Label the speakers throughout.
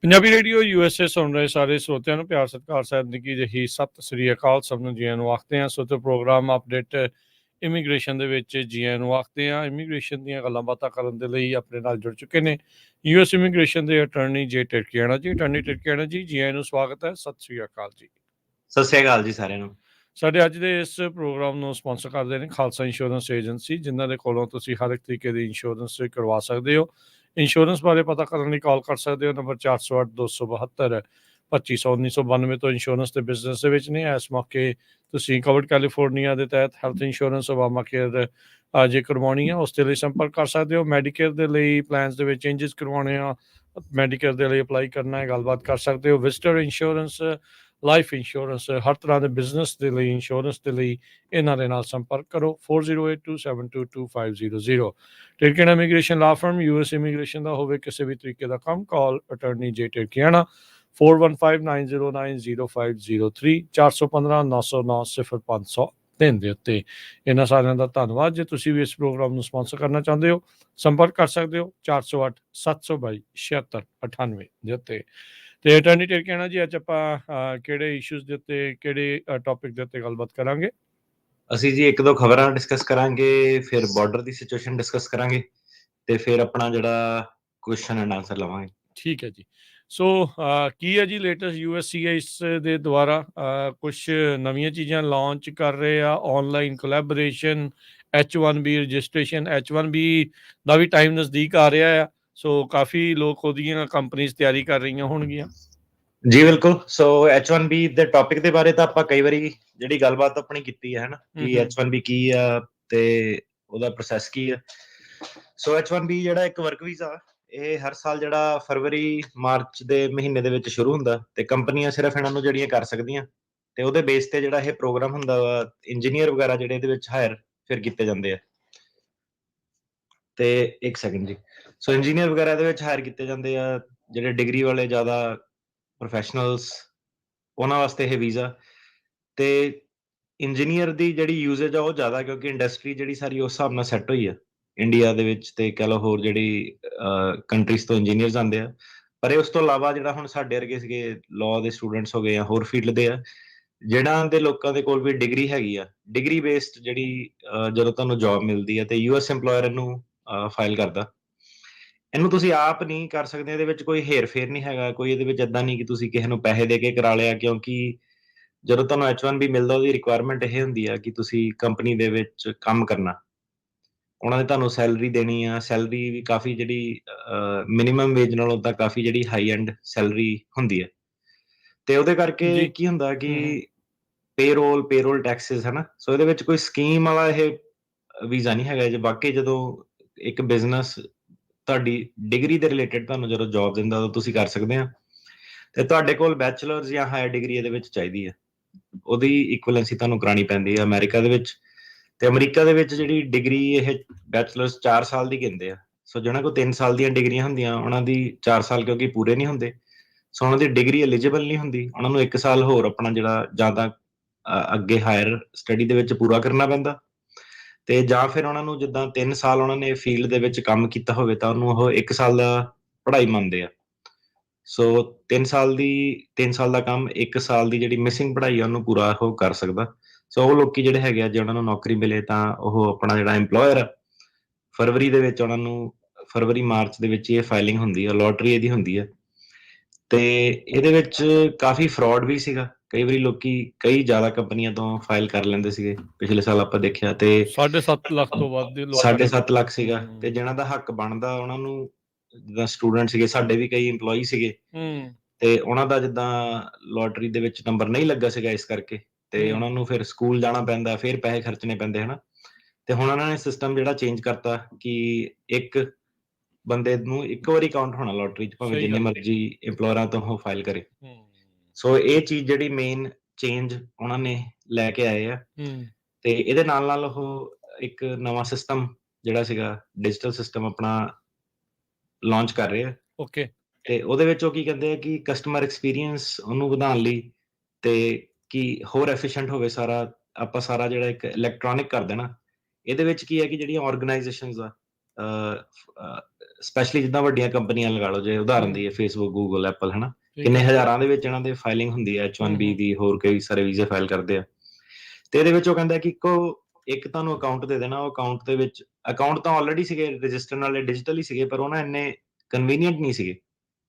Speaker 1: Punjabi radio USA ਸੁਣ ਰਹੇ ਸਾਰੇ ਸਰੋਤਿਆਂ ਨੂੰ ਪਿਆਰ ਸਤਿਕਾਰ ਸਾਹਿਬ ਨਿੱਕੀ ਜਿਹੀ ਸਤਿ ਸ੍ਰੀ ਅਕਾਲ। ਸਭ ਨੂੰ ਜੀ ਆਇਆਂ ਨੂੰ ਆਖਦੇ ਹਾਂ। ਸੋ ਤੇ ਪ੍ਰੋਗਰਾਮ ਅਪਡੇਟ ਇਮੀਗ੍ਰੇਸ਼ਨ ਦੇ ਵਿੱਚ ਜੀ ਆਇਆਂ ਨੂੰ ਆਖਦੇ ਹਾਂ। ਇਮੀਗ੍ਰੇਸ਼ਨ ਦੀਆਂ ਗੱਲਾਂ ਬਾਤਾਂ ਕਰਨ ਦੇ ਲਈ ਆਪਣੇ ਨਾਲ ਜੁੜ ਚੁੱਕੇ ਨੇ US ਇਮੀਗ੍ਰੇਸ਼ਨ ਦੇ ਅਟਰਨੀ ਜੇ ਟਿਰਕੀਆਣਾ ਜੀ। ਅਟਰਨੀ ਟਿਰਕੀਆਣਾ ਜੀ, ਜੀ ਆਇਆਂ ਨੂੰ ਸਵਾਗਤ ਹੈ। ਸਤਿ ਸ੍ਰੀ ਅਕਾਲ ਜੀ।
Speaker 2: ਸਤਿ ਸ੍ਰੀ ਅਕਾਲ ਜੀ ਸਾਰਿਆਂ ਨੂੰ।
Speaker 1: ਸਾਡੇ ਅੱਜ ਦੇ ਇਸ ਪ੍ਰੋਗਰਾਮ ਨੂੰ ਸਪਾਂਸਰ ਕਰਦੇ ਨੇ ਖਾਲਸਾ ਇੰਸ਼ੋਰੈਂਸ ਏਜੰਸੀ, ਜਿਨ੍ਹਾਂ ਦੇ ਕੋਲੋਂ ਤੁਸੀਂ ਹਰ ਇੱਕ ਤਰੀਕੇ ਦੀ ਇੰਸ਼ੋਰੈਂਸ ਕਰਵਾ ਸਕਦੇ ਹੋ। ਇੰਸ਼ੋਰੈਂਸ ਬਾਰੇ ਪਤਾ ਕਰਨ ਲਈ ਕਾਲ ਕਰ ਸਕਦੇ ਹੋ ਨੰਬਰ 408 272 2500 1992 ਤੋਂ। ਇੰਸ਼ੋਰੈਂਸ ਦੇ ਬਿਜ਼ਨਸ ਦੇ ਵਿੱਚ ਨੇ। ਇਸ ਮੌਕੇ ਤੁਸੀਂ ਕਵਰਡ ਕੈਲੀਫੋਰਨੀਆ ਦੇ ਤਹਿਤ ਹੈਲਥ ਇੰਸ਼ੋਰੈਂਸ ਓਬਾਮਾ ਕੇਅਰ ਜੇ ਕਰਵਾਉਣੀ ਆ, ਉਸ ਦੇ ਲਈ ਸੰਪਰਕ ਕਰ ਸਕਦੇ ਹੋ। ਮੈਡੀਕੇਅਰ ਦੇ ਲਈ ਪਲਾਨਸ ਦੇ ਵਿੱਚ ਚੇਂਜਸ ਕਰਵਾਉਣੇ ਆ, ਮੈਡੀਕੇਅਰ ਦੇ ਲਈ ਅਪਲਾਈ ਕਰਨਾ ਹੈ, ਗੱਲਬਾਤ ਕਰ ਸਕਦੇ ਹੋ। ਵਿਜ਼ਟਰ ਇੰਸ਼ੋਰੈਂਸ, ਲਾਈਫ ਇੰਸ਼ੋਰੈਂਸ, ਹਰ ਤਰ੍ਹਾਂ ਦੇ ਬਿਜ਼ਨਸ ਦੇ ਲਈ ਇੰਸ਼ੋਰੈਂਸ ਦੇ ਲਈ ਇਹਨਾਂ ਦੇ ਨਾਲ ਸੰਪਰਕ ਕਰੋ 4082722500। ਟਿਰਕੀਆਣਾ ਇਮੀਗ੍ਰੇਸ਼ਨ ਲਾ ਫਰਮ, US ਇਮੀਗ੍ਰੇਸ਼ਨ ਦਾ ਹੋਵੇ ਕਿਸੇ ਵੀ ਤਰੀਕੇ ਦਾ ਕੰਮ, ਕਾਲ ਅਟਰਨੀ ਜੇ ਟਿਰਕੀਆਣਾ 4159090503 415-909-0503 ਦੇ ਉੱਤੇ। ਇਹਨਾਂ ਸਾਰਿਆਂ ਦਾ ਧੰਨਵਾਦ। ਜੇ ਤੁਸੀਂ ਵੀ ਇਸ ਪ੍ਰੋਗਰਾਮ ਨੂੰ ਸਪਾਂਸਰ ਕਰਨਾ ਚਾਹੁੰਦੇ ਹੋ, ਸੰਪਰਕ ਕਰ ਸਕਦੇ ਹੋ 408 722 7698 ਦੇ ਉੱਤੇ। ਤੇ ਅਟਰਨੀ ਟਿਰਕੀਆਣਾ ਜੀ, ਅੱਜ ਆਪਾਂ ਕਿਹੜੇ ਇਸ਼ੂਜ਼ ਦੇ ਉੱਤੇ, ਕਿਹੜੇ ਟੌਪਿਕ ਦੇ ਉੱਤੇ ਗੱਲਬਾਤ ਕਰਾਂਗੇ?
Speaker 2: ਅਸੀਂ ਜੀ ਇੱਕ ਦੋ ਖਬਰਾਂ ਡਿਸਕਸ ਕਰਾਂਗੇ, ਫਿਰ ਬਾਰਡਰ ਦੀ ਸਿਚੁਏਸ਼ਨ ਡਿਸਕਸ ਕਰਾਂਗੇ, ਤੇ ਫਿਰ ਆਪਣਾ ਜਿਹੜਾ ਕੁਐਸਚਨ ਐਂਡ ਆਨਸਰ ਲਵਾਂਗੇ।
Speaker 1: ਠੀਕ ਹੈ ਜੀ। ਸੋ ਕੀ ਹੈ ਜੀ ਲੇਟੈਸਟ USCIS ਦੇ ਦੁਆਰਾ ਕੁਝ ਨਵੀਆਂ ਚੀਜ਼ਾਂ ਲਾਂਚ ਕਰ ਰਹੇ ਆ। Online collaboration, H1B registration, H1B ਦਾ ਵੀ ਟਾਈਮ ਨਜ਼ਦੀਕ ਆ ਰਿਹਾ ਆ। ਸੋ ਕਾਫੀ ਲੋਕ ਉਹਦੀਆਂ ਕੰਪਨੀਆਂ ਤਿਆਰੀ ਕਰ ਰਹੀਆਂ ਹੋਣਗੀਆਂ।
Speaker 2: ਜੀ ਬਿਲਕੁਲ। ਸੋ H1B ਦੇ ਟੌਪਿਕ ਦੇ ਬਾਰੇ ਤਾਂ ਆਪਾਂ ਕਈ ਵਾਰੀ ਜਿਹੜੀ ਗੱਲਬਾਤ ਆਪਣੀ ਕੀਤੀ ਹੈ ਨਾ, ਕਿ H1B ਕੀ ਆ ਤੇ ਉਹਦਾ ਪ੍ਰੋਸੈਸ ਕੀ ਆ। ਸੋ H1B ਜਿਹੜਾ ਇੱਕ ਵਰਕ ਵੀਜ਼ਾ, ਇਹ ਹਰ ਸਾਲ ਜਿਹੜਾ ਫਰਵਰੀ ਮਾਰਚ ਦੇ ਮਹੀਨੇ ਦੇ ਵਿੱਚ ਸ਼ੁਰੂ ਹੁੰਦਾ, ਤੇ ਕੰਪਨੀਆਂ ਸਿਰਫ ਇਹਨਾਂ ਨੂੰ ਜਿਹੜੀਆਂ ਕਰ ਸਕਦੀਆਂ, ਤੇ ਉਹਦੇ ਬੇਸ ਤੇ ਜਿਹੜਾ ਇਹ ਪ੍ਰੋਗਰਾਮ ਹੁੰਦਾ ਵਾ, ਇੰਜੀਨੀਅਰ ਵਗੈਰਾ ਜਿਹੜੇ ਇਹਦੇ ਵਿੱਚ ਹਾਇਰ ਫਿਰ ਕੀਤੇ ਜਾਂਦੇ ਆ। ਤੇ ਇੱਕ ਸੈਕਿੰਡ ਜੀ। ਸੋ ਇੰਜੀਨੀਅਰ ਵਗੈਰਾ ਇਹਦੇ ਵਿੱਚ ਹਾਇਰ ਕੀਤੇ ਜਾਂਦੇ ਆ, ਜਿਹੜੇ ਡਿਗਰੀ ਵਾਲੇ ਜ਼ਿਆਦਾ ਪ੍ਰੋਫੈਸ਼ਨਲਸ, ਉਹਨਾਂ ਵਾਸਤੇ ਇਹ ਵੀਜ਼ਾ। ਤੇ ਇੰਜੀਨੀਅਰ ਦੀ ਜਿਹੜੀ ਯੂਜ਼ੇਜ ਆ ਉਹ ਜ਼ਿਆਦਾ, ਕਿਉਂਕਿ ਇੰਡਸਟਰੀ ਜਿਹੜੀ ਸਾਰੀ ਉਸ ਹਿਸਾਬ ਨਾਲ ਸੈੱਟ ਹੋਈ ਆ ਇੰਡੀਆ ਦੇ ਵਿੱਚ, ਤੇ ਕਹਿ ਲਓ ਹੋਰ ਜਿਹੜੀ ਕੰਟਰੀਜ਼ ਤੋਂ ਇੰਜੀਨੀਅਰਸ ਆਉਂਦੇ ਆ। ਪਰ ਇਹ ਉਸ ਤੋਂ ਇਲਾਵਾ ਜਿਹੜਾ ਹੁਣ ਸਾਡੇ ਵਰਗੇ ਸੀਗੇ ਲਾਅ ਦੇ ਸਟੂਡੈਂਟਸ ਹੋ ਗਏ ਜਾਂ ਹੋਰ ਫੀਲਡ ਦੇ ਆ, ਜਿਹੜਾ ਦੇ ਲੋਕਾਂ ਦੇ ਕੋਲ ਵੀ ਡਿਗਰੀ ਹੈਗੀ ਆ, ਡਿਗਰੀ ਬੇਸਡ ਜਿਹੜੀ ਜਦੋਂ ਤੁਹਾਨੂੰ ਜੌਬ ਮਿਲਦੀ ਹੈ, ਤੇ US ਇੰਪਲੋਇਰ ਇਹਨੂੰ ਫਾਈਲ ਕਰਦਾ। ਇਹਨੂੰ ਤੁਸੀਂ ਆਪ ਨਹੀਂ ਕਰ ਸਕਦੇ, ਇਹਦੇ ਵਿੱਚ ਕੋਈ ਹੇਰ ਫੇਰ ਨਹੀਂ ਹੈਗਾ, ਕੋਈ ਇਹਦੇ ਵਿੱਚ ਏਦਾਂ ਨਹੀਂ ਕਿ ਤੁਸੀਂ ਕਿਸੇ ਨੂੰ ਪੈਸੇ ਦੇ ਕੇ ਕਰਾ ਲਿਆ। ਕਿਉਂਕਿ ਜਦੋਂ ਤੁਹਾਨੂੰ H1B ਮਿਲਦਾ, ਉਹਦੀ ਰਿਕੁਆਇਰਮੈਂਟ ਇਹ ਹੁੰਦੀ ਆ ਕਿ ਤੁਸੀਂ ਕੰਪਨੀ ਦੇ ਵਿੱਚ ਕੰਮ ਕਰਨਾ, ਉਹਨਾਂ ਨੇ ਤੁਹਾਨੂੰ ਸੈਲਰੀ ਦੇਣੀ ਆ। ਸੈਲਰੀ ਵੀ ਕਾਫੀ ਜਿਹੜੀ ਮਿਨੀਮਮ ਵੇਜ ਨਾਲੋਂ ਤਾਂ ਕਾਫੀ ਜਿਹੜੀ ਹਾਈ ਐਂਡ ਸੈਲਰੀ ਹੁੰਦੀ ਹੈ। ਤੇ ਉਹਦੇ ਕਰਕੇ ਕੀ ਹੁੰਦਾ ਕਿ ਪੇਰੋਲ ਟੈਕਸਿਸ ਹੈ ਨਾ। ਸੋ ਇਹਦੇ ਵਿੱਚ ਕੋਈ ਸਕੀਮ ਵਾਲਾ ਇਹ ਵੀਜ਼ਾ ਨਹੀਂ ਹੈਗਾ। ਜੇ ਬਾਕੀ ਜਦੋਂ ਇੱਕ ਬਿਜ਼ਨਸ ਤੁਹਾਡੀ ਡਿਗਰੀ ਦੇ ਰਿਲੇਟਡ ਤੁਹਾਨੂੰ ਜਦੋਂ ਜੌਬ ਦਿੰਦਾ, ਉਦੋਂ ਤੁਸੀਂ ਕਰ ਸਕਦੇ ਆ। ਤੇ ਤੁਹਾਡੇ ਕੋਲ ਬੈਚਲਰਸ ਜਾਂ ਹਾਇਰ ਡਿਗਰੀ ਇਹਦੇ ਵਿੱਚ ਚਾਹੀਦੀ ਹੈ, ਉਹਦੀ ਇਕੁਵਲੈਂਸੀ ਤੁਹਾਨੂੰ ਕਰਾਉਣੀ ਪੈਂਦੀ ਹੈ ਅਮਰੀਕਾ ਦੇ ਵਿੱਚ। ਤੇ ਅਮਰੀਕਾ ਦੇ ਵਿੱਚ ਜਿਹੜੀ ਡਿਗਰੀ ਇਹ ਬੈਚਲਰਸ 4 ਸਾਲ ਦੀ ਕਹਿੰਦੇ ਆ। ਸੋ ਜਿਹਨਾਂ ਕੋਲ 3 ਸਾਲ ਦੀਆਂ ਡਿਗਰੀਆਂ ਹੁੰਦੀਆਂ, ਉਹਨਾਂ ਦੀ 4 ਸਾਲ ਕਿਉਂਕਿ ਪੂਰੇ ਨਹੀਂ ਹੁੰਦੇ, ਸੋ ਉਹਨਾਂ ਦੀ ਡਿਗਰੀ ਐਲੀਜੀਬਲ ਨਹੀਂ ਹੁੰਦੀ। ਉਹਨਾਂ ਨੂੰ 1 ਸਾਲ ਹੋਰ ਆਪਣਾ ਜਿਹੜਾ ਜਾਂ ਤਾਂ ਅੱਗੇ ਹਾਇਰ ਸਟੱਡੀ ਦੇ ਵਿੱਚ ਪੂਰਾ ਕਰਨਾ ਪੈਂਦਾ, ਤੇ ਜਾਂ ਫਿਰ ਉਹਨਾਂ ਨੂੰ ਜਿੱਦਾਂ 3 ਸਾਲ ਉਹਨਾਂ ਨੇ ਫੀਲਡ ਦੇ ਵਿੱਚ ਕੰਮ ਕੀਤਾ ਹੋਵੇ, ਤਾਂ ਉਹਨੂੰ ਉਹ 1 ਸਾਲ ਦਾ ਪੜ੍ਹਾਈ ਮੰਨਦੇ ਆ। ਸੋ 3 ਸਾਲ ਦਾ ਕੰਮ, 1 ਸਾਲ ਦੀ ਜਿਹੜੀ ਮਿਸਿੰਗ ਪੜ੍ਹਾਈ ਆ, ਉਹਨੂੰ ਪੂਰਾ ਉਹ ਕਰ ਸਕਦਾ। ਸੋ ਉਹ ਲੋਕੀ ਜਿਹੜੇ ਹੈਗੇ ਆ, ਜੇ ਉਹਨਾਂ ਨੂੰ ਨੌਕਰੀ ਮਿਲੇ, ਤਾਂ ਉਹ ਆਪਣਾ ਜਿਹੜਾ ਇੰਪਲੋਇਰ ਆ, ਫਰਵਰੀ ਦੇ ਵਿੱਚ ਉਹਨਾਂ ਨੂੰ, ਫਰਵਰੀ ਮਾਰਚ ਦੇ ਵਿੱਚ ਇਹ ਫਾਈਲਿੰਗ ਹੁੰਦੀ ਆ, ਲੋਟਰੀ ਇਹਦੀ ਹੁੰਦੀ ਹੈ। ਤੇ ਇਹਦੇ ਵਿੱਚ ਕਾਫੀ ਫਰਾਡ ਵੀ ਸੀਗਾ। ਕਈ ਵਾਰੀ ਲੋਕੀ ਕਈ ਜ਼ਿਆਦਾ ਕੰਪਨੀਆਂ ਤੋਂ ਫਾਈਲ ਕਰ ਲੈਂਦੇ ਸੀਗੇ। ਪਿਛਲੇ ਸਾਲ ਆਪਾਂ ਦੇਖਿਆ ਤੇ
Speaker 1: 7.5 ਲੱਖ ਤੋਂ ਵੱਧ
Speaker 2: 7.5 ਲੱਖ ਸੀਗਾ। ਤੇ ਜਿਹਨਾਂ ਦਾ ਹੱਕ ਬਣਦਾ, ਉਹਨਾਂ ਨੂੰ, ਜਿੱਦਾਂ ਸਟੂਡੈਂਟ ਸੀਗੇ, ਸਾਡੇ ਵੀ ਕਈ ਇੰਪਲੋਈ ਸੀਗੇ, ਤੇ ਉਹਨਾਂ ਦਾ ਜਿੱਦਾਂ ਲੋਟਰੀ ਦੇ ਵਿੱਚ ਨੰਬਰ ਨਹੀਂ ਲੱਗਾ ਸੀਗਾ, ਇਸ ਕਰਕੇ ਤੇ ਉਹਨਾਂ ਨੂੰ ਫਿਰ ਸਕੂਲ ਜਾਣਾ ਪੈਂਦਾ, ਫਿਰ ਪੈਸੇ ਖਰਚਣੇ ਪੈਂਦੇ ਹਨਾ। ਤੇ ਹੁਣ ਉਹਨਾਂ ਨੇ ਸਿਸਟਮ ਜਿਹੜਾ ਚੇਂਜ ਕਰਤਾ ਕਿ ਇੱਕ ਬੰਦੇ ਨੂੰ ਇੱਕ ਵਾਰੀ ਕਾਊਂਟ ਹੋਣਾ ਲੋਟਰੀ 'ਚ, ਭਾਵੇਂ ਜਿੰਨੇ ਮਰਜ਼ੀ ਇੰਪਲੋਇਰਾਂ ਤੋਂ ਉਹ ਫਾਈਲ ਕਰੇ। ਸੋ ਇਹ ਚੀਜ਼ ਜਿਹੜੀ ਮੇਨ ਚੇਂਜ ਉਹਨਾਂ ਨੇ ਲੈ ਕੇ ਆਏ ਆ। ਤੇ ਇਹਦੇ ਨਾਲ ਨਾਲ ਉਹ ਇੱਕ ਨਵਾਂ ਸਿਸਟਮ ਜਿਹੜਾ ਸੀਗਾ, ਡਿਜੀਟਲ ਸਿਸਟਮ ਆਪਣਾ ਲਾਂਚ ਕਰ ਰਹੇ ਆ।
Speaker 1: ਓਕੇ।
Speaker 2: ਤੇ ਉਹਦੇ ਵਿੱਚ ਉਹ ਕੀ ਕਹਿੰਦੇ ਆ ਕਿ ਕਸਟਮਰ ਐਕਸਪੀਰੀਅੰਸ ਉਹਨੂੰ ਵਧਾਉਣ ਲਈ, ਤੇ ਕਿ ਹੋਰ ਐਫੀਸ਼ੀਐਂਟ ਹੋਵੇ ਸਾਰਾ, ਆਪਾਂ ਸਾਰਾ ਜਿਹੜਾ ਇੱਕ ਇਲੈਕਟ੍ਰੋਨਿਕ ਕਰ ਦੇਣਾ। ਇਹਦੇ ਵਿੱਚ ਕੀ ਹੈ ਕਿ ਜਿਹੜੀਆਂ ਆਰਗੇਨਾਈਜੇਸ਼ਨਸ ਆ, ਸਪੈਸ਼ਲੀ ਜਿੱਦਾਂ ਵੱਡੀਆਂ ਕੰਪਨੀਆਂ ਲਗਾ ਲਓ, ਜੇ ਉਦਾਹਰਨ ਦੀ ਫੇਸਬੁੱਕ, ਗੂਗਲ, ਐਪਲ, ਹਨਾ, ਕਿੰਨੇ ਹਜ਼ਾਰਾਂ ਦੇ ਵਿੱਚ ਇਹਨਾਂ ਦੇ ਫਾਈਲਿੰਗ ਹੁੰਦੀ ਹੈ H1B ਦੀ, ਹੋਰ ਕਈ ਸਾਰੇ ਵੀਜ਼ੇ ਫਾਈਲ ਕਰਦੇ ਆ। ਤੇ ਇਹਦੇ ਵਿੱਚ ਉਹ ਕਹਿੰਦਾ ਕਿ ਇੱਕ ਤੁਹਾਨੂੰ ਅਕਾਊਂਟ ਦੇ ਦੇਣਾ, ਉਹ ਅਕਾਊਂਟ ਦੇ ਵਿੱਚ ਅਕਾਊਂਟ ਤਾਂ ਆਲਰੇਡੀ ਸੀਗੇ ਰਜਿਸਟਰ ਵਾਲੇ, ਡਿਜੀਟਲ ਹੀ ਸੀਗੇ, ਪਰ ਉਹ ਨਾ ਇੰਨੇ ਕਨਵੀਨੀਅੰਟ ਨਹੀਂ ਸੀਗੇ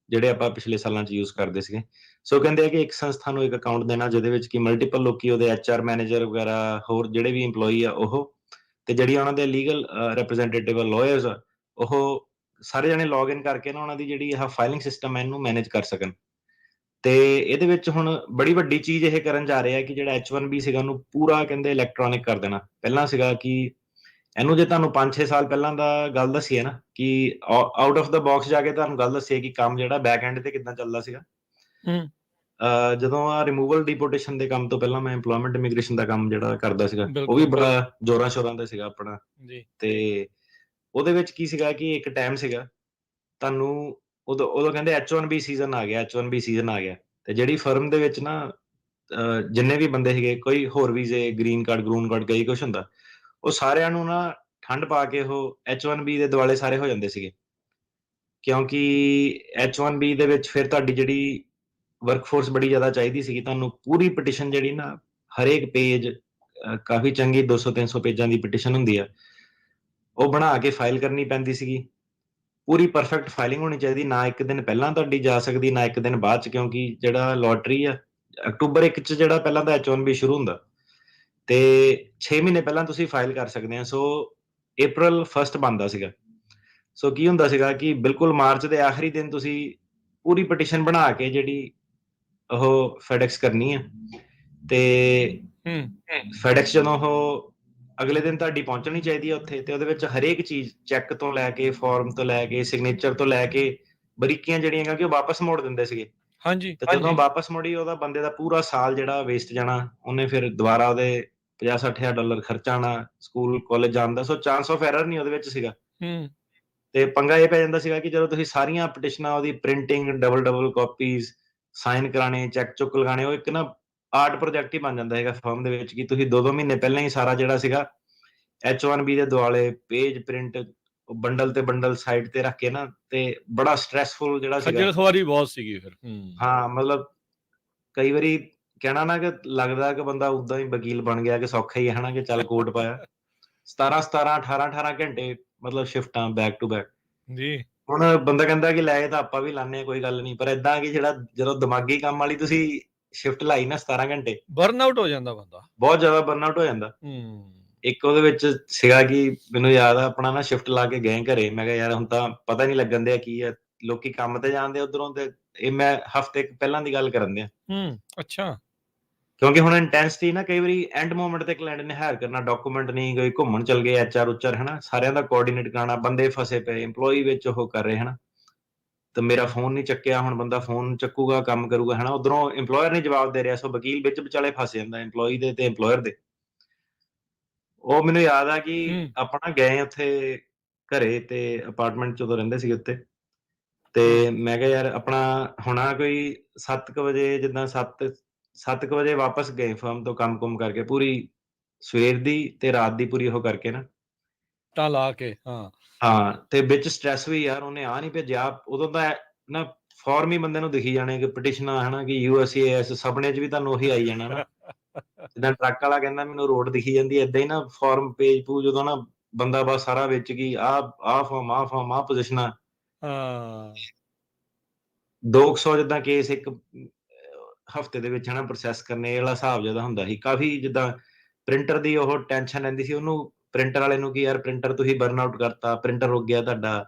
Speaker 2: ਜਿਹੜੇ ਆਪਾਂ ਪਿਛਲੇ ਸਾਲਾਂ 'ਚ ਯੂਜ਼ ਕਰਦੇ ਸੀਗੇ। ਸੋ ਕਹਿੰਦੇ ਆ ਕਿ ਇੱਕ ਸੰਸਥਾ ਨੂੰ ਇੱਕ ਅਕਾਊਂਟ ਦੇਣਾ ਜਿਹਦੇ ਵਿੱਚ ਕਿ ਮਲਟੀਪਲ ਲੋਕੀ, ਉਹਦੇ HR ਮੈਨੇਜਰ ਵਗੈਰਾ, ਹੋਰ ਜਿਹੜੇ ਵੀ EMPLOYEE ਆ ਉਹ, ਤੇ ਜਿਹੜੀਆਂ ਉਹਨਾਂ ਦੇ ਲੀਗਲ ਰਿਪਰੈਜ਼ੈਂਟੇਟਿਵ ਲਾਇਰਸ ਆ, ਉਹ ਸਾਰੇ ਜਣੇ ਲੌਗਇਨ ਕਰਕੇ ਨਾ ਉਹਨਾਂ ਦੀ ਜਿਹੜੀ ਆਹ ਫਾਈਲਿੰਗ ਸਿਸਟਮ ਹੈ ਇਹਨੂੰ ਮੈਨੇਜ ਕਰ ਸਕਣ। ਤੇ ਇਹਦੇ ਵਿੱਚ ਹੁਣ ਬੜੀ ਵੱਡੀ ਚੀਜ਼ ਇਹ ਕਰਨ ਜਾ ਰਹੇ ਆ ਕਿ ਜਿਹੜਾ H1B ਸੀਗਾ ਉਹਨੂੰ ਪੂਰਾ ਕਹਿੰਦੇ ਇਲੈਕਟ੍ਰੋਨਿਕ ਕਰ ਦੇਣਾ। ਪਹਿਲਾਂ ਸੀਗਾ ਕਿ ਇਹਨੂੰ ਜੇ ਤੁਹਾਨੂੰ 5-6 ਸਾਲ ਪਹਿਲਾਂ ਦਾ ਗੱਲ ਦੱਸੀ ਹੈ ਨਾ, ਕਿ ਆਊਟ ਆਫ ਦਾ ਬਾਕਸ ਜਾ ਕੇ ਤੁਹਾਨੂੰ ਗੱਲ ਦੱਸੀ ਹੈ ਕਿ ਕੰਮ ਜਿਹੜਾ ਬੈਕ ਐਂਡ ਤੇ ਕਿੱਦਾਂ ਚੱਲਦਾ ਸੀਗਾ। ਜਦੋਂ ਆ ਰਿਮੂਵਲ ਡਿਪੋਰਟੇਸ਼ਨ ਦੇ ਕੰਮ ਤੋਂ ਪਹਿਲਾਂ ਮੈਂ EMPLOYMENT ਇਮੀਗ੍ਰੇਸ਼ਨ ਦਾ ਕੰਮ ਜਿਹੜਾ ਕਰਦਾ ਸੀਗਾ, ਉਹ ਵੀ ਬੜਾ ਜ਼ੋਰਾਂ ਸ਼ੋਰਾਂ ਦਾ ਸੀਗਾ ਆਪਣਾ। ਤੇ ਉਹਦੇ ਵਿੱਚ ਕੀ ਸੀਗਾ ਕਿ ਇੱਕ ਟਾਈਮ ਸੀਗਾ ਤੁਹਾਨੂੰ ਉਦੋਂ ਕਹਿੰਦੇ H1B ਸੀਜ਼ਨ ਆ ਗਿਆ, H1B ਸੀਜ਼ਨ ਆ ਗਿਆ। ਤੇ ਜਿਹੜੀ ਫਰਮ ਦੇ ਵਿੱਚ ਨਾ ਜਿੰਨੇ ਵੀ ਬੰਦੇ ਸੀਗੇ, ਕੋਈ ਹੋਰ ਵੀਜ਼ੇ, ਗ੍ਰੀਨ ਕਾਰਡ, ਗਰੂਨ ਕਾਰਡ, ਕਈ ਕੁਛ ਹੁੰਦਾ, ਉਹ ਸਾਰਿਆਂ ਨੂੰ ਨਾ ਠੰਡ ਪਾ ਕੇ ਉਹ H1B ਦੇ ਦੁਆਲੇ ਸਾਰੇ ਹੋ ਜਾਂਦੇ ਸੀਗੇ। ਕਿਉਂਕਿ H1B ਦੇ ਵਿੱਚ ਫਿਰ ਤੁਹਾਡੀ ਜਿਹੜੀ ਵਰਕਫੋਰਸ ਬੜੀ ਜ਼ਿਆਦਾ ਚਾਹੀਦੀ ਸੀਗੀ, ਤੁਹਾਨੂੰ ਪੂਰੀ ਪਟੀਸ਼ਨ ਜਿਹੜੀ ਨਾ ਹਰੇਕ ਪੇਜ, ਕਾਫੀ ਚੰਗੀ 200-300 ਪੇਜਾਂ ਦੀ ਪਟੀਸ਼ਨ ਹੁੰਦੀ ਆ, ਉਹ ਬਣਾ ਕੇ ਫਾਈਲ ਕਰਨੀ ਪੈਂਦੀ ਸੀਗੀ। ਪੂਰੀ ਪਰਫੈਕਟ ਫਾਈਲਿੰਗ ਹੋਣੀ ਚਾਹੀਦੀ, ਨਾ ਇੱਕ ਦਿਨ ਪਹਿਲਾਂ ਤੁਹਾਡੀ ਜਾ ਸਕਦੀ, ਨਾ ਇੱਕ ਦਿਨ ਬਾਅਦ 'ਚ, ਕਿਉਂਕਿ ਜਿਹੜਾ ਲੋਟਰੀ ਆ ਅਕਤੂਬਰ 1 'ਚ ਜਿਹੜਾ ਪਹਿਲਾਂ ਤਾਂ H1B ਸ਼ੁਰੂ ਹੁੰਦਾ, ਤੇ 6 ਮਹੀਨੇ ਪਹਿਲਾਂ ਤੁਸੀਂ ਫਾਈਲ ਕਰ ਸਕਦੇ ਆ। ਸੋ April 1 ਬਣਦਾ ਸੀਗਾ। ਸੋ ਕੀ ਹੁੰਦਾ ਸੀਗਾ ਕਿ ਬਿਲਕੁਲ ਮਾਰਚ ਦੇ ਆਖਰੀ ਦਿਨ ਤੁਸੀਂ ਪੂਰੀ ਪਟੀਸ਼ਨ ਬਣਾ ਕੇ ਜਿਹੜੀ ਉਹ FedEx ਕਰਨੀ ਆ, ਤੇ FedEx ਜਦੋਂ ਉਹ ਅਗਲੇ ਦਿਨ ਤੁਹਾਡੀ ਪਹੁੰਚਣੀ ਚਾਹੀਦੀ ਹੈ ਉੱਥੇ, ਤੇ ਉਹਦੇ ਵਿੱਚ ਹਰੇਕ ਚੀਜ਼, ਚੈੱਕ ਤੋਂ ਲੈ ਕੇ, ਫਾਰਮ ਤੋਂ ਲੈ ਕੇ, ਸਿਗਨੇਚਰ ਤੋਂ ਲੈ ਕੇ, ਬਰੀਕੀਆਂ ਜਿਹੜੀਆਂ, ਕਿਉਂਕਿ ਉਹ ਵਾਪਸ ਮੋੜ ਦਿੰਦੇ ਸੀਗੇ। ਤੇ ਜਦੋਂ ਵਾਪਸ ਮੋੜੀ, ਉਹਦਾ ਬੰਦੇ ਦਾ ਪੂਰਾ ਸਾਲ ਜਿਹੜਾ ਵੇਸਟ ਜਾਣਾ, ਉਹਨੇ ਫਿਰ ਦੁਬਾਰਾ ਉਹਦੇ $50,000-60,000 ਖਰਚਾ ਆਉਣਾ ਸਕੂਲ ਕਾਲਜ ਜਾਣ ਦਾ। ਸੋ ਚਾਂਸ ਆਫ ਐਰਰ ਨਹੀਂ ਉਹਦੇ ਵਿੱਚ ਸੀਗਾ। ਤੇ ਪੰਗਾ ਇਹ ਪੈ ਜਾਂਦਾ ਸੀਗਾ ਕਿ ਜਦੋਂ ਤੁਸੀਂ ਸਾਰੀਆਂ ਪਟੀਸ਼ਨਾਂ, ਉਹਦੀ ਪ੍ਰਿੰਟਿੰਗ, ਡਬਲ ਕਾਪੀਜ਼, ਸਾਈਨ ਕਰਾਣੇ, ਚੈੱਕ ਚੁੱਕ ਲਗਾਣੇ, ਉਹ ਇੱਕ ਨਾ ਆਰਟ ਪ੍ਰੋਜੈਕਟ ਹੀ ਬਣ ਜਾਂਦਾ ਹੈਗਾ ਫਰਮ ਦੇ ਵਿੱਚ, ਕਿ ਤੁਸੀਂ 2-2 ਮਹੀਨੇ ਪਹਿਲਾਂ ਹੀ ਸਾਰਾ ਜਿਹੜਾ ਸੀਗਾ H1B ਦੇ ਦੁਆਲੇ ਪੇਜ ਪ੍ਰਿੰਟ, ਬੰਡਲ ਤੇ ਬੰਡਲ ਸਾਈਡ ਤੇ ਰੱਖ ਕੇ ਨਾ, ਤੇ ਬੜਾ ਸਟ੍ਰੈਸਫੁਲ ਜਿਹੜਾ ਸੀਗਾ।
Speaker 1: ਖੱਜਲ-ਖੁਆਰੀ ਬਹੁਤ ਸੀਗੀ ਫਿਰ।
Speaker 2: ਹਾਂ, ਮਤਲਬ ਕਈ ਵਾਰੀ ਕਹਿਣਾ ਨਾ ਕਿ ਲੱਗਦਾ ਕਿ ਬੰਦਾ ਉਦਾਂ ਹੀ ਵਕੀਲ ਬਣ ਗਿਆ, ਕਿ ਸੌਖਾ ਹੀ ਹੈ ਹਨਾ, ਕਿ ਚੱਲ ਕੋਰਟ ਪਾਇਆ। 17-17, 18-18 ਘੰਟੇ ਮਤਲਬ ਸ਼ਿਫਟਾਂ ਬੈਕ ਟੂ ਬੈਕ।
Speaker 1: ਜੀ।
Speaker 2: ਹੁਣ ਬੰਦਾ ਕਹਿੰਦਾ ਕਿ ਲੈ ਤਾਂ ਆਪਾਂ ਵੀ ਲਾਣੇ ਆ, ਕੋਈ ਗੱਲ ਨਹੀਂ, ਪਰ ਏਦਾਂ ਕਿ ਜਿਹੜਾ ਜਦੋਂ ਦਿਮਾਗੀ ਕੰਮ ਵਾਲੀ ਤੁਸੀਂ ਸ਼ਿਫਟ ਲਾਈ ਨਾ 17 ਘੰਟੇ,
Speaker 1: ਬਰਨ ਆਊਟ ਹੋ ਜਾਂਦਾ ਬੰਦਾ,
Speaker 2: ਬਹੁਤ ਜ਼ਿਆਦਾ ਬਰਨ ਆਊਟ ਹੋ ਜਾਂਦਾ। ਇੱਕ ਉਹਦੇ ਵਿੱਚ ਸੀਗਾ ਕਿ ਮੈਨੂੰ ਯਾਦ ਆ, ਆਪਣਾ ਨਾ ਸ਼ਿਫਟ ਲਾ ਕੇ ਗਏ ਘਰੇ, ਮੈਂ ਕਿਹਾ ਯਾਰ ਹੁਣ ਤਾਂ ਪਤਾ ਨਹੀਂ ਲੱਗਣ ਦਿਆ ਕੀ ਆ, ਲੋਕੀ ਕੰਮ ਤੇ ਜਾਂਦੇ ਉਧਰੋਂ, ਤੇ ਇਹ ਮੈਂ ਹਫ਼ਤੇ ਪਹਿਲਾਂ ਦੀ ਗੱਲ ਕਰਨ ਦਿਆ।
Speaker 1: ਅੱਛਾ।
Speaker 2: ਕਿਉਂਕਿ ਹੁਣ ਇੰਟੈਂਸਿਟੀ ਨਾ, ਕਈ ਵਾਰੀ ਐਂਡ ਮੂਮੈਂਟ ਤੇ ਕਲਾਇੰਟ ਨੇ ਹਾਇਰ ਕਰਨਾ, ਡਾਕੂਮੈਂਟ ਨਹੀਂ, ਕੋਈ ਘੁੰਮਣ ਚਲ ਗਏ, HR ਹਨਾ, ਸਾਰਿਆਂ ਦਾ ਕੋਆਰਡੀਨੇਟ ਕਰਾਉਣਾ, ਬੰਦੇ ਫਸੇ ਪਏ, EMPLOYEE ਵਿੱਚ ਉਹ ਕਰ ਰਹੇ ਹਨਾ, ਤੇ ਮੇਰਾ ਫੋਨ ਨਹੀਂ ਚੱਕਿਆ, ਹੁਣ ਬੰਦਾ ਫੋਨ ਚੱਕੂਗਾ, ਕੰਮ ਕਰੂਗਾ ਹਨਾ, ਉਧਰੋਂ EMPLOYER ਨਹੀਂ ਜਵਾਬ ਦੇ ਰਿਹਾ, ਸੋ ਵਕੀਲ ਵਿੱਚ ਵਿਚਾਲੇ ਫਸ ਜਾਂਦਾ, EMPLOYEE ਦੇ ਤੇ EMPLOYER ਦੇ। ਉਹ ਮੈਨੂੰ ਯਾਦ ਆ ਕਿ ਆਪਾਂ ਨਾ ਗਏ ਉੱਥੇ ਘਰੇ, ਤੇ ਅਪਾਰਟਮੈਂਟ 'ਚ ਉਦੋਂ ਰਹਿੰਦੇ ਸੀਗੇ ਉੱਤੇ, ਤੇ ਮੈਂ ਕਿਹਾ ਯਾਰ ਆਪਣਾ ਹੋਣਾ ਕੋਈ 7 ਕੁ ਵਜੇ, ਜਿੱਦਾਂ 7 ਕੁ ਵਜੇ ਵਾਪਸ ਗਏ ਫਰਮ ਤੋਂ ਕੰਮ-ਕੁੰਮ ਕਰਕੇ, ਪੂਰੀ ਸਵੇਰ ਦੀ ਤੇ ਰਾਤ ਦੀ ਪੂਰੀ ਉਹ ਕਰਕੇ ਨਾ,
Speaker 1: ਤਾਂ ਲਾ ਕੇ।
Speaker 2: ਹਾਂ, ਤੇ ਵਿੱਚ ਸਟ੍ਰੈਸ ਵੀ ਯਾਰ, ਉਹਨੇ ਆ ਨਹੀਂ ਭੇਜਿਆ ਉਦੋਂ ਤਾਂ ਨਾ, ਫਾਰਮ ਹੀ ਬੰਦੇ ਨੂੰ ਦਿਖੀ ਜਾਣੇ ਕਿ ਪਟੀਸ਼ਨਾਂ ਹਨਾ, ਕਿ USCIS ਸੁਪਨੇ 'ਚ ਵੀ ਤੁਹਾਨੂੰ ਉਹੀ ਆਈ ਜਾਣਾ ਨਾ। ਜਿੱਦਾਂ ਟਰੱਕ ਵਾਲਾ ਕਹਿੰਦਾ ਮੈਨੂੰ ਰੋਡ ਦਿਖੀ ਜਾਂਦੀ, ਏਦਾਂ ਹੀ ਨਾ ਫਾਰਮ ਪੇਜ ਪੂਜ, ਉਦੋਂ ਨਾ ਬੰਦਾ ਬਸ ਸਾਰਾ ਵਿੱਚ ਕੀ ਆਹ ਫਾਰਮ ਆਹ ਪੋਜੀਸ਼ਨਾਂ। 200 ਜਿੱਦਾਂ ਕੇਸ ਇੱਕ ਹਫ਼ਤੇ ਦੇ ਵਿੱਚ ਹਨਾ ਪ੍ਰੋਸੈਸ ਕਰਨੇ, ਇਹ ਵਾਲਾ ਹਿਸਾਬ ਜਿਆਦਾ ਹੁੰਦਾ ਸੀ। ਕਾਫੀ ਜਿੱਦਾਂ ਪ੍ਰਿੰਟਰ ਦੀ ਉਹ ਟੈਨਸ਼ਨ ਰਹਿੰਦੀ ਸੀ ਉਹਨੂੰ, ਪ੍ਰਿੰਟਰ ਵਾਲੇ ਨੂੰ, ਕਿ ਯਾਰ ਪ੍ਰਿੰਟਰ ਤੁਸੀਂ ਬਰਨ ਆਊਟ ਕਰਤਾ, ਪ੍ਰਿੰਟਰ ਰੁਕ ਗਿਆ ਤੁਹਾਡਾ।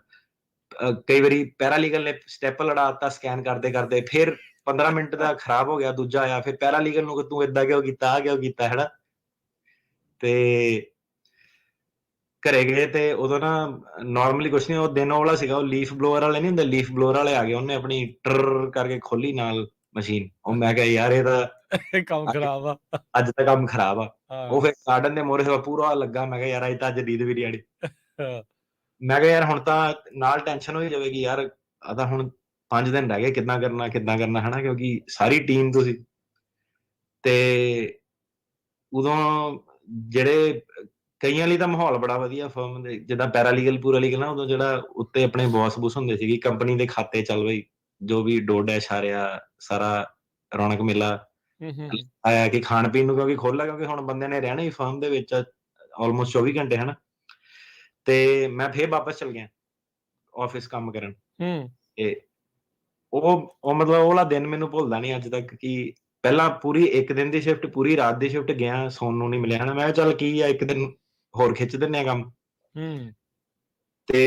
Speaker 2: ਕਈ ਵਾਰੀ ਪੈਰਾਲੀਗਲ ਨੇ ਸਟੈਪ ਲੜਾਤਾ ਸਕੈਨ ਕਰਦੇ ਕਰਦੇ, ਫਿਰ 15 ਮਿੰਟ ਦਾ ਖਰਾਬ ਹੋ ਗਿਆ, ਦੂਜਾ ਆਇਆ, ਫਿਰ ਪੈਰਾਲੀਗਲ ਨੂੰ ਤੂੰ ਏਦਾਂ ਕਿਉਂ ਕੀਤਾ, ਆ ਕਿਉਂ ਕੀਤਾ ਹੈਨਾ। ਤੇ ਘਰੇ ਗਏ ਤੇ ਉਦੋਂ ਨਾ ਨਾਰਮਲੀ ਕੁਛ ਨਹੀਂ, ਉਹ ਦਿਨ ਉਹ ਵਾਲਾ ਸੀਗਾ, ਉਹ ਲੀਫ ਬਲੋਅਰ ਵਾਲੇ ਨਹੀਂ ਹੁੰਦੇ, ਲੀਫ ਬਲੋਅਰ ਵਾਲੇ ਆ ਗਏ, ਉਹਨੇ ਆਪਣੀ ਟਰ ਕਰਕੇ ਖੋਲੀ ਨਾਲ ਮਸ਼ੀਨ। ਉਹ ਮੈਂ ਕਿਹਾ ਯਾਰ ਇਹ ਤਾਂ
Speaker 1: ਕੰਮ ਖਰਾਬ ਆ,
Speaker 2: ਅੱਜ ਤਾਂ ਕੰਮ ਖਰਾਬ ਆ। ਉਹ ਫਿਰ ਗਾਰਡਨ ਦੇ ਮੋਹਰੇ ਪੂਰਾ ਲੱਗਾ, ਮੈਂ ਕਿਹਾ ਯਾਰ ਅੱਜ ਤਾਂ ਨੀਂਦ ਵੀ ਨਹੀਂ ਆਣੀ। ਮੈਂ ਕਿਹਾ ਯਾਰ ਹੁਣ ਤਾਂ ਨਾਲ ਟੈਨਸ਼ਨ ਹੋਈ ਜਾਵੇਗੀ ਯਾਰ, ਆ ਤਾਂ ਹੁਣ 5 ਦਿਨ ਰਹਿ ਗਏ, ਕਿੱਦਾਂ ਕਰਨਾ ਹਨਾ, ਕਿਉਂਕਿ ਸਾਰੀ ਟੀਮ ਤੁਸੀਂ। ਤੇ ਉਦੋਂ ਜਿਹੜੇ ਕਈਆਂ ਲਈ ਤਾਂ ਮਾਹੌਲ ਬੜਾ ਵਧੀਆ ਫਰਮ ਦੇ, ਜਿੱਦਾਂ ਪੈਰਾਲੀਗਲ ਪੂਰਾਲੀਗਲ ਨਾ, ਉਦੋਂ ਜਿਹੜਾ ਉੱਤੇ ਆਪਣੇ ਬੌਸ ਬੂਸ ਹੁੰਦੇ ਸੀਗੇ ਕੰਪਨੀ ਦੇ ਖਾਤੇ, ਚੱਲ ਬਈ ਜੋ ਵੀ ਡੋਡੈਸ਼ ਆ ਰਿਹਾ, ਸਾਰਾ ਰੌਣਕ ਮੇਲਾ ਆਇਆ ਕਿ ਖਾਣ ਪੀਣ ਨੂੰ, ਕਿਉਂਕਿ ਖੋਲ੍ਹਾ, ਕਿਉਂਕਿ ਹੁਣ ਬੰਦੇ ਨੇ ਰਹਿਣਾ ਹੀ ਫਰਮ ਦੇ ਵਿੱਚ ਆਲਮੋਸਟ 24 ਘੰਟੇ, ਹਨਾ। ਤੇ ਮੈਂ ਫੇਰ ਵਾਪਸ ਚਲ ਗਿਆ ਆਫਿਸ ਕੰਮ ਕਰਨ। ਤੇ ਉਹ ਮਤਲਬ ਉਹ ਵਾਲਾ ਦਿਨ ਮੈਨੂੰ ਭੁੱਲਦਾ ਨਹੀਂ ਅੱਜ ਤੱਕ, ਕਿ ਪਹਿਲਾਂ ਪੂਰੀ ਇੱਕ ਦਿਨ ਦੀ ਸ਼ਿਫਟ, ਪੂਰੀ ਰਾਤ ਦੀ ਸ਼ਿਫਟ ਗਿਆ, ਸੌਣ ਨੂੰ ਨਹੀਂ ਮਿਲਿਆ, ਹਨਾ। ਮੈਂ ਕਿਹਾ ਚੱਲ ਕੀ ਆ, ਇੱਕ ਦਿਨ ਹੋਰ ਖਿੱਚ ਦਿੰਦੇ ਆ ਕੰਮ। ਤੇ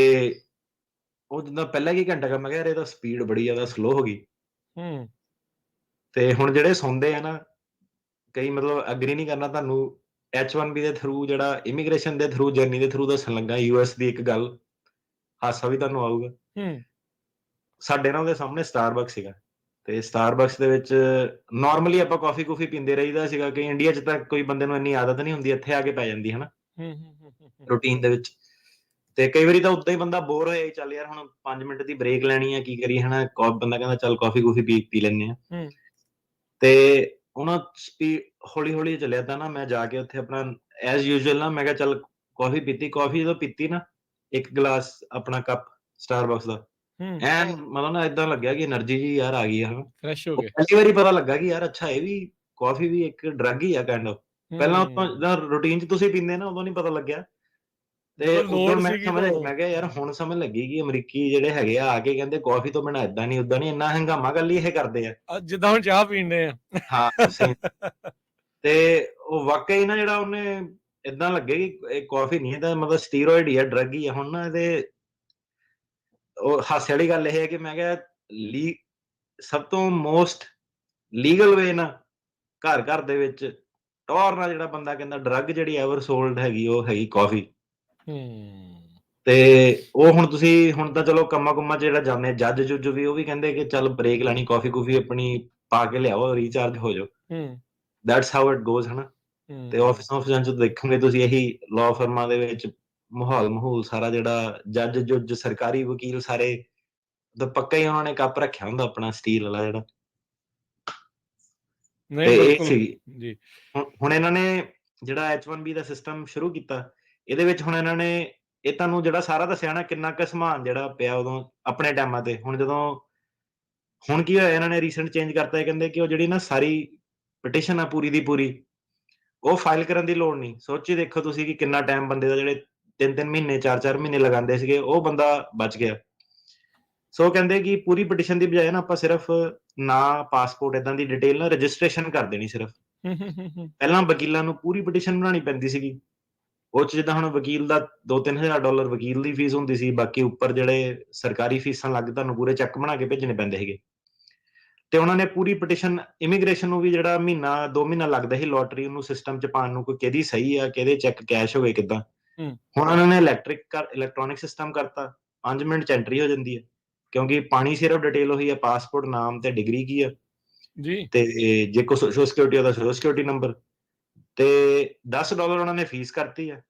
Speaker 2: ਉਹ ਜਿੱਦਾਂ ਪਹਿਲਾਂ ਕੀ ਘੰਟਾ ਕੰਮ, ਮੈਂ ਕਿਹਾ ਯਾਰ ਇਹ ਤਾਂ ਸਪੀਡ ਬੜੀ ਜ਼ਿਆਦਾ ਸਲੋ ਹੋ ਗਈ। ਤੇ ਹੁਣ ਜਿਹੜੇ ਸੌਂਦੇ ਆ ਨਾ, ਕਈ ਮਤਲਬ ਅਗਰੀ ਨਹੀਂ ਕਰਨਾ ਤੁਹਾਨੂੰ, H1B ਦੇ ਥਰੂ, ਜਿਹੜਾ ਇਮੀਗ੍ਰੇਸ਼ਨ ਦੇ ਥਰੂ, ਜਰਨੀ ਦੇ ਥਰੂ ਦੱਸਣ ਲੱਗਾ US ਦੀ ਇੱਕ ਗੱਲ, ਹਾਸਾ ਵੀ ਤੁਹਾਨੂੰ ਆਊਗਾ। ਸਾਡੇ ਨਾਲ ਉਹਦੇ ਸਾਹਮਣੇ ਸਟਾਰਬਕਸ ਸੀਗਾ, ਤੇ ਸਟਾਰਬਕਸ ਦੇ ਵਿੱਚ ਨਾਰਮਲੀ ਆਪਾਂ ਕਾਫੀ ਕੂਫੀ ਪੀਂਦੇ ਰਹੀਦਾ ਸੀਗਾ, ਕਿ ਇੰਡੀਆ 'ਚ ਤਾਂ ਕੋਈ ਬੰਦੇ ਨੂੰ ਇੰਨੀ ਆਦਤ ਨਹੀਂ ਹੁੰਦੀ, ਇੱਥੇ ਆ ਕੇ ਪੈ ਜਾਂਦੀ, ਹਨਾ, ਰੂਟੀਨ ਦੇ ਵਿੱਚ। ਤੇ ਕਈ ਵਾਰੀ ਤਾਂ ਉੱਦਾਂ ਹੀ ਬੰਦਾ ਬੋਰ ਹੋਇਆ, ਚੱਲ ਯਾਰ ਹੁਣ 5 ਮਿੰਟ ਦੀ ਬ੍ਰੇਕ ਲੈਣੀ ਆ, ਕੀ ਕਰੀਏ, ਹਨਾ। ਬੰਦਾ ਕਹਿੰਦਾ ਚੱਲ ਕਾਫੀ ਕੂਫੀ ਪੀ ਲੈਂਦੇ ਆ। ਤੇ ਹੁਣ ਹੌਲੀ ਹੌਲੀ ਚੱਲਿਆ ਤਾਂ ਨਾ, ਮੈਂ ਜਾ ਕੇ ਉੱਥੇ ਆਪਣਾ ਐਜ਼ ਯੂਜੂਅਲ ਨਾ, ਮੈਂ ਕਿਹਾ ਚੱਲ ਕਾਫੀ ਪੀਤੀ। ਕਾਫੀ ਜਦੋਂ ਪੀਤੀ ਨਾ, ਇੱਕ ਗਲਾਸ ਆਪਣਾ ਕੱਪ ਸਟਾਰਬਕਸ ਦਾ, ਐਨ ਮਤਲਬ ਨਾ ਏਦਾਂ ਲੱਗਿਆ ਕਿ એનર્ਜੀ ਜੀ ਯਾਰ ਆ ਗਈ ਆ, ਹਨਾ।
Speaker 1: ਫਰੈਸ਼ ਹੋ ਗਏ।
Speaker 2: ਪਹਿਲੀ ਵਾਰੀ ਪਤਾ ਲੱਗਾ ਕਿ ਯਾਰ ਅੱਛਾ, ਇਹ ਵੀ ਕਾਫੀ ਵੀ ਇੱਕ ਡਰੱਗ ਹੀ ਆ ਕਾਈਂਡ ਆਫ। ਪਹਿਲਾਂ ਉਦੋਂ ਜਿੱਦਾਂ ਰੂਟੀਨ 'ਚ ਤੁਸੀਂ ਪੀਂਦੇ ਨਾ, ਉਦੋਂ ਨਹੀਂ ਪਤਾ ਲੱਗਿਆ। ਤੇ ਉਦੋਂ ਮੈਂ ਮੈਂ ਕਿਹਾ ਯਾਰ ਹੁਣ ਸਮਝ ਲੱਗੀ ਕਿ ਅਮਰੀਕੀ ਜਿਹੜੇ ਹੈਗੇ ਆ ਕੇ ਕਹਿੰਦੇ ਕਾਫੀ ਤੋਂ ਬਿਨਾਂ ਏਦਾਂ ਨਹੀਂ, ਉੱਦਾਂ ਨਹੀਂ, ਇੰਨਾ ਹੰਗਾਮਾ ਗੱਲ ਹੀ ਇਹ ਕਰਦੇ ਆ,
Speaker 1: ਜਿੱਦਾਂ ਹੁਣ ਚਾਹ ਪੀਂਦੇ ਆ।
Speaker 2: ਹਾਂ ਸੇਮ। ਤੇ ਉਹ ਵਾਕਈ ਨਾ, ਜਿਹੜਾ ਉਹਨੇ ਏਦਾਂ ਲੱਗੇ ਕਿ ਇਹ ਕਾਫੀ ਨਹੀਂ, ਇਹਦਾ ਮਤਲਬ ਸਟੀਰੋਇਡ ਹੀ ਆ, ਡਰੱਗ ਹੀ ਆ। ਹੁਣ ਨਾ ਇਹਦੇ ਉਹ ਹਾਸੇ ਵਾਲੀ ਗੱਲ ਇਹ ਹੈ ਕਿ ਮੈਂ ਕਿਹਾ ਸਭ ਤੋਂ ਮੋਸਟ ਲੀਗਲ ਵੇ ਨਾ, ਘਰ ਘਰ ਦੇ ਵਿੱਚ ਟੌਰ ਨਾਲ ਜਿਹੜਾ ਬੰਦਾ ਕਹਿੰਦਾ ਡਰੱਗ ਜਿਹੜੀ ਐਵਰ ਸੋਲਡ ਹੈਗੀ, ਉਹ ਹੈਗੀ ਕਾਫੀ। ਤੇ ਉਹ ਹੁਣ ਤਾਂ ਚਲੋ ਕੰਮਾਂ ਕੁੰਮਾਂ 'ਚ ਜਿਹੜਾ ਜਾਂਦੇ, ਜੱਜ ਜੁੱਜ ਵੀ ਉਹ ਵੀ ਕਹਿੰਦੇ ਕਿ ਚੱਲ ਬ੍ਰੇਕ ਲੈਣੀ, ਕਾਫੀ ਕੂਫੀ ਆਪਣੀ ਪਾ ਕੇ ਲਿਆਓ, ਰੀਚਾਰਜ ਹੋ ਜਾਓ। ਦੈਟਸ ਹਾਊ ਇਟ ਗੋਜ਼, ਹਨਾ। ਤੇ ਆਫਿਸਾਂ 'ਚ ਦੇਖੋਗੇ ਤੁਸੀਂ, ਇਹੀ ਲਾਅ ਫਰਮਾਂ ਦੇ ਵਿੱਚ ਮਾਹੌਲ ਸਾਰਾ, ਜਿਹੜਾ ਜੱਜ ਜੁੱਜ, ਸਰਕਾਰੀ ਵਕੀਲ, ਸਾਰੇ ਤਾਂ ਪੱਕਾ ਹੀ ਉਹਨਾਂ ਨੇ ਕੱਪ ਰੱਖਿਆ ਹੁੰਦਾ ਆਪਣਾ ਸਟੀਲ ਵਾਲਾ ਜਿਹੜਾ। ਤੇ ਇਹ ਸੀ
Speaker 1: ਜੀ।
Speaker 2: ਹੁਣ ਇਹਨਾਂ ਨੇ ਜਿਹੜਾ H1B ਦਾ ਸਿਸਟਮ ਸ਼ੁਰੂ ਕੀਤਾ, ਇਹਦੇ ਵਿੱਚ ਹੁਣ ਇਹਨਾਂ ਨੇ ਇਹ ਤੁਹਾਨੂੰ ਜਿਹੜਾ ਸਾਰਾ ਦੱਸਿਆ ਨਾ, ਕਿੰਨਾ ਕੁ ਸਮਾਨ ਜਿਹੜਾ ਪਿਆ ਉਦੋਂ ਆਪਣੇ ਟਾਈਮਾਂ ਤੇ। ਹੁਣ ਕੀ ਹੋਇਆ, ਇਹਨਾਂ ਨੇ ਰੀਸੈਂਟ ਚੇਂਜ ਕਰਤਾ, ਕਹਿੰਦੇ ਕਿ ਉਹ ਜਿਹੜੀ ਨਾ ਸਾਰੀ ਪਟੀਸ਼ਨ ਆ ਪੂਰੀ ਦੀ ਪੂਰੀ, ਉਹ ਫਾਈਲ ਕਰਨ ਦੀ ਲੋੜ ਨਹੀਂ। ਸੋਚੀ ਦੇਖੋ ਤੁਸੀਂ ਕਿ ਕਿੰਨਾ ਟਾਈਮ ਬੰਦੇ ਦਾ, ਜਿਹੜੇ 3-3 ਮਹੀਨੇ 4-4 ਮਹੀਨੇ ਲਗਾਉਂਦੇ ਸੀਗੇ, ਉਹ ਬੰਦਾ ਬਚ ਗਿਆ। ਸੋ ਕਹਿੰਦੇ ਕਿ ਪੂਰੀ ਪਟੀਸ਼ਨ ਦੀ ਬਜਾਏ ਨਾ, ਆਪਾਂ ਸਿਰਫ ਨਾਂ, ਪਾਸਪੋਰਟ, ਏਦਾਂ ਦੀ ਡਿਟੇਲ ਨਾਲ ਰਜਿਸਟ੍ਰੇਸ਼ਨ ਕਰ ਦੇਣੀ ਸਿਰਫ। ਪਹਿਲਾਂ ਵਕੀਲਾਂ ਨੂੰ ਪੂਰੀ ਪਟੀਸ਼ਨ ਬਣਾਉਣੀ ਪੈਂਦੀ ਸੀਗੀ, ਉਹ 'ਚ ਜਿੱਦਾਂ ਹੁਣ ਵਕੀਲ ਦਾ $2-3,000 ਵਕੀਲ ਦੀ ਫੀਸ ਹੁੰਦੀ ਸੀ, ਬਾਕੀ ਉੱਪਰ ਜਿਹੜੇ ਸਰਕਾਰੀ ਫੀਸਾਂ ਲੱਗ, ਤੁਹਾਨੂੰ ਪੂਰੇ ਚੈੱਕ ਬਣਾ ਕੇ ਭੇਜਣੇ ਪੈਂਦੇ ਸੀਗੇ। ਤੇ ਉਹਨਾਂ ਨੇ ਪੂਰੀ ਪਟੀਸ਼ਨ, ਇਮੀਗ੍ਰੇਸ਼ਨ ਨੂੰ ਵੀ ਜਿਹੜਾ ਮਹੀਨਾ 2 ਮਹੀਨਾ ਲੱਗਦਾ ਸੀ ਲੋਟਰੀ ਉਹਨੂੰ ਸਿਸਟਮ 'ਚ ਪਾਉਣ ਨੂੰ, ਕੋਈ ਕਿਹਦੀ ਸਹੀ ਆ, ਕਿਹਦੇ ਚੈੱਕ ਕੈਸ਼ ਹੋਵੇ ਕਿੱਦਾਂ। ਹੁਣ ਉਹਨਾਂ ਨੇ ਇਲੈਕਟ੍ਰੋਨਿਕ ਸਿਸਟਮ ਕਰਤਾ, 5 ਮਿੰਟ 'ਚ ਐਂਟਰੀ ਹੋ ਜਾਂਦੀ ਹੈ, ਕਿਉਂਕਿ ਪਾਣੀ ਸਿਰਫ ਡਿਟੇਲ ਉਹੀ ਹੈ, ਪਾਸਪੋਰਟ, ਨਾਮ ਤੇ ਡਿਗਰੀ ਕੀ ਆ, ਤੇ ਜੇ ਕੋਈ ਸੋਸ਼ਲ ਸਿਕਿਉਰਿਟੀ ਉਹਦਾ ਸੋਸ਼ਲ ਸਿਕਿਉਰਿਟੀ ਨੰਬਰ, ਤੇ $10 ਉਹਨਾਂ ਨੇ ਫੀਸ ਕਰਤੀ ਆ।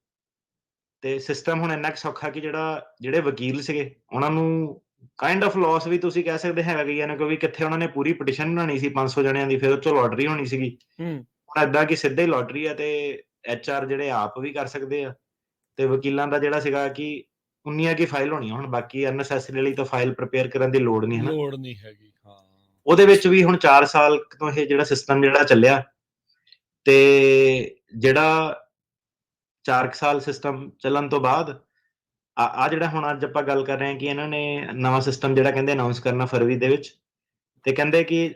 Speaker 2: ਤੇ ਸਿਸਟਮ ਹੁਣ ਇੰਨਾ ਕੁ ਸੌਖਾ ਕਿ ਜਿਹੜੇ ਵਕੀਲ ਸੀਗੇ, ਉਹਨਾਂ ਨੂੰ ਕਾਈਂਡ ਆਫ ਲਾਸ ਵੀ ਤੁਸੀਂ ਕਹਿ ਸਕਦੇ ਹੈਗਾ ਗਈਆਂ ਨੇ, ਕਿਉਂਕਿ ਕਿੱਥੇ ਉਹਨਾਂ ਨੇ ਪੂਰੀ ਪਟੀਸ਼ਨ ਬਣਾਉਣੀ ਸੀ 500 ਜਣਿਆਂ ਦੀ, ਫਿਰ ਉਹ 'ਚੋਂ ਲੋਟਰੀ ਹੋਣੀ ਸੀਗੀ। ਹੁਣ ਏਦਾਂ ਕਿ ਸਿੱਧੇ ਲੋਟਰੀ ਆ, ਤੇ HR ਜਿਹੜੇ ਆਪ ਵੀ ਕਰ ਸਕਦੇ ਆ, ਤੇ ਵਕੀਲਾਂ ਦਾ ਜਿਹੜਾ ਸੀਗਾ ਕਿ 19 ਕੀ ਫਾਈਲ ਹੋਣੀ ਆ, ਹੁਣ ਬਾਕੀ ਅਨਨੈਸੈਸਰੀਲੀ ਤਾਂ ਫਾਈਲ ਪ੍ਰਿਪੇਅਰ ਕਰਨ ਦੀ ਲੋੜ ਨਹੀਂ, ਹਨਾ।
Speaker 1: ਲੋੜ ਨਹੀਂ ਹੈਗੀ, ਹਾਂ।
Speaker 2: ਉਹਦੇ ਵਿੱਚ ਵੀ ਹੁਣ 4 ਸਾਲ ਤੋਂ ਇਹ ਜਿਹੜਾ ਸਿਸਟਮ ਜਿਹੜਾ ਚੱਲਿਆ, ਤੇ ਜਿਹੜਾ 4 ਸਾਲ ਸਿਸਟਮ ਚੱਲਣ ਤੋਂ ਬਾਅਦ ਆ ਜਿਹੜਾ ਹੁਣ ਅੱਜ ਆਪਾਂ ਗੱਲ ਕਰ ਰਹੇ ਹਾਂ ਕਿ ਇਹਨਾਂ ਨੇ ਨਵਾਂ ਸਿਸਟਮ ਜਿਹੜਾ ਕਹਿੰਦੇ ਅਨਾਉਂਸ ਕਰਨਾ ਫਰਵਰੀ ਦੇ ਵਿੱਚ, ਤੇ ਕਹਿੰਦੇ ਕਿ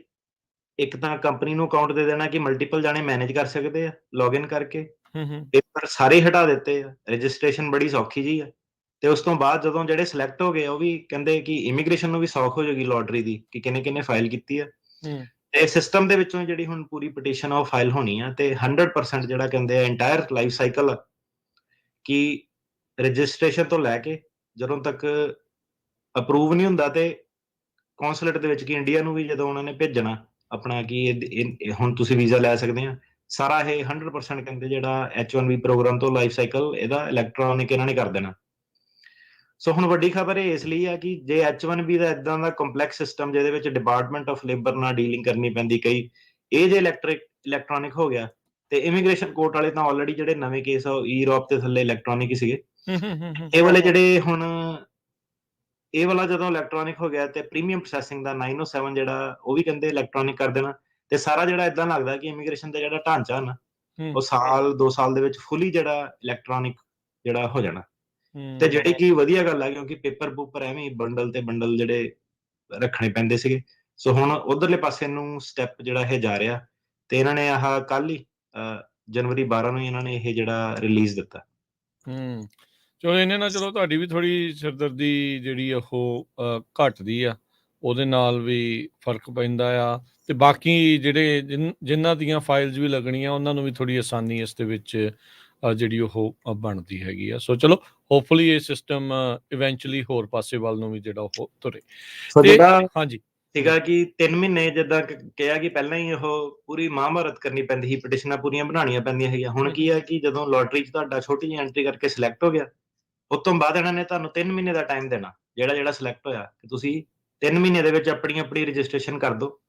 Speaker 2: ਇੱਕ ਤਾਂ ਕੰਪਨੀ ਨੂੰ ਅਕਾਊਂਟ ਦੇ ਦੇਣਾ ਕਿ ਮਲਟੀਪਲ ਜਾਣੇ ਮੈਨੇਜ ਕਰ ਸਕਦੇ ਆ ਲੌਗਇਨ ਕਰਕੇ, ਪੇਪਰ ਸਾਰੇ ਹਟਾ ਦਿੱਤੇ ਆ, ਰਜਿਸਟ੍ਰੇਸ਼ਨ ਬੜੀ ਸੌਖੀ ਜੀ ਆ। ਤੇ ਉਸ ਤੋਂ ਬਾਅਦ ਜਦੋਂ ਜਿਹੜੇ ਸਿਲੈਕਟ ਹੋ ਗਏ, ਉਹ ਵੀ ਕਹਿੰਦੇ ਕਿ ਇਮੀਗ੍ਰੇਸ਼ਨ ਨੂੰ ਵੀ ਸੌਖ ਹੋ ਜਾਏਗੀ ਲੋਟਰੀ ਦੀ, ਕਿ ਕਿੰਨੇ ਫਾਈਲ ਕੀਤੀ ਆ। ਤੇ ਸਿਸਟਮ ਦੇ ਵਿੱਚੋਂ ਜਿਹੜੀ ਹੁਣ ਪੂਰੀ ਪਟੀਸ਼ਨ ਆ ਉਹ ਫਾਈਲ ਹੋਣੀ ਆ, ਤੇ 100% ਜਿਹੜਾ ਕਹਿੰਦੇ ਆ ਇੰਟਾਇਰ ਲਾਈਫ ਸਾਈਕਲ ਆ, ਕਿ ਰਜਿਸਟ੍ਰੇਸ਼ਨ ਤੋਂ ਲੈ ਕੇ ਜਦੋਂ ਤੱਕ ਅਪਰੂਵ ਨਹੀਂ ਹੁੰਦਾ, ਤੇ ਕੌਂਸੂਲੇਟ ਦੇ ਵਿੱਚ ਕਿ ਇੰਡੀਆ ਨੂੰ ਵੀ ਜਦੋਂ ਉਹਨਾਂ ਨੇ ਭੇਜਣਾ ਆਪਣਾ ਕਿ ਹੁਣ ਤੁਸੀਂ ਵੀਜ਼ਾ ਲੈ ਸਕਦੇ ਆ, ਸਾਰਾ ਇਹ 100% ਕਹਿੰਦੇ ਜਿਹੜਾ H1B ਪ੍ਰੋਗਰਾਮ ਤੋਂ ਲਾਈਫ ਸਾਈਕਲ ਇਹਦਾ ਇਲੈਕਟ੍ਰੋਨਿਕ ਇਹਨਾਂ ਨੇ ਕਰ ਦੇਣਾ। ਸੋ ਹੁਣ ਵੱਡੀ ਖਬਰ ਇਹ ਇਸ ਲਈ ਆ ਕਿ ਜੇ H1B ਦਾ ਇਦਾਂ ਦਾ ਕੰਪਲੈਕਸ ਸਿਸਟਮ, ਜਿਹਦੇ ਵਿੱਚ ਡਿਪਾਰਟਮੈਂਟ ਆਫ ਲੇਬਰ ਨਾਲ ਡੀਲਿੰਗ ਕਰਨੀ ਪੈਂਦੀ, ਕਈ ਇਹ ਜੇ ਇਲੈਕਟ੍ਰੋਨਿਕ ਹੋ ਗਿਆ, ਤੇ ਇਮੀਗ੍ਰੇਸ਼ਨ ਕੋਰਟ ਵਾਲੇ ਤਾਂ ਆਲਰੇਡੀ ਜਿਹੜੇ ਨਵੇਂ ਕੇਸ ਆ ਉਹ ਈ-ਰੌਬ ਤੇ ਥੱਲੇ ਇਲੈਕਟ੍ਰੋਨਿਕ ਹੀ ਸੀਗੇ। ਇਹ ਵਾਲੇ ਜਿਹੜੇ ਹੁਣ ਇਹ ਵਾਲਾ ਜਦੋਂ ਇਲੈਕਟ੍ਰੋਨਿਕ ਹੋ ਗਿਆ ਤੇ ਪ੍ਰੀਮੀਅਮ ਪ੍ਰੋਸੈਸਿੰਗ ਦਾ 907 ਜਿਹੜਾ ਉਹ ਵੀ ਕਹਿੰਦੇ ਇਲੈਕਟ੍ਰੋਨਿਕ ਕਰ ਦੇਣਾ, ਤੇ ਸਾਰਾ ਜਿਹੜਾ ਏਦਾਂ ਲੱਗਦਾ ਕਿ ਇਮੀਗ੍ਰੇਸ਼ਨ ਦਾ ਜਿਹੜਾ ਢਾਂਚਾ ਨਾ ਉਹ ਸਾਲ 2 ਸਾਲ ਦੇ ਵਿੱਚ ਫੁੱਲੀ ਜਿਹੜਾ ਇਲੈਕਟ੍ਰੋਨਿਕ ਜਿਹੜਾ ਹੋ ਜਾਣਾ। ਤੇ ਜਿਹੜੀ ਕਿ ਵਧੀਆ ਗੱਲ ਹੈ, ਕਿਉਂਕਿ ਪੇਪਰ ਪੂਪਰ ਐਵੇਂ ਹੀ ਬੰਡਲ ਤੇ ਬੰਡਲ ਜਿਹੜੇ ਰੱਖਣੇ ਪੈਂਦੇ ਸੀਗੇ। ਸੋ ਹੁਣ ਉਧਰਲੇ ਪਾਸੇ ਨੂੰ ਸਟੈਪ ਜਿਹੜਾ ਇਹ ਜਾ ਰਿਹਾ, ਤੇ ਇਹਨਾਂ ਨੇ ਆਹ ਕੱਲ ਹੀ ਜਨਵਰੀ 12 ਨੂੰ ਇਹਨਾਂ ਨੇ ਇਹ ਜਿਹੜਾ ਰਿਲੀਜ਼ ਦਿੱਤਾ।
Speaker 1: ਚਲੋ ਇਹਨੇ ਨਾਲ ਚਲੋ ਤੁਹਾਡੀ ਵੀ ਥੋੜੀ ਸਿਰਦਰਦੀ ਜਿਹੜੀ ਉਹ ਘਟਦੀ ਆ, ਉਹਦੇ ਨਾਲ ਵੀ ਫਰਕ ਪੈਂਦਾ ਆ, ਤੇ ਬਾਕੀ ਜਿਹੜੇ ਜਿਨ੍ਹਾਂ ਦੀਆਂ ਫਾਈਲਸ ਵੀ ਲੱਗਣੀਆਂ ਉਹਨਾਂ ਨੂੰ ਵੀ ਥੋੜੀ ਆਸਾਨੀ ਇਸ ਦੇ ਵਿੱਚ ਜਿਹੜੀ ਉਹ ਬਣਦੀ ਹੈਗੀ ਆ। ਸੋ ਚਲੋ ਹੋਪਫੁਲੀ ਇਹ ਸਿਸਟਮ ਇਵੈਂਚੁਅਲੀ ਹੋਰ ਪਾਸੇ ਵੱਲ ਨੂੰ ਵੀ ਜਿਹੜਾ ਉਹ ਤੁਰੇ। ਹਾਂਜੀ
Speaker 2: ਸੀਗਾ ਕਿ 3 ਮਹੀਨੇ ਜਿੱਦਾਂ ਕਿਹਾ ਕਿ ਪਹਿਲਾਂ ਹੀ ਉਹ ਪੂਰੀ ਮਹਾਭਾਰਤ ਕਰਨੀ ਪੈਂਦੀ ਸੀ, ਪਟੀਸ਼ਨਾਂ ਪੂਰੀਆਂ ਬਣਾਉਣੀਆਂ ਪੈਂਦੀਆਂ ਹੈਗੀਆਂ। ਹੁਣ ਕੀ ਹੈ ਕਿ ਜਦੋਂ ਲੋਟਰੀ 'ਚ ਤੁਹਾਡਾ ਛੋਟੀ ਜਿਹੀ ਐਂਟਰੀ ਕਰਕੇ ਸਿਲੈਕਟ ਹੋ ਗਿਆ, ਉਸ ਤੋਂ ਬਾਅਦ ਇਹਨਾਂ ਨੇ ਤੁਹਾਨੂੰ 3 ਮਹੀਨੇ ਦਾ ਟਾਈਮ ਦੇਣਾ, ਜਿਹੜਾ ਸਿਲੈਕਟ ਹੋਇਆ ਕਿ ਤੁਸੀਂ 3 ਮਹੀਨੇ ਦੇ ਵਿੱਚ ਆਪਣੀ ਰਜਿਸਟ੍ਰੇਸ਼ਨ ਕਰ ਦਿਓ।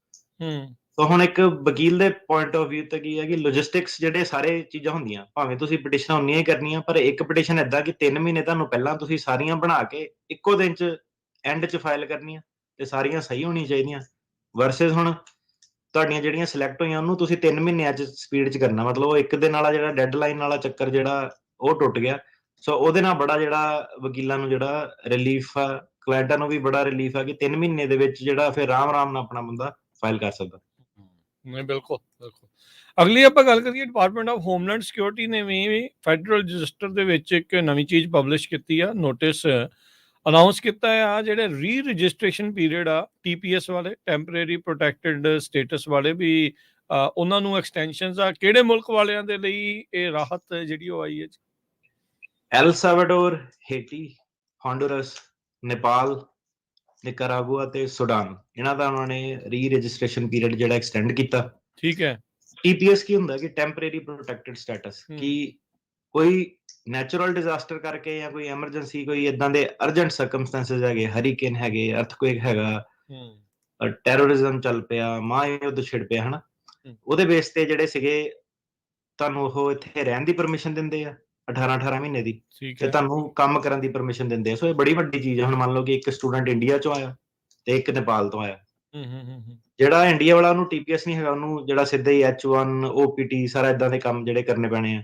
Speaker 2: ਸੋ ਹੁਣ ਇੱਕ ਵਕੀਲ ਦੇ ਪੁਆਇੰਟ ਆਫ ਵਿਊ ਤੇ ਕੀ ਹੈ ਕਿ ਲੌਜਿਸਟਿਕਸ ਜਿਹੜੇ ਸਾਰੇ ਚੀਜ਼ਾਂ ਹੁੰਦੀਆਂ, ਭਾਵੇਂ ਤੁਸੀਂ ਪਟੀਸ਼ਨਾਂ ਉਨੀਆਂ ਹੀ ਕਰਨੀਆਂ, ਪਰ ਇੱਕ ਪਟੀਸ਼ਨ ਏਦਾਂ ਕਿ 3 ਮਹੀਨੇ ਤੁਹਾਨੂੰ ਪਹਿਲਾਂ ਤੁਸੀਂ ਸਾਰੀਆਂ ਬਣਾ ਕੇ ਇੱਕੋ ਦਿਨ 'ਚ ਐਂਡ 'ਚ ਫਾਈਲ ਕਰਨੀਆਂ, ਤੇ ਸਾਰੀਆਂ ਸਹੀ ਹੋਣੀਆਂ ਚਾਹੀਦੀਆਂ। ਵਰਸਸ ਹੁਣ ਤੁਹਾਡੀਆਂ ਜਿਹੜੀਆਂ ਸਿਲੈਕਟ ਹੋਈਆਂ ਉਹਨੂੰ ਤੁਸੀਂ 3 ਮਹੀਨਿਆਂ 'ਚ ਸਪੀਡ 'ਚ ਕਰਨਾ, ਮਤਲਬ ਉਹ ਇੱਕ ਦਿਨ ਵਾਲਾ ਜਿਹੜਾ ਡੈਡਲਾਈਨ ਵਾਲਾ ਚੱਕਰ ਜਿਹੜਾ ਉਹ ਟੁੱਟ ਗਿਆ। ਸੋ ਉਹਦੇ ਨਾਲ ਬੜਾ ਜਿਹੜਾ ਵਕੀਲਾਂ ਨੂੰ ਜਿਹੜਾ ਰਿਲੀਫ ਆ, ਕਲਾਇੰਟਾਂ ਨੂੰ ਵੀ ਬੜਾ ਰਿਲੀਫ ਆ ਕਿ 3 ਮਹੀਨੇ ਦੇ ਵਿੱਚ ਜਿਹੜਾ ਫਿਰ ਆਰਾਮ ਨਾਲ ਆਪਣਾ ਬੰਦਾ ਫਾਈਲ ਕਰ ਸਕਦਾ।
Speaker 1: ਨਹੀਂ, ਬਿਲਕੁਲ ਬਿਲਕੁਲ। ਅਗਲੀ ਆਪਾਂ ਗੱਲ ਕਰੀਏ, ਡਿਪਾਰਟਮੈਂਟ ਆਫ ਹੋਮਲੈਂਡ ਸਿਕਿਉਰਿਟੀ ਨੇ ਵੀ ਫੈਡਰਲ ਰਜਿਸਟਰ ਦੇ ਵਿੱਚ ਇੱਕ ਨਵੀਂ ਚੀਜ਼ ਪਬਲਿਸ਼ ਕੀਤੀ ਆ, ਨੋਟਿਸ ਅਨਾਉਂਸ ਕੀਤਾ ਆ। ਜਿਹੜੇ ਰੀ ਰਜਿਸਟ੍ਰੇਸ਼ਨ ਪੀਰੀਅਡ ਆ TPS ਵਾਲੇ, ਟੈਂਪਰੇਰੀ ਪ੍ਰੋਟੈਕਟਡ ਸਟੇਟਸ ਵਾਲੇ ਵੀ, ਉਹਨਾਂ ਨੂੰ ਐਕਸਟੈਂਸ਼ਨਸ ਆ। ਕਿਹੜੇ ਮੁਲਕ ਵਾਲਿਆਂ ਦੇ ਲਈ ਇਹ ਰਾਹਤ ਜਿਹੜੀ ਉਹ ਆਈ ਹੈ?
Speaker 2: ਐਲ ਸਾਲਵਾਡੋਰ, ਹੇਟੀ, ਹੋਂਡੂਰਸ, ਨੇਪਾਲ, ਨਿਕਾਰਾਗੁਆ ਤੇ ਸੁਡਾਨ, ਇਹਨਾਂ ਦਾ ਉਹਨਾਂ ਨੇ ਰੀ ਰਜਿਸਟ੍ਰੇਸ਼ਨ ਪੀਰੀਅਡ ਜਿਹੜਾ ਐਕਸਟੈਂਡ ਕੀਤਾ।
Speaker 1: ਠੀਕ ਹੈ।
Speaker 2: TPS ਕੀ ਹੁੰਦਾ ਕਿ ਟੈਂਪਰੇਰੀ ਪ੍ਰੋਟੈਕਟਡ ਸਟੇਟਸ, ਕਿ ਕੋਈ ਨੈਚੁਰਲ ਡਿਜ਼ਾਸਟਰ ਕਰਕੇ ਜਾਂ ਕੋਈ ਐਮਰਜੈਂਸੀ, ਕੋਈ ਇਦਾਂ ਦੇ ਅਰਜੈਂਟ ਸਰਕਮਸਟੈਂਸਸ ਹੈਗੇ, ਹਰੀਕੇਨ ਹੈਗੇ, ਅਰਥਕੁਏਕ ਹੈਗਾ, ਟੈਰਰਿਜ਼ਮ ਚੱਲ ਪਿਆ, ਮਹਾਯੁੱਧ ਛਿੜ ਪਿਆ, ਹਨਾ, ਉਹਦੇ ਬੇਸ ਤੇ ਜਿਹੜੇ ਸੀਗੇ ਤੁਹਾਨੂੰ ਉਹ ਇੱਥੇ ਰਹਿਣ ਦੀ ਪਰਮਿਸ਼ਨ ਦਿੰਦੇ ਆ 18 ਮਹੀਨੇ ਦੀ, ਤੇ ਤੁਹਾਨੂੰ ਕੰਮ ਕਰਨ ਦੀ ਪਰਮਿਸ਼ਨ ਦਿੰਦੇ ਆ। ਸੋ ਇਹ ਬੜੀ ਵੱਡੀ ਚੀਜ਼ ਹੈ। ਹੁਣ ਮੰਨ ਲਓ ਕਿ ਇੱਕ ਸਟੂਡੈਂਟ ਇੰਡੀਆ ਚੋਂ ਆਇਆ ਤੇ ਇੱਕ ਨੇਪਾਲ ਤੋਂ ਆਇਆ, ਜਿਹੜਾ ਇੰਡੀਆ ਵਾਲਾ ਉਹਨੂੰ TPS ਨਹੀਂ ਹੈਗਾ, ਉਹਨੂੰ ਜਿਹੜਾ ਸਿੱਧਾ ਹੀ H1 OPT ਸਾਰਾ ਇਦਾਂ ਦੇ ਕੰਮ ਜਿਹੜੇ ਕਰਨੇ ਪੈਣੇ ਆ।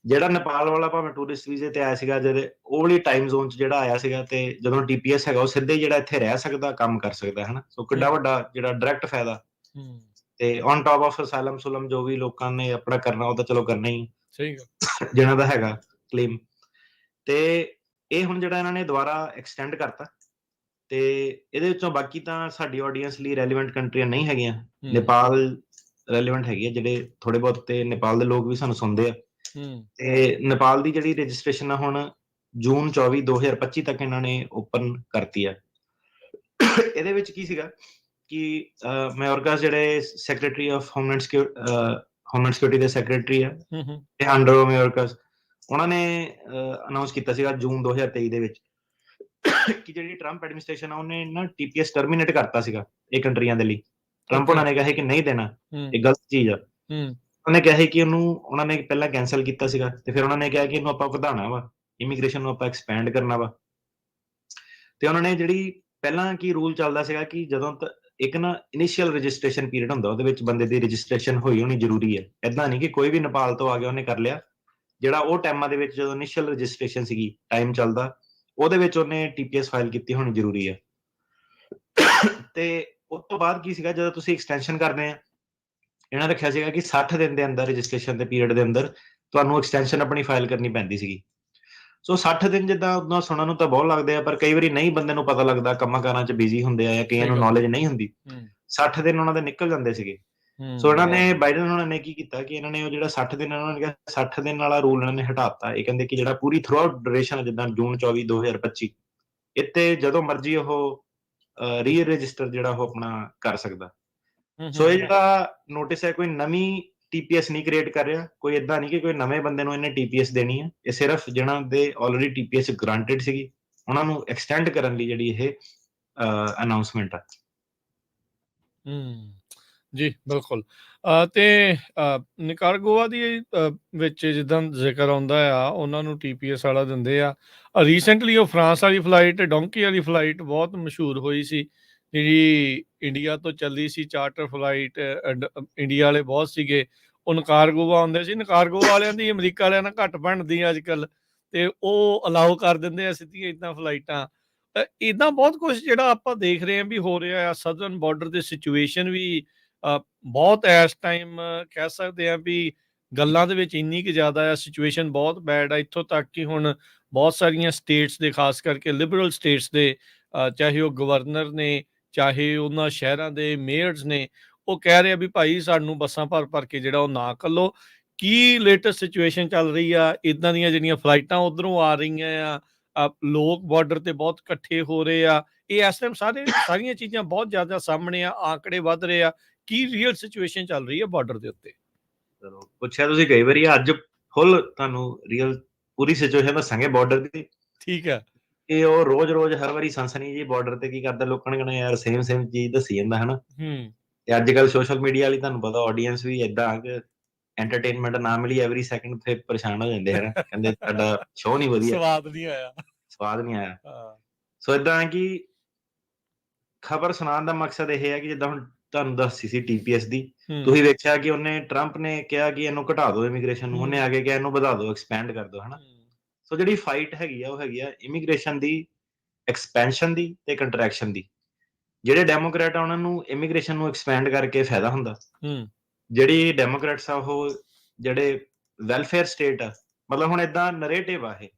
Speaker 2: ਜਿਹੜਾ ਨੇਪਾਲ ਵਾਲਾ ਭਾਵੇਂ ਟੂਰਿਸਟ ਵੀਜ਼ੇ ਤੇ ਆਇਆ ਸੀਗਾ, ਜਿਹੜੇ ਉਹ ਵਾਲੀ ਟਾਈਮ ਜ਼ੋਨ 'ਚ ਜਿਹੜਾ ਆਇਆ ਸੀਗਾ, ਤੇ ਜਦੋਂ TPS ਹੈਗਾ ਉਹ ਸਿੱਧਾ ਹੀ ਜਿਹੜਾ ਇੱਥੇ ਰਹਿ ਸਕਦਾ, ਕੰਮ ਕਰ ਸਕਦਾ, ਹਨਾ। ਸੋ ਕਿੱਡਾ ਵੱਡਾ ਜਿਹੜਾ ਡਾਇਰੈਕਟ ਫਾਇਦਾ। ਤੇ ਔਨ ਟਾਪ ਆਫ ਅਸਾਈਲਮ ਸੁਲਮ ਜੋ ਵੀ ਲੋਕਾਂ ਨੇ ਆਪਣਾ ਕਰਨਾ, ਉਹ ਤਾਂ ਚਲੋ ਕਰਨਾ ਹੀ,
Speaker 1: ਸਹੀ ਗੱਲ,
Speaker 2: ਜਿਹਨਾਂ ਦਾ ਹੈਗਾ ਕਲੇਮ। ਤੇ ਇਹ ਹੁਣ ਜਿਹੜਾ ਇਹਨਾਂ ਨੇ ਦੁਬਾਰਾ ਐਕਸਟੈਂਡ ਕਰਤਾ, ਤੇ ਇਹਦੇ ਵਿੱਚੋਂ ਬਾਕੀ ਤਾਂ ਸਾਡੀ ਆਡੀਅנס ਲਈ ਰੈਲੇਵੈਂਟ ਕੰਟਰੀਆਂ ਨਹੀਂ ਹੈਗੀਆਂ। ਨੇਪਾਲ ਰੈਲੇਵੈਂਟ ਹੈਗੀ ਹੈ, ਜਿਹੜੇ ਥੋੜੇ ਬਹੁਤ ਤੇ ਨੇਪਾਲ ਦੇ ਲੋਕ ਵੀ ਸਾਨੂੰ ਸੁਣਦੇ ਆ। ਤੇ ਨੇਪਾਲ ਦੀ ਜਿਹੜੀ ਰਜਿਸਟ੍ਰੇਸ਼ਨ ਆ ਹੁਣ ਜੂਨ 24 2025 ਤੱਕ ਇਹਨਾਂ ਨੇ ਓਪਨ ਕਰਤੀ ਆ। ਇਹਦੇ ਵਿੱਚ ਕੀ ਸੀਗਾ ਕਿ ਮੈਓਰਕਾਸ ਜਿਹੜੇ ਸੈਕਟਰੀ ਆਫ ਹੋਮਲੈਂਡ ਸਿਕਿਉਰਿਟੀ ਦੇ ਸੈਕਟਰੀ ਆ, ਐਂਡਰੋ ਮੈਓਰਕਾਸ, ਉਹਨਾਂ ਨੇ ਅਨਾਉਂਸ ਕੀਤਾ ਸੀਗਾ ਜੂਨ 2023 ਦੇ ਵਿੱਚ ਕਿ ਜਿਹੜੀ ਟਰੰਪ ਐਡਮਿਨਿਸਟ੍ਰੇਸ਼ਨ ਆ ਉਹਨੇ ਨਾ TPS ਟਰਮੀਨੇਟ ਕਰਤਾ ਸੀਗਾ ਇਹ ਕੰਟਰੀਆਂ ਦੇ ਲਈ। ਟਰੰਪ ਉਹਨਾਂ ਨੇ ਕਿਹਾ ਕਿ ਨਹੀਂ ਦੇਣਾ, ਇਹ ਗਲਤ ਚੀਜ਼ ਆ। ਉਹਨੇ ਕਿਹਾ ਕਿ ਉਹਨਾਂ ਨੇ ਪਹਿਲਾਂ ਕੈਂਸਲ ਕੀਤਾ ਸੀਗਾ, ਤੇ ਫਿਰ ਉਹਨਾਂ ਨੇ ਕਿਹਾ ਕਿ ਇਹਨੂੰ ਆਪਾਂ ਵਧਾਉਣਾ ਵਾ, ਇਮੀਗ੍ਰੇਸ਼ਨ ਨੂੰ ਆਪਾਂ ਐਕਸਪੈਂਡ ਕਰਨਾ ਵਾ। ਤੇ ਉਹਨਾਂ ਨੇ ਜਿਹੜੀ ਪਹਿਲਾਂ ਕੀ ਰੂਲ ਚੱਲਦਾ ਸੀਗਾ ਕਿ ਜਦੋਂ ਇੱਕ ਨਾ ਇਨੀਸ਼ੀਅਲ ਰਜਿਸਟ੍ਰੇਸ਼ਨ ਪੀਰੀਅਡ ਹੁੰਦਾ, ਉਹਦੇ ਵਿੱਚ ਬੰਦੇ ਦੀ ਰਜਿਸਟ੍ਰੇਸ਼ਨ ਹੋਈ ਹੋਣੀ ਜ਼ਰੂਰੀ ਹੈ। ਏਦਾਂ ਨਹੀਂ ਕਿ ਕੋਈ ਵੀ ਨੇਪਾਲ ਤੋਂ ਆ ਗਿਆ ਉਹਨੇ ਕਰ ਲਿਆ। ਜਿਹੜਾ ਉਹ ਟਾਈਮਾਂ ਦੇ ਵਿੱਚ ਜਦੋਂ ਇਨੀਸ਼ੀਅਲ ਰਜਿਸਟ੍ਰੇਸ਼ਨ ਸੀਗੀ, ਟਾਈਮ ਚੱਲਦਾ, ਉਹਦੇ ਵਿੱਚ ਉਹਨੇ TPS ਫਾਈਲ ਕੀਤੀ ਹੋਣੀ ਜ਼ਰੂਰੀ ਹੈ। ਤੇ ਉਸ ਤੋਂ ਬਾਅਦ ਕੀ ਸੀਗਾ, ਜਦੋਂ ਤੁਸੀਂ ਐਕਸਟੈਂਸ਼ਨ ਕਰਦੇ ਆ, ਇਹਨਾਂ ਰੱਖਿਆ ਸੀਗਾ ਕਿ 60 ਦਿਨ ਦੇ ਅੰਦਰ ਰਜਿਸਟ੍ਰੇਸ਼ਨ ਦੇ ਪੀਰੀਅਡ ਦੇ ਅੰਦਰ ਤੁਹਾਨੂੰ ਐਕਸਟੈਂਸ਼ਨ ਆਪਣੀ ਫਾਈਲ ਕਰਨੀ ਪੈਂਦੀ ਸੀਗੀ। ਸੋ 60 ਦਿਨ ਜਿੱਦਾਂ ਉਦਾਂ ਸੁਣਨ ਨੂੰ ਤਾਂ ਬਹੁਤ ਲੱਗਦੇ ਆ, ਪਰ ਕਈ ਵਾਰੀ ਨਹੀਂ ਬੰਦੇ ਨੂੰ ਪਤਾ ਲੱਗਦਾ, ਕੰਮਾਂ ਕਾਰਾਂ 'ਚ ਬਿਜ਼ੀ ਹੁੰਦੇ ਆ ਜਾਂ ਕਈਆਂ ਨੂੰ ਨੌਲੇਜ ਨਹੀਂ ਹੁੰਦੀ। 60 ਦਿਨ ਉਹਨਾਂ ਦੇ ਨਿਕਲ ਜਾਂਦੇ ਸੀਗੇ। ਸੋ ਇਹਨਾਂ ਨੇ ਬਾਈਡਨ ਉਹਨਾਂ ਨੇ ਕੀ ਕੀਤਾ ਕਿ ਇਹਨਾਂ ਨੇ ਉਹ ਜਿਹੜਾ 60 ਦਿਨ, ਉਹਨਾਂ ਨੇ ਕਿਹਾ 60 ਦਿਨ ਵਾਲਾ ਰੂਲ ਇਹਨਾਂ ਨੇ ਹਟਾਤਾ। ਇਹ ਕਹਿੰਦੇ ਕਿ ਜਿਹੜਾ ਪੂਰੀ ਥਰੂ ਆਊਟ ਡਿਊਰੇਸ਼ਨ ਜਿੱਦਾਂ ਜੂਨ 24 2025 ਇੱਥੇ ਜਦੋਂ ਮਰਜ਼ੀ ਉਹ ਰੀ ਰਜਿਸਟਰ ਜਿਹੜਾ ਉਹ ਆਪਣਾ ਕਰ ਸਕਦਾ। ਸੋ ਇਹ ਜਿਹੜਾ ਨੋਟਿਸ ਹੈ ਕੋਈ ਨਵੀਂ TPS ਨਹੀਂ ਕ੍ਰੀਏਟ ਕਰ ਰਿਹਾ, ਕੋਈ ਏਦਾਂ ਨਹੀਂ ਕਿ ਕੋਈ ਨਵੇਂ ਬੰਦੇ ਨੂੰ ਇਹਨੇ TPS ਦੇਣੀ ਹੈ। ਇਹ ਸਿਰਫ ਜਿਹਨਾਂ ਦੇ ਆਲਰੇਡੀ TPS ਗ੍ਰਾਂਟਡ ਸੀਗੀ ਉਹਨਾਂ ਨੂੰ ਐਕਸਟੈਂਡ ਕਰਨ ਲਈ ਜਿਹੜੀ ਇਹ ਅਨਾਉਂਸਮੈਂਟ ਆ।
Speaker 1: ਜੀ, ਬਿਲਕੁਲ। ਤੇ ਨਿਕਾਰਾਗੁਆ ਦੀ ਵਿੱਚ ਜਿੱਦਾਂ ਜ਼ਿਕਰ ਆਉਂਦਾ ਆ, ਉਹਨਾਂ ਨੂੰ TPS ਵਾਲਾ ਦਿੰਦੇ ਆ। ਰੀਸੈਂਟਲੀ ਉਹ ਫਰਾਂਸ ਵਾਲੀ ਫਲਾਈਟ, ਡੋਂਕੀ ਵਾਲੀ ਫਲਾਈਟ ਬਹੁਤ ਮਸ਼ਹੂਰ ਹੋਈ ਸੀ, ਜਿਹੜੀ ਇੰਡੀਆ ਤੋਂ ਚੱਲੀ ਸੀ ਚਾਰਟਰ ਫਲਾਈਟ। ਇੰਡੀਆ ਵਾਲੇ ਬਹੁਤ ਸੀਗੇ, ਉਹ ਨਿਕਾਰਾਗੁਆ ਆਉਂਦੇ ਸੀ। ਨਿਕਾਰਾਗੁਆ ਵਾਲਿਆਂ ਦੀ ਅਮਰੀਕਾ ਵਾਲਿਆਂ ਨਾਲ ਘੱਟ ਬਣਦੀ ਆ ਅੱਜ-ਕੱਲ੍ਹ, ਤੇ ਉਹ ਅਲਾਓ ਕਰ ਦਿੰਦੇ ਆ ਸਿੱਧੀਆਂ ਇੱਦਾਂ ਫਲਾਈਟਾਂ। ਇੱਦਾਂ ਬਹੁਤ ਕੁਛ ਜਿਹੜਾ ਆਪਾਂ ਦੇਖ ਰਹੇ ਹਾਂ ਵੀ ਹੋ ਰਿਹਾ ਆ। ਸਦਰਨ ਬਾਰਡਰ ਦੀ ਸਿਚੁਏਸ਼ਨ ਵੀ ਬਹੁਤ ਇਸ ਟਾਈਮ ਕਹਿ ਸਕਦੇ ਹਾਂ ਵੀ ਗੱਲਾਂ ਦੇ ਵਿੱਚ ਇੰਨੀ ਕੁ ਜ਼ਿਆਦਾ ਆ, ਸਿਚੁਏਸ਼ਨ ਬਹੁਤ ਬੈਡ ਆ। ਇੱਥੋਂ ਤੱਕ ਕਿ ਹੁਣ ਬਹੁਤ ਸਾਰੀਆਂ ਸਟੇਟਸ ਦੇ, ਖਾਸ ਕਰਕੇ ਲਿਬਰਲ ਸਟੇਟਸ ਦੇ, ਚਾਹੇ ਉਹ ਗਵਰਨਰ ਨੇ, ਚਾਹੇ ਉਹਨਾਂ ਸ਼ਹਿਰਾਂ ਦੇ ਮੇਅਰਸ ਨੇ, ਉਹ ਕਹਿ ਰਹੇ ਆ ਵੀ ਭਾਈ ਸਾਨੂੰ ਬੱਸਾਂ ਭਰ ਭਰ ਕੇ ਜਿਹੜਾ ਉਹ ਨਾ ਘੱਲੋ। ਕੀ ਲੇਟੈਸਟ ਸਿਚੁਏਸ਼ਨ ਚੱਲ ਰਹੀ ਆ? ਇੱਦਾਂ ਦੀਆਂ ਜਿਹੜੀਆਂ ਫਲਾਈਟਾਂ ਉੱਧਰੋਂ ਆ ਰਹੀਆਂ ਆ, ਲੋਕ ਬਾਰਡਰ ਤੇ ਬਹੁਤ ਇਕੱਠੇ ਹੋ ਰਹੇ ਆ, ਇਹ ਇਸ ਟਾਈਮ ਸਾਰੀਆਂ ਚੀਜ਼ਾਂ ਬਹੁਤ ਜ਼ਿਆਦਾ ਸਾਹਮਣੇ ਆ, ਆંકੜੇ ਵੱਧ ਰਹੇ ਆ। ਕੀ ਰੀਅਲ ਸਿਚੁਏਸ਼ਨ ਚੱਲ ਰਹੀ ਹੈ ਬਾਰਡਰ ਦੇ ਉੱਤੇ?
Speaker 2: ਚਲੋ ਪੁੱਛਿਆ ਤੁਸੀਂ ਕਈ ਵਾਰੀ, ਅੱਜ ਫੁੱਲ ਤੁਹਾਨੂੰ ਰੀਅਲ ਪੂਰੀ ਸਿਚੁਏਸ਼ਨ ਦੱਸਾਂਗੇ ਬਾਰਡਰ ਦੀ।
Speaker 1: ਠੀਕ ਹੈ।
Speaker 2: ਕਿ ਉਹ ਰੋਜ਼-ਰੋਜ਼ ਹਰ ਵਾਰੀ ਸਨਸਨੀ ਜੀ ਬਾਰਡਰ ਤੇ ਕੀ ਕਰਦਾ, ਲੋਕਾਂ ਨੇ ਕਹਿਣਾ ਯਾਰ ਸੇਮ ਚੀਜ਼ ਦੱਸੀ ਜਾਂਦਾ ਹਨਾ।
Speaker 1: ਹੂੰ।
Speaker 2: ਤੇ ਅੱਜ-ਕੱਲ੍ਹ ਸੋਸ਼ਲ ਮੀਡੀਆ ਵਾਲੀ ਤੁਹਾਨੂੰ ਪਤਾ ਆਡੀਅנס ਵੀ ਏਦਾਂ ਆ ਕਿ ਐਂਟਰਟੇਨਮੈਂਟ ਨਾ ਮਿਲੀ ਐਵਰੀ ਸੈਕਿੰਡ ਤੇ ਪਰੇਸ਼ਾਨ ਹੋ ਜਾਂਦੇ ਹਨਾ। ਕਹਿੰਦੇ ਤੁਹਾਡਾ ਸ਼ੋਅ ਨਹੀਂ ਵਧੀਆ,
Speaker 1: ਸਵਾਦ ਨਹੀਂ ਆਇਆ।
Speaker 2: ਸਵਾਦ ਨਹੀਂ ਆਇਆ।
Speaker 1: ਹਾਂ।
Speaker 2: ਸੋ ਏਦਾਂ ਹੈ ਕਿ ਖਬਰ ਸੁਣਾਉਣ ਦਾ ਮਕਸਦ ਇਹ ਹੈ ਕਿ ਜਿੱਦਾਂ ਹੁਣ ਤੁਹਾਨੂੰ ਦੱਸੀ ਸੀ TPS ਦੀ,
Speaker 1: ਹੂੰ,
Speaker 2: ਤੁਸੀਂ ਵੇਖਿਆ ਕਿ ਟਰੰਪ ਨੇ ਕਿਹਾ ਕਿ ਇਹਨੂੰ ਘਟਾ ਦਿਓ ਇਮੀਗ੍ਰੇਸ਼ਨ ਨੂੰ, ਉਹਨੇ
Speaker 1: ਹੂੰ,
Speaker 2: ਆ ਕੇ ਕਿਹਾ ਇਹਨੂੰ ਵਧਾ ਦਿਓ, ਐਕਸਪੈਂਡ ਕਰ ਦਿਓ ਹਨਾ।
Speaker 1: ਹੂੰ,
Speaker 2: ਸੋ ਜਿਹੜੀ ਫਾਈਟ ਹੈਗੀ ਆ ਉਹ ਹੈਗੀ ਆ ਇਮੀਗ੍ਰੇਸ਼ਨ ਦੀ, ਐਕਸਪੈਂਸ਼ਨ ਦੀ ਤੇ ਕੰਟਰੈਕਸ਼ਨ ਦੀ। ਜਿਹੜੇ ਡੈਮੋਕ੍ਰੈਟ ਆ ਉਹਨਾਂ ਨੂੰ ਇਮੀਗ੍ਰੇਸ਼ਨ ਨੂੰ ਐਕਸਪੈਂਡ ਕਰਕੇ ਫਾਇਦਾ ਹੁੰਦਾ।
Speaker 1: ਹੂੰ,
Speaker 2: ਜਿਹੜੀ ਡੈਮੋਕ੍ਰੈਟਸ ਆ ਉਹ ਜਿਹੜੇ ਵੈਲਫੇਅਰ ਸਟੇਟ ਆ, ਮਤਲਬ ਹੁਣ ਏਦਾਂ ਨਰੇਟਿਵ ਆ ਇਹ,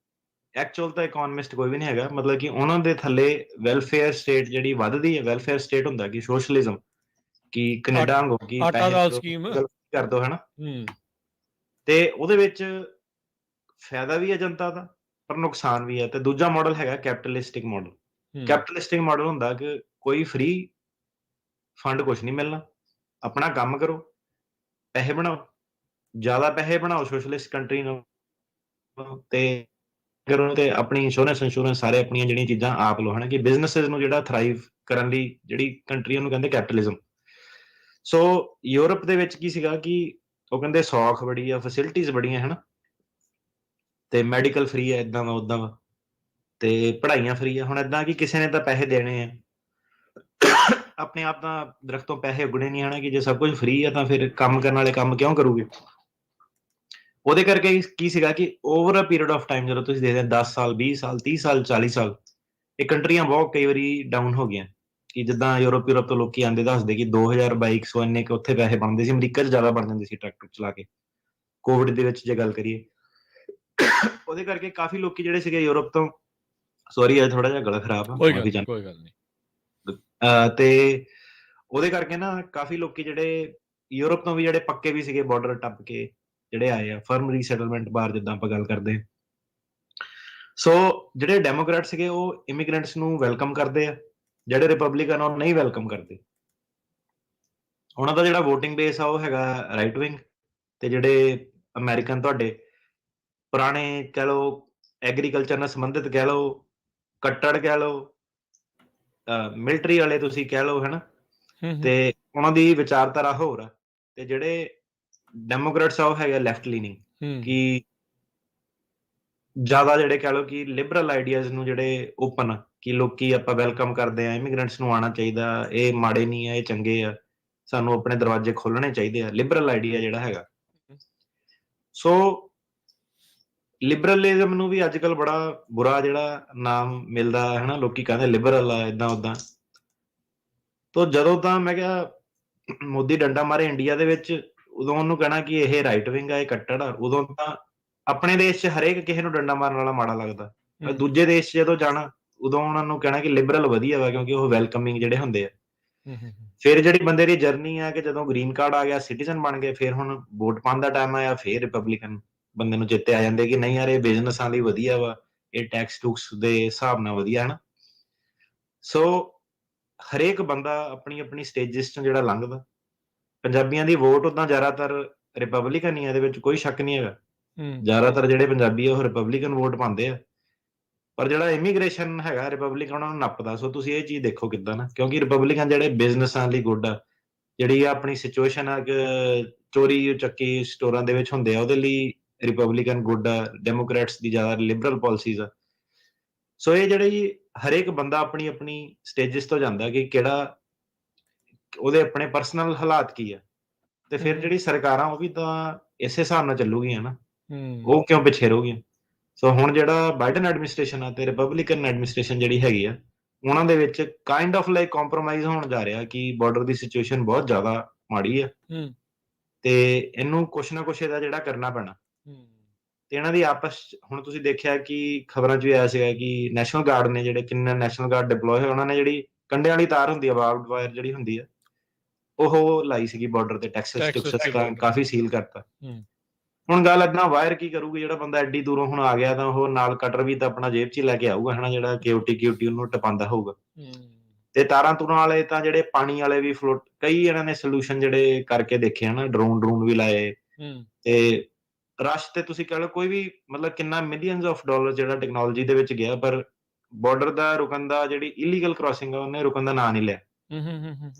Speaker 2: ਐਕਚੁਅਲ ਤਾਂ ਇਕੋਨਮਿਸਟ ਕੋਈ ਵੀ ਨਹੀਂ ਹੈਗਾ, ਮਤਲਬ ਕਿ ਉਹਨਾਂ ਦੇ ਥੱਲੇ ਵੈਲਫੇਅਰ ਸਟੇਟ ਜਿਹੜੀ ਵੱਧਦੀ ਹੈ, ਵੈਲਫੇਅਰ ਸਟੇਟ ਹੁੰਦਾ ਕਿ ਸੋਸ਼ਲਿਜ਼ਮ, ਕਿ ਕੈਨੇਡਾ ਵਾਂਗੂ ਕਿ
Speaker 1: ਆਟਾ
Speaker 2: ਪੈਸੇ
Speaker 1: ਦਾਲ
Speaker 2: ਦਿਓ,
Speaker 1: ਸਕੀਮ।
Speaker 2: ਕਰ ਦਿਓ ਹਨਾ।
Speaker 1: ਹੂੰ,
Speaker 2: ਤੇ ਉਹਦੇ ਵਿੱਚ ਫਾਇਦਾ ਵੀ ਹੈ ਜਨਤਾ ਦਾ, ਪਰ ਨੁਕਸਾਨ ਵੀ ਹੈ। ਤੇ ਦੂਜਾ ਮਾਡਲ ਹੈਗਾ ਕੈਪੀਟਲਿਸਟਿਕ ਮਾਡਲ।
Speaker 1: ਹੂੰ,
Speaker 2: ਕੈਪੀਟਲਿਸਟਿਕ ਮਾਡਲ ਹੁੰਦਾ ਕਿ ਕੋਈ ਫ੍ਰੀ ਫੰਡ ਕੁਛ ਨਹੀਂ ਮਿਲਣਾ, ਆਪਣਾ ਕੰਮ ਕਰੋ, ਪੈਸੇ ਬਣਾਓ, ਜ਼ਿਆਦਾ ਪੈਸੇ ਬਣਾਓ ਸੋਸ਼ਲਿਸਟ ਕੰਟਰੀ ਨੂੰ, ਤੇ ਕਰੋ ਤੇ ਆਪਣੀ ਇੰਸ਼ੋਰੈਂਸ ਸਾਰੇ ਆਪਣੀਆਂ ਜਿਹੜੀਆਂ ਚੀਜ਼ਾਂ ਆਪ ਲਓ ਹਨਾ। ਕਿ ਬਿਜ਼ਨੈਸਿਸ ਨੂੰ ਜਿਹੜਾ ਥਰਾਈਵ ਕਰਨ ਲਈ ਜਿਹੜੀ ਕੰਟਰੀ ਉਹਨੂੰ ਕਹਿੰਦੇ ਕੈਪੀਟਲਿਜ਼ਮ। ਸੋ ਯੂਰਪ ਦੇ ਵਿੱਚ ਕੀ ਸੀਗਾ ਕਿ ਉਹ ਕਹਿੰਦੇ ਸੌਖ ਬੜੀ ਆ, ਫੈਸਿਲਿਟੀਜ਼ ਬੜੀਆਂ ਹਨਾ, ਤੇ ਮੈਡੀਕਲ ਫ੍ਰੀ ਹੈ, ਏਦਾਂ ਵਾ ਓਦਾਂ ਵਾ, ਤੇ ਪੜ੍ਹਾਈਆਂ ਫ੍ਰੀ ਆ। ਹੁਣ ਏਦਾਂ ਕਿ ਕਿਸੇ ਨੇ ਤਾਂ ਪੈਸੇ ਦੇਣੇ ਆ, ਆਪਣੇ ਆਪ ਤਾਂ ਦਰਖਤੋਂ ਪੈਸੇ ਉੱਗਣੇ ਨਹੀਂ ਹਨਾ। ਕਿ ਜੇ ਸਭ ਕੁਝ ਫ੍ਰੀ ਆ ਤਾਂ ਫਿਰ ਕੰਮ ਕਰਨ ਵਾਲੇ ਕੰਮ ਕਿਉਂ ਕਰੂਗੇ। ਉਹਦੇ ਕਰਕੇ ਕੀ ਸੀਗਾ ਕਿ over a period of time, ਜਦੋਂ ਤੁਸੀਂ ਦੇਖਦੇ 10 ਸਾਲ 20 ਸਾਲ 30 ਸਾਲ 40 ਸਾਲ, ਇਹ ਕੰਟਰੀਆਂ ਬਹੁਤ ਕਈ ਵਾਰੀ ਡਾਊਨ ਹੋ ਗਈਆਂ। ਕਿ ਜਿੱਦਾਂ ਯੂਰਪ ਤੋਂ ਲੋਕੀ ਆਂਦੇ ਦੱਸਦੇ ਕਿ 2000-2200 ਇੰਨੇ ਕੁ ਉੱਥੇ ਪੈਸੇ ਬਣਦੇ ਸੀ, ਅਮਰੀਕਾ 'ਚ ਜ਼ਿਆਦਾ ਬਣ ਜਾਂਦੇ ਸੀ ਟਰੱਕ ਚਲਾ ਕੇ, ਕੋਵਿਡ ਦੇ ਵਿੱਚ ਜੇ ਗੱਲ ਕਰੀਏ। ਉਹਦੇ ਕਰਕੇ ਕਾਫੀ ਲੋਕੀ ਜਿਹੜੇ ਸੀਗੇ ਯੂਰਪ ਤੋਂ, ਸੌਰੀ ਅੱਜ ਥੋੜਾ ਜਿਹਾ ਗਲਾ ਖਰਾਬ ਆ,
Speaker 1: ਕੋਈ ਗੱਲ
Speaker 2: ਮਾਫੀ
Speaker 1: ਨਹੀਂ,
Speaker 2: ਚਾਹੁੰਦਾ।
Speaker 1: ਕੋਈ ਗੱਲ ਨਹੀਂ।
Speaker 2: ਤੇ ਉਹਦੇ ਕਰਕੇ ਨਾ ਕਾਫੀ ਲੋਕੀ ਜਿਹੜੇ ਯੂਰਪ ਤੋਂ ਵੀ ਜਿਹੜੇ ਪੱਕੇ ਵੀ ਸੀਗੇ ਬਾਰਡਰ ਟੱਪ ਕੇ ਜਿਹੜੇ ਆਏ ਆ, ਫਰਮ ਰੀਸੈਟਲਮੈਂਟ ਬਾਰ ਜਿੱਦਾਂ ਆਪਾਂ ਗੱਲ ਕਰਦੇ। ਸੋ ਜਿਹੜੇ ਡੈਮੋਕ੍ਰੈਟ ਸੀਗੇ ਉਹ ਇਮੀਗ੍ਰੈਂਟਸ ਨੂੰ ਵੈਲਕਮ ਕਰਦੇ ਆ, ਜਿਹੜੇ ਰਿਪਬਲਿਕਨ ਉਹ ਨਹੀਂ ਵੈਲਕਮ ਕਰਦੇ। ਉਹਨਾਂ ਦਾ ਜਿਹੜਾ ਵੋਟਿੰਗ ਬੇਸ ਆ ਉਹ ਹੈਗਾ ਰਾਈਟ ਵਿੰਗ, ਤੇ ਜਿਹੜੇ ਅਮਰੀਕਨ ਤੁਹਾਡੇ ਪੁਰਾਣੇ ਕਹਿ ਲਓ, ਐਗਰੀਕਲਚਰ ਨਾਲ ਸੰਬੰਧਿਤ ਕਹਿ ਲਓ, ਕੱਟੜ ਕਹਿ ਲਓ, ਮਿਲਟਰੀ ਵਾਲੇ ਤੁਸੀਂ ਕਹਿ ਲਓ ਹਨਾ।
Speaker 1: ਹੂੰ, ਹੂੰ,
Speaker 2: ਤੇ ਉਹਨਾਂ ਦੀ ਵਿਚਾਰਧਾਰਾ ਹੋਰ ਆ। ਤੇ ਜਿਹੜੇ ਡੈਮੋਕ੍ਰੇਟਸ ਆ ਉਹ ਹੈਗੇ ਲੈਫਟ ਲੀਨਿੰਗ,
Speaker 1: ਹੂੰ,
Speaker 2: ਕਿ ਜ਼ਿਆਦਾ ਜਿਹੜੇ ਕਹਿ ਲਓ ਕਿ ਲਿਬਰਲ ਆਈਡੀਆਜ਼ ਨੂੰ ਜਿਹੜੇ ਓਪਨ ਆ, ਕਿ ਲੋਕੀ ਆਪਾਂ ਵੈਲਕਮ ਕਰਦੇ ਆ, ਇਮੀਗ੍ਰੈਂਟਸ ਨੂੰ ਆਉਣਾ ਚਾਹੀਦਾ, ਇਹ ਮਾੜੇ ਨਹੀਂ ਆ, ਇਹ ਚੰਗੇ ਆ, ਸਾਨੂੰ ਆਪਣੇ ਦਰਵਾਜ਼ੇ ਖੋਲਣੇ ਚਾਹੀਦੇ ਆ, ਲਿਬਰਲ ਆਈਡੀਆ ਜਿਹੜਾ ਹੈਗਾ। ਸੋ ਲਿਬਰਲਿਜ਼ਮ ਨੂੰ ਵੀ ਅੱਜ ਕੱਲ ਬੜਾ ਬੁਰਾ ਜਿਹੜਾ ਨਾਮ ਮਿਲਦਾ ਹਨਾ, ਲੋਕੀ ਕਹਿੰਦੇ ਲਿਬਰਲ ਆ ਏਦਾਂ ਓਦਾਂ। ਤੋ ਜਦੋਂ ਤਾਂ ਮੈਂ ਕਿਹਾ ਮੋਦੀ ਡੰਡਾ ਮਾਰੇ ਇੰਡੀਆ ਦੇ ਵਿੱਚ, ਉਦੋਂ ਉਹਨੂੰ ਕਹਿਣਾ ਕਿ ਇਹ ਰਾਈਟ ਵਿੰਗ ਆ, ਇਹ ਕੱਟੜ ਆ। ਉਦੋਂ ਤਾਂ ਆਪਣੇ ਦੇਸ਼ 'ਚ ਹਰੇਕ ਕਿਸੇ ਨੂੰ ਡੰਡਾ ਮਾਰਨ ਵਾਲਾ ਮਾੜਾ ਲੱਗਦਾ,
Speaker 1: ਹੂੰ,
Speaker 2: ਦੂਜੇ ਦੇਸ਼ 'ਚ ਜਦੋਂ ਜਾਣਾ ਉਦੋਂ ਉਹਨਾਂ ਨੂੰ ਕਹਿਣਾ ਕਿ ਲਿਬਰਲ ਵਧੀਆ ਵਾ, ਕਿਉਂਕਿ ਉਹ ਵੈਲਕਮਿੰਗ ਜਿਹੜੇ ਹੁੰਦੇ ਆ।
Speaker 1: ਹੂੰ, ਹੂੰ,
Speaker 2: ਫਿਰ ਜਿਹੜੀ ਬੰਦੇ ਦੀ ਜਰਨੀ ਆ ਕਿ ਜਦੋਂ ਗ੍ਰੀਨ ਕਾਰਡ ਆ ਗਿਆ, ਸਿਟੀਜ਼ਨ ਬਣ ਗਏ, ਫਿਰ ਹੁਣ ਵੋਟ ਪਾਉਣ ਦਾ ਟਾਈਮ ਆਇਆ, ਫਿਰ ਰਿਪਬਲਿਕਨ ਬੰਦੇ ਨੂੰ ਚੇਤੇ ਆ ਜਾਂਦੇ ਕਿ ਨਹੀਂ ਯਾਰ ਇਹ ਬਿਜ਼ਨਸਾਂ ਲਈ ਵਧੀਆ ਵਾ, ਇਹ ਟੈਕਸ ਟੂਕਸ ਦੇ ਹਿਸਾਬ ਨਾਲ ਵਧੀਆ ਹਨਾ। ਸੋ ਹਰੇਕ ਬੰਦਾ ਆਪਣੀ ਆਪਣੀ ਸਟੇਜਿਸ 'ਚੋਂ ਜਿਹੜਾ ਲੰਘਦਾ। ਪੰਜਾਬੀਆਂ ਦੀ ਵੋਟ ਓਦਾਂ ਜ਼ਿਆਦਾਤਰ ਰਿਪਬਲਿਕਨ ਹੀ ਆ, ਇਹਦੇ ਵਿੱਚ ਕੋਈ ਸ਼ੱਕ ਨਹੀਂ ਹੈਗਾ।
Speaker 1: ਹੂੰ।
Speaker 2: ਜ਼ਿਆਦਾਤਰ ਜਿਹੜੇ ਪੰਜਾਬੀ ਆ ਉਹ ਰਿਪਬਲਿਕਨ ਵੋਟ ਪਾਉਂਦੇ ਆ, ਪਰ ਜਿਹੜਾ ਇਮੀਗ੍ਰੇਸ਼ਨ ਹੈਗਾ ਰਿਪਬਲਿਕਨ ਉਹਨਾਂ ਨੂੰ ਨੱਪਦਾ। ਸੋ ਤੁਸੀਂ ਇਹ ਚੀਜ਼ ਦੇਖੋ ਕਿੱਦਾਂ ਨਾ, ਕਿਉਂਕਿ ਰਿਪਬਲਿਕਨ ਜਿਹੜੇ ਬਿਜ਼ਨਸਾਂ ਲਈ ਗੁੱਡ ਆ, ਜਿਹੜੀ ਆਪਣੀ ਸਿਚੁਏਸ਼ਨ ਆ ਕਿ ਚੋਰੀ ਚੱਕੀ ਸਟੋਰਾਂ ਦੇ ਵਿੱਚ ਹੁੰਦੇ ਆ, ਉਹਦੇ ਲਈ ਰਿਪਬਲਿਕਨ ਗੁੱਡ ਆ, ਡੈਮੋਕ੍ਰੇਟਸ ਦੀ ਜ਼ਿਆਦਾ ਲਿਬਰਲ ਪਾਲਿਸੀਜ਼ ਆ। ਸੋ ਇਹ ਜਿਹੜੀ ਹਰੇਕ ਬੰਦਾ ਆਪਣੀ ਸਟੇਜਿਸ ਤੋਂ ਜਾਂਦਾ ਕਿ ਕਿਹੜਾ ਉਹਦੇ ਆਪਣੇ ਪਰਸਨਲ ਹਾਲਾਤ ਕੀ ਆ, ਤੇ ਫਿਰ ਜਿਹੜੀ ਸਰਕਾਰਾਂ ਉਹ ਵੀ ਤਾਂ ਇਸੇ ਹਿਸਾਬ ਨਾਲ ਚੱਲੂਗੀਆਂ ਨਾ, ਉਹ ਕਿਉਂ ਪਿੱਛੇ ਰਹੂਗੀਆਂ। ਸੋ ਹੁਣ ਜਿਹੜਾ ਬਾਈਡਨ ਐਡਮਿਨਿਸਟ੍ਰੇਸ਼ਨ ਆ ਤੇ ਰਿਪਬਲਿਕਨ ਐਡਮਿਨਿਸਟ੍ਰੇਸ਼ਨ ਜਿਹੜੀ ਹੈਗੀ ਆ, ਉਹਨਾਂ ਦੇ ਵਿੱਚ ਕਾਈਂਡ ਆਫ ਲਾਈਕ ਕੰਪਰੋਮਾਈਜ਼ ਹੋਣ ਜਾ ਰਿਹਾ ਕਿ ਬਾਰਡਰ ਦੀ ਸਿਚੁਏਸ਼ਨ ਬਹੁਤ ਜ਼ਿਆਦਾ ਮਾੜੀ ਆ ਤੇ ਇਹਨੂੰ ਕੁਛ ਨਾ ਕੁਛ ਇਹਦਾ ਜਿਹੜਾ ਕਰਨਾ ਪੈਣਾ। ਤੇ ਇਹਨਾਂ ਦੀ ਆਪਸ 'ਚ ਹੁਣ ਤੁਸੀਂ ਦੇਖਿਆ ਕਿ ਖਬਰਾਂ 'ਚ ਵੀ ਆਇਆ ਸੀਗਾ ਕਿ ਨੈਸ਼ਨਲ ਗਾਰਡ ਨੇ ਜਿਹੜੇ ਕਿੰਨੇ ਨੈਸ਼ਨਲ ਗਾਰਡ ਡਿਪਲੋਏ ਹੋਏ, ਉਹਨਾਂ ਨੇ ਜਿਹੜੀ ਕੰਡਿਆਂ ਵਾਲੀ ਤਾਰ ਹੁੰਦੀ ਆ, ਬਾਰਬਡ ਵਾਇਰ ਜਿਹੜੀ ਹੁੰਦੀ ਆ, ਉਹ ਲਾਈ ਸੀਗੀ ਬਾਰਡਰ ਤੇ। ਟੈਕਸਸ ਟੁਕਸਸ ਤਾਂ ਕਾਫੀ ਸੀਲ ਕਰਤਾ। ਹੁਣ ਗੱਲ ਏਦਾਂ, ਵਾਇਰ ਕੀ ਕਰੂਗੀ? ਜਿਹੜਾ ਬੰਦਾ ਐਡੀ ਦੂਰੋਂ ਹੁਣ ਆ ਗਿਆ ਤਾਂ ਉਹ ਨਾਲ ਕਟਰ ਵੀ ਤਾਂ ਆਪਣਾ ਜੇਬ 'ਚ ਹੀ ਲੈ ਕੇ ਆਊਗਾ ਹਨਾ, ਜਿਹੜਾ ਕਿਊਟੀ ਉਹਨੂੰ ਟਪਾਉਂਦਾ ਹੋਊਗਾ। ਤੇ ਤਾਰਾਂ ਤੂਰਾਂ ਵਾਲੇ ਤਾਂ ਜਿਹੜੇ ਪਾਣੀ ਵਾਲੇ ਵੀ ਕਈ ਇਹਨਾਂ ਨੇ ਸੋਲੂਸ਼ਨ ਜਿਹੜੇ ਕਰਕੇ ਦੇਖੇ ਹਨਾ, ਡਰੋਨ ਵੀ ਲਾਏ ਤੇ ਰਸ਼ ਤੇ ਤੁਸੀਂ ਕਹਿ ਲਓ ਕੋਈ ਵੀ, ਮਤਲਬ ਕਿੰਨਾ ਮਿਲੀਅਨਸ ਆਫ ਡਾਲਰ ਜਿਹੜਾ ਟੈਕਨੋਲੋਜੀ ਦੇ ਵਿੱਚ ਗਿਆ, ਪਰ ਬਾਰਡਰ ਦਾ ਰੁਕਣ ਦਾ, ਜਿਹੜੀ ਇਲੀਗਲ ਕ੍ਰਾਸਿੰਗ ਆ, ਉਹਨੇ ਰੁਕਣ ਦਾ ਨਾਂ ਨਹੀਂ ਲਿਆ।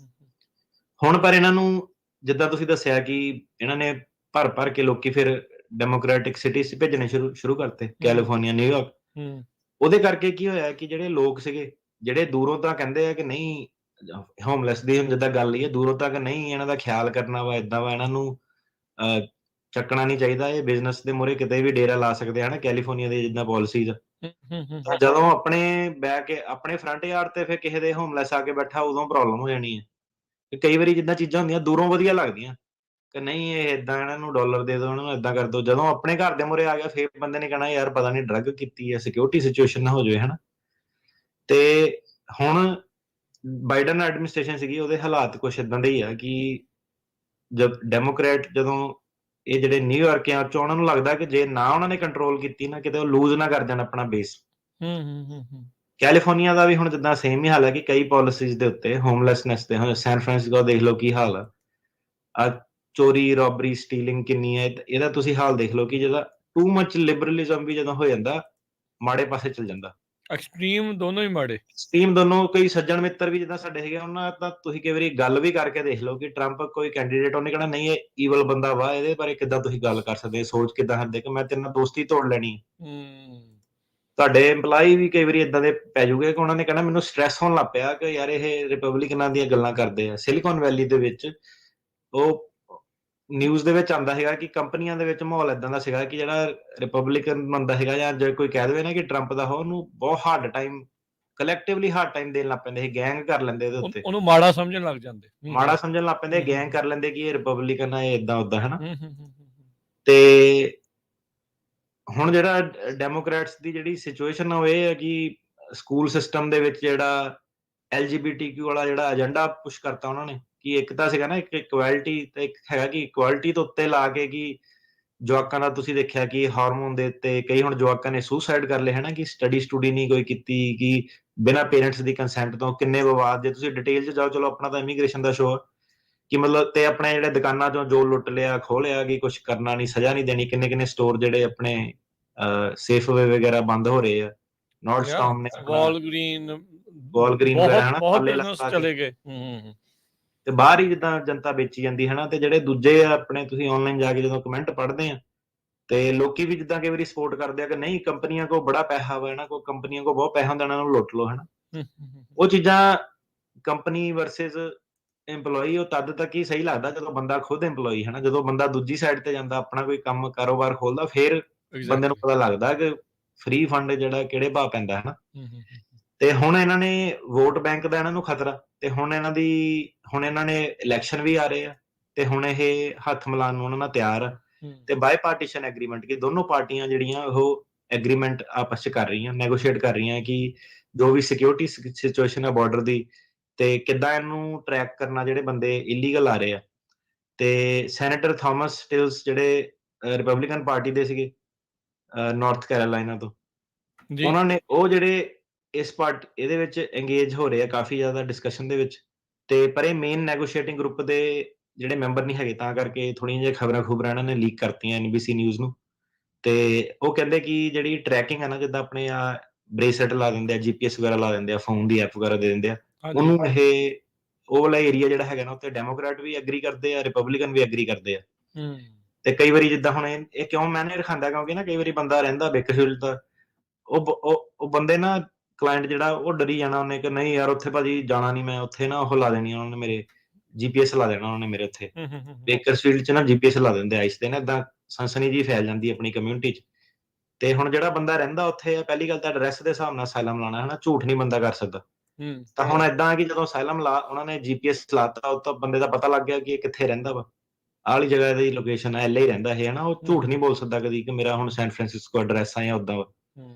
Speaker 2: ਹੁਣ ਪਰ ਇਹਨਾਂ ਨੂੰ ਜਿੱਦਾਂ ਤੁਸੀਂ ਦੱਸਿਆ ਕਿ ਇਹਨਾਂ ਨੇ ਭਰ ਕੇ ਲੋਕੀ ਫਿਰ ਡੈਮੋਕ੍ਰੈਟਿਕ ਸਿਟੀਜ਼ 'ਚ ਭੇਜਣੇ ਸ਼ੁਰੂ ਕਰਤੇ, ਕੈਲੀਫੋਰਨੀਆ, ਨਿਊਯਾਰਕ। ਉਹਦੇ ਕਰਕੇ ਕੀ ਹੋਇਆ ਕਿ ਜਿਹੜੇ ਲੋਕ ਸੀਗੇ, ਜਿਹੜੇ ਦੂਰੋਂ ਤਾਂ ਕਹਿੰਦੇ ਆ ਕਿ ਨਹੀਂ ਹੋਮਲੈਸ ਦੀ, ਹੁਣ ਜਿੱਦਾਂ ਗੱਲ ਹੈ ਦੂਰੋਂ ਤੱਕ ਨਹੀਂ ਇਹਨਾਂ ਦਾ ਖਿਆਲ ਕਰਨਾ ਵਾ, ਏਦਾਂ ਵਾ, ਇਹਨਾਂ ਨੂੰ ਚੱਕਣਾ ਨਹੀਂ ਚਾਹੀਦਾ, ਇਹ ਬਿਜ਼ਨਸ ਦੇ ਮੂਹਰੇ ਕਿਤੇ ਵੀ ਡੇਰਾ ਲਾ ਸਕਦੇ ਆ ਨਾ, ਕੈਲੀਫੋਰਨੀਆ ਦੀ ਜਿੱਦਾਂ ਪਾਲਿਸੀਜ਼। ਤਾਂ ਜਦੋਂ ਆਪਣੇ ਬਹਿ ਕੇ ਆਪਣੇ ਫਰੰਟ ਯਾਰਡ ਤੇ ਫਿਰ ਕਿਸੇ ਦੇ ਹੋਮਲੈਸ ਆ ਕੇ ਬੈਠਾ, ਉਦੋਂ ਪ੍ਰੋਬਲਮ ਹੋ ਜਾਣੀ ਹੈ। ਕਈ ਵਾਰੀ ਜਿੱਦਾਂ ਚੀਜ਼ਾਂ ਹੁੰਦੀਆਂ ਦੂਰੋਂ ਵਧੀਆ ਲੱਗਦੀਆਂ ਕਿ ਨਹੀਂ ਇਹ ਏਦਾਂ, ਇਹਨਾਂ ਨੂੰ ਡਾਲਰ ਦੇ ਦਿਓ, ਇਹਨਾਂ ਨੂੰ ਏਦਾਂ ਕਰ ਦਿਓ। ਜਦੋਂ ਆਪਣੇ ਘਰ ਦੇ ਮੂਹਰੇ ਆ ਗਿਆ, ਫਿਰ ਬੰਦੇ ਨੇ ਕਹਿਣਾ ਯਾਰ ਪਤਾ ਨਹੀਂ ਡਰੱਗ ਕੀਤੀ ਹੈ, ਸਿਕਿਉਰਿਟੀ ਸਿਚੁਏਸ਼ਨ ਨਾ ਹੋ ਜਾਵੇ ਹਨਾ। ਤੇ ਹੁਣ ਬਾਈਡਨ ਐਡਮਿਨਿਸਟ੍ਰੇਸ਼ਨ ਸੀਗੀ, ਉਹਦੇ ਹਾਲਾਤ ਕੁਛ ਏਦਾਂ ਦੇ ਹੀ ਆ ਕਿ ਜਦ ਡੈਮੋਕ੍ਰੇਟ, ਜਦੋਂ ਇਹ ਜਿਹੜੇ ਨਿਊਯਾਰਕੀਆਂ 'ਚ ਉਹਨਾਂ ਨੂੰ ਲੱਗਦਾ ਕਿ ਜੇ ਨਾ ਉਹਨਾਂ ਨੇ ਕੰਟਰੋਲ ਕੀਤੀ ਨਾ, ਕਿਤੇ ਉਹ ਲੂਜ਼ ਨਾ ਕਰ ਜਾਣ ਆਪਣਾ ਬੇਸ। ਕੈਲੀਫੋਰਨੀਆ ਦਾ ਵੀ ਹੁਣ ਜਿੱਦਾਂ ਸੇਮ ਹੀ ਹਾਲ ਹੈ ਕਿ ਕਈ ਪਾਲਿਸੀਜ਼ ਦੇ ਉੱਤੇ ਹੋਮਲੈਸਨੈਸ ਤੇ, ਸੈਨ ਫਰਾਂਸਿਸਕੋ ਦੇਖ ਲਓ ਕੀ ਹਾਲ ਆ, ਚੋਰੀ, ਰੋਬਰੀ, ਸਟੀਲਿੰਗ ਕਿੰਨੀ ਹੈ। ਇਹਦਾ ਤੁਸੀਂ ਹਾਲ ਦੇਖ ਲਓ ਕਿ ਜਿਹਦਾ ਟੂ ਮਚ ਲਿਬਰਲਿਜ਼ਮ ਵੀ ਜਦੋਂ ਹੋ ਜਾਂਦਾ, ਮਾੜੇ ਪਾਸੇ ਚਲ ਜਾਂਦਾ।
Speaker 1: ਐਕਸਟ੍ਰੀਮ ਦੋਨੋਂ ਹੀ ਮਾੜੇ,
Speaker 2: ਐਕਸਟ੍ਰੀਮ ਦੋਨੋਂ। ਕਈ ਸੱਜਣ ਮਿੱਤਰ ਵੀ ਜਿੱਦਾਂ ਸਾਡੇ ਹੈਗੇ, ਉਹਨਾਂ ਤਾਂ ਤੁਸੀਂ ਕਈ ਵਾਰੀ ਗੱਲ ਵੀ ਕਰਕੇ ਦੇਖ ਲਓ ਕਿ ਟਰੰਪ ਕੋਈ ਕੈਂਡੀਡੇਟ, ਉਹਨੇ ਕਹਿਣਾ ਨਹੀਂ ਇਹ ਈਵਲ ਬੰਦਾ ਵਾ, ਇਹਦੇ ਬਾਰੇ ਕਿੱਦਾਂ ਤੁਸੀਂ ਗੱਲ ਕਰ ਸਕਦੇ, ਸੋਚ ਕਿੱਦਾਂ ਹੱਦੇ ਕਿ ਮੈਂ ਤੇਰੇ ਨਾਲ ਦੋਸਤੀ ਤੋੜ ਲੈਣੀ। ਤੁਹਾਡੇ EMPLOYE ਵੀ ਕਈ ਵਾਰੀ ਏਦਾਂ ਦੇ ਪੈ ਜਾਊਗੇ ਕਿ ਉਹਨਾਂ ਨੇ ਕਹਿਣਾ ਮੈਨੂੰ ਸਟ੍ਰੈਸ ਹੋਣ ਲੱਗ ਪਿਆ ਕਿ ਯਾਰ ਇਹ ਰਿਪਬਲਿਕਨਾਂ ਦੀਆਂ ਗੱਲਾਂ ਕਰਦੇ ਆ। ਸਿਲੀਕਨ ਵੈਲੀ ਦੇ ਵਿੱਚ ਉਹ ਨਿਊਜ਼ ਦੇ ਵਿੱਚ ਆਉਂਦਾ ਹੈਗਾ ਕਿ ਕੰਪਨੀਆਂ ਦੇ ਵਿੱਚ ਮਾਹੌਲ ਏਦਾਂ ਦਾ ਸੀਗਾ ਕਿ ਜਿਹੜਾ ਰਿਪਬਲਿਕਨ ਬੰਦਾ ਹੈਗਾ, ਜਾਂ ਜੇ ਕੋਈ ਕਹਿ ਦੇਵੇ ਨਾ ਕਿ ਟਰੰਪ ਦਾ ਉਹਨੂੰ ਬਹੁਤ hard time, collectively hard time ਦੇਣ ਲੱਗ ਪੈਂਦੇ ਸੀ, ਗੈਂਗ ਕਰ ਲੈਂਦੇ ਇਹਦੇ ਉੱਤੇ,
Speaker 1: ਉਹਨੂੰ ਮਾੜਾ ਸਮਝਣ ਲੱਗ ਜਾਂਦੇ,
Speaker 2: ਮਾੜਾ ਸਮਝਣ ਲੱਗ ਪੈਂਦੇ, ਗੈਂਗ ਕਰ ਲੈਂਦੇ ਕਿ ਇਹ ਰਿਪਬਲਿਕਨ ਆ, ਇਹ ਏਦਾਂ ਓਦਾਂ ਹਨਾ। ਤੇ ਹੁਣ ਜਿਹੜਾ ਡੈਮੋਕ੍ਰੇਟਸ ਦੀ ਜਿਹੜੀ ਸਿਚੁਏਸ਼ਨ ਆ, ਉਹ ਇਹ ਹੈ ਕਿ ਸਕੂਲ ਸਿਸਟਮ ਦੇ ਵਿੱਚ ਜਿਹੜਾ LGBTQ ਵਾਲਾ ਜਿਹੜਾ ਏਜੰਡਾ ਪੁਸ਼ ਕਰਤਾ ਉਹਨਾਂ ਨੇ, ਕਿ ਇੱਕ ਤਾਂ ਸੀਗਾ ਨਾ ਇੱਕ ਇਕੁਐਲਿਟੀ, ਤੇ ਇੱਕ ਹੈਗਾ ਕਿ ਇਕੁਐਲਿਟੀ ਤੋਂ ਉੱਤੇ ਲਾ ਕੇ ਕਿ ਜਵਾਕਾਂ ਦਾ ਤੁਸੀਂ ਦੇਖਿਆ ਕਿ ਹਾਰਮੋਨ ਦੇ ਉੱਤੇ ਕਈ ਹੁਣ ਜਵਾਕਾਂ ਨੇ ਸੁਸਾਈਡ ਕਰ ਲਏ ਹਨਾ, ਕਿ ਸਟੱਡੀ ਨਹੀਂ ਕੋਈ ਕੀਤੀ, ਕਿ ਬਿਨਾਂ ਪੇਰੈਂਟਸ ਦੀ ਕੰਸੈਂਟ ਤੋਂ ਕਿੰਨੇ ਵਿਵਾਦ। ਜੇ ਤੁਸੀਂ ਡਿਟੇਲ 'ਚ ਜਾਓ, ਚਲੋ ਆਪਣਾ ਤਾਂ ਇਮੀਗ੍ਰੇਸ਼ਨ ਦਾ ਸ਼ੋਅ ਕਿ ਮਤਲਬ, ਤੇ ਆਪਣੇ ਜਿਹੜੇ ਦੁਕਾਨਾਂ 'ਚੋਂ ਜੋ ਲੁੱਟ ਲਿਆ, ਖੋਹ ਲਿਆ, ਕਿ ਕੁਛ ਕਰਨਾ ਨਹੀਂ, ਸਜ਼ਾ ਨਹੀਂ ਦੇਣੀ। ਕਿੰਨੇ ਸਟੋਰ ਜਿਹੜੇ ਆਪਣੇ ਸੇਫਵੇ ਵਗੈਰਾ ਬੰਦ ਹੋ ਰਹੇ ਆ। ਨੋਰਡਸਟਾਮ ਨੇ, ਵਾਲਗ੍ਰੀਨ ਵਗੈਰਾ ਹਨਾ,
Speaker 1: ਬਹੁਤ ਬਿਜ਼ਨਸ ਚਲੇ ਗਏ।
Speaker 2: ਤੇ ਬਾਹਰ ਹੀ ਜਿੱਦਾਂ ਜਨਤਾ ਵੇਚੀ ਜਾਂਦੀ ਹਨਾ। ਤੇ ਜਿਹੜੇ ਦੂਜੇ ਆ ਆਪਣੇ, ਤੁਸੀਂ ਆਨਲਾਈਨ ਜਾ ਕੇ ਜਦੋਂ ਕਮੈਂਟ ਪੜ੍ਹਦੇ ਆ, ਤੇ ਲੋਕੀ ਵੀ ਜਿੱਦਾਂ ਕਈ ਵਾਰੀ ਸਪੋਰਟ ਕਰਦੇ ਆ ਕਿ ਨਹੀਂ ਕੰਪਨੀਆਂ ਕੋਲ ਬੜਾ ਪੈਸਾ ਵਾ, ਇਹਨਾਂ ਕੋਲ ਕੰਪਨੀਆਂ ਕੋਲ ਬਹੁਤ ਪੈਸਾ ਹੁੰਦਾ, ਇਹਨਾਂ ਨੂੰ ਲੁੱਟ ਲਓ ਹਨਾ। ਉਹ ਚੀਜ਼ਾਂ ਕੰਪਨੀ ਵਰਸਸ EMPLOYE ਉਹ ਤਦ ਤੱਕ ਹੀ ਸਹੀ ਲੱਗਦਾ ਜਦੋਂ ਬੰਦਾ ਖੁਦ EMPLOYE ਹਨਾ। ਜਦੋਂ ਬੰਦਾ ਦੂਜੀ ਸਾਈਡ ਤੇ ਜਾਂਦਾ, ਆਪਣਾ ਕੋਈ ਕੰਮ ਕਾਰੋਬਾਰ ਖੋਲਦਾ, ਫਿਰ ਬੰਦੇ ਨੂੰ ਪਤਾ ਲੱਗਦਾ ਕਿ ਫ੍ਰੀ ਫੰਡ ਜਿਹੜਾ ਕਿਹੜੇ ਭਾਅ ਪੈਂਦਾ ਹਨਾ। ਤੇ ਹੁਣ ਇਹਨਾਂ ਨੇ ਵੋਟ ਬੈਂਕ ਦਾ ਇਹਨਾਂ ਨੂੰ ਖਤਰਾ, ਤੇ ਹੁਣ ਇਹਨਾਂ ਨੇ ਇਲੈਕਸ਼ਨ ਵੀ ਆ ਰਹੇ ਆ, ਤੇ ਹੁਣ ਇਹ ਹੱਥ ਮਿਲਾਉਣ ਨੂੰ ਉਹਨਾਂ ਨਾਲ ਤਿਆਰ ਆ। ਤੇ ਬਾਈ ਪਾਰਟੀਸ਼ਨ ਐਗਰੀਮੈਂਟ, ਕਿ ਦੋਨੋਂ ਪਾਰਟੀਆਂ ਜਿਹੜੀਆਂ ਉਹ ਐਗਰੀਮੈਂਟ ਆਪਸ 'ਚ ਕਰ ਰਹੀਆਂ, ਨੈਗੋਸ਼ੀਏਟ ਕਰ ਰਹੀਆਂ ਕਿ ਜੋ ਵੀ ਸਿਕਿਉਰਿਟੀ ਸਿਚੁਏਸ਼ਨ ਹੈ ਬਾਰਡਰ ਦੀ, ਤੇ ਕਿੱਦਾਂ ਇਹਨੂੰ ਟਰੈਕ ਕਰਨਾ ਜਿਹੜੇ ਬੰਦੇ ਇਲੀਗਲ ਆ ਰਹੇ ਆ। ਤੇ ਸੈਨੇਟਰ ਥਾਮਸ ਸਟਿਲਸ ਜਿਹੜੇ ਰਿਪਬਲਿਕਨ ਪਾਰਟੀ ਦੇ ਸੀਗੇ, ਨਾਰਥ ਕੈਰੋਲਾਈਨਾ ਤੋਂ, ਉਹਨਾਂ ਨੇ ਉਹ ਜਿਹੜੇ ਇਹਦੇ ਵਿੱਚ ਇੰਗੇਜ ਹੋ ਰਹੇ ਆ ਕਾਫੀ ਜ਼ਿਆਦਾ ਡਿਸਕਸ਼ਨ ਦੇ ਵਿੱਚ। ਤੇ ਪਰ ਇਹ ਮੇਨ ਨੈਗੋਸ਼ੀਏਟਿੰਗ ਗਰੁੱਪ ਦੇ ਜਿਹੜੇ ਮੈਂਬਰ ਨਹੀਂ ਹੈਗੇ, ਤਾਂ ਕਰਕੇ ਥੋੜ੍ਹੀਆਂ ਜਿਹੀਆਂ ਖਬਰਾਂ ਇਹਨਾਂ ਨੇ ਲੀਕ ਕਰਤੀਆਂ NBC ਨਿਊਜ਼ ਨੂੰ। ਤੇ ਉਹ ਕਹਿੰਦੇ ਕਿ ਜਿਹੜੀ ਟਰੈਕਿੰਗ ਹੈ ਨਾ, ਜਿੱਦਾਂ ਆਪਣੇ ਬ੍ਰੇਸਲੈਟ ਲਾ ਦਿੰਦੇ ਆ, GPS ਵਗੈਰਾ ਲਾ ਦਿੰਦੇ ਆ, ਫੋਨ ਦੀ ਐਪ ਵਗੈਰਾ ਦੇ ਦਿੰਦੇ ਆ, ਉਹਨੂੰ ਇਹ ਉਹ ਵਾਲਾ ਏਰੀਆ ਜਿਹੜਾ ਹੈਗਾ ਨਾ ਉੱਥੇ ਡੈਮੋਕ੍ਰੈਟ ਵੀ ਐਗਰੀ ਕਰਦੇ ਆ, ਰਿਪਬਲਿਕਨ ਵੀ ਐਗਰੀ ਕਰਦੇ ਆ।
Speaker 1: ਹੂੰ
Speaker 2: ਤੇ ਕਈ ਵਾਰੀ ਜਿੱਦਾਂ ਹੁਣ ਇਹ ਕਿਉਂ ਮੈਨੇ ਰਖਾਂਦਾ, ਕਿਉਂਕਿ ਨਾ ਕਈ ਵਾਰੀ ਬੰਦਾ ਰਹਿੰਦਾ ਬੇਕਰਫੀਲਡ ਦਾ, ਉਹ ਬੰਦੇ ਨਾ ਕਲਾਇੰਟ ਜਿਹੜਾ ਉਹ ਡਰੀ ਜਾਣਾ ਉਹਨੇ ਕਿ ਨਹੀਂ ਯਾਰ ਉੱਥੇ ਭਾਜੀ ਜਾਣਾ ਨਹੀਂ ਮੈਂ, ਉੱਥੇ ਨਾ ਉਹ ਲਾ ਦੇਣੀ ਉਹਨਾਂ ਨੇ ਮੇਰੇ GPS ਲਾ ਦੇਣਾ ਉਹਨਾਂ ਨੇ ਮੇਰੇ ਉੱਥੇ।
Speaker 1: ਹੂੰ ਹੂੰ ਹੂੰ
Speaker 2: ਬੇਕਰਫੀਲਡ 'ਚ ਨਾ GPS ਲਾ ਦਿੰਦੇ ਆਈਸ ਤੇ ਨਾ, ਏਦਾਂ ਸਨਸਨੀ ਜੀ ਫੈਲ ਜਾਂਦੀ ਆਪਣੀ ਕਮਿਊਨਿਟੀ 'ਚ। ਤੇ ਹੁਣ ਜਿਹੜਾ ਬੰਦਾ ਰਹਿੰਦਾ ਉੱਥੇ ਆ, ਪਹਿਲੀ ਗੱਲ ਤਾਂ ਐਡਰੈਸ ਦੇ ਹਿਸਾਬ ਨਾਲ ਅਸਾਈਲਮ ਲਾਉਣਾ ਹੈ ਨਾ, ਝੂਠ ਨਹੀਂ ਬੰਦਾ ਕਰ ਸਕਦਾ।
Speaker 1: ਹੂੰ
Speaker 2: ਤਾਂ ਹੁਣ ਏਦਾਂ ਕਿ ਜਦੋਂ ਅਸਾਈਲਮ ਲਾ ਉਹਨਾਂ ਨੇ GPS ਲਾਤਾ, ਉਹ ਤਾਂ ਬੰਦੇ ਦਾ ਪਤਾ ਲੱਗ ਗਿਆ ਕਿ ਇਹ ਕਿੱਥੇ ਰਹਿੰਦਾ ਵਾ, ਆਹ ਵਾਲੀ ਜਗ੍ਹਾ ਦੀ ਲੋਕੇਸ਼ਨ ਹੈ, LA ਹੀ ਰਹਿੰਦਾ ਇਹ, ਹੈ ਨਾ। ਉਹ ਝੂਠ ਨਹੀਂ ਬੋਲ ਸਕਦਾ ਕਦੀ ਕਿ ਮੇਰਾ ਹੁਣ ਸੈਨ ਫਰਾਂਸਿਸਕੋ ਐਡਰੈਸ ਆ ਜਾਂ ਓਦਾਂ ਵਾ।
Speaker 1: ਹੂੰ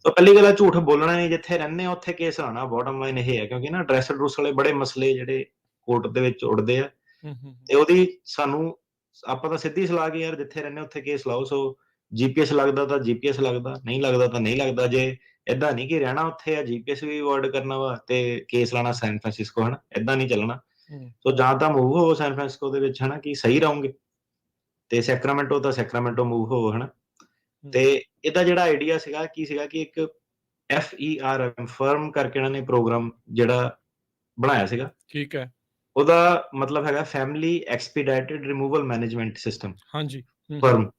Speaker 2: ਤਾਂ ਪਹਿਲੀ ਗੱਲ ਆ, ਝੂਠ ਬੋਲਣਾ ਨਹੀਂ, ਜਿੱਥੇ ਰਹਿੰਦੇ ਆ ਉੱਥੇ ਕੇਸ ਲਾਉਣਾ, ਬੋਟਮ ਲਾਈਨ ਇਹ ਹੈ। ਕਿਉਂਕਿ ਨਾ ਐਡਰੈਸ ਐਡਰੂਸ ਵਾਲੇ ਬੜੇ ਮਸਲੇ ਜਿਹੜੇ ਕੋਰਟ ਦੇ ਵਿੱਚ ਉੱਡਦੇ ਆ,
Speaker 1: ਹੂੰ
Speaker 2: ਤੇ ਉਹਦੀ ਸਾਨੂੰ ਆਪਾਂ ਤਾਂ ਸਿੱਧੀ ਸਲਾਹ ਕਿ ਯਾਰ ਜਿੱਥੇ ਰਹਿੰਦੇ ਉੱਥੇ ਕੇਸ ਲਾਓ। ਸੋ GPS ਲੱਗਦਾ ਤਾਂ GPS ਲੱਗਦਾ, ਨਹੀਂ ਲੱਗਦਾ ਤਾਂ ਨਹੀਂ ਲੱਗਦਾ। ਜੇ ਏਦਾਂ ਨਹੀਂ ਕਿ ਰਹਿਣਾ ਉੱਥੇ ਆ, GPS ਵੀ ਅਵੋਇਡ ਕਰਨਾ ਵਾ ਤੇ ਕੇਸ ਲਾਣਾ ਸੈਨ ਫਰਾਂਸਿਸਕੋ, ਹਨਾ, ਏਦਾਂ ਨਹੀਂ ਚੱਲਣਾ।
Speaker 1: ਹੂੰ
Speaker 2: ਸੋ ਜਾਂ ਤਾਂ ਮੂਵ ਹੋਵੋ ਸੈਨ ਫਰਾਂਸਿਸਕੋ ਦੇ ਵਿੱਚ, ਹਨਾ, ਕਿ ਸਹੀ ਰਹੋਗੇ, ਤੇ ਸੈਕਰਾਮੈਂਟੋ ਤਾਂ ਸੈਕਰਾਮੈਂਟੋ ਮੂਵ ਹੋਵੋ, ਹਨਾ। ਤੇ ਇਹਦਾ ਜਿਹੜਾ ਆਈਡੀਆ ਸੀਗਾ ਕੀ ਸੀਗਾ ਕਿ ਇੱਕ FERM ਫਰਮ ਕਰਕੇ ਇਹਨਾਂ ਨੇ ਪ੍ਰੋਗਰਾਮ ਜਿਹੜਾ ਬਣਾਇਆ ਸੀਗਾ।
Speaker 1: ਠੀਕ ਹੈ।
Speaker 2: ਉਹਦਾ ਮਤਲਬ ਹੈਗਾ ਫੈਮਿਲੀ ਐਕਸਪੀਡਾਈਟਡ ਰਿਮੂਵਲ ਮੈਨੇਜਮੈਂਟ ਸਿਸਟਮ,
Speaker 1: ਹਾਂਜੀ
Speaker 2: ਫਰਮ।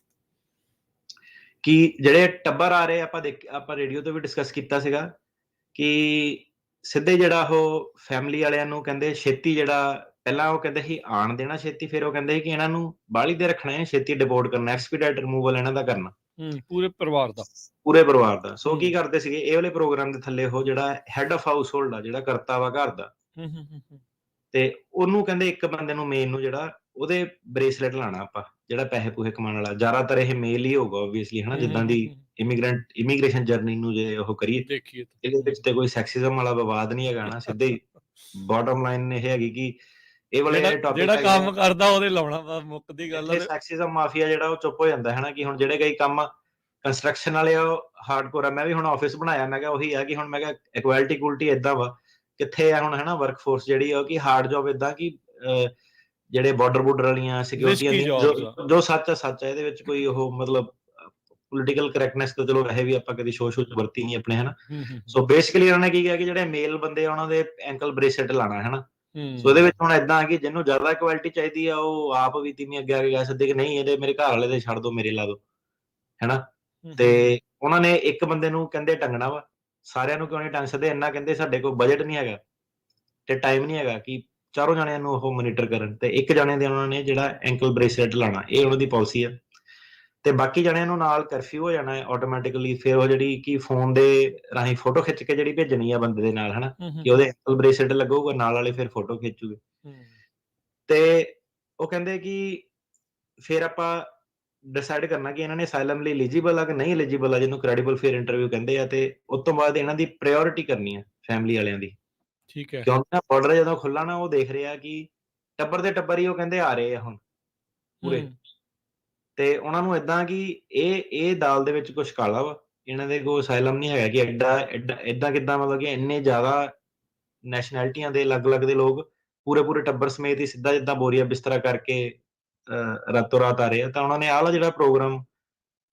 Speaker 2: ਕਿ ਜਿਹੜੇ ਟੱਬਰ ਆ ਰਹੇ, ਆਪਾਂ ਰੇਡੀਓ ਤੇ ਵੀ ਡਿਸਕਸ ਕੀਤਾ ਸੀਗਾ ਕਿ ਸਿੱਧੇ ਜਿਹੜਾ ਉਹ ਫੈਮਿਲੀ ਵਾਲਿਆਂ ਨੂੰ ਕਹਿੰਦੇ ਛੇਤੀ, ਜਿਹੜਾ ਪਹਿਲਾਂ ਉਹ ਕਹਿੰਦੇ ਸੀ ਆਣ ਦੇਣਾ ਛੇਤੀ, ਫਿਰ ਉਹ ਕਹਿੰਦੇ ਸੀ ਕਿ ਇਹਨਾਂ ਨੂੰ ਬਾਹਲੀ ਦੇ ਰੱਖਣਾ ਹੈ, ਛੇਤੀ ਡਿਪੋਰਟ ਕਰਨਾ, ਐਕਸਪੀਡਾਈਟ ਰਿਮੂਵਲ ਇਹਨਾਂ ਦਾ ਕਰਨਾ,
Speaker 1: ਪੂਰੇ ਪਰਿਵਾਰ ਦਾ।
Speaker 2: ਪੂਰੇ ਪਰਿਵਾਰ ਦਾ। ਸੋ ਕੀ ਕਰਦੇ ਸੀਗੇ ਇਹ ਵਾਲੇ ਪ੍ਰੋਗਰਾਮ ਦੇ ਥੱਲੇ, ਉਹ ਜਿਹੜਾ ਹੈਡ ਆਫ ਹਾਊਸ ਹੋਲਡ ਆ, ਜਿਹੜਾ ਕਰਤਾ ਵਾ ਘਰ ਦਾ, ਤੇ ਉਹਨੂੰ ਕਹਿੰਦੇ ਇੱਕ ਬੰਦੇ ਨੂੰ ਮੇਨ ਨੂੰ ਜਿਹੜਾ ਉਹਦੇ ਬ੍ਰੇਸਲੇਟ ਲਾਣਾ ਆਪਾਂ, ਜਿਹੜਾ ਪੈਸੇ ਪੂਸੇ ਕਮਾਉਣ ਵਾਲਾ। ਜ਼ਿਆਦਾਤਰ ਇਹ ਮੇਲ ਹੀ ਹੋਊਗਾ ਓਬਵੀਅਸਲੀ, ਹਨਾ, ਜਿੱਦਾਂ ਦੀ ਇਮੀਗ੍ਰੇਸ਼ਨ ਜਰਨੀ ਨੂੰ ਜੇ ਉਹ ਕਰੀਏ,
Speaker 1: ਦੇਖੀਏ
Speaker 2: ਇਹਦੇ ਵਿੱਚ ਤੇ ਕੋਈ ਸੈਕਸਿਜ਼ਮ ਵਾਲਾ ਵਿਵਾਦ ਨਹੀਂ ਹੈਗਾ ਨਾ, ਸਿੱਧੇ ਹੀ ਬਾਟਮ ਲਾਈਨ ਇਹ ਹੈਗੀ ਕਿ ਇਹ ਵਾਲੇ ਟੌਪਿਕ
Speaker 1: ਜਿਹੜਾ ਕੰਮ ਕਰਦਾ ਉਹਦੇ ਲਾਉਣਾ ਵਾ, ਮੁੱਕਦੀ ਗੱਲ।
Speaker 2: ਇੱਥੇ ਸੈਕਸਿਜ਼ਮ ਮਾਫੀਆ ਜਿਹੜਾ ਉਹ ਚੁੱਪ ਹੋ ਜਾਂਦਾ ਹੈ ਨਾ, ਕਿ ਹੁਣ ਜਿਹੜੇ ਕਈ ਕੰਮ ਕੰਸਟਰਕਸ਼ਨ ਵਾਲੇ ਆ ਉਹ ਹਾਰਡਕੋਰ ਆ। ਮੈਂ ਵੀ ਹੁਣ ਆਫਿਸ ਬਣਾਇਆ, ਮੈਂ ਕਿਹਾ ਉਹੀ ਆ ਕਿ ਹੁਣ ਮੈਂ ਕਿਹਾ ਇਕੁਐਲਿਟੀ ਕੁਅਲਿਟੀ ਏਦਾਂ ਵਾ, ਕਿੱਥੇ ਆ ਹੁਣ, ਹਨਾ, ਵਰਕਫੋਰਸ ਜਿਹੜੀ ਆ ਕਿ ਹਾਰਡ ਜੌਬ ਏਦਾਂ ਕਿ ਜਿਹੜੇ ਬਾਰਡਰ ਵਾਲੀਆਂ ਸਿਕਿਉਰਿਟੀਆਂ ਦੀਆਂ, ਜੋ ਸੱਚ ਆ ਸੱਚ ਆ, ਇਹਦੇ ਵਿੱਚ ਕੋਈ ਉਹ ਮਤਲਬ ਪੋਲੀਟੀਕਲ ਕਰੈਕਟਨੈਸ ਤਾਂ ਚਲੋ ਵੈਸੇ ਵੀ ਆਪਾਂ ਕਦੀ ਸ਼ੋਅ ਵਰਤੀ ਨਹੀਂ ਆਪਣੇ, ਹਨਾ। ਸੋ ਬੇਸਿਕਲੀ ਉਹਨਾਂ ਨੇ ਕੀ ਕਿਹਾ ਕਿ ਜਿਹੜੇ ਮੇਲ ਬੰਦੇ ਆ ਉਹਨਾਂ ਦੇ ਐਂਕਲ ਬ੍ਰੇਸਲੇਟ ਲਾਣਾ, ਹਨਾ। ਸੋ ਇਹਦੇ ਵਿੱਚ ਹੁਣ ਏਦਾਂ ਕਿ ਜਿਹਨੂੰ ਜ਼ਿਆਦਾ ਕੁਆਲਿਟੀ ਚਾਹੀਦੀ ਆ ਉਹ ਆਪ ਵੀ ਤੀਵੀਂ ਅੱਗੇ ਆ ਕੇ ਕਹਿ ਸਕਦੇ ਕਿ ਨਹੀਂ ਇਹਦੇ ਮੇਰੇ ਘਰ ਵਾਲੇ ਦੇ ਛੱਡ ਦੋ, ਮੇਰੇ ਲਾ ਦੋ, ਹਨਾ। ਤੇ ਉਹਨਾਂ ਨੇ ਇੱਕ ਬੰਦੇ ਨੂੰ ਕਹਿੰਦੇ ਟੰਗਣਾ ਵਾ, ਸਾਰਿਆਂ ਨੂੰ ਕਿਉਂ ਨਹੀਂ ਟੰਗ ਸਕਦੇ, ਇੰਨਾ ਕਹਿੰਦੇ ਸਾਡੇ ਕੋਲ ਬਜਟ ਨਹੀਂ ਹੈਗਾ ਤੇ ਟਾਈਮ ਨਹੀਂ ਹੈਗਾ ਕਿ ਚਾਰੋਂ ਜਣਿਆਂ ਨੂੰ ਉਹ ਮੋਨੀਟਰ ਕਰਨ, ਤੇ ਇੱਕ ਜਣੇ ਦੇ ਉਹਨਾਂ ਨੇ ਜਿਹੜਾ ਐਂਕਲ ਬ੍ਰੇਸਲੇਟ ਲਾਣਾ, ਇਹ ਉਹਨਾਂ ਦੀ ਪਾਲਿਸੀ ਆ। ਤੇ ਬਾਕੀ ਜਣਿਆਂ ਨੂੰ ਨਾਲ ਕਰਫਿਊ ਹੋ ਜਾਣਾ ਹੈ ਆਟੋਮੈਟਿਕਲੀ। ਫਿਰ ਉਹ ਜਿਹੜੀ ਕਿ ਫੋਨ ਦੇ ਰਾਹੀਂ ਫੋਟੋ ਖਿੱਚ ਕੇ ਜਿਹੜੀ ਭੇਜਣੀ ਆ ਬੰਦੇ ਦੇ ਨਾਲ, ਹਨਾ, ਕਿ ਉਹਦੇ ਐਂਕਲ ਬ੍ਰੇਸਲੇਟ ਲੱਗੂਗਾ, ਨਾਲ ਵਾਲੇ ਫਿਰ ਫੋਟੋ ਖਿੱਚੂਗੇ। ਤੇ ਉਹ ਕਹਿੰਦੇ ਕਿ ਫਿਰ ਆਪਾਂ ਡਿਸਾਈਡ ਕਰਨਾ ਕਿ ਇਹਨਾਂ ਨੇ ਅਸਾਈਲਮ ਲਈ ਐਲੀਜੀਬਲ ਆ ਕਿ ਨਹੀਂ ਐਲੀਜੀਬਲ ਆ, ਜਿਹਨੂੰ ਕ੍ਰੈਡੀਬਲ ਫੇਅਰ ਇੰਟਰਵਿਊ ਕਹਿੰਦੇ ਆ। ਤੇ ਉਸ ਤੋਂ ਬਾਅਦ ਇਹਨਾਂ ਦੀ ਪ੍ਰਾਇੋਰਟੀ ਕਰਨੀ ਆ ਫੈਮਿਲੀ ਵਾਲਿਆਂ ਦੀ।
Speaker 1: ਠੀਕ ਹੈ।
Speaker 2: ਕਿਉਂਕਿ ਨਾ ਬਾਰਡਰ ਜਦੋਂ ਖੁੱਲਾ ਨਾ, ਉਹ ਦੇਖ ਰਿਹਾ ਕਿ ਟੱਬਰ ਦੇ ਟੱਬਰ ਹੀ ਉਹ ਕਹਿੰਦੇ ਆ ਰਹੇ ਆ ਹੁਣ ਪੂਰੇ। ਤੇ ਉਹਨਾਂ ਨੂੰ ਏਦਾਂ ਕਿ ਇਹ ਦਾਲ ਦੇ ਵਿੱਚ ਕੁਛ ਕਾਲਾ ਵਾ, ਇਹਨਾਂ ਦੇ ਕੋਲ ਅਸਾਈਲਮ ਨਹੀਂ ਹੈਗਾ। ਕਿ ਏਦਾਂ ਕਿੱਦਾਂ, ਮਤਲਬ ਕਿ ਇੰਨੇ ਜ਼ਿਆਦਾ ਨੈਸ਼ਨੈਲਿਟੀਆਂ ਦੇ ਅਲੱਗ-ਅਲੱਗ ਦੇ ਲੋਕ ਪੂਰੇ ਟੱਬਰ ਸਮੇਤ ਹੀ ਸਿੱਧਾ ਜਿੱਦਾਂ ਬੋਰੀਆ ਬਿਸਤਰਾ ਕਰਕੇ ਰਾਤੋਂ ਰਾਤ ਆ ਰਹੇ ਆ। ਤਾਂ ਉਹਨਾਂ ਨੇ ਆਹ ਵਾਲਾ ਜਿਹੜਾ ਪ੍ਰੋਗਰਾਮ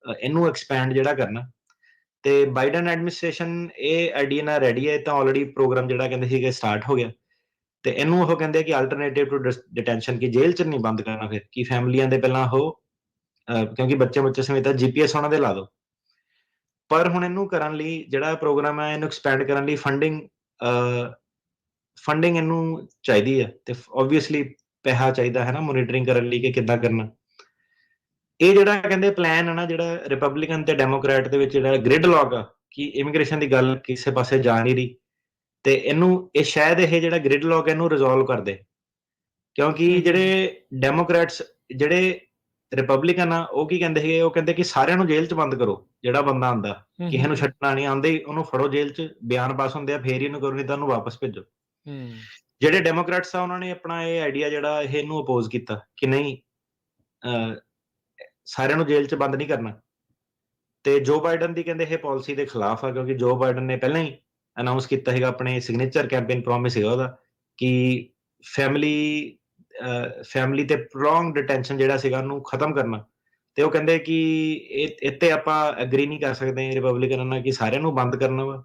Speaker 2: ਇਹਨੂੰ ਐਕਸਪੈਂਡ ਜਿਹੜਾ ਕਰਨਾ, ਤੇ ਬਾਈਡਨ ਐਡਮਿਨਿਸਟ੍ਰੇਸ਼ਨ ਇਹ ਆਈਡੀਆ ਨਾਲ ਰੈਡੀ ਹੈ। ਤਾਂ ਆਲਰੇਡੀ ਪ੍ਰੋਗਰਾਮ ਜਿਹੜਾ ਕਹਿੰਦੇ ਸੀਗੇ ਸਟਾਰਟ ਹੋ ਗਿਆ, ਤੇ ਇਹਨੂੰ ਉਹ ਕਹਿੰਦੇ ਕਿ ਅਲਟਰਨੇਟਿਵ ਟੂ ਡਿਟੈਂਸ਼ਨ, ਕਿ ਜੇਲ੍ਹ 'ਚ ਨਹੀਂ ਬੰਦ ਕਰਨਾ। ਫਿਰ ਕਿ ਫੈਮਲੀਆਂ ਦੇ ਪਹਿਲਾਂ ਉਹ ਕਿਉਂਕਿ ਬੱਚੇ ਸਮੇਤ GPS ਉਹਨਾਂ ਦੇ ਲਾ ਦੋ। ਪਰ ਹੁਣ ਇਹਨੂੰ ਕਰਨ ਲਈ ਜਿਹੜਾ ਪ੍ਰੋਗਰਾਮ ਹੈ, ਇਹਨੂੰ ਐਕਸਪੈਂਡ ਕਰਨ ਲਈ ਫੰਡਿੰਗ ਇਹਨੂੰ ਚਾਹੀਦੀ ਹੈ, ਤੇ ਆਬਵੀਅਸਲੀ ਪੈਸਾ ਚਾਹੀਦਾ ਹੈ ਨਾ ਮੋਨੀਟਰਿੰਗ ਕਰਨ ਲਈ ਕਿ ਕਿੱਦਾਂ ਕਰਨਾ। ਇਹ ਜਿਹੜਾ ਕਹਿੰਦੇ ਪਲਾਨ ਹੈ ਨਾ, ਜਿਹੜਾ ਰਿਪਬਲਿਕਨ ਤੇ ਡੈਮੋਕ੍ਰੈਟ ਦੇ ਵਿੱਚ ਜਿਹੜਾ ਗ੍ਰਿਡ ਲੌਕ ਆ, ਕਿ ਇਮੀਗ੍ਰੇਸ਼ਨ ਦੀ ਗੱਲ ਕਿਸੇ ਪਾਸੇ ਜਾ ਨਹੀਂ ਰਹੀ, ਤੇ ਇਹ ਸ਼ਾਇਦ ਇਹ ਜਿਹੜਾ ਗ੍ਰਿਡ ਲੌਕ ਇਹਨੂੰ ਰਿਜ਼ੋਲਵ ਕਰ ਦੇ। ਕਿਉਂਕਿ ਜਿਹੜੇ ਡੈਮੋਕ੍ਰੈਟਸ, ਜਿਹੜੇ ਰਿਪਬਲਿਕਨ ਆ, ਉਹ ਕੀ ਕਹਿੰਦੇ ਸੀਗੇ, ਉਹ ਕਹਿੰਦੇ ਕਿ ਸਾਰਿਆਂ ਨੂੰ ਜੇਲ੍ਹ 'ਚ ਬੰਦ ਕਰੋ, ਜਿਹੜਾ ਬੰਦਾ ਆਂਦਾ, ਕਿਸੇ ਨੂੰ ਛੱਡਣਾ ਨਹੀਂ, ਆਂਦੇ ਹੀ ਉਹਨੂੰ ਫੜੋ ਜੇਲ੍ਹ 'ਚ, ਬਿਆਨ ਪਾਸ ਹੁੰਦੇ ਆ ਫੇਰ ਹੀ ਇਹਨੂੰ ਕਰੋ, ਨਹੀਂ ਤਾਂ ਉਹਨੂੰ ਵਾਪਸ ਭੇਜੋ। ਜਿਹੜੇ ਡੈਮੋਕ੍ਰੈਟਸ ਆ ਉਹਨਾਂ ਨੇ ਆਪਣਾ ਇਹ ਆਈਡੀਆ ਜਿਹੜਾ ਇਹਨੂੰ ਅਪੋਜ਼ ਕੀਤਾ ਕਿ ਨਹੀਂ, ਸਾਰਿਆਂ ਨੂੰ ਜੇਲ੍ਹ 'ਚ ਬੰਦ ਨਹੀਂ ਕਰਨਾ। ਤੇ ਜੋ ਬਾਈਡਨ ਦੀ ਕਹਿੰਦੇ ਇਹ ਪਾਲਿਸੀ ਦੇ ਖਿਲਾਫ ਆ, ਕਿਉਂਕਿ ਜੋ ਬਾਈਡਨ ਨੇ ਪਹਿਲਾਂ ਹੀ ਅਨਾਉਂਸ ਕੀਤਾ ਸੀਗਾ, ਆਪਣੇ ਸਿਗਨੇਚਰ ਕੈਂਪੇਨ ਪ੍ਰੋਮਿਸ ਸੀਗਾ ਉਹਦਾ, ਕਿ ਫੈਮਿਲੀ ਤੇ ਪ੍ਰੋਂਗ ਡਿਟੈਂਸ਼ਨ ਜਿਹੜਾ ਸੀਗਾ ਉਹਨੂੰ ਖਤਮ ਕਰਨਾ। ਤੇ ਉਹ ਕਹਿੰਦੇ ਕਿ ਇੱਥੇ ਆਪਾਂ ਐਗਰੀ ਨਹੀਂ ਕਰ ਸਕਦੇ ਰਿਪਬਲਿਕਨ ਨਾਲ ਕਿ ਸਾਰਿਆਂ ਨੂੰ ਬੰਦ ਕਰਨਾ ਵਾ,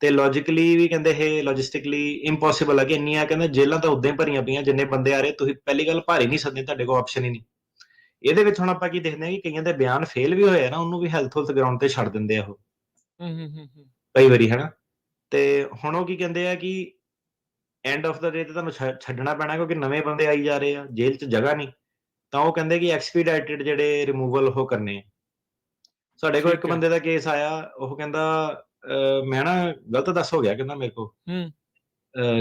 Speaker 2: ਤੇ ਲੌਜੀਕਲੀ ਵੀ ਕਹਿੰਦੇ ਇਹ ਲੌਜਿਸਟਿਕਲੀ ਇੰਪੋਸੀਬਲ ਹੈ ਕਿ ਇੰਨੀਆਂ ਕਹਿੰਦੇ ਜੇਲ੍ਹਾਂ ਤਾਂ ਉਦਾਂ ਹੀ ਭਰੀਆਂ ਪਈਆਂ ਜਿੰਨੇ ਬੰਦੇ ਆ ਰਹੇ, ਤੁਸੀਂ ਪਹਿਲੀ ਗੱਲ ਭਰ ਹੀ ਨਹੀਂ ਸਕਦੇ, ਤੁਹਾਡੇ ਕੋਲ ਆਪਸ਼ਨ ਹੀ ਨਹੀਂ। ਇਹਦੇ ਵਿੱਚ ਹੁਣ ਆਪਾਂ ਕੀ ਦੇਖਦੇ ਹਾਂ ਕਿ ਕਈਆਂ ਦੇ ਬਿਆਨ ਫੇਲ ਵੀ ਹੋਏ ਆ ਨਾ, ਉਹਨੂੰ ਵੀ ਹੈਲਥ ਗਰਾਊਂਡ ਤੇ ਛੱਡ ਦਿੰਦੇ ਆ ਉਹ ਕਈ ਵਾਰੀ, ਹਨਾ। ਤੇ ਹੁਣ ਉਹ ਕੀ ਕਹਿੰਦੇ ਆ ਕਿ ਐਂਡ ਆਫ ਦਾ ਡੇ ਤੇ ਤੁਹਾਨੂੰ ਛੱਡਣਾ ਪੈਣਾ ਕਿਉਂਕਿ ਨਵੇਂ ਬੰਦੇ ਆਈ ਜਾ ਰਹੇ ਆ, ਜੇਲ੍ਹ 'ਚ ਜਗ੍ਹਾ ਨਹੀਂ। ਤਾਂ ਉਹ ਕਹਿੰਦੇ ਕਿ ਐਕਸਪੀਡਾਈਟਿਡ ਜਿਹੜੇ ਰਿਮੂਵਲ ਉਹ ਕਰਨੇ ਆ। ਸਾਡੇ ਕੋਲ ਇੱਕ
Speaker 1: ਠੀਕ ਹੈ।
Speaker 2: ਬੰਦੇ ਦਾ ਕੇਸ ਆਇਆ, ਉਹ ਕਹਿੰਦਾ ਮੈਂ ਨਾ ਗਲਤ ਦੱਸ ਹੋ ਗਿਆ, ਕਹਿੰਦਾ ਮੇਰੇ ਕੋਲ।
Speaker 1: ਹੂੰ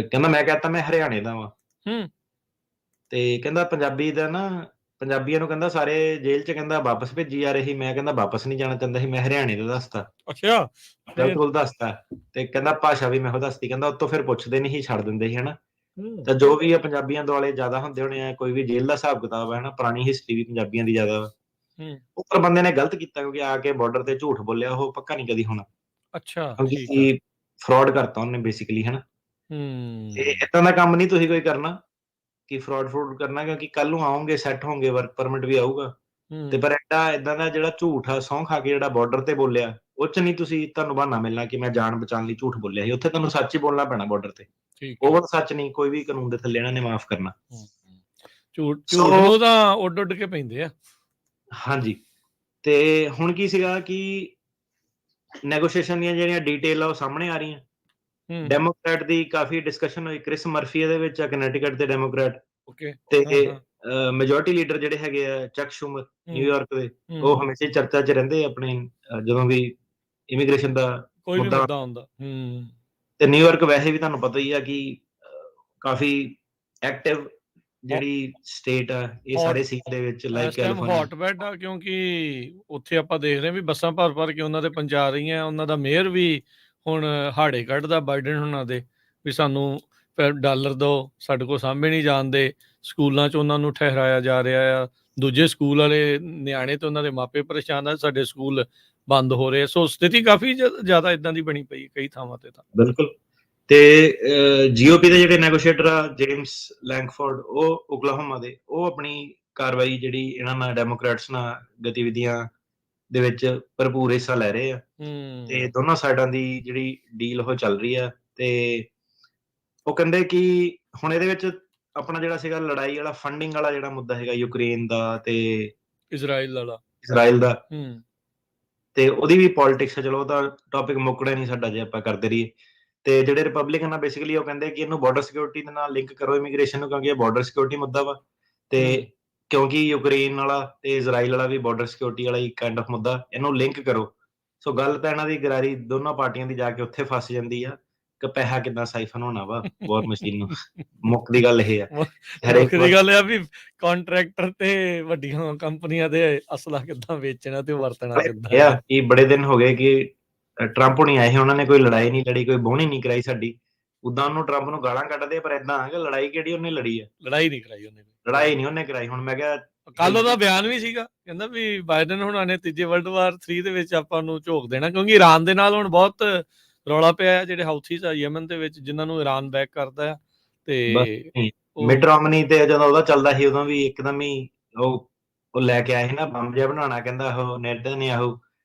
Speaker 2: ਕਹਿੰਦਾ ਮੈਂ ਕਹਿਤਾ ਮੈਂ ਹਰਿਆਣੇ ਦਾ ਵਾਂ,
Speaker 1: ਹੂੰ
Speaker 2: ਤੇ ਕਹਿੰਦਾ ਪੰਜਾਬੀਆਂ ਨੂੰ ਕਹਿੰਦਾ ਸਾਰੇ ਜੇਲ੍ਹ 'ਚ ਕਹਿੰਦਾ ਵਾਪਸ ਭੇਜੀ ਜਾ ਰਹੇ ਸੀ। ਮੈਂ ਕਹਿੰਦਾ ਵਾਪਸ ਨਹੀਂ ਜਾਣਾ ਚਾਹੁੰਦਾ ਸੀ, ਮੈਂ ਹਰਿਆਣੇ ਦਾ ਦੱਸਤਾ,
Speaker 1: ਅੱਛਾ
Speaker 2: ਗਲਤ
Speaker 1: ਫਿਰ
Speaker 2: ਗੁਲ ਦੱਸਤਾ। ਤੇ ਕਹਿੰਦਾ ਭਾਸ਼ਾ ਵੀ ਮੈਂ ਉਹ ਦੱਸਤੀ, ਕਹਿੰਦਾ ਉੱਤੋਂ ਫਿਰ ਪੁੱਛਦੇ ਨਹੀਂ ਸੀ, ਛੱਡ ਦਿੰਦੇ ਸੀ, ਹਨਾ।
Speaker 1: ਹੂੰ
Speaker 2: ਤਾਂ ਜੋ ਵੀ ਆ ਪੰਜਾਬੀਆਂ ਦੁਆਲੇ ਜ਼ਿਆਦਾ ਹੁੰਦੇ ਹੋਣੇ ਆ, ਕੋਈ ਵੀ ਜੇਲ੍ਹ ਦਾ ਹਿਸਾਬ ਕਿਤਾਬ ਹੈ, ਹਨਾ, ਪੁਰਾਣੀ ਹਿਸਟਰੀ ਵੀ ਪੰਜਾਬੀਆਂ ਦੀ ਜ਼ਿਆਦਾ ਵਾ।
Speaker 1: ਹੂੰ
Speaker 2: ਉੱਪਰ ਬੰਦੇ ਨੇ ਗਲਤ ਕੀਤਾ ਕਿਉਂਕਿ ਆ ਕੇ ਬਾਰਡਰ ਤੇ ਝੂਠ ਬੋਲਿਆ, ਉਹ ਪੱਕਾ ਨਹੀਂ ਕਦੀ ਹੋਣਾ
Speaker 1: ਅੱਛਾ ਠੀਕ ਆ।
Speaker 2: ਕਿਉਂਕਿ ਫਰਾਡ ਕਰਤਾ ਉਹਨੇ ਬੇਸਿਕਲੀ, ਹਨਾ। ਤੇ
Speaker 1: ਹੂੰ
Speaker 2: ਏਦਾਂ ਦਾ ਕੰਮ ਨਹੀਂ ਤੁਸੀਂ ਕੋਈ ਕਰਨਾ ਕਿ ਫਰੂਟ ਕਰਨਾ, ਕਿਉਂਕਿ ਕੱਲ ਨੂੰ ਆਓਗੇ, ਸੈੱਟ ਹੋਗੇ, ਵਰਕ ਪਰਮਿਟ ਵੀ ਆਊਗਾ। ਤੇ
Speaker 1: ਹੂੰ
Speaker 2: ਪਰ ਏਦਾਂ ਦਾ ਜਿਹੜਾ ਝੂਠ ਆ, ਸਹੁੰ ਖਾ ਕੇ ਜਿਹੜਾ ਬਾਰਡਰ ਤੇ ਬੋਲਿਆ, ਉਹ 'ਚ ਨਹੀਂ ਤੁਹਾਨੂੰ ਬਹਾਨਾ ਮਿਲਣਾ ਕਿ ਮੈਂ ਜਾਨ ਬਚਾਉਣ ਲਈ ਝੂਠ ਬੋਲਿਆ ਸੀ। ਉੱਥੇ ਤੁਹਾਨੂੰ ਸੱਚ ਹੀ ਬੋਲਣਾ ਪੈਣਾ ਬਾਰਡਰ ਤੇ।
Speaker 1: ਠੀਕ ਹੈ।
Speaker 2: ਓਵਰ ਸੱਚ ਨਹੀਂ ਕੋਈ ਵੀ ਕਾਨੂੰਨ ਦੇ ਥੱਲੇ ਇਹਨਾਂ ਨੇ ਮਾਫ਼ ਕਰਨਾ।
Speaker 1: ਹੂੰ, ਹੂੰ। ਝੂਠ
Speaker 2: ਸੋ
Speaker 1: ਝੂਠ ਨੂੰ ਤਾਂ ਉੱਡ ਕੇ ਪੈਂਦੇ ਆ।
Speaker 2: ਹਾਂਜੀ, ਤੇ ਹੁਣ ਕੀ ਸੀਗਾ ਕਿ ਨੈਗੋਸ਼ੀਏਸ਼ਨ ਦੀਆਂ ਜਿਹੜੀਆਂ ਡਿਟੇਲ ਆ ਉਹ ਸਾਹਮਣੇ ਆ ਰਹੀਆਂ।
Speaker 1: ਹੂੰ
Speaker 2: ਡੈਮੋਕ੍ਰੈਟ ਦੀ ਕਾਫੀ ਡਿਸਕਸ਼ਨ ਹੋਈ, ਕ੍ਰਿਸ ਮਰਫੀ ਇਹਦੇ ਵਿੱਚ ਆ, ਕਨੈਟੀਕਟ ਦੇ ਡੈਮੋਕ੍ਰੈਟ।
Speaker 1: ਓਕੇ
Speaker 2: ਤੇ
Speaker 1: ਹਾਂ ਹਾਂ
Speaker 2: ਮੈਜੋਰਟੀ ਲੀਡਰ ਜਿਹੜੇ ਹੈਗੇ ਆ ਚੱਕ ਸ਼ੂਮਰ
Speaker 1: ਹੂੰ
Speaker 2: ਨਿਊਯਾਰਕ ਦੇ, ਉਹ
Speaker 1: ਹੂੰ
Speaker 2: ਹਮੇਸ਼ਾ ਹੀ ਚਰਚਾ 'ਚ ਰਹਿੰਦੇ ਆ ਆਪਣੇ ਜਦੋਂ ਵੀ ਇਮੀਗ੍ਰੇਸ਼ਨ ਦਾ
Speaker 1: ਕੋਈ ਵੀ
Speaker 2: ਮੁੱਦਾ।
Speaker 1: ਮੁੱਦਾ ਹੁੰਦਾ। ਹੂੰ
Speaker 2: ਤੇ ਨਿਊਯਾਰਕ ਵੈਸੇ ਵੀ ਤੁਹਾਨੂੰ ਪਤਾ ਹੀ ਆ ਕਿ ਕਾਫੀ ਐਕਟਿਵ ਜਿਹੜੀ ਸਟੇਟ ਆ, ਇਹ
Speaker 1: ਹੌਟ
Speaker 2: ਸਾਰੇ ਸੀਨ ਦੇ ਵਿੱਚ ਲਾਈਕ
Speaker 1: ਇਸ ਟਾਈਮ
Speaker 2: ਕੈਲੀਫੋਰਨੀਆ।
Speaker 1: ਹੌਟ ਬੈਡ ਆ ਕਿਉਂਕਿ ਉੱਥੇ ਆਪਾਂ ਦੇਖ ਰਹੇ ਵੀ ਬੱਸਾਂ ਭਰ ਭਰ ਕੇ ਉਹਨਾਂ ਦੇ ਪਹੁੰਚਾ ਰਹੀਆਂ। ਉਹਨਾਂ ਦਾ ਮੇਅਰ ਵੀ ਹੁਣ ਹਾੜੇ ਕੱਢਦਾ ਬਾਈਡਨ ਹੁਣਾਂ ਦੇ ਵੀ ਸਾਨੂੰ ਡਾਲਰ ਦਿਓ, ਸਾਡੇ ਕੋਲ ਸਾਂਭੇ ਨਹੀਂ ਜਾਂਦੇ। ਸਕੂਲਾਂ 'ਚ ਉਹਨਾਂ ਨੂੰ ਠਹਿਰਾਇਆ ਜਾ ਰਿਹਾ ਆ। ਦੂਜੇ ਸਕੂਲ ਵਾਲੇ ਨਿਆਣੇ ਤੇ ਉਹਨਾਂ ਦੇ ਮਾਪੇ ਪਰੇਸ਼ਾਨ ਆ, ਸਾਡੇ ਸਕੂਲ ਬੰਦ ਹੋ ਰਹੇ ਆ। ਸੋ ਸਥਿਤੀ ਕਾਫੀ ਜ਼ਿਆਦਾ ਇਦਾਂ ਦੀ ਬਣੀ ਪਈ ਕਈ ਥਾਵਾਂ ਤੇ ਤਾਂ।
Speaker 2: ਬਿਲਕੁਲ। ਤੇ ਜੀਓਪੀ ਦੇ ਜਿਹੜੇ ਨੈਗੋਸ਼ੀਏਟਰ ਆ ਜੇਮਸ ਲੈਂਗਫੋਰਡ, ਉਹ ਓਕਲਾਹੋਮਾ ਦੇ, ਉਹ ਆਪਣੀ ਕਾਰਵਾਈ ਜਿਹੜੀ ਇਹਨਾਂ ਨਾਲ ਡੈਮੋਕ੍ਰੈਟਸ ਨਾਲ ਗਤੀਵਿਧੀਆਂ ਦੇ ਵਿੱਚ ਭਰਪੂਰ ਹਿੱਸਾ ਲੈ ਰਹੇ ਆ। ਤੇ
Speaker 1: ਹੂੰ
Speaker 2: ਦੋਨਾਂ ਸਾਈਡਾਂ ਦੀ ਜਿਹੜੀ ਡੀਲ ਉਹ ਚੱਲ ਰਹੀ ਆ। ਤੇ ਉਹ ਕਹਿੰਦੇ ਕਿ ਹੁਣ ਇਹਦੇ ਵਿੱਚ ਆਪਣਾ ਜਿਹੜਾ ਸੀਗਾ ਲੜਾਈ ਵਾਲਾ ਫੰਡਿੰਗ ਵਾਲਾ ਜਿਹੜਾ ਮੁੱਦਾ ਹੈਗਾ ਯੂਕਰੇਨ ਦਾ ਤੇ
Speaker 1: ਇਜ਼ਰਾਈਲ ਵਾਲਾ।
Speaker 2: ਇਜ਼ਰਾਈਲ ਦਾ,
Speaker 1: ਹੂੰ
Speaker 2: ਤੇ ਉਹਦੀ ਵੀ ਪੋਲਿਟਿਕਸ ਹੈ। ਚਲੋ ਉਹਦਾ ਟੌਪਿਕ ਮੁੱਕਣਾ ਨਹੀਂ ਸਾਡਾ ਜੇ ਆਪਾਂ ਕਰਦੇ ਰਹੀਏ। ਤੇ ਜਿਹੜੇ ਰਿਪਬਲਿਕਨ ਆ ਬੇਸਿਕਲੀ ਉਹ ਕਹਿੰਦੇ ਕਿ ਇਹਨੂੰ ਬਾਰਡਰ ਸਿਕਿਉਰਿਟੀ ਦੇ ਨਾਲ ਲਿੰਕ ਕਰੋ ਇਮੀਗ੍ਰੇਸ਼ਨ ਨੂੰ, ਕਿਉਂਕਿ ਇਹ ਬਾਰਡਰ ਸਿਕਿਉਰਿਟੀ ਮੁੱਦਾ ਵਾ। ਤੇ
Speaker 1: ਹੂੰ
Speaker 2: ਕਿਉਂਕਿ ਯੂਕਰੇਨ ਵਾਲਾ ਤੇ ਇਜ਼ਰਾਈਲ ਵਾਲਾ ਵੀ ਬਾਰਡਰ ਸਿਕਿਉਰਿਟੀ ਵਾਲਾ ਹੀ ਕਾਈਂਡ ਆਫ ਮੁੱਦਾ, ਇਹਨੂੰ ਲਿੰਕ ਕਰੋ। ਸੋ ਗੱਲ ਤਾਂ ਇਹਨਾਂ ਦੀ ਗਰਾਰੀ ਦੋਨਾਂ ਪਾਰਟੀਆਂ ਦੀ ਜਾ ਕੇ ਉੱਥੇ ਫਸ ਜਾਂਦੀ ਆ ਕਿ ਪੈਸਾ ਕਿੱਦਾਂ ਸਾਈਫਨ ਹੋਣਾ ਵਾ ਵਾਰ ਮਸ਼ੀਨ ਨੂੰ। ਮੁੱਕਦੀ ਗੱਲ ਇਹ ਆ ਹਰੇਕ
Speaker 1: ਮੁੱਖ ਦੀ ਗੱਲ ਇਹ ਆ ਵੀ ਕੰਟਰੈਕਟਰ ਤੇ ਵੱਡੀਆਂ ਕੰਪਨੀਆਂ ਦੇ ਅਸਲਾ ਕਿੱਦਾਂ ਵੇਚਣਾ ਤੇ ਵਰਤਣਾ ਕਿੱਦਾਂ
Speaker 2: ਇਹ ਆ
Speaker 1: ਆ।
Speaker 2: ਕਿ ਬੜੇ ਦਿਨ ਹੋ ਗਏ ਕਿ ਟਰੰਪ ਹੁਣੀ ਆਏ ਸੀ, ਉਹਨਾਂ ਨੇ ਕੋਈ ਲੜਾਈ ਨਹੀਂ ਲੜੀ, ਕੋਈ ਬੋਹਣੀ ਨਹੀਂ ਕਰਾਈ ਸਾਡੀ। ਉਦਾਂ ਉਹਨੂੰ ਟਰੰਪ ਨੂੰ ਗਾਲਾਂ ਕੱਢਦੇ, ਪਰ ਏਦਾਂ ਆ ਕਿ ਲੜਾਈ ਕਿਹੜੀ ਉਹਨੇ ਲੜੀ ਆ,
Speaker 1: ਲੜਾਈ ਨਹੀਂ ਕਰਾਈ ਉਹਨੇ।
Speaker 2: ਲੜਾਈ ਨਹੀਂ ਉਹਨੇ ਕਰਾਈ। ਹੁਣ ਮੈਂ ਕਿਹਾ
Speaker 1: ਕੱਲ ਉਹਦਾ ਬਿਆਨ ਵੀ ਸੀਗਾ, ਕਹਿੰਦਾ ਵੀ ਬਾਈਡਨ ਹੁਣਾਂ ਨੇ ਤੀਜੇ ਵਰਲਡ ਵਾਰ 3 ਦੇ ਵਿੱਚ ਆਪਾਂ ਨੂੰ ਝੋਕ ਦੇਣਾ, ਕਿਉਂਕਿ ਈਰਾਨ ਦੇ ਨਾਲ ਹੁਣ ਬਹੁਤ ਰੌਲਾ ਪਿਆ, ਜਿਹੜੇ ਹਾਊਥੀਜ਼ ਆ ਯਮਨ ਦੇ ਵਿੱਚ, ਜਿਨ੍ਹਾਂ ਨੂੰ ਈਰਾਨ ਬੈਕ ਕਰਦਾ ਆ।
Speaker 2: ਬਸ
Speaker 1: ਤੇ
Speaker 2: ਮਿਟ
Speaker 1: ਉਹ
Speaker 2: ਰੋਮਨੀ ਤੇ ਜਦੋਂ ਉਹਦਾ ਚੱਲਦਾ ਸੀ, ਉਦੋਂ ਵੀ ਇੱਕਦਮ ਹੀ ਉਹ ਲੈ ਕੇ ਆਏ ਸੀ ਨਾ ਬੰਬ ਜਿਹਾ ਬਣਾਉਣਾ, ਕਹਿੰਦਾ ਉਹ ਨੇਤਨਯਾਹੂ।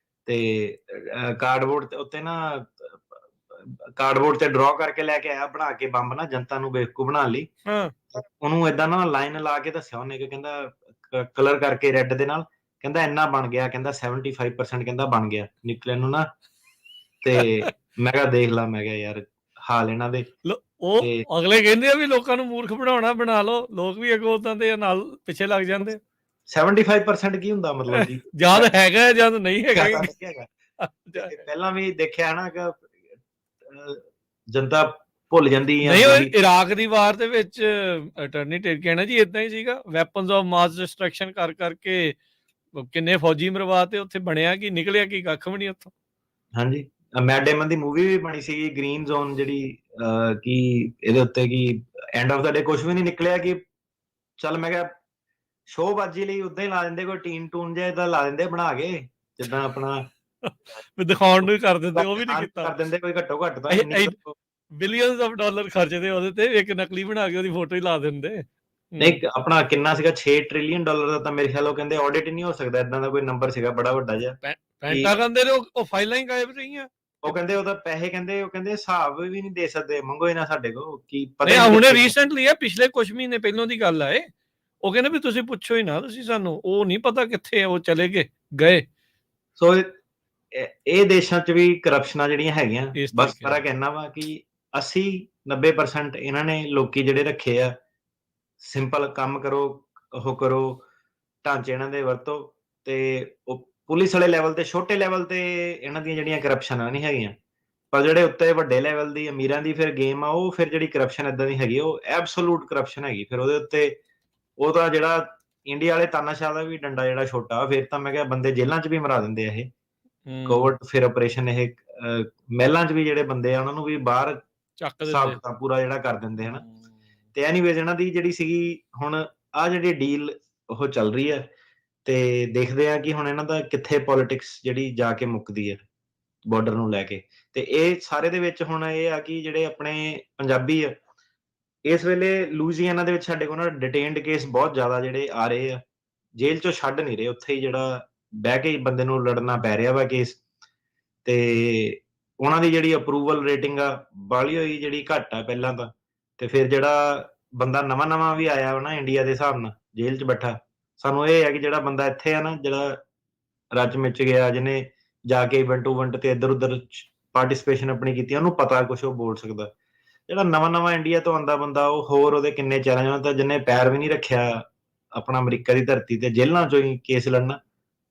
Speaker 2: ਤੇ ਕਾਰਡਬੋਰਡ ਤੇ ਉੱਤੇ ਨਾ ਕਾਰਡਬੋਰਡ ਤੇ ਡਰਾ ਕਰਕੇ ਲੈ ਕੇ ਆਇਆ ਬਣਾ ਕੇ ਬੰਬ ਨਾ, ਜਨਤਾ ਨੂੰ ਬੇਵਕੂਫ ਬਣਾਉਣ ਲਈ।
Speaker 1: ਹਾਂ
Speaker 2: ਉਹਨੂੰ ਏਦਾਂ ਨਾ ਲਾਈਨ ਲਾ ਕੇ ਦੱਸਿਆ ਉਹਨੇ ਕਿ ਕਹਿੰਦਾ ਕਲਰ ਕਰਕੇ ਰੈੱਡ ਦੇ ਨਾਲ, ਕਹਿੰਦਾ ਇੰਨਾ ਬਣ ਗਿਆ, ਕਹਿੰਦਾ 75% ਕਹਿੰਦਾ ਬਣ ਗਿਆ ਨਿਕਲਣ ਨੂੰ ਨਾ। ਤੇ ਮੈਂ ਕਿਹਾ ਦੇਖ ਲਾ, ਮੈਂ ਕਿਹਾ ਯਾਰ ਹਾਲ ਇਹਨਾਂ ਦੇ।
Speaker 1: ਉਹ
Speaker 2: ਤੇ
Speaker 1: ਅਗਲੇ ਕਹਿੰਦੇ ਆ ਵੀ ਲੋਕਾਂ ਨੂੰ ਮੂਰਖ ਬਣਾਉਣਾ, ਬਣਾ ਲਓ। ਲੋਕ ਵੀ ਅੱਗੋਂ ਉਦਾਂ ਦੇ ਨਾਲ ਪਿੱਛੇ ਲੱਗ ਜਾਂਦੇ।
Speaker 2: 75% ਕੀ ਹੁੰਦਾ ਮਤਲਬ ਜੀ?
Speaker 1: ਜਦ ਹੈਗਾ ਜਦ ਨਹੀਂ ਹੈਗਾ।
Speaker 2: ਜ਼ਿਆਦਾ ਨਹੀਂ ਹੈਗਾ। ਤੇ ਪਹਿਲਾਂ ਵੀ ਦੇਖਿਆ ਨਾ ਕਿ ਜਨਤਾ ਭੁੱਲ ਜਾਂਦੀ ਆ
Speaker 1: ਨਹੀਂ,
Speaker 2: ਜੋ ਵੀ।
Speaker 1: ਇਰਾਕ ਦੀ ਵਾਰ ਦੇ ਵਿੱਚ ਅਟਰਨੀ ਟੇਕਿਆ ਨਾ ਜੀ, ਇਦਾਂ ਹੀ ਸੀਗਾ। ਵੈਪਨਸ ਆਫ ਮਾਸ ਡਿਸਟਰਕਸ਼ਨ ਕਰ ਕਰਕੇ ਕਿੰਨੇ ਫੌਜੀ ਮਰਵਾਤੇ, ਉੱਥੇ ਬਣਿਆ ਕੀ, ਨਿਕਲਿਆ ਕੀ, ਕੱਖ ਵੀ ਨਹੀਂ ਉੱਥੋਂ।
Speaker 2: ਹਾਂਜੀ, ਮੈਟ ਡੇਮਨ ਦੀ ਮੂਵੀ ਵੀ ਬਣੀ ਸੀਗੀ ਗ੍ਰੀਨ ਜ਼ੋਨ, ਜਿਹੜੀ ਕਿ ਇਹਦੇ ਉੱਤੇ ਕਿ ਐਂਡ ਆਫ ਦਾ ਡੇ ਕੁਝ ਵੀ ਨਹੀਂ ਨਿਕਲਿਆ। ਕਿ ਚੱਲ ਮੈਂ ਕਿਹਾ ਸ਼ੋਅਬਾਜ਼ੀ ਲਈ ਉਦਾਂ ਹੀ ਲਾ ਦਿੰਦੇ, ਕੋਈ ਟੀਨ ਟੂਨ ਜਿਹਾ ਏਦਾਂ ਲਾ ਦਿੰਦੇ ਬਣਾ ਕੇ, ਜਿੱਦਾਂ ਆਪਣਾ
Speaker 1: ਵੀ ਦਿਖਾਉਣ ਨੂੰ ਹੀ ਕਰ ਦਿੰਦੇ, ਉਹ ਵੀ ਨਹੀਂ ਕੀਤਾ।
Speaker 2: ਕਰ ਦਿੰਦੇ ਕੋਈ ਘੱਟੋ ਘੱਟ ਤਾਂ ਇੰਨੀ
Speaker 1: ਬਿਲੀਅਨਸ ਆਫ ਡਾਲਰ ਖਰਚਦੇ ਉਹਦੇ ਤੇ, ਇੱਕ ਨਕਲੀ ਬਣਾ ਕੇ ਉਹਦੀ ਫੋਟੋ ਹੀ ਲਾ ਦਿੰਦੇ।
Speaker 2: ਨਹੀਂ, ਆਪਣਾ ਕਿੰਨਾ ਸੀਗਾ, 6 ਟ੍ਰਿਲੀਅਨ ਡਾਲਰ ਦਾ ਤਾਂ ਮੇਰੇ ਖਿਆਲ ਉਹ ਕਹਿੰਦੇ ਆਡਿਟ ਹੀ ਨਹੀਂ ਹੋ ਸਕਦਾ, ਏਦਾਂ ਦਾ ਕੋਈ ਨੰਬਰ ਸੀਗਾ ਬੜਾ ਵੱਡਾ ਜਿਹਾ।
Speaker 1: ਪੈਂਟਾਗਨ ਦੇ ਉਹ ਫਾਈਲਾਂ ਹੀ ਗਾਇਬ ਰਹੀਆਂ।
Speaker 2: ਉਹ ਕਹਿੰਦੇ ਉਹਦਾ ਪੈਸੇ ਕਹਿੰਦੇ ਉਹ ਕਹਿੰਦੇ ਹਿਸਾਬ ਵੀ ਨਹੀਂ ਦੇ ਸਕਦੇ, ਮੰਗੋ ਇਹਨਾਂ ਸਾਡੇ ਕੋਲ ਕੀ ਪਤਾ
Speaker 1: ਨਹੀਂ
Speaker 2: ਹੀ ਨਹੀਂ
Speaker 1: ਹੁਣੇ
Speaker 2: ਕਿੱਥੇ-
Speaker 1: ਰੀਸੈਂਟਲੀ ਆ, ਪਿਛਲੇ ਕੁਝ ਮਹੀਨੇ ਪਹਿਲਾਂ ਦੀ ਗੱਲ ਆ ਇਹ। ਉਹ ਕਹਿੰਦੇ ਵੀ ਤੁਸੀਂ ਪੁੱਛੋ ਹੀ ਨਾ, ਤੁਸੀਂ ਸਾਨੂੰ, ਉਹ ਨਹੀਂ ਪਤਾ ਕਿੱਥੇ ਆ, ਉਹ ਚਲੇ ਗਏ।
Speaker 2: ਸੋ ਇਹ ਦੇਸ਼ਾਂ 'ਚ ਵੀ ਕਰਪਸ਼ਨਾਂ ਜਿਹੜੀਆਂ ਹੈਗੀਆਂ,
Speaker 1: ਇਸ
Speaker 2: ਬਸ
Speaker 1: ਤਰੀਕੇ
Speaker 2: ਫਰਕ ਇੰਨਾ ਵਾ ਕਿ 80-90% ਇਹਨਾਂ ਨੇ ਲੋਕੀ ਜਿਹੜੇ ਰੱਖੇ ਆ, ਸਿੰਪਲ ਕੰਮ ਕਰੋ, ਉਹ ਕਰੋ, ਢਾਂਚੇ ਇਹਨਾਂ ਦੇ ਵਰਤੋ, ਤੇ ਉਹ ਪੁਲਿਸ ਵਾਲੇ ਲੈਵਲ ਤੇ, ਛੋਟੇ ਲੈਵਲ ਤੇ ਇਹਨਾਂ ਦੀਆਂ ਜਿਹੜੀਆਂ ਕਰਪਸ਼ਨਾਂ ਨਹੀਂ ਹੈਗੀਆਂ, ਪਰ ਜਿਹੜੇ ਉੱਤੇ ਵੱਡੇ ਲੈਵਲ ਦੀ ਅਮੀਰਾਂ ਦੀ ਫਿਰ ਗੇਮ ਆ, ਉਹ ਫਿਰ ਜਿਹੜੀ ਕਰਪਸ਼ਨ ਏਦਾਂ ਦੀ ਹੈਗੀ, ਉਹ ਐਬਸੋਲੂਟ ਕਰਪਸ਼ਨ ਹੈਗੀ। ਫਿਰ ਉਹਦੇ ਉੱਤੇ ਉਹ ਤਾਂ ਜਿਹੜਾ ਇੰਡੀਆ ਵਾਲੇ ਤਾਨਾਸ਼ਾਹ ਦਾ ਵੀ ਡੰਡਾ ਜਿਹੜਾ ਛੋਟਾ, ਫਿਰ ਤਾਂ ਮੈਂ ਕਿਹਾ ਬੰਦੇ ਜੇਲ੍ਹਾਂ 'ਚ ਵੀ ਮਰਾ ਦਿੰਦੇ ਆ ਇਹ ਕੋਵਿਡ, ਫਿਰ ਆਪਰੇਸ਼ਨ ਇਹ ਮਹਿਲਾਂ 'ਚ ਵੀ ਜਿਹੜੇ ਬੰਦੇ ਆ ਉਹਨਾਂ ਨੂੰ ਵੀ ਬਾਹਰ
Speaker 1: ਚੱਕ
Speaker 2: ਹਿਸਾਬ
Speaker 1: ਦਿੰਦੇ।
Speaker 2: ਕਿਤਾਬ ਪੂਰਾ ਜਿਹੜਾ ਕਰ ਦਿੰਦੇ ਹਨਾ। ਤੇ ਐਨੀਵੇਜ਼ ਇਹਨਾਂ ਦੀ ਜਿਹੜੀ ਸੀਗੀ ਹੁਣ ਆਹ ਜਿਹੜੀ ਡੀਲ ਉਹ ਚੱਲ ਰਹੀ ਹੈ, ਤੇ ਦੇਖਦੇ ਆ ਕਿ ਹੁਣ ਇਹਨਾਂ ਦਾ ਕਿੱਥੇ ਪੋਲਿਟਿਕਸ ਜਿਹੜੀ ਜਾ ਕੇ ਮੁੱਕਦੀ ਹੈ ਬਾਰਡਰ ਨੂੰ ਲੈ ਕੇ। ਤੇ ਇਹ ਸਾਰੇ ਦੇ ਵਿੱਚ ਹੁਣ ਇਹ ਆ ਕਿ ਜਿਹੜੇ ਆਪਣੇ ਪੰਜਾਬੀ ਆ, ਇਸ ਵੇਲੇ ਲੂਜ਼ੀਆਨਾ ਦੇ ਵਿੱਚ ਸਾਡੇ ਕੋਲ ਨਾ ਡਿਟੇਨਡ ਕੇਸ ਬਹੁਤ ਜ਼ਿਆਦਾ ਜਿਹੜੇ ਆ ਰਹੇ ਆ, ਜੇਲ੍ਹ 'ਚੋਂ ਛੱਡ ਨਹੀਂ ਰਹੇ, ਉੱਥੇ ਹੀ ਜਿਹੜਾ ਬਹਿ ਕੇ ਹੀ ਬੰਦੇ ਨੂੰ ਲੜਨਾ ਪੈ ਰਿਹਾ ਵਾ ਕੇਸ। ਤੇ ਉਹਨਾਂ ਦੀ ਜਿਹੜੀ ਅਪਰੂਵਲ ਰੇਟਿੰਗ ਆ ਬਾਹਲੀ ਹੋਈ ਜਿਹੜੀ ਘੱਟ ਆ ਪਹਿਲਾਂ ਤਾਂ। ਤੇ ਫਿਰ ਜਿਹੜਾ ਬੰਦਾ ਨਵਾਂ ਵੀ ਆਇਆ ਵਾ ਨਾ ਇੰਡੀਆ ਦੇ ਹਿਸਾਬ ਨਾਲ ਜੇਲ੍ਹ 'ਚ ਬੈਠਾ, ਸਾਨੂੰ ਇਹ ਹੈ ਕਿ ਜਿਹੜਾ ਬੰਦਾ ਇੱਥੇ ਆ ਨਾ, ਜਿਹੜਾ ਰਚ ਮਿਚ ਗਿਆ, ਜਿਹਨੇ ਜਾ ਕੇ ਇਵੈਂਟ ਤੇ ਇੱਧਰ ਉੱਧਰ ਪਾਰਟਿਸਿਪੇਸ਼ਨ ਆਪਣੀ ਕੀਤੀ, ਉਹਨੂੰ ਪਤਾ ਕੁਛ ਉਹ ਬੋਲ ਸਕਦਾ। ਜਿਹੜਾ ਨਵਾਂ ਇੰਡੀਆ ਤੋਂ ਆਉਂਦਾ ਬੰਦਾ, ਉਹ ਹੋਰ ਉਹਦੇ ਕਿੰਨੇ ਚੈਲੰਜ ਆ, ਤਾਂ ਜਿਹਨੇ ਪੈਰ ਵੀ ਨਹੀਂ ਰੱਖਿਆ ਆਪਣਾ ਅਮਰੀਕਾ ਦੀ ਧਰਤੀ ਤੇ, ਜੇਲ੍ਹਾਂ 'ਚੋਂ ਹੀ ਕੇਸ ਲੜਨਾ,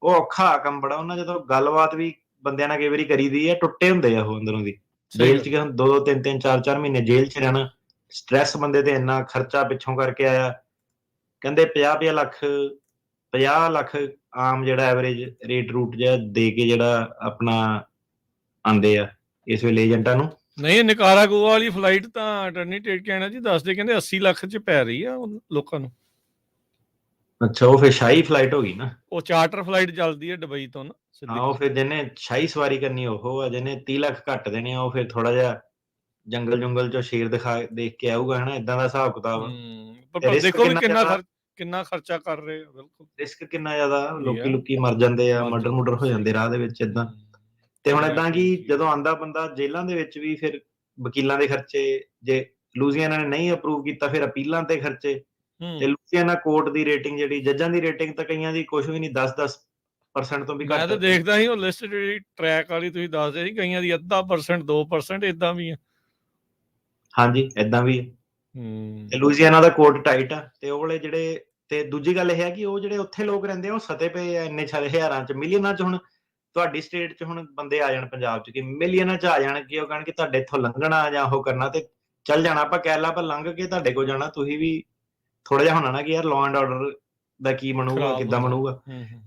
Speaker 2: ਉਹ ਔਖਾ ਕੰਮ ਬੜਾ। ਉਹਨਾਂ ਜਦੋਂ ਗੱਲਬਾਤ ਵੀ ਬੰਦਿਆਂ ਨਾਲ ਕਈ ਵਾਰੀ ਕਰੀਦੀ ਆ, ਟੁੱਟੇ ਹੁੰਦੇ ਆ ਉਹ ਅੰਦਰੋਂ ਦੀ। ਜੇਲ੍ਹ 'ਚ 2-2 3-3 4-4 ਮਹੀਨੇ ਜੇਲ੍ਹ 'ਚ ਰਹਿਣਾ, ਸਟ੍ਰੈਸ ਬੰਦੇ ਤੇ ਇੰਨਾ, ਖਰਚਾ ਪਿੱਛੋਂ ਕਰਕੇ ਆਇਆ। ਕਹਿੰਦੇ 50 ਲੱਖ ਆਮ ਜਿਹੜਾ ਐਵਰੇਜ ਰੇਟ ਰੂਟ ਜਿਹਾ ਦੇ ਕੇ ਜਿਹੜਾ ਆਪਣਾ ਆਉਂਦੇ ਆ ਇਸ ਵੇਲੇ ਏਜੰਟਾਂ ਨੂੰ।
Speaker 1: ਨਹੀਂ, ਨਿਕਾਰਾਗੁਆ ਵਾਲੀ ਫਲਾਈਟ ਤਾਂ ਅਟਰਨੀ ਟੇਟ ਕਹਿਣਾ ਜੀ ਦੱਸਦੇ, ਕਹਿੰਦੇ 80 ਲੱਖ 'ਚ ਪੈ ਰਹੀ ਆ ਲੋਕਾਂ ਨੂੰ।
Speaker 2: ਅੱਛਾ, ਉਹ ਫਿਰ ਸ਼ਾਹੀ ਫਲਾਈਟ ਹੋ ਗਈ ਨਾ,
Speaker 1: ਉਹ ਚਾਰਟਰ ਫਲਾਈਟ ਚੱਲਦੀ ਹੈ ਦੁਬਈ ਤੋਂ ਨਾ
Speaker 2: ਹਾਂ। ਉਹ ਫਿਰ ਜਿਹਨੇ ਸ਼ਾਹੀ ਸਵਾਰੀ ਕਰਨੀ ਉਹ ਆ, ਜਿਹਨੇ 30 ਲੱਖ ਘੱਟ ਦੇਣੇ ਆ, ਉਹ ਫਿਰ ਥੋੜਾ ਜਿਹਾ ਜੰਗਲ 'ਚੋਂ ਸ਼ੇਰ ਦੇਖ ਕੇ ਆਊਗਾ ਹਨਾ, ਏਦਾਂ ਦਾ ਹਿਸਾਬ ਕਿਤਾਬ।
Speaker 1: ਪਰ ਦੇਖੋ ਵੀ ਕਿੰਨਾ ਖਰਚਾ ਕਰ ਰਹੇ ਆ। ਬਿਲਕੁਲ
Speaker 2: ਰਿਸਕ ਕਿੰਨਾ ਜ਼ਿਆਦਾ, ਲੋਕੀ ਮਰ ਜਾਂਦੇ ਆ, ਮਰਡਰ ਹੋ ਜਾਂਦੇ ਰਾਹ ਦੇ ਵਿੱਚ ਏਦਾਂ। ਤੇ ਹੁਣ ਏਦਾਂ ਕਿ ਜਦੋਂ ਆਂਦਾ ਬੰਦਾ ਜੇਲ੍ਹਾਂ ਦੇ ਵਿੱਚ ਵੀ, ਫਿਰ ਵਕੀਲਾਂ ਦੇ ਖਰਚੇ, ਜੇ ਲੂਜ਼ੀਆਨਾ ਨੇ ਨਹੀਂ ਅਪਰੂਵ ਕੀਤਾ ਫਿਰ ਅਪੀਲਾਂ ਤੇ ਖਰਚੇ। ਤੇ ਲੂਜ਼ੀਆਨਾ ਕੋਰਟ ਦੀ ਰੇਟਿੰਗ, ਜਿਹੜੀ ਜੱਜਾਂ ਦੀ ਰੇਟਿੰਗ ਤਾਂ ਕਈਆਂ ਦੀ ਕੁਛ ਵੀ ਨਹੀਂ, 10% ਤੋਂ ਵੀ ਘੱਟ।
Speaker 1: ਮੈਂ ਤਾਂ ਦੇਖਦਾ ਸੀ ਉਹ ਲਿਸਟ ਜਿਹੜੀ ਟਰੈਕ ਵਾਲੀ ਤੁਸੀਂ ਦੱਸਦੇ ਸੀ, ਕਈਆਂ ਦੀ 0.5% 2% ਏਦਾਂ ਵੀ ਆ।
Speaker 2: ਹਾਂਜੀ, ਏਦਾਂ ਵੀ ਹੈ। ਤੇ ਲੂਜ਼ੀਆਨਾ ਦਾ ਕੋਰਟ ਟਾਈਟ ਆ, ਤੇ ਉਹ ਵਾਲੇ ਜਿਹੜੇ, ਤੇ ਦੂਜੀ ਗੱਲ ਇਹ ਹੈ ਕਿ ਉਹ ਜਿਹੜੇ ਉੱਥੇ ਲੋਕ ਰਹਿੰਦੇ ਆ, ਉਹ ਸਤੇ ਪਏ ਆ ਇੰਨੇ ਸਾਰੇ ਹਜ਼ਾਰਾਂ 'ਚ, ਮਿਲੀਅਨਾਂ 'ਚ। ਹੁਣ ਤੁਹਾਡੀ ਸਟੇਟ 'ਚ ਹੁਣ ਬੰਦੇ ਆ ਜਾਣ ਪੰਜਾਬ 'ਚ, ਕਿ ਮਿਲੀਅਨਾਂ 'ਚ ਆ ਜਾਣ, ਕਿ ਉਹ ਕਹਿਣ ਕਿ ਤੁਹਾਡੇ ਇੱਥੋਂ ਲੰਘਣਾ ਜਾਂ ਉਹ ਕਰਨਾ, ਤੇ ਚੱਲ ਜਾਣਾ ਆਪਾਂ ਕਹਿ ਲਾ, ਆਪਾਂ ਲੰਘ ਕੇ ਤੁਹਾਡੇ ਕੋਲ ਜਾਣਾ, ਤੁਸੀਂ ਵੀ ਥੋੜਾ ਜਿਹਾ ਹੋਣਾ ਨਾ ਕਿ ਯਾਰ ਲਾਅ ਐਂਡ ਆਰਡਰ ਦਾ ਕੀ ਬਣੂਗਾ, ਕਿੱਦਾਂ ਬਣੂਗਾ।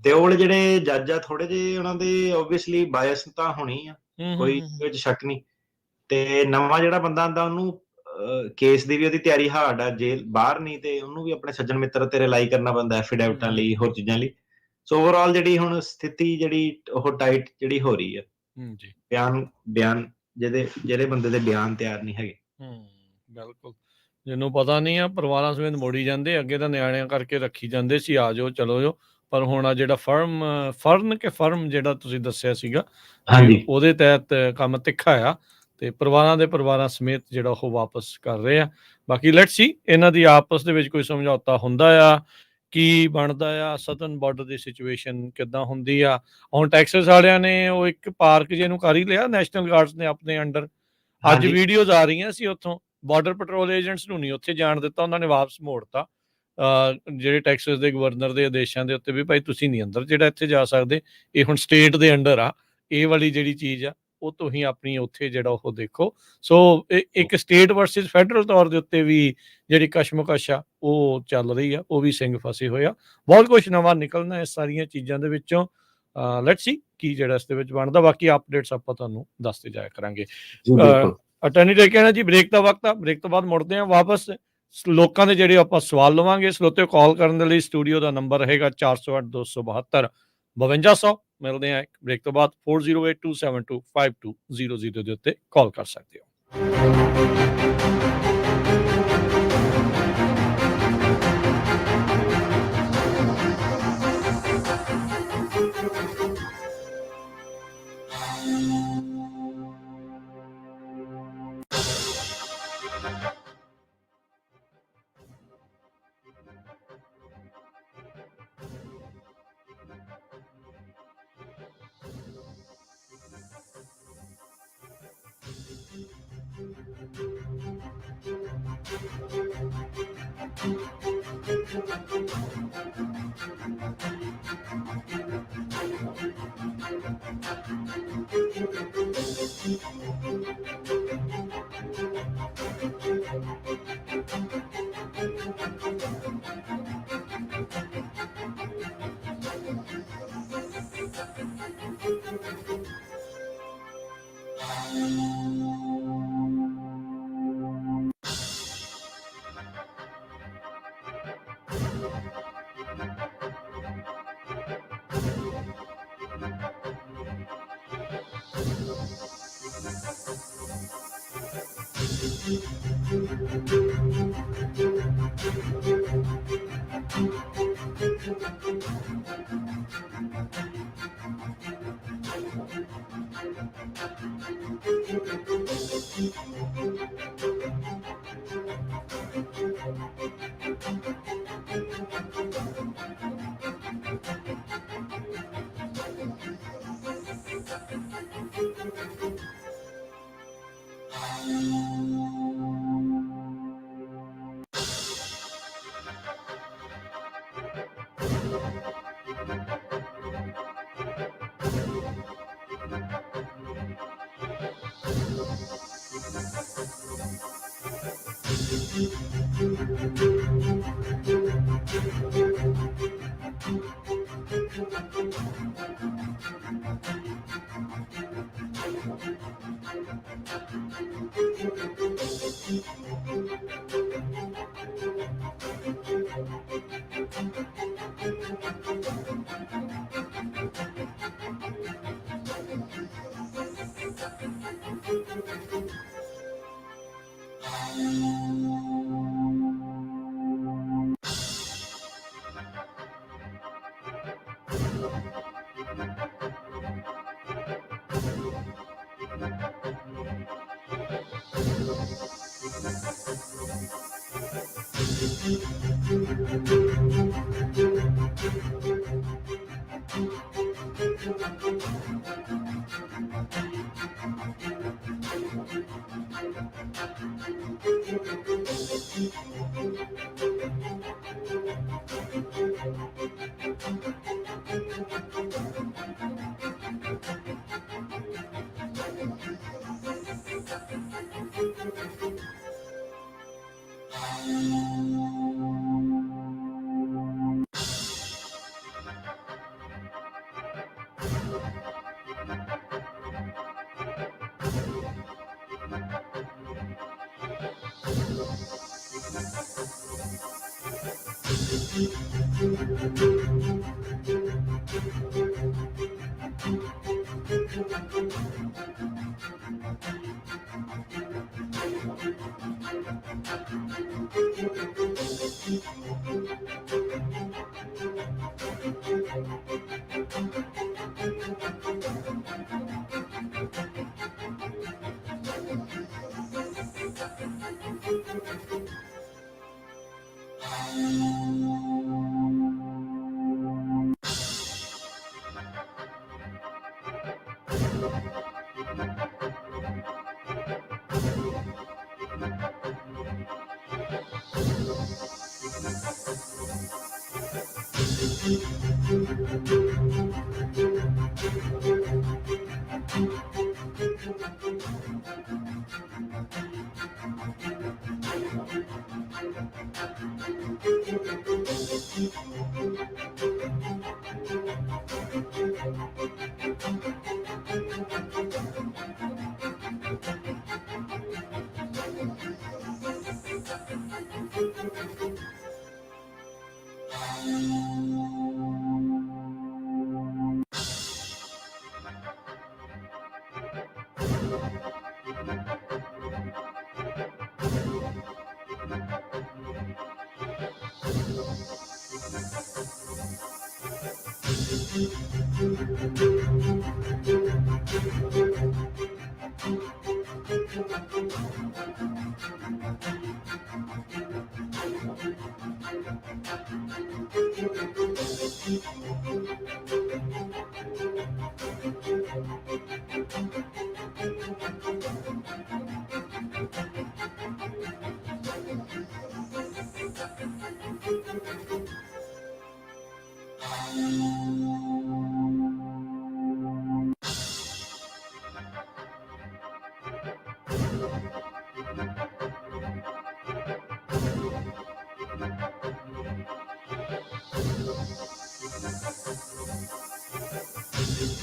Speaker 2: ਤੇ ਉਹ ਵਾਲੇ ਜਿਹੜੇ ਜੱਜ ਆ, ਥੋੜੇ ਜਿਹੇ ਉਹਨਾਂ ਦੇ ਓਬਵੀਅਸਲੀ ਬਾਇਸ ਤਾਂ ਹੋਣੀ ਆ, ਕੋਈ ਵਿੱਚ ਸ਼ੱਕ ਨਹੀਂ। ਤੇ ਨਵਾਂ ਜਿਹੜਾ ਬੰਦਾ ਆਉਂਦਾ, ਉਹਨੂੰ ਕੇਸ ਦੀ ਵੀ ਉਹਦੀ ਤਿਆਰੀ ਹਾਰਡ ਆ, ਜੇਲ੍ਹ ਬਾਹਰ ਨਹੀਂ, ਤੇ ਉਹਨੂੰ ਵੀ ਆਪਣੇ ਸੱਜਣ ਮਿੱਤਰ ਤੇ ਰਿਲਾਈ ਕਰਨਾ ਪੈਂਦਾ ਐਫੀਡੈਵਿਟਾਂ ਲਈ, ਹੋਰ ਚੀਜ਼ਾਂ ਲਈ। ਸੋ ਓਵਰਆਲ ਜਿਹੜੀ ਹੁਣ ਸਥਿਤੀ ਜਿਹੜੀ ਉਹ ਟਾਈਟ ਜਿਹੜੀ ਹੋ ਰਹੀ ਆ, ਬਿਆਨ ਜਿਹੜੇ ਬੰਦੇ ਦੇ ਬਿਆਨ ਤਿਆਰ ਨਹੀਂ ਹੈਗੇ।
Speaker 1: ਬਿਲਕੁਲ, ਜਿਹਨੂੰ ਪਤਾ ਨਹੀਂ ਆ, ਪਰਿਵਾਰਾਂ ਸਮੇਤ ਮੋੜੀ ਜਾਂਦੇ। ਅੱਗੇ ਤਾਂ ਨਿਆਣਿਆਂ ਕਰਕੇ ਰੱਖੀ ਜਾਂਦੇ ਸੀ, ਆ ਜਾਓ ਚਲੋ ਜਾਓ, ਪਰ ਹੁਣ ਆ ਜਿਹੜਾ ਫਰਮ ਜਿਹੜਾ ਤੁਸੀਂ ਦੱਸਿਆ ਸੀਗਾ, ਉਹਦੇ ਤਹਿਤ ਕੰਮ ਤਿੱਖਾ ਆ, ਤੇ ਪਰਿਵਾਰਾਂ ਸਮੇਤ ਜਿਹੜਾ ਉਹ ਵਾਪਸ ਕਰ ਰਹੇ ਆ। ਬਾਕੀ ਲੈਟਸ ਸੀ ਇਹਨਾਂ ਦੀ ਆਪਸ ਦੇ ਵਿੱਚ ਕੋਈ ਸਮਝੌਤਾ ਹੁੰਦਾ ਆ, ਕੀ ਬਣਦਾ ਆ, ਸਦਰਨ ਬਾਰਡਰ ਦੀ ਸਿਚੁਏਸ਼ਨ ਕਿੱਦਾਂ ਹੁੰਦੀ ਆ। ਹੁਣ ਟੈਕਸਸ ਵਾਲਿਆਂ ਨੇ ਉਹ ਇੱਕ ਪਾਰਕ ਜਿਹਨੂੰ ਕਰ ਹੀ ਲਿਆ, ਨੈਸ਼ਨਲ ਗਾਰਡਸ ਨੇ ਆਪਣੇ ਅੰਡਰ। ਅੱਜ ਵੀਡੀਓਜ਼ ਆ ਰਹੀਆਂ ਸੀ ਉੱਥੋਂ, ਬਾਰਡਰ ਪੈਟਰੋਲ ਏਜੰਟਸ ਨੂੰ ਨਹੀਂ ਉੱਥੇ ਜਾਣ ਦਿੱਤਾ, ਉਹਨਾਂ ਨੇ ਵਾਪਸ ਮੋੜਤਾ। ਜਿਹੜੇ ਟੈਕਸਸ ਦੇ ਗਵਰਨਰ ਦੇ ਆਦੇਸ਼ਾਂ ਦੇ ਉੱਤੇ ਵੀ ਭਾਈ ਤੁਸੀਂ ਨਹੀਂ ਅੰਦਰ ਜਿਹੜਾ ਇੱਥੇ ਜਾ ਸਕਦੇ, ਇਹ ਹੁਣ ਸਟੇਟ ਦੇ ਅੰਡਰ ਆ, ਇਹ ਵਾਲੀ ਜਿਹੜੀ ਚੀਜ਼ ਆ ਉਹ ਤੁਸੀਂ ਆਪਣੀ ਉੱਥੇ ਜਿਹੜਾ ਉਹ ਦੇਖੋ। ਸੋ ਇੱਕ ਸਟੇਟ ਵਰਸਸ ਫੈਡਰਲ ਤੌਰ ਦੇ ਉੱਤੇ ਵੀ ਜਿਹੜੀ ਕਸ਼ਮਕਸ਼ ਆ ਉਹ ਚੱਲ ਰਹੀ ਆ, ਉਹ ਵੀ ਸਿੰਘ ਫਸੇ ਹੋਏ ਆ। ਬਹੁਤ ਕੁਛ ਨਵਾਂ ਨਿਕਲਣਾ ਇਸ ਸਾਰੀਆਂ ਚੀਜ਼ਾਂ ਦੇ ਵਿੱਚੋਂ। ਲੈਟਸ ਸੀ ਕੀ ਜਿਹੜਾ ਇਸ ਦੇ ਵਿੱਚ ਬਣਦਾ। ਬਾਕੀ ਅਪਡੇਟਸ ਆਪਾਂ ਤੁਹਾਨੂੰ ਦੱਸਦੇ ਜਾਇਆ ਕਰਾਂਗੇ। ਅਟਰਨੀ ਟੇਕ ਕਹਿਣਾ ਜੀ, ਬ੍ਰੇਕ ਦਾ ਵਕਤ ਆ, ਬ੍ਰੇਕ ਤੋਂ ਬਾਅਦ ਮੁੜਦੇ ਹਾਂ ਵਾਪਸ। ਲੋਕਾਂ ਦੇ ਜਿਹੜੇ ਆਪਾਂ ਸਵਾਲ ਲਵਾਂਗੇ, ਸਰੋਤੇ ਕਾਲ ਕਰਨ ਦੇ ਲਈ ਸਟੂਡੀਓ ਦਾ ਨੰਬਰ ਰਹੇਗਾ 408 272 5200। ਮਿਲਦੇ ਹਾਂ ਬ੍ਰੇਕ ਤੋਂ ਬਾਅਦ। 4082725200 ਦੇ ਉੱਤੇ ਕਾਲ ਕਰ ਸਕਦੇ ਹੋ।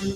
Speaker 1: ब्रेक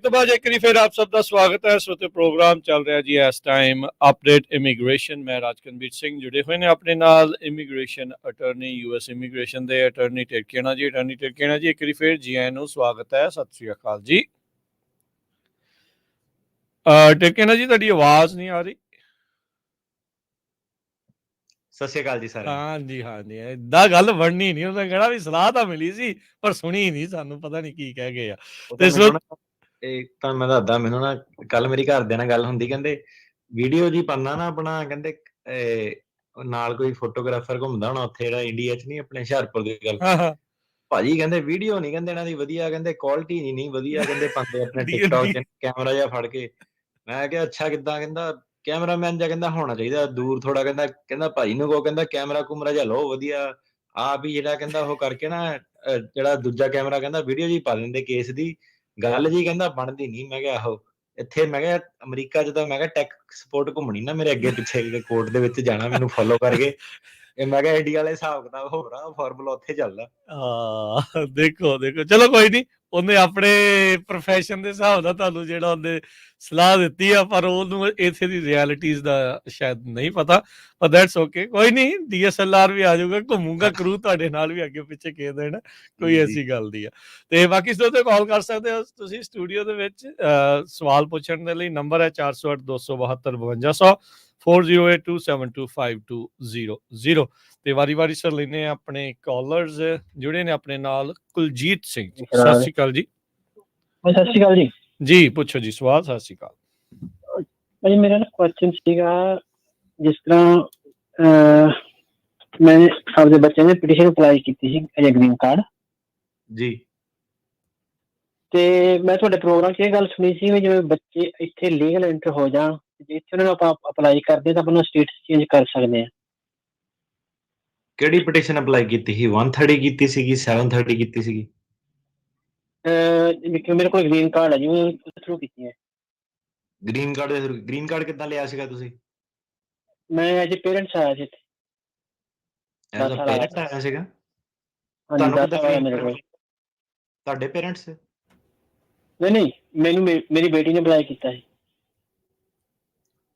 Speaker 1: तो बाद एक फिर आप सबका स्वागत है। श्रोते प्रोग्राम चल रहा जी इस टाइम अपडेट इमीग्रेशन। मैं राजकनवीर सिंह जुड़े हुए ने अपने नाल इमीग्रेशन अटर्नी यूएस इमीग्रेशन दे अटर्नी टिरकेना जी। अटर्नी टिरकेना जी एक फिर जी आए नु स्वागत है। सत श्री अकाल जी। टिरकेना जी तुहाडी आवाज नहीं आ रही।
Speaker 2: ਸਤਿ ਸ਼੍ਰੀ ਅਕਾਲ ਜੀ ਸਾਰਿਆਂ ਨੂੰ।
Speaker 1: ਹਾਂਜੀ ਹਾਂਜੀ ਏਦਾਂ ਗੱਲ ਬਣਨੀ ਨਹੀਂ। ਉਹਨੇ ਕਹਿਣਾ ਵੀ ਸਲਾਹ ਤਾਂ ਮਿਲੀ ਸੀ ਪਰ ਸੁਣੀ ਨਹੀਂ। ਸਾਨੂੰ ਪਤਾ ਨਹੀਂ ਕੀ ਕਹਿ ਗਏ ਆ। ਤੇ
Speaker 2: ਇਹ ਤਾਂ ਮੈਂ ਦੱਸਦਾ, ਮੈਨੂੰ ਨਾ ਕੱਲ ਮੇਰੀ ਘਰਦਿਆਂ ਨਾਲ ਗੱਲ ਹੁੰਦੀ, ਕਹਿੰਦੇ ਵੀਡੀਓ ਜੀ ਪਾਉਣਾ ਨਾ ਆਪਣਾ, ਕਹਿੰਦੇ ਨਾਲ ਕੋਈ ਫੋਟੋਗ੍ਰਾਫਰ ਘੁੰਮਦਾ ਹੋਣਾ ਉੱਥੇ, ਜਿਹੜਾ ਇੰਡੀਆ 'ਚ ਨਹੀਂ, ਆਪਣੇ ਹੁਸ਼ਿਆਰਪੁਰ ਦੀ ਗੱਲ। ਭਾਜੀ ਕਹਿੰਦੇ ਵੀਡੀਓ ਨਹੀਂ, ਕਹਿੰਦੇ ਇਹਨਾਂ ਦੀ ਵਧੀਆ, ਕਹਿੰਦੇ ਕੁਆਲਿਟੀ ਨਹੀਂ ਵਧੀਆ, ਕਹਿੰਦੇ ਪਾਉਂਦੇ ਆਪਣੇ ਟਿਕਟੌਕ 'ਚ ਕੈਮਰਾ ਜਿਹਾ ਫੜ ਕੇ। ਮੈਂ ਕਿਹਾ ਅੱਛਾ ਕਿੱਦਾਂ? ਕਹਿੰਦਾ ਕੈਮਰਾਮੈਨ ਜਿਹਾ ਕਹਿੰਦਾ ਹੋਣਾ ਚਾਹੀਦਾ ਦੂਰ ਥੋੜਾ। ਕਹਿੰਦਾ ਭਾਈ ਨੂੰ ਕਹੋ, ਕਹਿੰਦਾ ਕੈਮਰਾ ਕੁਮਰਾ ਜਿਹਾ ਲਓ ਵਧੀਆ। ਆਪ ਹੀ ਜਿਹੜਾ ਕਹਿੰਦਾ ਉਹ ਕਰਕੇ ਨਾ ਜਿਹੜਾ ਦੂਜਾ ਕੈਮਰਾ ਕਹਿੰਦਾ ਵੀਡੀਓ ਜੀ ਪਾ ਦਿੰਦੇ ਕੇਸ ਦੀ ਗੱਲ ਜੀ, ਕਹਿੰਦਾ ਬਣਦੀ ਨਹੀਂ। ਮੈਂ ਕਿਹਾ ਆਹੋ, ਇੱਥੇ ਮੈਂ ਕਿਹਾ ਅਮਰੀਕਾ 'ਚ ਤਾਂ ਮੈਂ ਕਿਹਾ ਟੈਕ ਸਪੋਰਟ ਘੁੰਮਣੀ ਨਾ ਮੇਰੇ ਅੱਗੇ ਪਿੱਛੇ ਕੋਰਟ ਦੇ ਵਿੱਚ ਜਾਣਾ ਮੈਨੂੰ ਫੋਲੋ ਕਰਕੇ। ਇਹ ਮੈਂ ਕਿਹਾ ਇੰਡੀਆ ਵਾਲੇ ਹਿਸਾਬ ਕਿਤਾਬ ਹੋ ਰਹਾ, ਫਾਰਮੂਲਾ ਉੱਥੇ ਚੱਲਦਾ।
Speaker 1: ਦੇਖੋ ਦੇਖੋ ਚਲੋ ਕੋਈ ਨਹੀਂ। ਉਹਨੇ ਆਪਣੇ ਪ੍ਰੋਫੈਸ਼ਨ ਦੇ ਹਿਸਾਬ ਨਾਲ ਤੁਹਾਨੂੰ ਜਿਹੜਾ ਉਹਨੇ ਸਲਾਹ ਦਿੱਤੀ ਆ, ਪਰ ਉਹਨੂੰ ਇੱਥੇ ਦੀ ਰਿਐਲਿਟੀਜ਼ ਦਾ ਸ਼ਾਇਦ ਨਹੀਂ ਪਤਾ। ਪਰ ਦੈਟਸ ਓਕੇ, ਕੋਈ ਨਹੀਂ। DSLR ਵੀ ਆ ਜਾਊਗਾ, ਘੁੰਮੂਗਾ ਕਰੂ ਤੁਹਾਡੇ ਨਾਲ ਵੀ ਅੱਗੇ ਪਿੱਛੇ ਕਿਸੇ ਦਿਨ, ਕੋਈ ਐਸੀ ਗੱਲ ਨਹੀਂ ਆ। ਤੇ ਬਾਕੀ ਦੋਸਤੋ ਕਾਲ ਕਰ ਸਕਦੇ ਹੋ ਤੁਸੀਂ ਸਟੂਡੀਓ ਦੇ ਵਿੱਚ ਸਵਾਲ ਪੁੱਛਣ ਦੇ ਲਈ। ਨੰਬਰ ਹੈ 408 272 5200 4082725200। ਤੇ ਵਾਰੀ ਸਰ ਲੈਨੇ ਆਪਣੇ ਕਾਲਰਸ ਜੁੜੇ ਨੇ ਆਪਣੇ ਨਾਲ। ਕੁਲਜੀਤ ਸਿੰਘ ਜੀ, ਸਤਿ ਸ਼੍ਰੀ ਅਕਾਲ ਜੀ।
Speaker 3: ਸਤਿ ਸ਼੍ਰੀ ਅਕਾਲ ਜੀ।
Speaker 1: ਜੀ ਪੁੱਛੋ ਜੀ ਸਵਾਲ। ਸਤਿ ਸ਼੍ਰੀ ਅਕਾਲ
Speaker 3: ਭਾਜੀ, ਮੇਰਾ ਨਾ ਕੁਐਸਚਨ ਸੀਗਾ, ਜਿਸ ਤਰ੍ਹਾਂ ਮੈਂ ਆਪਦੇ ਬੱਚਿਆਂ ਦੇ ਪਟੀਸ਼ਨ ਅਪਲਾਈ ਕੀਤੀ ਸੀ ਐਜ ਗ੍ਰੀਨ ਕਾਰਡ
Speaker 2: ਜੀ,
Speaker 3: ਤੇ ਮੈਂ ਤੁਹਾਡੇ ਪ੍ਰੋਗਰਾਮ 'ਚ ਇਹ ਗੱਲ ਸੁਣੀ ਸੀ ਵੀ ਜਿਵੇਂ ਬੱਚੇ ਇੱਥੇ ਲੀਗਲ ਐਂਟਰ ਹੋ ਜਾਣ, ਜੇ ਇੱਥੇ ਉਹਨਾਂ ਨੂੰ ਆਪਾਂ ਅਪਲਾਈ ਕਰਦੇ ਤਾਂ ਆਪਣਾ ਸਟੇਟਸ ਚੇਂਜ ਕਰ ਸਕਦੇ ਹਾਂ।
Speaker 2: ਕਿਹੜੀ ਪਟੀਸ਼ਨ ਅਪਲਾਈ ਕੀਤੀ ਸੀ? 130 ਕੀਤੀ ਸੀਗੀ, 730 ਕੀਤੀ ਸੀਗੀ?
Speaker 3: ਮੇਰੇ ਕੋਲ ਗ੍ਰੀਨ ਕਾਰਡ ਹੈ ਜੀ, ਉਹ ਥਰੂ ਕੀਤੀ ਹੈ।
Speaker 2: ਗ੍ਰੀਨ ਕਾਰਡ ਦੇ ਥਰੂ? ਗ੍ਰੀਨ ਕਾਰਡ ਕਿੱਦਾਂ ਲਿਆ ਸੀਗਾ ਤੁਸੀਂ?
Speaker 3: ਮੈਂ ਐਜ ਏ ਪੇਰੈਂਟਸ ਆਇਆ ਸੀ ਇੱਥੇ।
Speaker 2: ਐਜ਼ ਅ ਪੇਰੈਂਟ ਆਇਆ ਸੀਗਾ?
Speaker 3: ਹਾਂਜੀ,
Speaker 2: ਤੁਹਾਨੂੰ
Speaker 3: 10
Speaker 2: ਕਿੱਦਾਂ
Speaker 3: ਸਾਲ ਹੋਇਆ ਮੇਰੇ ਕੋਲ।
Speaker 2: ਤੁਹਾਡੇ ਪੇਰੈਂਟਸ?
Speaker 3: ਨਹੀਂ, ਮੈਨੂੰ ਮੇਰੀ ਬੇਟੀ ਨੇ ਅਪਲਾਈ ਕੀਤਾ ਸੀ।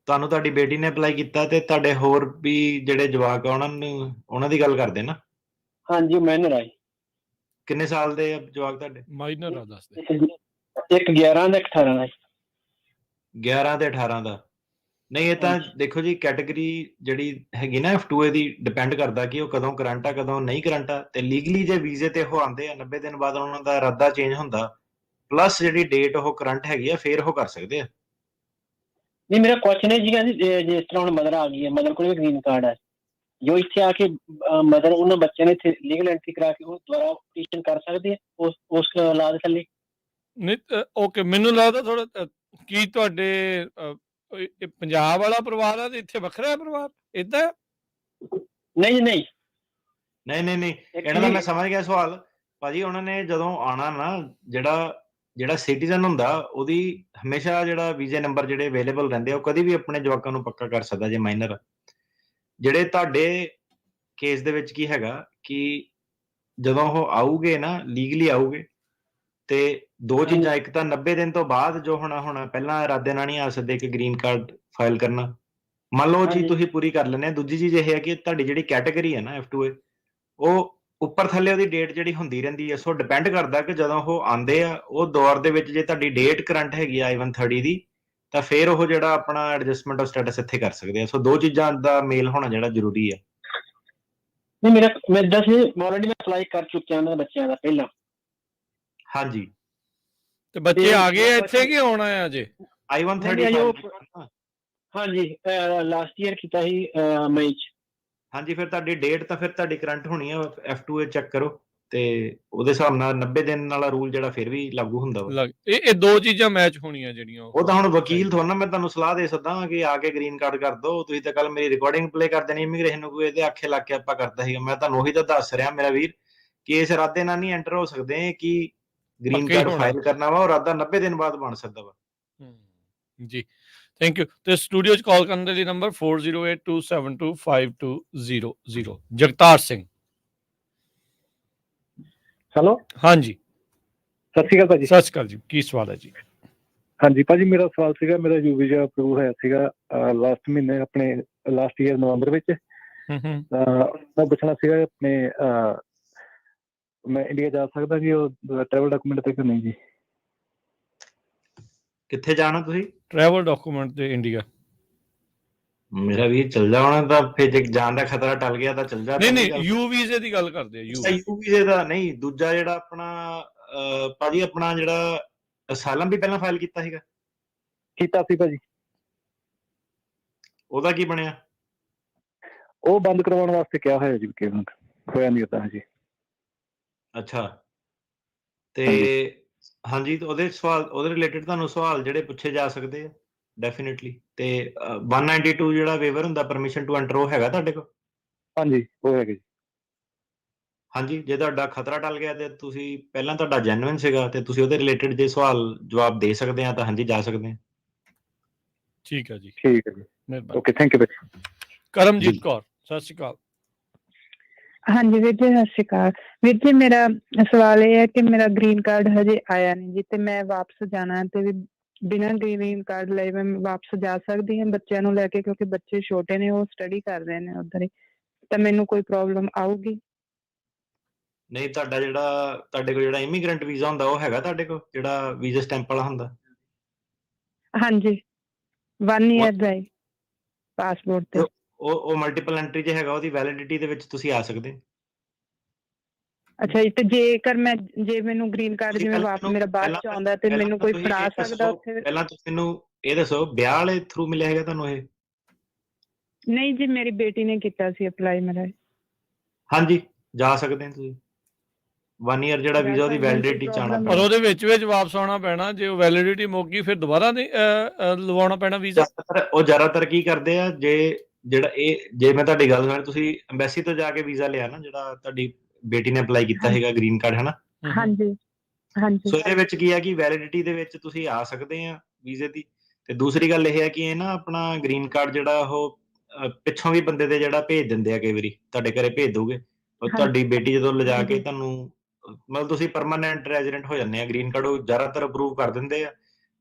Speaker 2: ਤੁਹਾਨੂੰ ਤੁਹਾਡੀ ਬੇਟੀ ਨੇ ਅਪਲਾਈ ਕੀਤਾ, ਤੇ ਤੁਹਾਡੇ ਹੋਰ ਵੀ ਜਿਹੜੇ ਜਵਾਕ ਆ ਉਹਨਾਂ ਦੀ ਗੱਲ ਕਰਦੇ ਨਾ?
Speaker 3: ਹਾਂਜੀ, ਉਹ ਮਾਈਨਰ ਆ।
Speaker 2: ਕਿੰਨੇ ਸਾਲ ਦੇ ਆ ਜਵਾਕ ਤੁਹਾਡੇ?
Speaker 1: ਮਾਈਨਰ ਆ ਦੱਸਦੇ।
Speaker 3: ਇੱਕ 11 ਦਾ, ਇੱਕ 18 ਦਾ।
Speaker 2: 11 ਤੇ 18 ਦਾ? ਨਹੀਂ, ਇਹ ਤਾਂ ਦੇਖੋ ਜੀ, ਕੈਟੇਗਰੀ ਜਿਹੜੀ ਹੈਗੀ ਨਾ F2A ਦੀ ਡਿਪੈਂਡ ਕਰਦਾ ਕਿ ਉਹ ਕਦੋਂ ਕਰੰਟ ਆ ਕਦੋਂ ਨਹੀਂ ਕਰੰਟ ਆ। ਤੇ ਲੀਗਲੀ ਜੇ ਵੀਜ਼ੇ ਤੇ ਉਹ ਆਉਂਦੇ ਆ 90 ਦਿਨ ਬਾਅਦ ਉਹਨਾਂ ਦਾ ਇਰਾਦਾ ਚੇਂਜ ਹੁੰਦਾ, ਪਲੱਸ ਜਿਹੜੀ ਡੇਟ ਉਹ ਕਰੰਟ ਹੈਗੀ ਆ, ਫੇਰ ਉਹ ਕਰ ਸਕਦੇ ਆ।
Speaker 3: ਨਹੀਂ, ਮੇਰਾ ਕੁਐਸਚਨ ਇਹ ਸੀਗਾ ਜਿਸ ਤਰ੍ਹਾਂ ਹੁਣ ਮਦਰ ਆ ਗਈ ਹੈ, ਮਦਰ ਕੋਲ ਵੀ ਗ੍ਰੀਨ ਕਾਰਡ ਹੈ, ਜੋ ਇੱਥੇ ਆ ਕੇ ਮਦਰ ਉਹਨਾਂ ਬੱਚਿਆਂ ਨੇ ਇੱਥੇ ਲੀਗਲ ਐਂਟਰੀ ਕਰਾ ਕੇ ਉਹ ਦੁਬਾਰਾ ਪਟੀਸ਼ਨ ਕਰ ਸਕਦੇ ਆ ਉਸ ਲਾ ਦੇ ਥੱਲੇ?
Speaker 1: ਨਹੀਂ ਓਕੇ, ਮੈਨੂੰ ਲੱਗਦਾ ਥੋੜਾ ਕੀ ਤੁਹਾਡੇ ਪੰਜਾਬ ਵਾਲਾ ਪਰਿਵਾਰ ਆ ਤੇ ਇੱਥੇ ਵੱਖਰਾ ਪਰਿਵਾਰ ਏਦਾਂ?
Speaker 3: ਨਹੀਂ,
Speaker 2: ਇਹਨਾਂ ਦਾ ਮੈਂ ਸਮਝ ਗਿਆ ਸਵਾਲ ਭਾਜੀ। ਉਹਨਾਂ ਨੇ ਜਦੋਂ ਆਉਣਾ ਨਾ, ਜਿਹੜਾ ਸਿਟੀਜ਼ਨ ਹੁੰਦਾ ਉਹਦੀ ਹਮੇਸ਼ਾ ਜਿਹੜਾ ਵੀਜ਼ੇ ਨੰਬਰ ਜਿਹੜੇ ਅਵੇਲੇਬਲ ਰਹਿੰਦੇ ਆ, ਉਹ ਕਦੀ ਵੀ ਆਪਣੇ ਜਵਾਕਾਂ ਨੂੰ ਪੱਕਾ ਕਰ ਸਕਦਾ ਜੇ ਮਾਈਨਰ। ਜਿਹੜੇ ਤੁਹਾਡੇ ਕੇਸ ਦੇ ਵਿੱਚ ਕੀ ਹੈਗਾ ਕਿ ਜਦੋਂ ਉਹ ਆਊਗੇ ਨਾ, ਲੀਗਲੀ ਆਊਗੇ, ਤੇ ਦੋ ਚੀਜ਼ਾਂ, ਇੱਕ ਤਾਂ 90 ਦਿਨ ਤੋਂ ਬਾਅਦ ਜੋ ਹੋਣਾ ਪਹਿਲਾਂ ਇਰਾਦੇ ਨਾਲ ਨਹੀਂ ਆ ਸਕਦੇ ਕਿ ਗ੍ਰੀਨ ਕਾਰਡ ਫਾਈਲ ਕਰਨਾ, ਮੰਨ ਲਓ ਉਹ ਚੀਜ਼ ਤੁਸੀਂ ਪੂਰੀ ਕਰ ਲੈਂਦੇ ਆ। ਦੂਜੀ ਚੀਜ਼ ਇਹ ਹੈ ਕਿ ਤੁਹਾਡੀ ਜਿਹੜੀ ਕੈਟੇਗਰੀ ਹੈ ਨਾ F2A, ਉਹ ਉੱਪਰ ਥੱਲੇ ਉਹਦੀ ਡੇਟ ਜਿਹੜੀ ਹੁੰਦੀ ਰਹਿੰਦੀ ਹੈ। ਸੋ ਡਿਪੈਂਡ ਕਰਦਾ ਕਿ ਜਦੋਂ ਉਹ ਆਉਂਦੇ ਆ ਉਹ ਦੌਰ ਦੇ ਵਿੱਚ ਜੇ ਤੁਹਾਡੀ ਡੇਟ ਕਰੰਟ ਹੈਗੀ ਆ I-130 ਦੀ, ਤਾਂ ਫਿਰ ਉਹ ਜਿਹੜਾ ਆਪਣਾ ਐਡਜਸਟਮੈਂਟ ਆਫ ਸਟੇਟਸ ਇੱਥੇ ਕਰ ਸਕਦੇ ਆ। ਸੋ ਦੋ ਚੀਜ਼ਾਂ ਦਾ ਮੇਲ ਹੋਣਾ ਜਿਹੜਾ ਜ਼ਰੂਰੀ ਆ।
Speaker 3: ਨਹੀਂ ਮੇਰਾ ਮੈਂ ਦੱਸ ਆਲਰੇਡੀ ਮੈਂ ਅਪਲਾਈ ਕਰ ਚੁੱਕਿਆ ਉਹਨਾਂ ਦੇ ਬੱਚਿਆਂ ਦਾ ਪਹਿਲਾਂ।
Speaker 2: ਹਾਂਜੀ
Speaker 1: ਤੇ ਬੱਚੇ
Speaker 3: ਤੇ
Speaker 1: ਆ ਗਏ
Speaker 3: ਮੇਰਾ
Speaker 1: ਇੱਥੇ ਕਿ ਆਉਣਾ ਹੈ ਅਜੇ?
Speaker 2: I-130
Speaker 3: ਹਾਂਜੀ,
Speaker 2: ਫਾਈਲ
Speaker 3: ਉਹ ਹਾਂਜੀ ਲਾਸਟ ਈਅਰ ਕੀਤਾ ਸੀ ਮਈ 'ਚ।
Speaker 2: ਹਾਂਜੀ, ਫਿਰ ਤੁਹਾਡੀ ਡੇਟ ਤਾਂ ਫਿਰ ਤੁਹਾਡੀ ਕਰੰਟ ਹੋਣੀ ਆ। F2A ਚੈੱਕ ਕਰੋ ਤੇ ਉਹਦੇ ਹਿਸਾਬ ਨਾਲ 90 ਦਿਨ ਵਾਲਾ ਰੂਲ ਜਿਹੜਾ ਫਿਰ ਵੀ ਲਾਗੂ ਹੁੰਦਾ ਵਾ।
Speaker 1: ਇਹ ਦੋ ਚੀਜ਼ਾਂ ਮੈਚ ਹੋਣੀਆਂ ਜਿਹੜੀਆਂ
Speaker 2: ਉਹ ਤਾਂ ਹੁਣ ਵਕੀਲ ਥੋੜਾ ਨਾ ਮੈਂ ਤੁਹਾਨੂੰ ਸਲਾਹ ਦੇ ਸਕਦਾ ਕਿ ਆ ਕੇ ਗ੍ਰੀਨ ਕਾਰਡ ਕਰ ਦਿਓ। ਤੁਸੀਂ ਤਾਂ ਕੱਲ ਮੇਰੀ ਰਿਕਾਰਡਿੰਗ ਪਲੇ ਕਰ ਦੇਣੀ ਇਮੀਗ੍ਰੇਸ਼ਨ ਨੂੰ, ਕੋਈ ਇਹਦੇ ਆਖੇ ਲੱਗ ਕੇ ਆਪਾਂ ਕਰਦਾ ਸੀਗਾ। ਮੈਂ ਤੁਹਾਨੂੰ ਉਹੀ ਤਾਂ ਦੱਸ ਰਿਹਾ ਮੇਰਾ ਵੀਰ ਕਿ ਇਸ ਇਰਾਦੇ ਨਾਲ ਨਹੀਂ ਐਂਟਰ ਹੋ ਸਕਦੇ ਕਿ ਗ੍ਰੀਨ
Speaker 1: ਪੱਕੇ ਹੀ
Speaker 2: ਕਾਰਡ
Speaker 1: ਹੋਣਾ।
Speaker 2: ਫਾਈਲ ਕਰਨਾ ਵਾ, ਉਹ ਇਰਾਦਾ 90 ਦਿਨ ਬਾਅਦ ਬਣ ਸਕਦਾ ਵਾ।
Speaker 1: ਜੀ ਥੈਂਕ ਯੂ। ਤੇ ਸਟੂਡੀਓ 'ਚ ਕਾਲ ਕਰਨ ਦੇ ਲਈ ਨੰਬਰ 4082725200। ਜਗਤਾਰ ਸਿੰਘ।
Speaker 4: ਹੈਲੋ,
Speaker 1: ਹਾਂਜੀ
Speaker 4: ਸਤਿ ਸ਼੍ਰੀ ਅਕਾਲ ਭਾਜੀ।
Speaker 1: ਸਤਿ ਸ਼੍ਰੀ ਅਕਾਲ ਜੀ, ਕੀ ਸਵਾਲ ਹੈ ਜੀ?
Speaker 4: ਹਾਂਜੀ ਭਾਜੀ, ਮੇਰਾ ਸਵਾਲ ਸੀਗਾ, ਮੇਰਾ ਯੂ ਵੀਜ਼ਾ ਅਪਰੂਵ ਹੋਇਆ ਸੀਗਾ ਲਾਸਟ ਮਹੀਨੇ, ਆਪਣੇ ਲਾਸਟ ਈਅਰ ਨਵੰਬਰ ਵਿੱਚ। ਮੈਂ ਪੁੱਛਣਾ ਸੀਗਾ ਆਪਣੇ ਮੈਂ ਇੰਡੀਆ ਜਾ ਸਕਦਾ ਜੀ ਉਹ ਟਰੈਵਲ ਡਾਕੂਮੈਂਟ ਤੇ ਕਿ ਨਹੀਂ ਜੀ?
Speaker 2: ਕਿੱਥੇ ਜਾਣਾ ਤੁਸੀਂ?
Speaker 1: ਟਰੈਵਲ ਡਾਕੂਮੈਂਟ ਤੇ ਇੰਡੀਆ।
Speaker 2: ਮੇਰਾ ਵੀਰ ਚੱਲ ਜਾਣਾ ਤਾਂ ਫਿਰ ਜੇ ਜਾਣ ਦਾ ਖਤਰਾ ਟਲ ਗਿਆ ਤਾਂ ਚੱਲ ਜਾ।
Speaker 1: ਨਹੀਂ ਯੂ ਵੀਜ਼ੇ ਦੀ ਗੱਲ ਕਰਦੇ ਆ।
Speaker 2: ਯੂ ਵੀਜ਼ੇ ਦਾ ਨਹੀਂ, ਦੂਜਾ ਜਿਹੜਾ ਆਪਣਾ ਭਾਜੀ ਆਪਣਾ ਜਿਹੜਾ ਅਸਾਲਮ ਵੀ ਪਹਿਲਾਂ ਫਾਈਲ ਕੀਤਾ ਸੀਗਾ।
Speaker 4: ਕੀਤਾ ਸੀ ਭਾਜੀ।
Speaker 2: ਉਹਦਾ ਕੀ ਬਣਿਆ?
Speaker 4: ਉਹ ਬੰਦ ਕਰਵਾਉਣ ਵਾਸਤੇ ਕਿਹਾ ਹੋਇਆ ਜੀ, ਹੋਇਆ ਨਹੀਂ ਉਦਾਂ ਜੀ।
Speaker 2: ਅੱਛਾ, ਤੇ ਹਾਂਜੀ ਉਹਦੇ ਸਵਾਲ, ਉਹਦੇ ਰਿਲੇਟਡ ਤੁਹਾਨੂੰ ਸਵਾਲ ਜਿਹੜੇ ਪੁੱਛੇ ਜਾ ਸਕਦੇ ਆ ਡੈਫੀਨਿਟਲੀ। ਤੇ 192 ਜਿਹੜਾ ਵੇਵਰ ਹੁੰਦਾ ਪਰਮਿਸ਼ਨ ਟੂ ਐਂਟਰ, ਉਹ ਹੈਗਾ ਤੁਹਾਡੇ ਕੋਲ?
Speaker 4: ਹਾਂਜੀ ਉਹ ਹੈਗਾ ਜੀ।
Speaker 2: ਹਾਂਜੀ, ਜੇ ਤੁਹਾਡਾ ਖਤਰਾ ਟਲ ਗਿਆ ਤੇ ਤੁਸੀਂ ਪਹਿਲਾਂ ਤੁਹਾਡਾ ਜੈਨੂਇਨ ਸੀਗਾ ਤੇ ਤੁਸੀਂ ਉਹਦੇ ਰਿਲੇਟਡ ਜੇ ਸਵਾਲ ਜਵਾਬ ਦੇ ਸਕਦੇ ਆ ਤਾਂ ਹਾਂਜੀ ਜਾ ਸਕਦੇ ਆ।
Speaker 1: ਠੀਕ ਹੈ ਜੀ,
Speaker 4: ਠੀਕ ਹੈ ਜੀ,
Speaker 1: ਮਿਹਰਬਾਨੀ।
Speaker 4: Okay, thank you.
Speaker 1: Karamjit Kaur, ਸਤਿ ਸ਼੍ਰੀ ਅਕਾਲ।
Speaker 5: ਹਾਂਜੀ ਵੀਰ ਜੀ, ਸਤਿ ਸ਼੍ਰੀ ਅਕਾਲ। ਵੀਰ ਜੀ ਮੇਰਾ ਸਵਾਲ ਇਹ ਹੈ ਕਿ ਮੇਰਾ ਗ੍ਰੀਨ ਕਾਰਡ ਹਜੇ ਆਇਆ ਨਹੀਂ ਜੀ, ਤੇ ਮੈਂ ਵਾਪਸ ਜਾਣਾ ਹੈ, ਤੇ ਬਿਨਾਂ ਗ੍ਰੀਨ ਕਾਰਡ ਲਏ ਮੈਂ ਵਾਪਸ ਜਾ ਸਕਦੀ ਹਾਂ ਬੱਚਿਆਂ ਨੂੰ ਲੈ ਕੇ? ਕਿਉਂਕਿ ਬੱਚੇ ਛੋਟੇ ਨੇ, ਉਹ ਸਟੱਡੀ ਕਰ ਰਹੇ ਨੇ ਉੱਧਰ ਹੀ, ਤਾਂ ਮੈਨੂੰ ਕੋਈ ਪ੍ਰੋਬਲਮ ਆਊਗੀ?
Speaker 2: ਨਹੀਂ, ਤੁਹਾਡਾ ਜਿਹੜਾ ਤੁਹਾਡੇ ਕੋਲ ਜਿਹੜਾ ਇਮੀਗ੍ਰੈਂਟ ਵੀਜ਼ਾ ਹੁੰਦਾ ਉਹ ਹੈਗਾ ਤੁਹਾਡੇ ਕੋਲ, ਜਿਹੜਾ ਵੀਜ਼ਾ ਸਟੈਂਪ ਵਾਲਾ ਹੁੰਦਾ?
Speaker 5: ਹਾਂਜੀ, 1 ਈਅਰ ਦਾ ਹੈ ਪਾਸਪੋਰਟ ਤੇ।
Speaker 2: ਉਹ ਮਲਟੀਪਲ ਐਂਟਰੀ 'ਚ ਹੈਗਾ, ਉਹਦੀ ਵੈਲਿਡਿਟੀ ਦੇ ਵਿੱਚ ਤੁਸੀਂ ਆ ਸਕਦੇ।
Speaker 5: ਅੱਛਾ ਜੀ, ਤੇ ਜੇ ਮੈਨੂੰ ਗ੍ਰੀਨ ਕਾਰਡ ਜਿਵੇਂ ਮੇਰਾ ਬਾਅਦ ਚ ਆਉਂਦਾ ਤੇ ਮੈਨੂੰ ਕੋਈ ਫੜਾ ਸਕਦਾ ਉੱਥੇ?
Speaker 2: ਪਹਿਲਾਂ ਤੁਸੀਂ ਮੈਨੂੰ ਇਹ ਦੱਸੋ, ਵਿਆਹ ਵਾਲੇ ਥਰੂ ਮਿਲਿਆ ਹੈਗਾ ਤੁਹਾਨੂੰ ਇਹ?
Speaker 5: ਨਹੀਂ ਜੀ, ਮੇਰੀ ਬੇਟੀ ਨੇ ਕੀਤਾ ਸੀ ਅਪਲਾਈ ਮੇਰਾ।
Speaker 2: ਹਾਂਜੀ, ਜਾ ਸਕਦੇ ਹੋ ਤੁਸੀਂ। 1 ਈਅਰ ਜਿਹੜਾ ਵੀਜ਼ਾ ਉਹਦੀ ਵੈਲਿਡਿਟੀ ਚ ਆਉਣਾ
Speaker 1: ਪਰ
Speaker 2: ਪੈਣਾ।
Speaker 1: ਉਹਦੇ ਵਿੱਚ ਵਾਪਸ ਆਉਣਾ ਪੈਣਾ, ਜੇ ਉਹ ਵੈਲਿਡਿਟੀ ਮੁੱਕ ਗਈ ਫਿਰ ਦੁਬਾਰਾ ਨਹੀਂ ਲਵਾਉਣਾ ਪੈਣਾ ਵੀਜ਼ਾ?
Speaker 2: ਉਹ ਜ਼ਿਆਦਾਤਰ ਕੀ ਕਰਦੇ ਆ, ਜੇ ਮੈਂ ਤੁਹਾਡੀ ਗੱਲ ਸੁਣ, ਤੁਸੀਂ ਐਮਬੈਸੀ ਤੋਂ ਜਾ ਕੇ ਵੀਜ਼ਾ ਲਿਆ ਨਾ, ਜਿਹੜਾ ਤੁਹਾਡੀ ਬੇਟੀ ਨੇ ਅਪਲਾਈ ਕੀਤਾ ਹੈਗਾ ਗ੍ਰੀਨ ਕਾਰਡ, ਹੈ ਨਾ?
Speaker 5: ਹਾਂਜੀ ਹਾਂਜੀ।
Speaker 2: ਸੋ ਇਹਦੇ ਵਿੱਚ ਕੀ ਹੈ ਕਿ ਵੈਲਿਡਿਟੀ ਦੇ ਵਿੱਚ ਤੁਸੀਂ ਆ ਸਕਦੇ ਆ ਵੀਜ਼ੇ ਦੀ। ਤੇ ਦੂਸਰੀ ਗੱਲ ਇਹ ਹੈ ਕਿ ਇਹ ਨਾ ਆਪਣਾ ਗ੍ਰੀਨ ਕਾਰਡ ਜਿਹੜਾ ਉਹ ਪਿੱਛੋਂ ਵੀ ਬੰਦੇ ਦੇ ਜਿਹੜਾ ਭੇਜ ਦਿੰਦੇ ਆ, ਕਈ ਵਾਰੀ ਤੁਹਾਡੇ ਘਰੇ ਭੇਜ ਦੋਗੇ। ਤੁਹਾਡੀ ਬੇਟੀ ਜਦੋਂ ਲਿਜਾ ਕੇ ਤੁਹਾਨੂੰ ਮਤਲਬ ਤੁਸੀਂ ਪਰਮਾਨੈਂਟ ਰੈਜ਼ੀਡੈਂਟ ਹੋ ਜਾਂਦੇ ਆ, ਗ੍ਰੀਨ ਕਾਰਡ ਉਹ ਜ਼ਿਆਦਾਤਰ ਅਪਰੂਵ ਕਰ ਦਿੰਦੇ ਆ।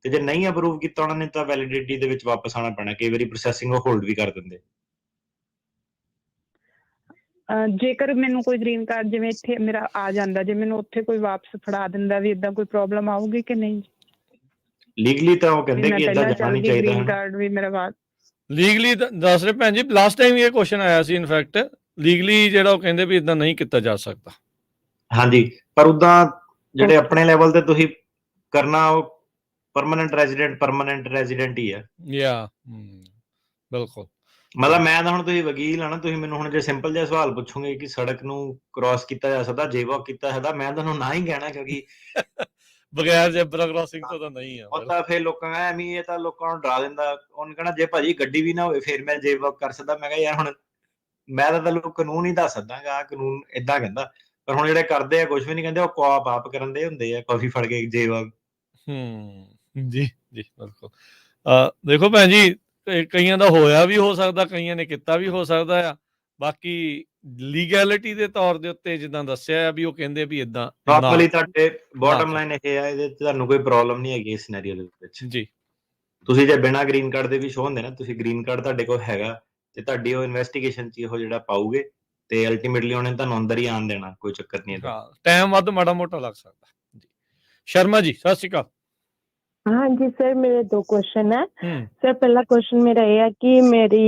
Speaker 2: ਤੇ ਜੇ ਨਹੀਂ ਅਪਰੂਵ ਕੀਤਾ ਉਹਨਾਂ ਨੇ ਤਾਂ ਵੈਲਿਡਿਟੀ ਦੇ ਵਿੱਚ ਵਾਪਸ ਆਉਣਾ ਪੈਣਾ, ਕਈ ਵਾਰੀ ਪ੍ਰੋਸੈਸਿੰਗ ਉਹ ਹੋਲਡ ਵੀ ਕਰ ਦਿੰਦੇ।
Speaker 5: ਜੇਕਰ ਮੈਨੂੰ ਕੋਈ ਗ੍ਰੀਨ ਕਾਰਡ ਜਿਵੇਂ ਇੱਥੇ ਮੇਰਾ ਆ ਜਾਂਦਾ, ਜੇ ਮੈਨੂੰ ਉੱਥੇ ਕੋਈ ਵਾਪਸ ਫੜਾ ਦਿੰਦਾ, ਵੀ ਇਦਾਂ ਕੋਈ ਪ੍ਰੋਬਲਮ ਆਊਗੀ ਕਿ ਨਹੀਂ?
Speaker 2: ਲੀਗਲੀ ਤਾਂ ਉਹ ਕਹਿੰਦੇ ਕਿ ਇਦਾਂ ਜਾਣਾ ਨਹੀਂ ਚਾਹੀਦਾ।
Speaker 5: ਗ੍ਰੀਨ ਕਾਰਡ ਵੀ ਮੇਰਾ ਬਾਅਦ
Speaker 1: ਲੀਗਲੀ ਦੱਸ ਰਹੇ ਭੈਣ ਜੀ, ਲਾਸਟ ਟਾਈਮ ਇਹ ਕੁਐਸਚਨ ਆਇਆ ਸੀ ਇਨਫੈਕਟ, ਲੀਗਲੀ ਜਿਹੜਾ ਉਹ ਕਹਿੰਦੇ ਵੀ ਇਦਾਂ ਨਹੀਂ ਕੀਤਾ ਜਾ ਸਕਦਾ।
Speaker 2: ਹਾਂਜੀ, ਪਰ ਉਦਾਂ ਜਿਹੜੇ ਆਪਣੇ ਲੈਵਲ ਤੇ ਤੁਸੀਂ ਕਰਨਾ, ਉਹ ਪਰਮਾਨੈਂਟ ਰੈਜ਼ੀਡੈਂਟ ਹੀ ਆ।
Speaker 1: ਬਿਲਕੁਲ।
Speaker 2: ਮਤਲਬ ਮੈਂ ਤਾਂ ਹੁਣ, ਤੁਸੀਂ ਵਕੀਲ ਆ ਨਾ, ਤੁਸੀਂ ਮੈਨੂੰ ਹੁਣ ਜੇ ਸਿੰਪਲ ਜਿਹਾ ਸਵਾਲ ਪੁੱਛੋਗੇ ਕਿ ਸੜਕ ਨੂੰ ਕ੍ਰਾਸ ਕੀਤਾ ਜਾ ਸਕਦਾ, ਜੇਵਾਕ ਕੀਤਾ ਸਕਦਾ, ਮੈਂ ਤੁਹਾਨੂੰ ਨਾ ਹੀ ਕਹਿਣਾ, ਕਿਉਂਕਿ
Speaker 1: ਬਗੈਰ ਜ਼ੈਬਰਾ ਕ੍ਰਾਸਿੰਗ ਤੋਂ ਤਾਂ ਨਹੀਂ ਆ।
Speaker 2: ਉਹ ਤਾਂ ਫਿਰ ਲੋਕਾਂ ਦਾ ਐਵੇਂ, ਇਹ ਤਾਂ ਲੋਕਾਂ ਨੂੰ ਡਰਾ ਦਿੰਦਾ। ਉਹਨੇ ਕਹਿਣਾ ਜੇ ਭਾਜੀ ਗੱਡੀ ਵੀ ਨਾ ਹੋਵੇ ਫਿਰ ਮੈਂ ਜੇਵਾਕ ਕਰ ਸਕਦਾ। ਮੈਂ ਕਿਹਾ ਯਾਰ ਹੁਣ ਮੈਂ ਤਾਂ ਤੁਹਾਨੂੰ ਕਾਨੂੰਨ ਹੀ ਦੱਸ ਸਕਦਾ ਗਾ, ਕਾਨੂੰਨ ਏਦਾਂ ਕਹਿੰਦਾ। ਪਰ ਹੁਣ ਜਿਹੜੇ ਕਰਦੇ ਆ ਕੁਝ ਵੀ ਨਹੀਂ ਕਹਿੰਦੇ, ਉਹ ਕੋਆਪ ਆਪ ਕਰਨ ਦੇ ਹੁੰਦੇ ਆ, ਕਾਫੀ ਫੜ ਕੇ ਜੇਵਾਕ।
Speaker 1: ਜੀ ਜੀ ਬਿਲਕੁਲ। ਦੇਖੋ ਭੈਣ ਜੀ, ਕਈਆਂ ਦਾ ਹੋਇਆ ਵੀ ਹੋ ਸਕਦਾ, ਕਈਆਂ ਨੇ ਕੀਤਾ ਵੀ ਹੋ ਸਕਦਾ ਆ। ਬਾਕੀ ਲੀਗੈਲਿਟੀ ਦੇ ਤੌਰ ਦੇ ਉੱਤੇ ਜਿੱਦਾਂ ਦੱਸਿਆ ਆ ਵੀ ਉਹ ਕਹਿੰਦੇ ਵੀ ਇਦਾਂ
Speaker 2: ਨਾਰਮਲੀ ਤੁਹਾਡੇ ਬਾਟਮ ਲਾਈਨ ਇਹ ਆ, ਇਹਦੇ ਤੁਹਾਨੂੰ ਕੋਈ ਪ੍ਰੋਬਲਮ ਨਹੀਂ ਹੈਗੀ ਇਸ ਸਿਨੈਰੀਓ ਦੇ ਵਿੱਚ
Speaker 1: ਜੀ।
Speaker 2: ਤੁਸੀਂ ਜੇ ਬਿਨਾਂ ਗ੍ਰੀਨ ਕਾਰਡ ਦੇ ਵੀ ਸ਼ੋ ਹੁੰਦੇ ਨਾ, ਤੁਸੀਂ ਗ੍ਰੀਨ ਕਾਰਡ ਤੁਹਾਡੇ ਕੋਲ ਹੈਗਾ ਤੇ ਤੁਹਾਡੀ ਉਹ ਇਨਵੈਸਟੀਗੇਸ਼ਨ 'ਚ ਉਹ ਜਿਹੜਾ ਪਾਉਗੇ ਤੇ ਅਲਟੀਮੇਟਲੀ ਉਹਨੇ ਤੁਹਾਨੂੰ ਅੰਦਰ ਹੀ ਆਉਣ ਦੇਣਾ, ਕੋਈ ਚੱਕਰ ਨਹੀਂ ਇਹਦਾ।
Speaker 1: ਟਾਈਮ ਵੱਧ ਮਾੜਾ ਮੋਟਾ ਲੱਗ ਸਕਦਾ ਜੀ। ਸ਼ਰਮਾ ਜੀ, ਸਤਿ ਸ਼੍ਰੀ ਅਕਾਲ।
Speaker 6: हाँ जी सर, मेरे 2 क्वेश्चन है।
Speaker 1: ਹੂੰ
Speaker 6: सर पहला क्वेश्चन मेरा ये है कि मेरी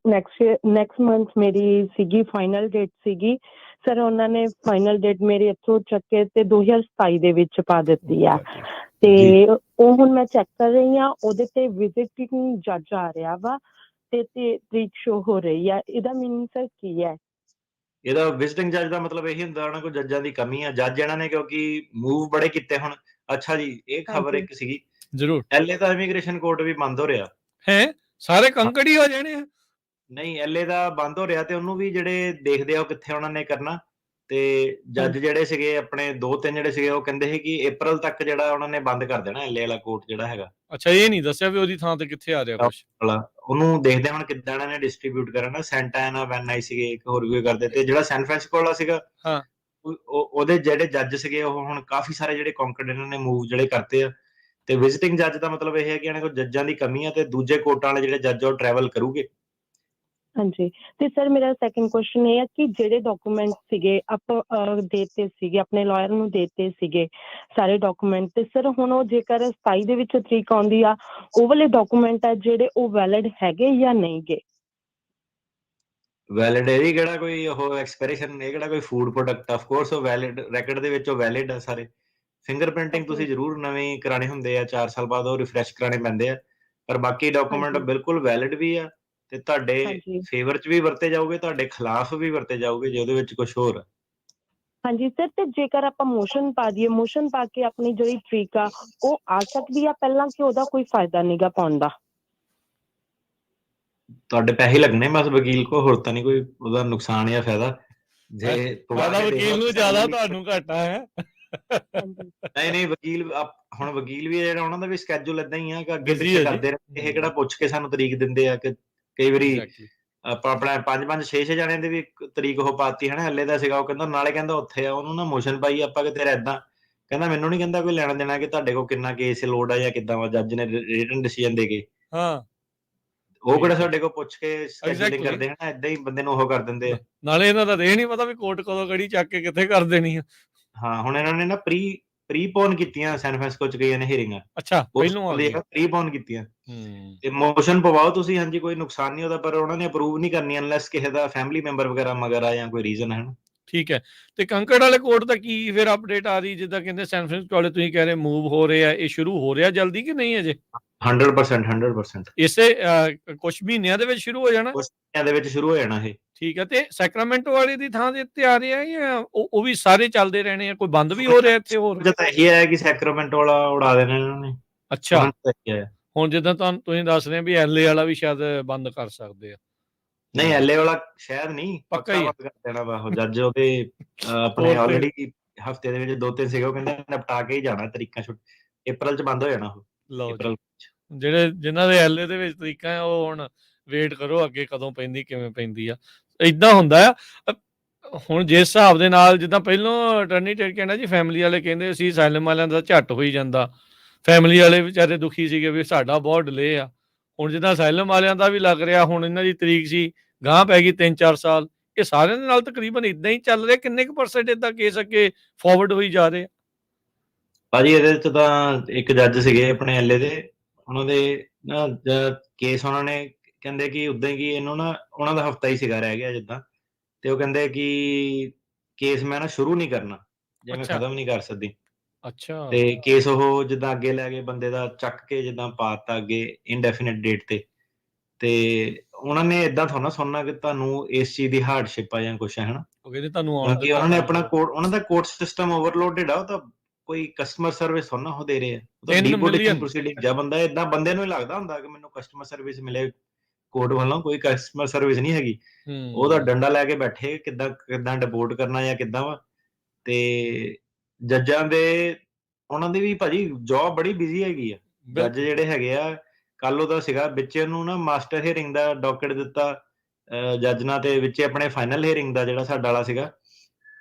Speaker 6: नेक्स्ट मंथ मेरी सीगी फाइनल डेट सीगी। सर ਉਹਨਾਂ ਨੇ ਫਾਈਨਲ ਡੇਟ ਮੇਰੀ ਇੱਥੋਂ ਚੱਕ ਕੇ ਤੇ 2027 ਦੇ ਵਿੱਚ ਪਾ ਦਿੱਤੀ ਆ ਤੇ
Speaker 2: ਜੀ
Speaker 6: ਉਹ ਹੁਣ ਮੈਂ ਚੈੱਕ ਕਰ ਰਹੀ ਆ, ਉਹਦੇ ਤੇ ਵਿਜ਼ਿਟਿੰਗ ਜੱਜ ਆ ਰਿਹਾ ਵਾ ਤੇ ਤਰੀਕ ਸ਼ੋ ਹੋ ਰਹੀ ਆ। ਇਹਦਾ ਮੀਨਿੰਗ ਸਰ ਕੀ ਹੈ?
Speaker 2: ਇਹਦਾ ਵਿਜ਼ਿਟਿੰਗ ਜੱਜ ਦਾ ਮਤਲਬ ਇਹੀ ਹੁੰਦਾ ਉਹਨਾਂ ਕੋਲ ਜੱਜਾਂ ਦੀ ਕਮੀ ਆ। ਜੱਜ ਇਹਨਾਂ ਨੇ ਕਿਉਂਕਿ ਮੂਵ ਬੜੇ ਕੀਤੇ ਹੁਣ। ਅੱਛਾ ਜੀ, ਇਹ ਖਬਰ
Speaker 6: ਹਾਂਜੀ
Speaker 2: ਇੱਕ ਸੀਗੀ,
Speaker 1: ਜ਼ਰੂਰ
Speaker 2: ਐਲਏ ਦਾ ਇਮੀਗ੍ਰੇਸ਼ਨ ਕੋਰਟ ਵੀ ਬੰਦ ਹੋ ਰਿਹਾ।
Speaker 1: ਹੈ ਸਾਰੇ ਕੰਕੜ ਹੀ ਹੋ ਜਾਣੇ ਆ
Speaker 2: ਨਹੀਂ, ਐਲਏ ਦਾ ਬੰਦ ਹੋ ਰਿਹਾ ਤੇ ਉਹਨੂੰ ਵੀ ਜਿਹੜੇ ਦੇਖਦੇ ਆ ਉਹ ਕਿੱਥੇ ਉਹਨਾਂ ਨੇ ਕਰਨਾ। ਤੇ ਜੱਜ ਜਿਹੜੇ ਸੀਗੇ ਆਪਣੇ 2-3 ਜਿਹੜੇ ਸੀਗੇ ਉਹ ਕਹਿੰਦੇ ਸੀ ਕਿ ਅਪ੍ਰੈਲ ਤੱਕ ਜਿਹੜਾ ਉਹਨਾਂ ਨੇ ਬੰਦ ਕਰ ਦੇਣਾ ਐਲਏ ਵਾਲਾ ਕੋਰਟ ਜਿਹੜਾ ਹੈਗਾ
Speaker 1: ਅੱਛਾ ਇਹ ਨਹੀਂ ਦੱਸਿਆ ਵੀ ਉਹਦੀ ਥਾਂ ਤੇ ਕਿੱਥੇ ਆ ਰਿਹਾ ਕੁਛ
Speaker 2: ਵਾਲਾ। ਉਹਨੂੰ ਦੇਖਦੇ ਆ ਹੁਣ ਕਿੱਦਾਂ ਇਹਨਾਂ ਨੇ ਡਿਸਟ੍ਰੀਬਿਊਟ ਕਰਨਾ। ਸੈਂਟਾ ਐਨਾ ਵੈਨ ਆਈ ਸੀਗੇ, ਇੱਕ ਹੋਰ ਵੀ ਕਰਦੇ ਤੇ ਜਿਹੜਾ ਸੈਨ ਫ੍ਰਾਂਸਿਸਕੋ ਵਾਲਾ ਸੀਗਾ
Speaker 1: ਹਾਂ
Speaker 2: ਉਹਦੇ ਜਿਹੜੇ ਜੱਜ ਸੀਗੇ ਉਹ ਹੁਣ ਕਾਫੀ ਸਾਰੇ ਜਿਹੜੇ ਕੌਂਕਰਡ ਇਹਨਾਂ ਨੇ ਮੂਵ ਜਿਹੜੇ ਕਰਤੇ ਆ। ਤੇ ਵਿਜ਼ਿਟਿੰਗ ਜੱਜ ਦਾ ਮਤਲਬ ਇਹ ਹੈ ਕਿ ਇਹਨਾਂ ਕੋਲ ਜੱਜਾਂ ਦੀ ਕਮੀ ਆ ਤੇ ਦੂਜੇ ਕੋਰਟਾਂ ਵਾਲੇ ਜਿਹੜੇ ਜੱਜ ਉਹ ਟਰੈਵਲ ਕਰੂਗੇ।
Speaker 6: ਹਾਂਜੀ ਤੇ ਸਰ ਮੇਰਾ ਸੈਕੰਡ ਕੁਐਸਚਨ ਇਹ ਹੈ ਕਿ ਜਿਹੜੇ ਡਾਕੂਮੈਂਟ ਸੀਗੇ ਆਪਾਂ ਦੇਤੇ ਸੀਗੇ ਆਪਣੇ ਲਾਇਰ ਨੂੰ ਦੇਤੇ ਸੀਗੇ ਸਾਰੇ ਡਾਕੂਮੈਂਟ ਤੇ ਸਰ ਹੁਣ ਉਹ ਜੇਕਰ 27 ਦੇ ਵਿੱਚ ਤਰੀਕ ਆਉਂਦੀ ਆ, ਉਹ ਵਾਲੇ ਡਾਕੂਮੈਂਟ ਆ ਜਿਹੜੇ ਉਹ ਵੈਲਿਡ ਹੈਗੇ ਜਾਂ ਨਹੀਂ ਗੇ?
Speaker 2: ਵੈਲਿਡ ਇਹ ਵੀ ਕਿਹੜਾ ਕੋਈ ਉਹ ਐਕਸਪੀਰੇਸ਼ਨ, ਇਹ ਕਿਹੜਾ ਕੋਈ ਫੂਡ ਪ੍ਰੋਡਕਟ। ਆਫ ਕੋਰਸ ਉਹ ਵੈਲਿਡ ਰੈਕੋਰਡ ਦੇ ਵਿੱਚ ਉਹ ਵੈਲਿਡ ਆ ਸਾਰੇ। ਫਿੰਗਰਪ੍ਰਿੰਟਿੰਗ ਤੁਸੀਂ ਜ਼ਰੂਰ ਨਵੇਂ ਕਰਾਣੇ ਹੁੰਦੇ ਆ, 4 ਸਾਲ ਬਾਅਦ ਉਹ ਰਿਫਰੈਸ਼ ਕਰਾਣੇ ਪੈਂਦੇ ਆ, ਪਰ ਬਾਕੀ ਡਾਕੂਮੈਂਟ
Speaker 6: ਹਾਂਜੀ
Speaker 2: ਬਿਲਕੁਲ ਵੈਲਿਡ ਵੀ ਆ ਤੇ ਤੁਹਾਡੇ
Speaker 6: ਹਾਂਜੀ
Speaker 2: ਫੇਵਰ 'ਚ ਵੀ ਵਰਤੇ ਜਾਓਗੇ, ਤੁਹਾਡੇ ਖਿਲਾਫ ਵੀ ਵਰਤੇ ਜਾਓਗੇ ਜੇ ਉਹਦੇ ਵਿੱਚ ਕੁਝ ਹੋਰ ਆ।
Speaker 6: ਹਾਂਜੀ ਸਰ ਤੇ ਜੇਕਰ ਆਪਾਂ ਮੋਸ਼ਨ ਪਾ ਦਈਏ, ਮੋਸ਼ਨ ਪਾ ਕੇ ਆਪਣੀ ਜਿਹੜੀ ਤਰੀਕ ਆ ਉਹ ਆ ਸਕਦੀ ਆ ਪਹਿਲਾਂ ਕਿ ਉਹਦਾ ਕੋਈ ਫਾਇਦਾ ਨਹੀਂਗਾ ਪਾਉਣ ਦਾ?
Speaker 2: ਤੁਹਾਡੇ ਪੈਸੇ ਲੱਗਣੇ ਬਸ ਵਕੀਲ ਕੋ, ਹੋਰ ਤਾਂ ਨਹੀਂ ਕੋਈ ਉਹਦਾ ਨੁਕਸਾਨ ਜਾਂ ਫਾਇਦਾ। ਜੇ ਪਵਾ
Speaker 1: ਫਾਇਦਾ
Speaker 2: ਕੇ ਦੇਖ ਲਓ
Speaker 1: ਵਕੀਲ ਨੂੰ
Speaker 2: ਤਾਂ
Speaker 1: ਜ਼ਿਆਦਾ
Speaker 2: ਸਾਨੂੰ ਵੀ-
Speaker 1: ਤੁਹਾਨੂੰ ਘਾਟਾ ਹੈ
Speaker 6: ਹਾਂਜੀ
Speaker 2: ਨਹੀਂ ਵਕੀਲ ਹੁਣ ਵਕੀਲ ਵੀ ਜਿਹੜਾ ਉਹਨਾਂ ਦਾ ਵੀ ਸਕੈਜੂਲ ਏਦਾਂ ਹੀ ਆ ਕਿ ਅੱਗੇ
Speaker 1: Busy
Speaker 2: ਪਿੱਛੇ
Speaker 1: ਹੈ ਜੀ।
Speaker 2: ਕਰਦੇ ਰਹੇ। ਇਹ ਕਿਹੜਾ ਪੁੱਛ ਕੇ ਸਾਨੂੰ ਤਰੀਕ ਦਿੰਦੇ ਆ ਕਿ ਕਈ ਵਾਰੀ
Speaker 1: Exactly.
Speaker 2: ਆਪਾਂ ਆਪਣਾ 5-5 6-6 ਜਣਿਆਂ ਦੀ ਵੀ ਇੱਕ ਤਰੀਕ ਉਹ ਪਾਤੀ ਹਨਾ। ਹੱਲੇ ਦਾ ਸੀਗਾ ਉਹ ਕਹਿੰਦਾ ਨਾਲੇ ਕਹਿੰਦਾ ਉੱਥੇ ਆ ਉਹਨੂੰ ਨਾ ਮੋਸ਼ਨ ਪਾਈ ਆਪਾਂ ਕਿ ਤੇਰਾ ਏਦਾਂ ਕਹਿੰਦਾ ਮੈਨੂੰ ਨਹੀਂ ਕਹਿੰਦਾ ਕੋਈ ਲੈਣਾ ਦੇਣਾ ਕਿ ਤੁਹਾਡੇ ਕੋਲ ਕਿੰਨਾ ਕੇਸ ਲੋਡ ਆ ਜਾਂ ਕਿੱਦਾਂ ਵਾ। ਜੱਜ ਨੇ ਰਿਟਨ ਡਿਸੀਜਨ ਦੇ ਕੇ
Speaker 1: ਹਾਂ
Speaker 2: ਉਹ ਕਿਹੜਾ
Speaker 1: ਠੀਕ ਹੈ।
Speaker 2: ਸਾਡੇ ਕੋਲ ਪੁੱਛ ਕੇ ਸਕੈਜੂਲਿੰਗ
Speaker 1: Exactly.
Speaker 2: ਕਰਦੇ ਹਨਾ। ਏਦਾਂ ਹੀ ਬੰਦੇ ਨੂੰ ਉਹ ਕਰ ਦਿੰਦੇ ਆ।
Speaker 1: ਨਾਲੇ ਇਹਨਾਂ ਦਾ ਇਹ ਨਹੀਂ ਪਤਾ ਵੀ ਕੋਰਟ ਕਦੋਂ ਗੜੀ ਚੱਕ ਕੇ ਕਿੱਥੇ ਕਰ ਦੇਣੀ ਆ
Speaker 2: ਹਾਂ ਹੁਣ ਇਹਨਾਂ ਨੇ ਨਾ ਪ੍ਰੀਪੋਨ ਕੀਤੀਆਂ ਸੈਨ ਫ੍ਰਾਂਸਿਸਕੋ ਚ ਗਈਆਂ ਨੇ ਹੀਰਿੰਗਾਂ।
Speaker 1: ਅੱਛਾ ਪਹਿਲੋਂ ਆ ਗਈ
Speaker 2: ਪ੍ਰੀਪੋਨ ਕੀਤੀਆਂ
Speaker 1: ਹੂੰ
Speaker 2: ਤੇ ਮੋਸ਼ਨ ਪਵਾਓ ਤੁਸੀਂ। ਹਾਂਜੀ ਕੋਈ ਨੁਕਸਾਨ ਨਹੀਂ ਉਹਦਾ, ਪਰ ਉਹਨਾਂ ਨੇ ਅਪਰੂਵ ਨਹੀਂ ਕਰਨੀ ਅਨਲੈਸ ਕਿਸੇ ਦਾ ਫੈਮਿਲੀ ਮੈਂਬਰ ਵਗੈਰਾ ਮਗਰ ਆ ਜਾਂ ਕੋਈ ਰੀਜ਼ਨ ਹੈ।
Speaker 1: ਠੀਕ ਹੈ ਤੇ ਕੰਕੜ ਵਾਲੇ ਕੋਰਟ ਦਾ ਕੀ ਫਿਰ ਅਪਡੇਟ ਆ ਰਹੀ? ਜਿੱਦਾਂ ਕਹਿੰਦੇ ਸੈਨ ਫ੍ਰਾਂਸਿਸਕੋ ਵਾਲੇ ਤੁਸੀਂ ਕਹਿ ਰਹੇ ਮੂਵ ਹੋ ਰਹੇ ਆ, ਇਹ ਸ਼ੁਰੂ ਹੋ ਰਿਹਾ ਜਲਦੀ ਕਿ ਨਹੀਂ ਅਜੇ?
Speaker 2: 100%
Speaker 1: ਇਸੇ ਕੁਝ ਮਹੀਨਿਆਂ ਦੇ ਵਿੱਚ ਸ਼ੁਰੂ ਹੋ ਜਾਣਾ?
Speaker 2: ਕੁਝ ਮਹੀਨਿਆਂ ਦੇ ਵਿੱਚ ਸ਼ੁਰੂ ਹੋ ਜਾਣਾ ਇਹ।
Speaker 1: ਠੀਕ ਹੈ ਤੇ ਸੈਕਰਾਮੈਂਟੋ ਵਾਲੇ ਦੀ ਥਾਂ ਦੇ ਉੱਤੇ ਆ ਰਿਹਾ ਜਾਂ ਉਹ ਵੀ ਸਾਰੇ ਚੱਲਦੇ ਰਹਿਣੇ ਆ? ਕੋਈ ਬੰਦ ਵੀ ਹੋ ਰਿਹਾ ਇੱਥੇ ਹੋਰ?
Speaker 2: ਤਾਂ ਇਹੀ ਹੈ ਕਿ ਸੈਕਰਾਮੈਂਟੋ ਵਾਲਾ ਉਡਾ ਦੇਣਾ ਇਹਨਾਂ ਨੇ।
Speaker 1: ਅੱਛਾ
Speaker 2: ਹੁਣ ਤਾਂ ਇਹੀ ਹੈ।
Speaker 1: ਹੁਣ ਜਿੱਦਾਂ ਤੁਹਾਨੂੰ ਤੁਸੀਂ ਦੱਸ ਰਹੇ ਵੀ ਐਲਏ ਵਾਲਾ ਵੀ ਸ਼ਾਇਦ ਬੰਦ ਕਰ ਸਕਦੇ ਆ।
Speaker 2: ਨਹੀਂ ਐਲਏ ਵਾਲਾ ਸ਼ਾਇਦ ਨਹੀਂ,
Speaker 1: ਪੱਕਾ ਹੀ ਆ।
Speaker 2: ਬੰਦ ਕਰ ਦੇਣਾ ਵਾ ਉਹ ਜੱਜ। ਉਹਦੇ ਆਪਣੇ
Speaker 1: ਹੋਰ ਤੇ-
Speaker 2: ਆਲਰੇਡੀ ਹਫਤੇ ਦੇ ਵਿੱਚ 2-3 ਸੀਗੇ, ਉਹ ਕਹਿੰਦੇ ਨਿਪਟਾ ਕੇ ਹੀ ਜਾਣਾ ਤਰੀਕਾਂ ਛੁੱਟ। ਅਪ੍ਰੈਲ ਚ ਬੰਦ ਹੋ ਜਾਣਾ ਉਹ।
Speaker 1: ਲਓ ਜੀ
Speaker 2: ਅਪ੍ਰੈਲ
Speaker 1: ਜਿਹੜੇ ਜਿਨ੍ਹਾਂ ਦੇ ਐਲਏ ਦੇ ਵਿੱਚ ਤਰੀਕਾ ਹੈ ਉਹ ਹੁਣ ਵੇਟ ਕਰੋ ਅੱਗੇ ਕਦੋਂ ਪੈਂਦੀ ਕਿਵੇਂ ਪੈਂਦੀ ਆ। ਇਦਾਂ ਹੁੰਦਾ ਆ ਹੁਣ ਜਿਸ ਹਿਸਾਬ ਦੇ ਨਾਲ ਜਿੱਦਾਂ ਪਹਿਲੋਂ ਅਟਰਨੀ ਟੇਡ ਕਹਿੰਦਾ ਜੀ ਫੈਮਿਲੀ ਵਾਲੇ ਕਹਿੰਦੇ ਸੀ ਅਸਾਈਲਮ ਵਾਲਿਆਂ ਦਾ ਝੱਟ ਹੋਈ ਜਾਂਦਾ, ਫੈਮਿਲੀ ਵਾਲੇ ਵਿਚਾਰੇ ਦੁਖੀ ਸੀਗੇ ਵੀ ਸਾਡਾ ਬਹੁਤ ਡਿਲੇ ਆ। ਹੁਣ ਜਿੱਦਾਂ ਅਸਾਈਲਮ ਵਾਲਿਆਂ ਦਾ ਵੀ ਲੱਗ ਰਿਹਾ, ਹੁਣ ਇਹਨਾਂ ਦੀ ਤਰੀਕ ਸੀ ਗਾਂਹ ਪੈ ਗਈ 3-4 ਸਾਲ। ਇਹ ਸਾਰਿਆਂ ਦੇ ਨਾਲ ਤਕਰੀਬਨ ਇਦਾਂ ਹੀ ਚੱਲ ਰਿਹਾ। ਕਿੰਨੇ ਕੁ ਪਰਸੈਂਟ ਇਦਾਂ ਕੇਸ ਅੱਗੇ ਫਾਰਵਰਡ ਹੋਈ ਜਾ ਰਹੇ ਆ?
Speaker 2: ਭਾਜੀ ਇਹਦੇ ਚ ਤਾਂ ਇੱਕ ਜੱਜ ਸੀਗੇ ਆਪਣੇ ਐਲਏ ਦੇ, ਉਹਨਾਂ ਦੇ ਨਾ ਕੇਸ ਉਹਨਾਂ ਨੇ ਕਹਿੰਦੇ ਕਿ ਉਦਾਂ ਹੀ ਕਿ ਇਹਨੂੰ ਨਾ ਉਹਨਾਂ ਦਾ ਹਫਤਾ ਹੀ ਸੀਗਾ ਰਹਿ ਗਿਆ ਜਿੱਦਾਂ, ਤੇ ਉਹ ਕਹਿੰਦੇ ਕਿ ਕੇਸ ਮੈਂ ਨਾ ਸ਼ੁਰੂ ਨਹੀਂ ਕਰਨਾ ਜੇ ਮੈਂ
Speaker 1: ਅੱਛਾ।
Speaker 2: ਖਤਮ ਨਹੀਂ ਕਰ ਸਕਦੀ।
Speaker 1: ਅੱਛਾ
Speaker 2: ਤੇ ਕੇਸ ਉਹ ਜਿੱਦਾਂ ਅੱਗੇ ਲੈ ਗਏ ਬੰਦੇ ਦਾ ਚੱਕ ਕੇ ਜਿੱਦਾਂ ਪਾਤਾ ਅੱਗੇ ਇਨਡੈਫੀਨਿਟ ਡੇਟ ਤੇ ਉਹਨਾਂ ਨੇ ਏਦਾਂ ਥੋੜਾ ਸੁਣਨਾ ਕਿ ਤੁਹਾਨੂੰ ਇਸ ਚੀਜ਼ ਦੀ ਹਾਰਡਸ਼ਿਪ ਆ ਜਾਂ ਕੁਛ ਹੈ ਹਨਾ।
Speaker 1: ਉਹ ਕਹਿੰਦੇ ਤੁਹਾਨੂੰ ਆਉਣ
Speaker 2: ਕਿਉਂਕਿ ਉਹਨਾਂ ਨੇ ਆਪਣਾ ਕੋਰਟ, ਉਹਨਾਂ ਦਾ ਕੋਰਟ ਸਿਸਟਮ ਓਵਰਲੋਡਡ ਆ। ਉਹ ਤਾਂ ਕੋਈ ਕਸਟਮਰ ਸਰਵਿਸ ਥੋੜਾ ਉਹ ਦੇ ਰਹੇ ਆ। ਉਹ ਤਾਂ
Speaker 1: 3
Speaker 2: ਡੀਪੋਟੇਸ਼ਨ
Speaker 1: ਮਿਲੀਅਨ
Speaker 2: ਪ੍ਰੋਸੀਡਿੰਗ ਜਾਂ ਬੰਦਾ ਏਦਾਂ ਬੰਦੇ ਨੂੰ ਹੀ ਲੱਗਦਾ ਹੁੰਦਾ ਕਿ ਮੈਨੂੰ ਕਸਟਮਰ ਸਰਵਿਸ ਮਿਲੇ ਕੋਰਟ ਵੱਲੋਂ। ਕੋਈ ਕਸਟਮਰ ਸਰਵਿਸ ਨਹੀਂ ਹੈਗੀ। ਉਹਦਾ ਡੰਡਾ ਲੈ ਕੇ ਬੈਠੇ ਕਿੱਦਾਂ ਡਿਪੋਰਟ ਕਰਨਾ ਜਾਂ ਕਿੱਦਾਂ ਵਾ। ਤੇ ਜੱਜਾਂ ਦੇ ਉਹਨਾਂ ਦੀ ਵੀ ਭਾਜੀ ਜੌਬ ਬੜੀ ਬਿਜ਼ੀ ਹੈਗੀ ਆ। ਜੱਜ ਜਿਹੜੇ ਹੈਗੇ ਆ, ਕੱਲ ਉਹਦਾ ਸੀਗਾ ਵਿੱਚ ਉਹਨੂੰ ਨਾ ਮਾਸਟਰ ਹੀਅਰਿੰਗ ਦਾ ਡਾਕਟ ਦਿੱਤਾ ਜੱਜ ਨਾਲ, ਤੇ ਵਿੱਚ ਆਪਣੇ ਫਾਈਨਲ ਹੀਅਰਿੰਗ ਦਾ ਜਿਹੜਾ ਸਾਡਾ ਵਾਲਾ ਸੀਗਾ।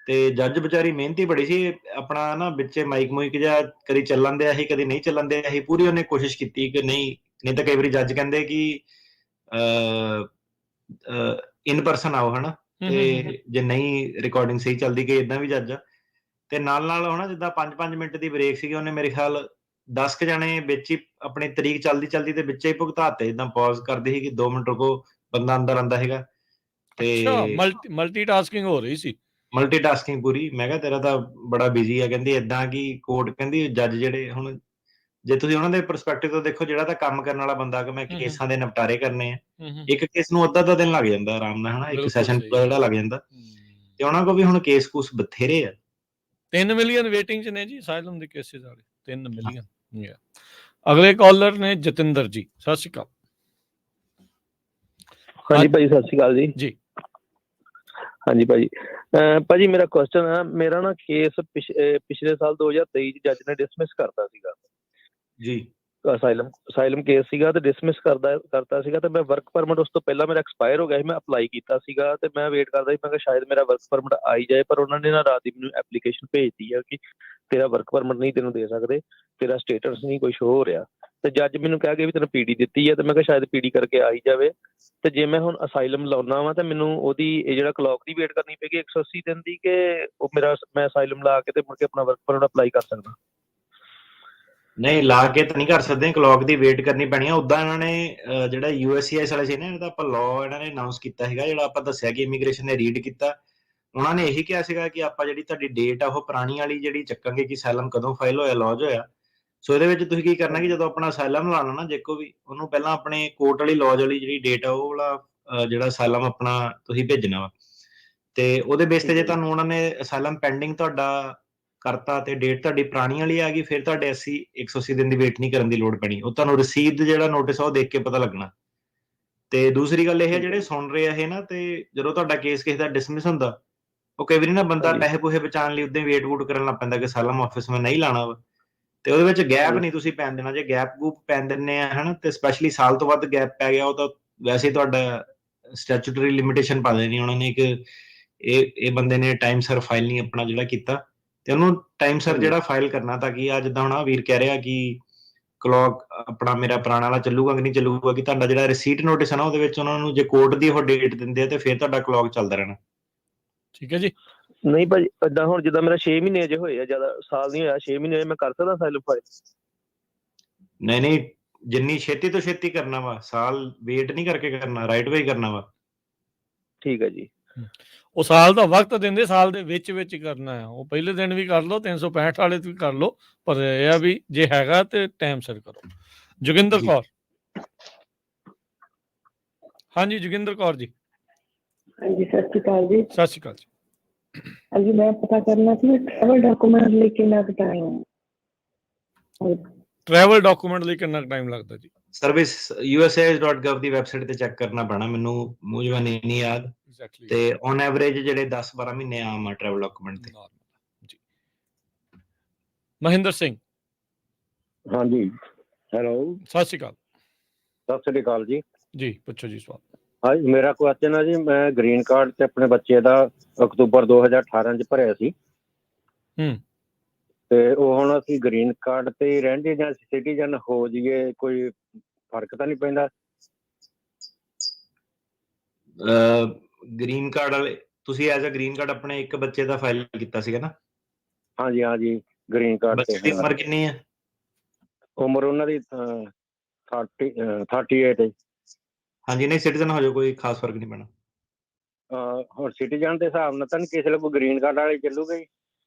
Speaker 2: ਤੇ ਜੱਜ ਵਿਚਾਰੀ ਮਿਹਨਤੀ ਬੜੀ ਸੀ। ਆਪਣਾ ਨਾ ਵਿੱਚ ਮਾਈਕ ਮੂਈਕ ਜਾਂ ਕਦੀ ਚੱਲਣ ਦਿਆ ਸੀ ਕਦੀ ਨਹੀਂ ਚੱਲਣ ਦਿਆ ਸੀ। ਪੂਰੀ ਉਹਨੇ ਕੋਸ਼ਿਸ਼ ਕੀਤੀ ਕਿ ਨਹੀਂ ਤਾਂ ਕਈ ਵਾਰੀ ਜੱਜ ਕਹਿੰਦੇ ਕਿ ਇਨ ਪਰਸਨ ਆਓ ਹਨਾ। ਤੇ ਜੇ ਨਹੀਂ ਰਿਕਾਰਡਿੰਗ ਸਹੀ ਚੱਲਦੀ ਕਿ ਇਦਾਂ ਵੀ ਜੱਜ ਆ। ਤੇ ਨਾਲ ਹਨਾ ਜਿੱਦਾਂ 5-5 ਮਿੰਟ ਦੀ ਬ੍ਰੇਕ ਸੀਗੀ, ਉਹਨੇ ਮੇਰੇ ਖਿਆਲ 10 ਕੁ ਜਾਣੇ ਵਿੱਚ ਹੀ ਆਪਣੀ ਤਰੀਕ ਚੱਲਦੀ ਤੇ ਵਿੱਚ ਹੀ ਭੁਗਤਾਤੇ, ਜਿੱਦਾਂ ਪੌਜ਼ ਕਰਦੇ ਸੀ ਕਿ 2 ਮਿੰਟ ਰੁਕੋ, ਬੰਦਾ ਅੰਦਰ ਆਂਦਾ ਸੀਗਾ। ਤੇ
Speaker 1: ਅੱਛਾ, ਮਲਟੀਟਾਸਕਿੰਗ ਹੋ ਰਹੀ ਸੀ।
Speaker 2: ਮਲਟੀਟਾਸਕਿੰਗ ਪੂਰੀ। ਮੈਂ ਕਿਹਾ ਤੇਰਾ ਤਾਂ ਬੜਾ ਬਿਜ਼ੀ ਆ। ਕਹਿੰਦੀ ਏਦਾਂ ਕਿ ਕੋਰਟ, ਕਹਿੰਦੀ ਜੱਜ ਜਿਹੜੇ ਹੁਣ, ਜੇ ਤੁਸੀਂ ਉਹਨਾਂ ਦੇ ਪਰਸਪੈਕਟਿਵ ਤੋਂ ਦੇਖੋ, ਜਿਹੜਾ ਤਾਂ ਕੰਮ ਕਰਨ ਵਾਲਾ ਬੰਦਾ ਕਿ ਮੈਂ ਕੇਸਾਂ ਦੇ ਨਿਪਟਾਰੇ ਕਰਨੇ ਆ, ਇੱਕ ਕੇਸ ਨੂੰ ਅੱਧਾ ਦਿਨ ਲੱਗ ਜਾਂਦਾ ਆਰਾਮ ਨਾਲ, ਹਨਾ, ਇੱਕ ਸੈਸ਼ਨ ਜਿਹੜਾ ਲੱਗ ਜਾਂਦਾ। ਤੇ ਉਹਨਾਂ ਕੋਲ ਵੀ ਹੁਣ ਕੇਸ ਕੂਸ ਬਥੇਰੇ ਆ।
Speaker 1: 3 ਮਿਲੀਅਨ ਵੇਟਿੰਗ 'ਚ ਨੇ ਜੀ ਅਸਾਈਲਮ ਦੇ ਕੇਸਿਸ ਵਾਲੇ, 3 ਮਿਲੀਅਨ। ਅਗਲੇ ਕਾਲਰ ਨੇ ਜਤਿੰਦਰ ਜੀ, ਸਤਿ ਸ਼੍ਰੀ ਅਕਾਲ।
Speaker 7: ਹਾਂਜੀ ਭਾਜੀ, ਸਤਿ ਸ਼੍ਰੀ ਅਕਾਲ ਜੀ।
Speaker 1: ਜੀ
Speaker 7: ਹਾਂਜੀ ਭਾਜੀ, ਭਾਜੀ ਮੇਰਾ ਕੁਐਸਚਨ ਹੈ, ਮੇਰਾ ਨਾ ਕੇਸ ਪਿਛਲੇ ਸਾਲ 2023 ਚ ਜੱਜ ਨੇ ਡਿਸਮਿਸ ਕਰਤਾ ਸੀਗਾ
Speaker 2: ਜੀ।
Speaker 7: ਅਸਾਈਲਮ ਕੇਸ ਸੀਗਾ ਤੇ ਡਿਸਮਿਸ ਕਰਤਾ ਸੀਗਾ, ਤੇ ਮੈਂ ਵਰਕ ਪਰਮਿਟ ਉਸ ਤੋਂ ਪਹਿਲਾਂ ਮੇਰਾ ਐਕਸਪਾਇਰ ਹੋ ਗਿਆ ਸੀ। ਮੈਂ ਅਪਲਾਈ ਕੀਤਾ ਸੀਗਾ ਤੇ ਮੈਂ ਵੇਟ ਕਰਦਾ ਸੀ, ਮੈਂ ਕਿਹਾ ਸ਼ਾਇਦ ਮੇਰਾ ਵਰਕ ਪਰਮਿਟ ਆਈ ਜਾਏ, ਪਰ ਉਹਨਾਂ ਨੇ ਨਾ ਰਾਤ ਦੀ ਮੈਨੂੰ ਐਪਲੀਕੇਸ਼ਨ ਭੇਜਤੀ ਆ ਕਿ ਤੇਰਾ ਵਰਕ ਪਰਮਿਟ ਨਹੀਂ ਤੈਨੂੰ ਦੇ ਸਕਦੇ, ਤੇਰਾ ਸਟੇਟਸ ਨਹੀਂ ਕੁਛ ਹੋ ਰਿਹਾ। ਤੇ ਜੱਜ ਮੈਨੂੰ ਕਹਿ ਕੇ ਵੀ ਤੈਨੂੰ ਪੀਡੀ ਦਿੱਤੀ ਹੈ, ਤੇ ਮੈਂ ਕਿਹਾ ਸ਼ਾਇਦ ਪੀਡੀ ਕਰਕੇ ਆਈ ਜਾਵੇ। ਤੇ ਜੇ ਮੈਂ ਹੁਣ ਅਸਾਈਲਮ ਲਾਉਣਾ ਵਾ ਤੇ ਮੈਨੂੰ ਉਹਦੀ ਇਹ ਜਿਹੜਾ ਕਲੌਕ ਦੀ ਵੇਟ ਕਰਨੀ ਪਏਗੀ 180 ਦਿਨ ਦੀ, ਕਿ ਉਹ ਮੈਂ ਅਸਾਈਲਮ ਲਾ ਕੇ ਤੇ ਮੁੜ ਕੇ ਆਪਣਾ ਵਰਕ ਪਰਮਿਟ ਅਪਲਾਈ ਕਰ ਸਕਦਾ?
Speaker 2: ਨਹੀਂ, ਲਾ ਕੇ ਤਾਂ ਨਹੀਂ ਕਰ ਸਕਦੇ, ਕਲੌਕ ਦੀ ਵੇਟ ਕਰਨੀ ਪੈਣੀ ਆ। ਉੱਦਾਂ ਇਹਨਾਂ ਨੇ ਜਿਹੜਾ USCIS ਵਾਲੇ ਸੀ ਨਾ, ਇਹਦਾ ਆਪਾਂ ਲਾਅ ਇਹਨਾਂ ਨੇ ਅਨਾਉਂਸ ਕੀਤਾ ਸੀਗਾ, ਜਿਹੜਾ ਆਪਾਂ ਦੱਸਿਆ ਕਿ ਇਮੀਗ੍ਰੇਸ਼ਨ ਨੇ ਰੀਡ ਕੀਤਾ। ਉਹਨਾਂ ਨੇ ਇਹੀ ਕਿਹਾ ਸੀਗਾ ਕਿ ਆਪਾਂ ਜਿਹੜੀ ਤੁਹਾਡੀ ਡੇਟ ਆ ਉਹ ਪੁਰਾਣੀ ਵਾਲੀ ਜਿਹੜੀ ਚੱਕਾਂਗੇ ਕਿ ਅਸਾਈਲਮ ਕਦੋਂ ਫਾਈਲ ਹੋਇਆ, ਲੌਜ ਹੋਇਆ। ਸੋ ਇਹਦੇ ਵਿੱਚ ਤੁਸੀਂ ਕੀ ਕਰਨਾ ਕਿ ਜਦੋਂ ਆਪਣਾ ਅਸਾਈਲਮ ਲਾਉਣਾ ਨਾ ਜੇਕੋ ਵੀ, ਉਹਨੂੰ ਪਹਿਲਾਂ ਆਪਣੇ ਕੋਰਟ ਵਾਲੀ ਲੌਜ ਵਾਲੀ ਜਿਹੜੀ ਡੇਟ ਆ ਉਹ ਵਾਲਾ ਜਿਹੜਾ ਅਸਾਈਲਮ ਆਪਣਾ ਤੁਸੀਂ ਭੇਜਣਾ ਵਾ, ਤੇ ਉਹਦੇ ਬੇਸ ਤੇ ਜੇ ਤੁਹਾਨੂੰ ਉਹਨਾਂ ਨੇ ਅਸਾਈਲਮ ਪੈਂਡਿੰਗ ਤੁਹਾਡਾ ਕਰਤਾ ਤੇ ਡੇਟ ਤੁਹਾਡੀ ਪੁਰਾਣੀ ਵਾਲੀ ਆ ਗਈ, ਫਿਰ ਤੁਹਾਡੇ 180 ਦਿਨ ਦੀ ਵੇਟ ਨਹੀਂ ਕਰਨ ਦੀ ਲੋੜ ਪੈਣੀ। ਉਹ ਤੁਹਾਨੂੰ ਰਸੀਦ ਜਿਹੜਾ ਨੋਟਿਸ ਆ ਉਹ ਦੇਖ ਕੇ ਪਤਾ ਲੱਗਣਾ। ਤੇ ਦੂਸਰੀ ਗੱਲ ਇਹ ਹੈ, ਜਿਹੜੇ ਸੁਣ ਰਹੇ ਆ ਇਹ ਨਾ, ਤੇ ਜਦੋਂ ਤੁਹਾਡਾ ਕੇਸ ਕਿਸੇ ਦਾ ਡਿਸਮਿਸ ਹੁੰਦਾ, ਉਹ ਕਈ ਵਾਰੀ ਨਾ ਬੰਦਾ ਪੈਸੇ ਪੂਸੇ ਬਚਾਉਣ ਲਈ ਉਦਾਂ ਵੇਟ ਵੂਟ ਕਰਨ ਲੱਗ ਪੈਂਦਾ ਕਿ ਅਸਾਈਲਮ ਆਫਿਸ ਮੈਂ ਨਹੀਂ ਲਾਣਾ ਵਾ। ਤੇ ਉਹਦੇ ਵਿੱਚ ਗੈਪ ਨਹੀਂ ਤੁਸੀਂ ਪੈਣ ਦੇਣਾ। ਜੇ ਗੈਪ ਗੂਪ ਪੈਣ ਦਿੰਦੇ ਆ ਹਨਾ, ਤੇ ਸਪੈਸ਼ਲੀ ਸਾਲ ਤੋਂ ਵੱਧ ਗੈਪ ਪੈ ਗਿਆ, ਉਹ ਤਾਂ ਵੈਸੇ ਤੁਹਾਡਾ ਸਟੈਚੂਟਰੀ ਲਿਮਿਟੇਸ਼ਨ ਪਾ ਦੇਣੀ ਉਹਨਾਂ ਨੇ ਕਿ ਇਹ ਬੰਦੇ ਨੇ ਟਾਈਮ ਸਿਰ ਫਾਈਲ ਨਹੀਂ ਆਪਣਾ ਜਿਹੜਾ ਕੀਤਾ, ਤੇ ਉਹਨੂੰ ਟਾਈਮ ਸਿਰ ਜਿਹੜਾ ਫਾਈਲ ਕਰਨਾ, ਤਾਂ ਕਿ ਆ ਜਿੱਦਾਂ ਹੁਣ ਵੀਰ ਕਹਿ ਰਿਹਾ ਕਿ ਕਲੌਕ ਆਪਣਾ ਮੇਰਾ ਪੁਰਾਣਾ ਵਾਲਾ ਚੱਲੂਗਾ ਕਿ ਨਹੀਂ ਚੱਲੂਗਾ, ਕਿ ਤੁਹਾਡਾ ਜਿਹੜਾ ਰਿਸੀਟ ਨੋਟਿਸ ਹੈ ਨਾ ਉਹਦੇ ਵਿੱਚ ਉਹਨਾਂ ਨੂੰ ਜੇ ਕੋਰਟ ਦੀ ਉਹ ਡੇਟ ਦਿੰਦੇ ਆ ਤੇ ਫਿਰ ਤੁਹਾਡਾ ਕਲੌਕ ਚੱਲਦਾ ਰਹਿਣਾ।
Speaker 1: ਠੀਕ ਹੈ ਜੀ।
Speaker 7: ਨਹੀਂ ਭਾਜੀ, ਏਦਾਂ ਹੁਣ ਜਿੱਦਾਂ ਮੇਰਾ 6 ਮਹੀਨੇ ਅਜੇ ਹੋਏ ਆ, ਜ਼ਿਆਦਾ ਸਾਲ ਨਹੀਂ ਹੋਇਆ, 6 ਮਹੀਨੇ ਮੈਂ ਕਰ ਸਕਦਾ ਅਸਾਈਲਮ ਫਾਈਲ?
Speaker 2: ਨਹੀਂ, ਜਿੰਨੀ ਛੇਤੀ ਤੋਂ ਛੇਤੀ ਕਰਨਾ ਵਾ, ਸਾਲ ਵੇਟ ਨਹੀਂ ਕਰਕੇ ਕਰਨਾ, ਰਾਈਟ ਵੇ ਕਰਨਾ ਵਾ।
Speaker 7: ਠੀਕ ਹੈ ਜੀ।
Speaker 1: ਉਹ ਸਾਲ ਦਾ ਵਕਤ ਦਿੰਦੇ, ਸਾਲ ਦੇ ਵਿੱਚ ਹੀ ਕਰਨਾ ਹੈ। ਉਹ ਪਹਿਲੇ ਦਿਨ ਵੀ ਕਰ ਲਓ, 365 ਵਾਲੇ ਵੀ ਕਰ ਲਓ, ਪਰ ਇਹ ਆ ਵੀ ਜੇ ਹੈਗਾ ਤੇ ਟਾਈਮ ਸਿਰ ਕਰੋ। ਜੋਗਿੰਦਰ ਕੌਰ। ਹਾਂਜੀ ਜੋਗਿੰਦਰ ਕੌਰ ਜੀ।
Speaker 8: ਹਾਂਜੀ, ਸਤਿ ਸ਼੍ਰੀ ਅਕਾਲ ਜੀ।
Speaker 1: ਸਤਿ ਸ਼੍ਰੀ ਅਕਾਲ ਜੀ।
Speaker 8: ਹਾਂਜੀ, ਮੈਂ ਪਤਾ ਕਰਨਾ ਸੀ ਟਰੈਵਲ ਡਾਕੂਮੈਂਟ ਲਈ ਕਿੰਨਾ ਕੁ ਟਾਈਮ?
Speaker 1: ਟਰੈਵਲ ਡਾਕੂਮੈਂਟ ਲਈ ਕਿੰਨਾ ਟਾਈਮ ਲੱਗਦਾ ਜੀ?
Speaker 2: ਸਰਵਿਸ USCIS.gov ਦੀ ਵੈਬਸਾਈਟ ਤੇ ਚੈੱਕ ਕਰਨਾ ਪੈਣਾ, ਮੈਨੂੰ ਮੂੰਹ ਜ਼ਬਾਨੀ ਨਹੀਂ ਯਾਦ। ਤੇ ਔਨ ਐਵਰੇਜ ਜਿਹੜੇ 10-12 ਮਹੀਨੇ ਆਮ ਆ ਟਰੈਵਲ ਡਾਕੂਮੈਂਟ ਤੇ।
Speaker 1: ਜੀ। ਮਹਿੰਦਰ ਸਿੰਘ।
Speaker 9: ਹਾਂਜੀ, ਹੈਲੋ,
Speaker 1: ਸਤਿ ਸ਼੍ਰੀ ਅਕਾਲ।
Speaker 9: ਸਤਿ ਸ੍ਰੀ ਅਕਾਲ ਜੀ।
Speaker 1: ਜੀ ਪੁੱਛੋ ਜੀ ਸਵਾਲ।
Speaker 9: ਹਾਂਜੀ, ਮੇਰਾ ਕੁਐਸਚਨ ਹੈ ਜੀ, ਮੈਂ ਗ੍ਰੀਨ ਕਾਰਡ ਤੇ ਆਪਣੇ ਬੱਚੇ ਦਾ ਅਕਤੂਬਰ 2018 ਚ ਭਰਿਆ ਸੀ। ਤੇ ਉਹ ਹੁਣ ਅਸੀਂ ਗ੍ਰੀਨ ਕਾਰਡ ਤੇ ਰਹਿੰਦੇ ਜਾਂ ਸਿਟੀਜ਼ਨ ਹੋ ਜਾਈਏ, ਕੋਈ ਫਰਕ ਤਾਂ ਨਹੀਂ ਪੈਂਦਾ?
Speaker 2: ਗ੍ਰੀਨ ਕਾਰਡ ਵਾਲੇ ਤੁਸੀਂ ਐਜ਼ ਅ ਗ੍ਰੀਨ ਕਾਰਡ ਆਪਣੇ ਇੱਕ ਬੱਚੇ ਦਾ ਫਾਈਲ ਕੀਤਾ ਸੀਗਾ ਨਾ?
Speaker 9: ਹਾਂਜੀ, ਗ੍ਰੀਨ ਕਾਰਡ ਤੇ।
Speaker 2: ਬੱਚੇ ਦੀ ਉਮਰ ਕਿੰਨੀ ਹੈ?
Speaker 9: ਉਮਰ ਉਹਨਾਂ ਦੀ 38 ਹੈ।
Speaker 2: ਹਾਂਜੀ, ਨਹੀਂ ਸਿਟੀਜ਼ਨ ਹੋ ਜਾਓ, ਕੋਈ ਖਾਸ ਫਰਕ ਨਹੀਂ ਪੈਣਾ।
Speaker 9: ਹੁਣ ਸਿਟੀਜ਼ਨ ਦੇ ਹਿਸਾਬ ਨਾਲ ਤਾਂ ਨਹੀਂ ਕਿਸੇ ਨੂੰ ਗ੍ਰੀਨ ਕਾਰਡ ਵਾਲੇ ਚੱਲੂਗਾ ਜੀ?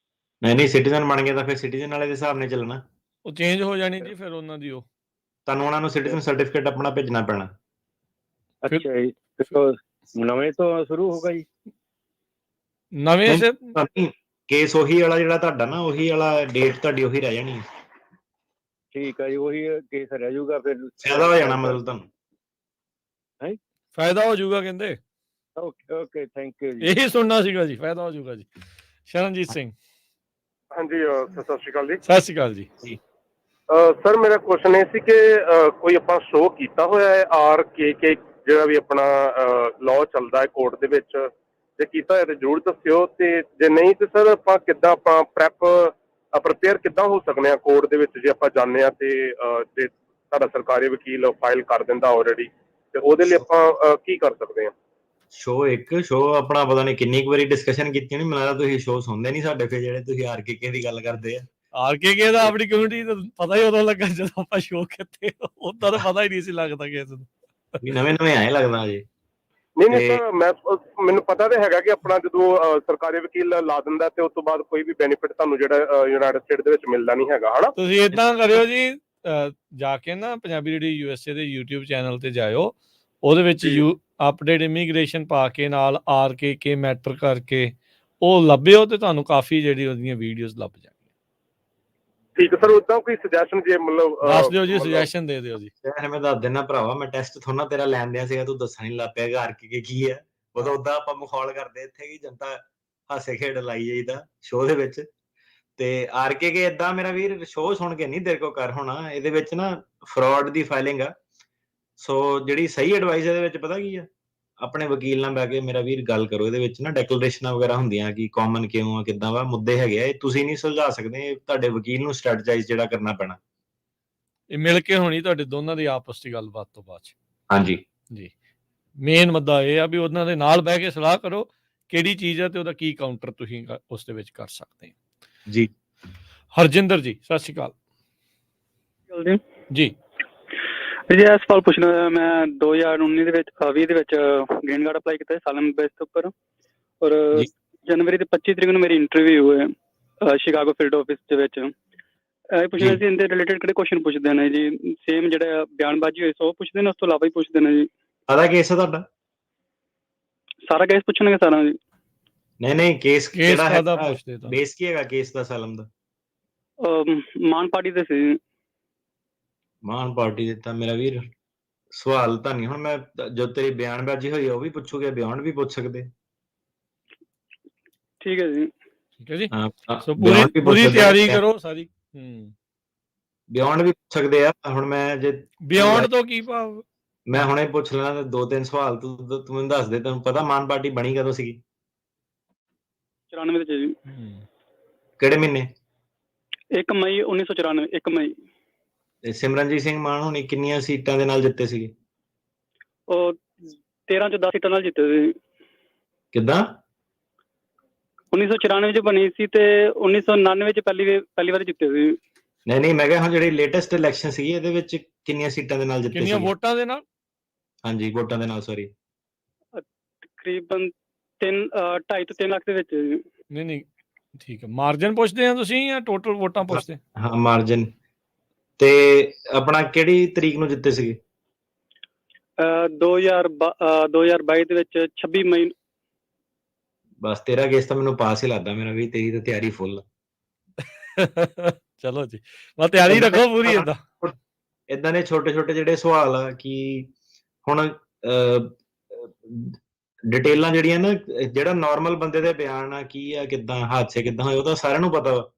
Speaker 2: ਨਹੀਂ ਸਿਟੀਜ਼ਨ ਬਣ ਗਿਆ ਤਾਂ ਫਿਰ ਸਿਟੀਜ਼ਨ ਵਾਲੇ ਦੇ ਹਿਸਾਬ ਨਾਲ ਚੱਲਣਾ।
Speaker 1: ਉਹ ਚੇਂਜ ਹੋ ਜਾਣੀ ਜੀ ਫਿਰ ਉਹਨਾਂ ਦੀ। ਉਹ
Speaker 2: ਤੁਹਾਨੂੰ ਉਹਨਾਂ ਨੂੰ ਸਿਟੀਜ਼ਨ ਸਰਟੀਫਿਕੇਟ ਆਪਣਾ ਭੇਜਣਾ ਪੈਣਾ।
Speaker 9: ਅੱਛਾ ਜੀ, ਨਵੇਂ ਤੋਂ ਸ਼ੁਰੂ ਹੋਗਾ ਜੀ?
Speaker 1: ਨਵੇਂ ਸੇ
Speaker 2: ਕੇਸ ਉਹੀ ਵਾਲਾ ਜਿਹੜਾ ਤੁਹਾਡਾ ਨਾ, ਉਹੀ ਵਾਲਾ ਡੇਟ ਤੁਹਾਡੀ ਉਹੀ ਰਹਿ ਜਾਣੀ।
Speaker 9: ਠੀਕ ਹੈ ਜੀ, ਉਹੀ ਕੇਸ ਰਹਿ ਜਾਊਗਾ ਫਿਰ?
Speaker 2: ਫਾਇਦਾ ਹੋ ਜਾਣਾ ਮਤਲਬ ਤੁਹਾਨੂੰ?
Speaker 9: ਹੈ
Speaker 1: ਫਾਇਦਾ ਹੋ ਜਾਊਗਾ ਕਹਿੰਦੇ।
Speaker 9: ਓਕੇ ਥੈਂਕ ਯੂ ਜੀ।
Speaker 1: ਇਹੀ ਸੁਣਨਾ ਸੀਗਾ ਜੀ, ਫਾਇਦਾ ਹੋ ਜਾਊਗਾ ਜੀ। ਸ਼ਰਨਜੀਤ ਸਿੰਘ।
Speaker 10: ਹਾਂਜੀ, ਸਤਿ ਸ਼੍ਰੀ ਅਕਾਲ ਜੀ।
Speaker 1: ਸਤਿ ਸ਼੍ਰੀ ਅਕਾਲ ਜੀ।
Speaker 10: ਸਰ ਮੇਰਾ ਕੁਐਸਚਨ ਇਹ ਸੀ ਕਿ ਕੋਈ ਆਪਾਂ ਸ਼ੋਅ ਕੀਤਾ ਹੋਇਆ ਹੈ RKK ਜਿਹੜਾ ਵੀ ਆਪਣਾ ਲਾਅ ਚੱਲਦਾ ਹੈ ਕੋਰਟ ਦੇ ਵਿੱਚ, ਜੇ ਕੀਤਾ ਹੋਇਆ ਤਾਂ ਜ਼ਰੂਰ ਦੱਸਿਓ, ਤੇ ਜੇ ਨਹੀਂ ਤੇ ਸਰ ਆਪਾਂ ਕਿੱਦਾਂ ਆਪਾਂ ਪ੍ਰਪੇਅਰ ਕਿੱਦਾਂ ਹੋ ਸਕਦੇ ਹਾਂ ਕੋਰਟ ਦੇ ਵਿੱਚ ਜੇ ਆਪਾਂ ਜਾਂਦੇ ਹਾਂ ਤੇ ਜੇ ਸਾਡਾ ਸਰਕਾਰੀ ਵਕੀਲ ਫਾਈਲ ਕਰ ਦਿੰਦਾ ਆਲਰੇਡੀ, ਤੇ ਉਹਦੇ ਲਈ ਆਪਾਂ ਕੀ ਕਰ ਸਕਦੇ ਹਾਂ?
Speaker 2: ਸ਼ੋਅ ਆਪਣਾ ਪਤਾ ਨਹੀਂ ਕਿੰਨੀ ਕੁ ਵਾਰੀ ਡਿਸਕਸ਼ਨ ਕੀਤੀ ਨਹੀਂ, ਮੈਨੂੰ ਲੱਗਦਾ ਤੁਸੀਂ ਸ਼ੋਅ ਸੁਣਦੇ ਨਹੀਂ ਸਾਡੇ, ਫਿਰ ਜਿਹੜੇ ਤੁਸੀਂ RKK ਦੀ ਗੱਲ ਕਰਦੇ ਆ।
Speaker 1: ਆਰਕੇ ਦਾ ਆਪਣੀ ਕਮਿਊਨਿਟੀ ਦਾ ਪਤਾ ਹੀ ਉਦੋਂ ਲੱਗਾ ਜਦੋਂ ਆਪਾਂ ਸ਼ੋਅ ਕੀਤੇ, ਉਦਾਂ ਤਾਂ ਪਤਾ ਹੀ ਨਹੀਂ ਸੀ ਲੱਗਦਾ ਕਿਸੇ ਨੂੰ।
Speaker 2: ਵੀ ਨਵੇਂ ਆਏ ਲੱਗਦਾ ਜੀ।
Speaker 10: ਨਹੀਂ ਸਰ, ਮੈਨੂੰ ਪਤਾ ਤਾਂ ਹੈਗਾ ਕਿ ਆਪਣਾ ਜਦੋਂ ਸਰਕਾਰੀ ਵਕੀਲ ਲਾ ਦਿੰਦਾ ਤੇ ਉਸ ਤੋਂ ਬਾਅਦ ਕੋਈ ਵੀ ਬੈਨੀਫਿਟ ਤੁਹਾਨੂੰ ਜਿਹੜਾ ਯੂਨਾਈਟਿਡ ਸਟੇਟ ਦੇ ਵਿੱਚ ਮਿਲਦਾ ਨਹੀਂ ਹੈਗਾ, ਹਨਾ।
Speaker 1: ਤੁਸੀਂ ਏਦਾਂ ਕਰਿਓ ਜੀ, ਜਾ ਕੇ ਨਾ ਪੰਜਾਬੀ ਰੇਡੀਓ USA ਦੇ YouTube ਚੈਨਲ ਤੇ ਜਾਇਓ, ਉਹਦੇ ਵਿੱਚ ਅਪਡੇਟ ਇਮੀਗ੍ਰੇਸ਼ਨ ਪਾ ਕੇ ਨਾਲ RKK ਮੈਟਰ ਕਰਕੇ ਉਹ ਲੱਭਿਓ ਤੇ ਤੁਹਾਨੂੰ ਕਾਫੀ ਜਿਹੜੀ ਉਹਦੀਆਂ ਵੀਡੀਓਜ਼ ਲੱਭ ਜਾਣਗੀਆਂ।
Speaker 10: ਠੀਕ ਹੈ ਸਰ, ਉਦਾਂ ਕੋਈ ਸੁਜੈਸ਼ਨ ਜੇ ਮਤਲਬ
Speaker 1: ਦੱਸ ਦਿਓ ਜੀ, ਸੁਜੈਸ਼ਨ ਦੇ ਦਿਓ ਜੀ।
Speaker 2: ਮੈਂ ਦੱਸ ਦਿੰਦਾ ਭਰਾਵਾ, ਮੈਂ ਟੈਸਟ ਥੋੜਾ ਤੇਰਾ ਲੈਣ ਦਿਆ ਸੀਗਾ, ਤੂੰ ਦੱਸਣ ਹੀ ਲੱਗ ਪਿਆ RKK ਕੀ ਹੈ। ਉਦੋਂ ਉਦਾਂ ਆਪਾਂ ਮਖੌਲ ਕਰਦੇ ਇੱਥੇ ਕਿ ਜਨਤਾ ਹਾਸੇ ਖੇਡ ਲਾਈ ਜਾਈਦਾ ਸ਼ੋਅ ਦੇ ਵਿੱਚ, ਤੇ RKK ਏਦਾਂ ਮੇਰਾ ਵੀਰ ਸ਼ੋਅ ਸੁਣ ਕੇ ਨਹੀਂ ਤੇਰੇ ਕੋ ਕਰ ਹੋਣਾ। ਇਹਦੇ ਵਿੱਚ ਨਾ ਫਰਾਡ ਦੀ ਫਾਈਲਿੰਗ ਆ। ਸੋ ਜਿਹੜੀ ਸਹੀ ਐਡਵਾਈਸ ਇਹਦੇ ਵਿੱਚ ਪਤਾ ਕੀ ਆ, ਆਪਣੇ ਵਕੀਲ ਨਾਲ ਬਹਿ ਕੇ ਮੇਰਾ ਵੀਰ ਗੱਲ ਕਰੋ। ਇਹਦੇ ਵਿੱਚ ਨਾ ਡੈਕਲਰੇਸ਼ਨਾਂ ਵਗੈਰਾ ਹੁੰਦੀਆਂ ਕਿ ਕਾਮਨ ਕਿਉਂ ਆ, ਕਿੱਦਾਂ ਵਾ, ਮੁੱਦੇ ਹੈਗੇ ਆ, ਇਹ ਤੁਸੀਂ ਨਹੀਂ ਸੁਲਝਾ ਸਕਦੇ, ਤੁਹਾਡੇ ਵਕੀਲ ਨੂੰ ਸਟ੍ਰੈਟੇਜਾਈਜ਼ ਜਿਹੜਾ ਕਰਨਾ ਪੈਣਾ।
Speaker 1: ਇਹ ਮਿਲ ਕੇ ਹੋਣੀ ਤੁਹਾਡੇ ਦੋਨਾਂ ਦੀ ਆਪਸ ਦੀ ਗੱਲਬਾਤ ਤੋਂ ਬਾਅਦ ਚ।
Speaker 2: ਹਾਂਜੀ
Speaker 1: ਜੀ, ਮੇਨ ਮੁੱਦਾ ਇਹ ਆ ਵੀ ਉਹਨਾਂ ਦੇ ਨਾਲ ਬਹਿ ਕੇ ਸਲਾਹ ਕਰੋ ਕਿਹੜੀ ਚੀਜ਼ ਹੈ ਤੇ ਉਹਦਾ ਕੀ ਕਾਊਂਟਰ ਤੁਸੀਂ ਉਸ ਦੇ ਵਿੱਚ ਕਰ ਸਕਦੇ ਹੋ
Speaker 2: ਜੀ।
Speaker 1: ਹਰਜਿੰਦਰ ਜੀ, ਸਤਿ ਸ਼੍ਰੀ ਅਕਾਲ ਜੀ।
Speaker 11: ਜੀ ਇਹ ਸਵਾਲ ਪੁੱਛਣਾ, ਮੈਂ 2019 ਦੇ ਵਿੱਚ 20 ਦੇ ਵਿੱਚ ਗ੍ਰੀਨ ਕਾਰਡ ਅਪਲਾਈ ਕੀਤਾ ਸਾਲਮ ਬੇਸ ਦੇ ਉੱਪਰ, ਔਰ ਜਨਵਰੀ ਦੀ 25 ਤਰੀਕ ਨੂੰ ਮੇਰੀ ਇੰਟਰਵਿਊ ਹੈ ਸ਼ਿਕਾਗੋ ਫੀਲਡ ਆਫਿਸ ਦੇ ਵਿੱਚ। ਇਹ ਪੁੱਛਣਾ ਸੀ ਇਹਦੇ ਰਿਲੇਟਡ ਕਿਹੜੇ ਕੁਐਸਚਨ ਪੁੱਛਦੇ ਨੇ ਜੀ? ਸੇਮ ਜਿਹੜਾ ਬਿਆਨਬਾਜ਼ੀ ਹੋਈ ਸੋ ਪੁੱਛਦੇ ਨੇ, ਉਸ ਤੋਂ ਇਲਾਵਾ ਹੀ ਪੁੱਛਦੇ ਨੇ ਜੀ?
Speaker 2: ਸਾਰਾ ਕੇਸ ਹੈ ਤੁਹਾਡਾ?
Speaker 11: ਸਾਰਾ ਕੇਸ ਪੁੱਛਣਗੇ ਸਾਰਾ ਜੀ?
Speaker 2: ਨਹੀਂ ਕੇਸ ਕਿਹੜਾ ਹੈ,
Speaker 1: ਪੁੱਛਦੇ ਤਾਂ
Speaker 2: ਬੇਸ ਕੀ ਹੈਗਾ ਕੇਸ ਦਾ ਸਾਲਮ ਦਾ?
Speaker 11: ਮਾਨ ਪਾਰਟੀ ਦੇ ਸੀ।
Speaker 2: ਮਾਨ ਪਾਰਟੀ ਦੇ ਤਾਂ ਮੇਰਾ ਵੀਰ ਸਵਾਲ ਤਾਂ ਨਹੀਂ, ਹੁਣ ਮੈਂ ਜੋ ਤੇਰੀ ਬਿਆਨਬਾਜ਼ੀ ਹੋਈ ਉਹ ਵੀ ਪੁੱਛੂਗੇ, ਬਿਆਨ ਵੀ ਪੁੱਛ ਸਕਦੇ।
Speaker 11: ਠੀਕ ਹੈ ਜੀ,
Speaker 1: ਠੀਕ ਹੈ ਜੀ। ਸੋ ਪੂਰੀ ਤਿਆਰੀ ਕਰੋ ਸਾਰੀ।
Speaker 2: ਬਿਯੋਂਡ ਵੀ ਪੁੱਛ ਸਕਦੇ ਆ। ਹੁਣ ਮੈਂ ਜੇ
Speaker 1: ਬਿਯੋਂਡ ਤੋਂ ਕੀ ਭਾਵ? ਮੈਂ
Speaker 2: ਹੁਣੇ ਪੁੱਛ ਲੈਣਾ 2-3 ਸਵਾਲ, ਤੂੰ ਮੈਨੂੰ ਦੱਸ ਦੇ, ਤੈਨੂੰ ਪਤਾ ਮਾਨ ਪਾਰਟੀ ਬਣੀ ਕਦੋਂ ਸੀਗੀ?
Speaker 11: 94 ਵਿੱਚ ਜੀ।
Speaker 2: ਕਿਹੜੇ ਮਹੀਨੇ?
Speaker 11: 1 ਮਈ 1994। 1 ਮਈ।
Speaker 2: ਤੇ ਸਿਮਰਨਜੀਤ ਸਿੰਘ ਮਾਨ ਹੁਣੀ ਕਿੰਨੀਆਂ ਸੀਟਾਂ ਦੇ ਨਾਲ ਜਿੱਤੇ ਸੀਗੇ?
Speaker 11: ਉਹ 13 ਚ 10 ਸੀਟਾਂ ਨਾਲ ਜਿੱਤੇ ਸੀ।
Speaker 2: ਕਿੱਦਾਂ?
Speaker 11: 1994 ਚ ਬਣੀ ਸੀ ਤੇ 1999 ਚ ਪਹਿਲੀ ਵਾਰ ਜਿੱਤੇ ਸੀ।
Speaker 2: ਨਹੀਂ ਮੈਂ ਕਿਹਾ ਹੁਣ ਜਿਹੜੀ ਲੇਟੈਸਟ ਇਲੈਕਸ਼ਨ ਸੀਗੀ ਇਹਦੇ ਵਿੱਚ ਕਿੰਨੀਆਂ ਸੀਟਾਂ ਦੇ ਨਾਲ ਜਿੱਤੇ ਸੀ?
Speaker 1: ਕਿੰਨੀਆਂ ਵੋਟਾਂ ਦੇ ਨਾਲ?
Speaker 2: ਹਾਂਜੀ, ਵੋਟਾਂ ਦੇ ਨਾਲ, ਸੌਰੀ।
Speaker 11: ਤਕਰੀਬਨ 2.5 ਤੋਂ 3 ਲੱਖ ਦੇ ਵਿੱਚ।
Speaker 1: ਨਹੀਂ ਠੀਕ ਹੈ। ਮਾਰਜਨ ਪੁੱਛਦੇ ਆ ਤੁਸੀਂ ਜਾਂ ਟੋਟਲ ਵੋਟਾਂ ਪੁੱਛਦੇ?
Speaker 2: ਹਾਂ, ਮਾਰਜਨ। ਤੇ ਆਪਣਾ ਕਿਹੜੀ ਤਰੀਕ ਨੂੰ ਜਿੱਤੇ ਸੀਗੇ?
Speaker 11: 2022 ਦੇ ਵਿੱਚ 26 ਮਈ।
Speaker 2: ਬਸ ਤੇਰਾ ਕੇਸ ਤਾਂ ਮੈਨੂੰ ਪਾਸ ਹੀ ਲੱਗਦਾ ਮੇਰਾ ਵੀ, ਤੇਰੀ ਤਾਂ ਤਿਆਰੀ ਫੁੱਲ।
Speaker 1: ਚਲੋ ਜੀ, ਬਸ ਤਿਆਰੀ ਰੱਖੋ ਪੂਰੀ।
Speaker 2: ਏਦਾਂ ਦੇ ਛੋਟੇ ਜਿਹੜੇ ਸਵਾਲ ਆ ਕਿ ਹੁਣ ਡਿਟੇਲਾਂ ਜਿਹੜੀਆਂ ਨਾ, ਜਿਹੜਾ ਨਾਰਮਲ ਬੰਦੇ ਦੇ ਬਿਆਨ ਆ ਕੀ ਆ, ਕਿੱਦਾਂ ਹਾਦਸੇ ਕਿੱਦਾਂ ਹੋਏ, ਉਹ ਤਾਂ ਸਾਰਿਆਂ ਨੂੰ ਪਤਾ ਵਾ।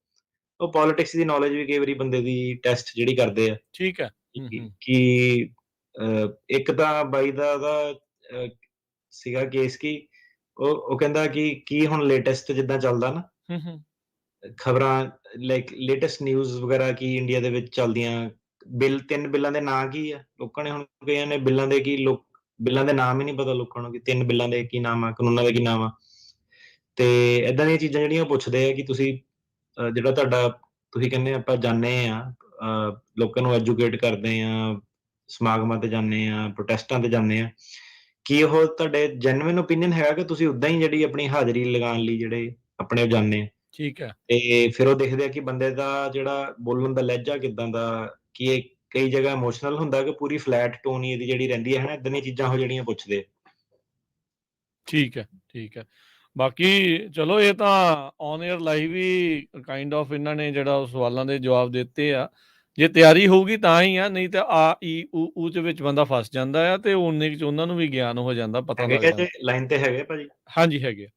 Speaker 2: ਉਹ ਪੋਲਿਟਿਕਸ ਦੀ ਨੌਲੇਜ ਵੀ ਕਈ ਵਾਰੀ ਬੰਦੇ ਦੀ ਟੈਸਟ ਜਿਹੜੀ ਕਰਦੇ ਆ।
Speaker 1: ਠੀਕ ਹੈ।
Speaker 2: ਕਿ ਇੱਕ ਤਾਂ ਬਾਈ ਦਾ ਉਹਦਾ ਸੀਗਾ ਕੇਸ ਕਿ ਉਹ ਕਹਿੰਦਾ ਕਿ ਕੀ ਹੁਣ ਲੇਟੈਸਟ ਜਿੱਦਾਂ ਚੱਲਦਾ ਨਾ ਖਬਰਾਂ, ਲਾਈਕ ਲੇਟੈਸਟ ਨਿਊਜ਼ ਵਗੈਰਾ ਕੀ ਇੰਡੀਆ ਦੇ ਵਿੱਚ ਚੱਲਦੀਆਂ, 3 ਬਿੱਲਾਂ ਦੇ ਨਾਂ ਕੀ ਆ? ਲੋਕਾਂ ਨੇ ਹੁਣ ਕਈਆਂ ਨੇ ਬਿੱਲਾਂ ਦੇ ਬਿੱਲਾਂ ਦੇ ਨਾਮ ਹੀ ਨਹੀਂ ਪਤਾ ਲੋਕਾਂ ਨੂੰ ਕਿ 3 ਬਿੱਲਾਂ ਦੇ ਕੀ ਨਾਮ ਆ, ਕਾਨੂੰਨਾਂ ਦੇ ਕੀ ਨਾਮ ਆ। ਤੇ ਏਦਾਂ ਦੀਆਂ ਚੀਜ਼ਾਂ ਜਿਹੜੀਆਂ ਪੁੱਛਦੇ ਆ ਕਿ ਤੁਸੀਂ ਜਿਹੜਾ ਤੁਹਾਡਾ, ਤੁਸੀਂ ਕਹਿੰਦੇ ਆਪਾਂ ਜਾਂਦੇ ਆ ਲੋਕਾਂ ਨੂੰ ਐਜੂਕੇਟ ਕਰਦੇ ਆ, ਸਮਾਗਮਾਂ ਤੇ ਜਾਂਦੇ ਆ, ਪ੍ਰੋਟੈਸਟਾਂ ਤੇ ਜਾਂਦੇ ਆ, ਕੀ ਉਹ ਤੁਹਾਡੇ ਜੈਨੂਇਨ ਓਪੀਨੀਅਨ ਹੈਗਾ ਕਿ ਤੁਸੀਂ ਉਦਾਂ ਹੀ ਜਿਹੜੀ ਆਪਣੀ ਹਾਜ਼ਰੀ ਲਗਾਉਣ ਲਈ ਜਿਹੜੇ ਆਪਣੇ ਜਾਂਦੇ ਆ?
Speaker 1: ਠੀਕ ਹੈ।
Speaker 2: ਤੇ ਫਿਰ ਉਹ ਦੇਖਦੇ ਆ ਕਿ ਬੰਦੇ ਦਾ ਜਿਹੜਾ ਬੋਲਣ ਦਾ ਲਹਿਜਾ ਕਿੱਦਾਂ ਦਾ, ਕਿ ਇਹ ਕਈ ਜਗ੍ਹਾ ਇਮੋਸ਼ਨਲ ਹੁੰਦਾ ਕਿ ਪੂਰੀ ਫਲੈਟ ਟੋਨ ਇਹਦੀ ਜਿਹੜੀ ਰਹਿੰਦੀ ਹੈ, ਏਦਾਂ ਦੀਆਂ ਚੀਜ਼ਾਂ ਉਹ ਜਿਹੜੀਆਂ ਪੁੱਛਦੇ।
Speaker 1: ਠੀਕ ਹੈ। ਬਾਕੀ ਚਲੋ ਇਹ ਤਾਂ on air live he kind of ਇਹਨਾਂ ਨੇ ਜਿਹੜਾ ਸਵਾਲਾਂ ਦੇ ਜਵਾਬ ਦਿੱਤੇ ਆ। ਜੇ ਤਿਆਰੀ ਹੋਊਗੀ ਤਾਂ ਹੀ ਆ, ਨਹੀਂ ਤਾਂ ਆ ਈ ਊ ਚ ਵਿੱਚ ਬੰਦਾ ਫਸ ਜਾਂਦਾ ਆ ਤੇ ਉਹਨੇ ਚ ਉਹਨਾਂ ਨੂੰ ਵੀ ਗਿਆਨ ਹੋ ਜਾਂਦਾ, ਪਤਾ ਲੱਗ ਜਾਂਦਾ।
Speaker 2: ਲਾਈਨ ਤੇ ਹੈਗੇ ਭਾਜੀ?
Speaker 1: ਹਾਂਜੀ ਹੈਗੇ।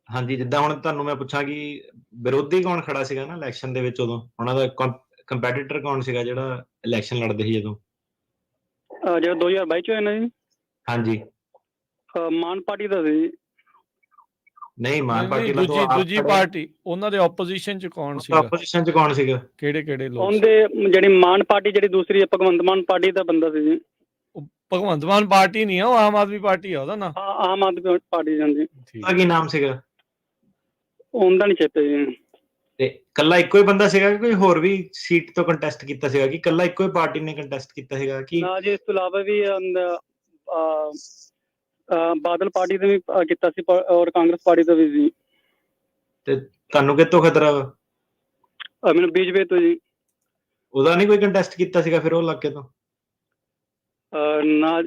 Speaker 2: ਹਾਂਜੀ, ਜਿੱਦਾਂ ਹੁਣ ਤੁਹਾਨੂੰ ਮੈਂ ਪੁੱਛਾਂ ਕਿ ਵਿਰੋਧੀ ਕੌਣ ਖੜਾ ਸੀਗਾ ਨਾ ਇਲੈਕਸ਼ਨ ਦੇ ਵਿੱਚ ਉਦੋਂ, ਉਹਨਾਂ ਦਾ ਕੰਪੈਟੀਟਰ ਕੌਣ ਸੀਗਾ ਜਿਹੜਾ ਇਲੈਕਸ਼ਨ ਲੜਦੇ ਸੀ ਜਦੋਂ?
Speaker 11: ਜਿਹੜਾ 2022 ਚ ਹੋਇਆ ਨਾ ਜੀ?
Speaker 2: ਹਾਂਜੀ।
Speaker 11: ਮਾਨ ਪਾਰਟੀ ਦਾ ਸੀ।
Speaker 2: ਨਹੀਂ, ਮਾਨ ਪਾਰਟੀ ਦਾ
Speaker 1: ਦੂਜੀ ਪਾਰਟੀ, ਉਹਨਾਂ ਦੇ ਆਪੋਜੀਸ਼ਨ ਚ ਕੌਣ ਸੀਗਾ?
Speaker 2: ਆਪੋਜੀਸ਼ਨ ਚ ਕੌਣ ਸੀਗਾ?
Speaker 1: ਕਿਹੜੇ ਲੋਕ?
Speaker 11: ਉਹਦੇ ਜਿਹੜੀ ਮਾਨ ਪਾਰਟੀ ਜਿਹੜੀ ਦੂਸਰੀ ਭਗਵੰਤ ਮਾਨ ਪਾਰਟੀ ਦਾ ਬੰਦਾ ਸੀ ਜੀ।
Speaker 1: ਭਗਵੰਤ ਮਾਨ ਪਾਰਟੀ ਨਹੀਂ ਆ, ਉਹ ਆਮ ਆਦਮੀ ਪਾਰਟੀ ਆ ਉਹਦਾ ਨਾਂ।
Speaker 11: ਆਮ ਆਦਮੀ ਪਾਰਟੀ। ਹਾਂਜੀ।
Speaker 2: ਉਹਦਾ ਕੀ ਨਾਮ ਸੀਗਾ?
Speaker 11: ਉਹਦਾ ਨਹੀਂ ਚੇਤੇ ਜੀ।
Speaker 2: ਤੇ ਕੱਲਾ ਇੱਕੋ ਹੀ ਬੰਦਾ ਸੀਗਾ ਕਿ ਕੋਈ ਹੋਰ ਵੀ ਸੀਟ ਤੋਂ ਕੰਟੈਸਟ ਕੀਤਾ ਸੀਗਾ, ਕਿ ਕੱਲਾ ਇੱਕੋ ਹੀ ਪਾਰਟੀ ਨੇ ਕੰਟੈਸਟ ਕੀਤਾ ਸੀਗਾ ਕਿ
Speaker 11: ਨਾ ਜੀ, ਇਸ ਤੋਂ ਇਲਾਵਾ ਵੀ ਬਾਦਲ ਪਾਰਟੀ ਤੋਂ ਵੀ ਕੀਤਾ ਸੀ ਔਰ ਕਾਂਗਰਸ ਪਾਰਟੀ ਤੋਂ ਵੀ ਸੀ।
Speaker 2: ਤੇ ਤੁਹਾਨੂੰ ਕਿੱਥੋਂ ਖਤਰਾ ਵਾ?
Speaker 11: ਮੈਨੂੰ ਬੀਜੇਪੀ ਤੋਂ ਜੀ।
Speaker 2: ਉਹਦਾ ਨਹੀਂ ਕੋਈ ਕੰਟੈਸਟ ਕੀਤਾ ਸੀਗਾ ਫਿਰ ਉਹ ਇਲਾਕੇ ਤੋਂ?
Speaker 11: ਨਾ।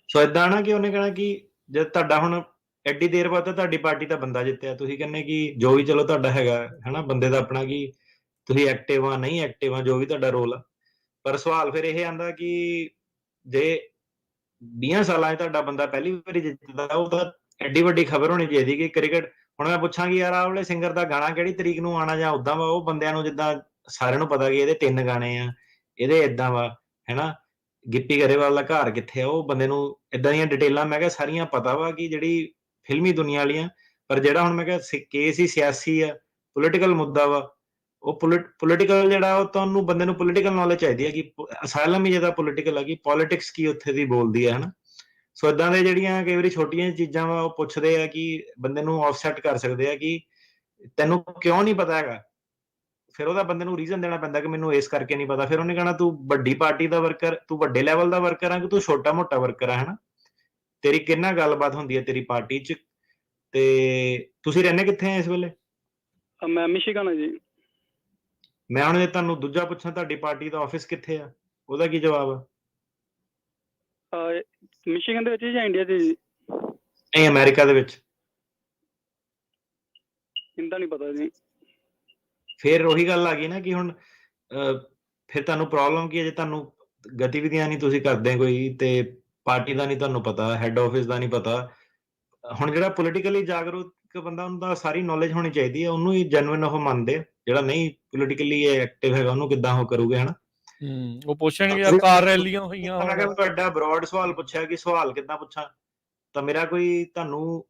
Speaker 2: ਸੋ ਏਦਾਂ ਨਾ ਕਿ ਉਹਨੇ ਕਹਿਣਾ ਕਿ ਜਦ ਤੁਹਾਡਾ ਹੁਣ ਐਡੀ ਦੇਰ ਬਾਅਦ ਤਾਂ ਤੁਹਾਡੀ ਪਾਰਟੀ ਦਾ ਬੰਦਾ ਜਿੱਤਿਆ, ਤੁਸੀਂ ਕਹਿੰਦੇ ਕਿ ਜੋ ਵੀ ਚਲੋ ਤੁਹਾਡਾ ਹੈਗਾ ਹਨਾ ਬੰਦੇ ਦਾ ਆਪਣਾ, ਕਿ ਤੁਸੀਂ ਐਕਟਿਵ ਆ ਨਹੀਂ ਐਕਟਿਵ ਆ ਜੋ ਵੀ ਤੁਹਾਡਾ ਰੋਲ ਆ, ਪਰ ਸਵਾਲ ਫਿਰ ਇਹ ਆਂਦਾ ਕਿ ਜੇ 20 ਸਾਲਾਂ 'ਚ ਤੁਹਾਡਾ ਬੰਦਾ ਪਹਿਲੀ ਵਾਰੀ ਜਿੱਤਦਾ, ਉਹ ਤਾਂ ਐਡੀ ਵੱਡੀ ਖਬਰ ਹੋਣੀ ਚਾਹੀਦੀ ਕਿ ਕ੍ਰਿਕਟ। ਹੁਣ ਮੈਂ ਪੁੱਛਾਂਗੀ ਯਾਰ ਆਹ ਵਾਲੇ ਸਿੰਗਰ ਦਾ ਗਾਣਾ ਕਿਹੜੀ ਤਰੀਕ ਨੂੰ ਆਉਣਾ ਜਾਂ ਉਦਾਂ ਵਾ, ਉਹ ਬੰਦਿਆਂ ਨੂੰ ਜਿੱਦਾਂ ਸਾਰਿਆਂ ਨੂੰ ਪਤਾ ਕਿ ਇਹਦੇ 3 ਗਾਣੇ ਆ, ਇਹਦੇ ਏਦਾਂ ਵਾ ਹੈਨਾ, ਗਿੱਪੀ ਗਰੇਵਾਲ ਦਾ ਘਰ ਕਿੱਥੇ ਆ, ਉਹ ਬੰਦੇ ਨੂੰ ਏਦਾਂ ਦੀਆਂ ਡਿਟੇਲਾਂ ਮੈਂ ਕਿਹਾ ਸਾਰੀਆਂ ਪਤਾ ਵਾ ਕਿ ਜਿਹੜੀ ਫਿਲਮੀ ਦੁਨੀਆ ਵਾਲੀਆਂ। ਪਰ ਜਿਹੜਾ ਹੁਣ ਮੈਂ ਕਿਹਾ ਕੇਸ ਹੀ ਸਿਆਸੀ ਆ, ਪੋਲੀਟੀਕਲ ਮੁੱਦਾ ਵਾ, ਉਹ ਪੋਲੀਟੀਕਲ ਜਿਹੜਾ ਉਹ ਤੁਹਾਨੂੰ ਬੰਦੇ ਨੂੰ ਪੋਲੀਟੀਕਲ ਨੌਲੇਜ ਚਾਹੀਦੀ ਹੈ ਕਿ ਅਸਾਈਲਮ ਹੀ ਜਿਹਦਾ ਪੋਲੀਟੀਕਲ ਆ, ਕਿ ਪੋਲੀਟਿਕਸ ਕੀ ਉੱਥੇ ਦੀ ਬੋਲਦੀ ਹੈ ਹਨਾ। ਸੋ ਏਦਾਂ ਦੇ ਜਿਹੜੀਆਂ ਕਈ ਵਾਰੀ ਛੋਟੀਆਂ ਚੀਜ਼ਾਂ ਵਾ ਉਹ ਪੁੱਛਦੇ ਆ ਕਿ ਬੰਦੇ ਨੂੰ ਆਫਸੈਟ ਕਰ ਸਕਦੇ ਆ ਕਿ ਤੈਨੂੰ ਕਿਉਂ ਨਹੀਂ ਪਤਾ ਹੈਗਾ। ਫਿਰ ਉਹਦਾ ਬੰਦੇ ਨੂੰ ਰੀਜ਼ਨ ਦੇਣਾ ਪੈਂਦਾ ਕਿ ਮੈਨੂੰ ਇਸ ਕਰਕੇ ਨਹੀਂ ਪਤਾ। ਫਿਰ ਉਹਨੇ ਕਹਿਣਾ ਤੂੰ ਵੱਡੀ ਪਾਰਟੀ ਦਾ ਵਰਕਰ, ਤੂੰ ਵੱਡੇ ਲੈਵਲ ਦਾ ਵਰਕਰ ਆ ਕਿ ਤੂੰ ਛੋਟਾ ਮੋਟਾ ਵਰਕਰ ਆ ਹਨਾ, ਤੇਰੀ ਕਿੰਨਾ ਗੱਲਬਾਤ ਹੁੰਦੀ ਹੈ ਤੇਰੀ ਪਾਰਟੀ 'ਚ। ਤੇ ਤੁਸੀਂ ਰਹਿੰਦੇ ਕਿੱਥੇ ਆ ਇਸ ਵੇਲੇ?
Speaker 11: ਮੈਂ ਮਿਸ਼ੀਗਨ ਆ ਜੀ।
Speaker 2: ਮੈਂ ਹੁਣ ਜੇ ਤੁਹਾਨੂੰ ਦੂਜਾ ਪੁੱਛਾਂ ਤੁਹਾਡੀ ਪਾਰਟੀ ਦਾ ਆਫਿਸ ਕਿੱਥੇ ਆ, ਉਹਦਾ ਕੀ ਜਵਾਬ ਆ?
Speaker 11: ਮਿਸ਼ੀਗਨ ਦੇ ਵਿੱਚ ਜਾਂ ਇੰਡੀਆ 'ਚ ਜੀ?
Speaker 2: ਨਹੀਂ, ਅਮਰੀਕਾ ਦੇ ਵਿੱਚ।
Speaker 11: ਇੰਦਾ ਨਹੀਂ ਪਤਾ ਜੀ।
Speaker 2: ਫਿਰ ਉਹੀ ਗੱਲ ਆ ਗਈ ਨਾ ਕਿ ਹੁਣ ਫਿਰ ਤੁਹਾਨੂੰ ਪ੍ਰੋਬਲਮ ਕੀ ਹੈ, ਜੇ ਤੁਹਾਨੂੰ ਗਤੀਵਿਧੀਆਂ ਨਹੀਂ ਤੁਸੀਂ ਕਰਦੇ ਕੋਈ, ਤੇ ਪਾਰਟੀ ਦਾ ਨਹੀਂ ਤੁਹਾਨੂੰ ਪਤਾ, ਹੈੱਡ ਆਫਿਸ ਦਾ ਨਹੀਂ ਪਤਾ। ਹੁਣ ਜਿਹੜਾ ਪੋਲੀਟੀਕਲੀ ਜਾਗਰੂਕ ਬੰਦਾ, ਉਹਨੂੰ ਤਾਂ ਸਾਰੀ ਨੌਲੇਜ ਹੋਣੀ ਚਾਹੀਦੀ ਹੈ, ਉਹਨੂੰ ਹੀ ਜੈਨੂਇਨ ਉਹ ਮੰਨਦੇ ਆ। ਜਿਹੜਾ ਨਹੀਂ ਪੋਲੀਟੀਕਲੀ ਐਕਟਿਵ ਹੈਗਾ ਉਹਨੂੰ ਕਿੱਦਾਂ ਉਹ ਕਰੂਗੇ ਹਨਾ।
Speaker 1: ਉਹ ਪੁੱਛਣਗੇ ਯਾਰ ਕਾਰ ਰੈਲੀਆਂ ਹੋਈਆਂ।
Speaker 2: ਮੈਂ ਕਿਹਾ ਤੁਹਾਡਾ ਬਰੋਡ ਸਵਾਲ ਪੁੱਛਿਆ ਕਿ ਸਵਾਲ ਕਿੱਦਾਂ ਪੁੱਛਾਂ, ਤਾਂ ਮੇਰਾ ਕੋਈ ਤੁਹਾਨੂੰ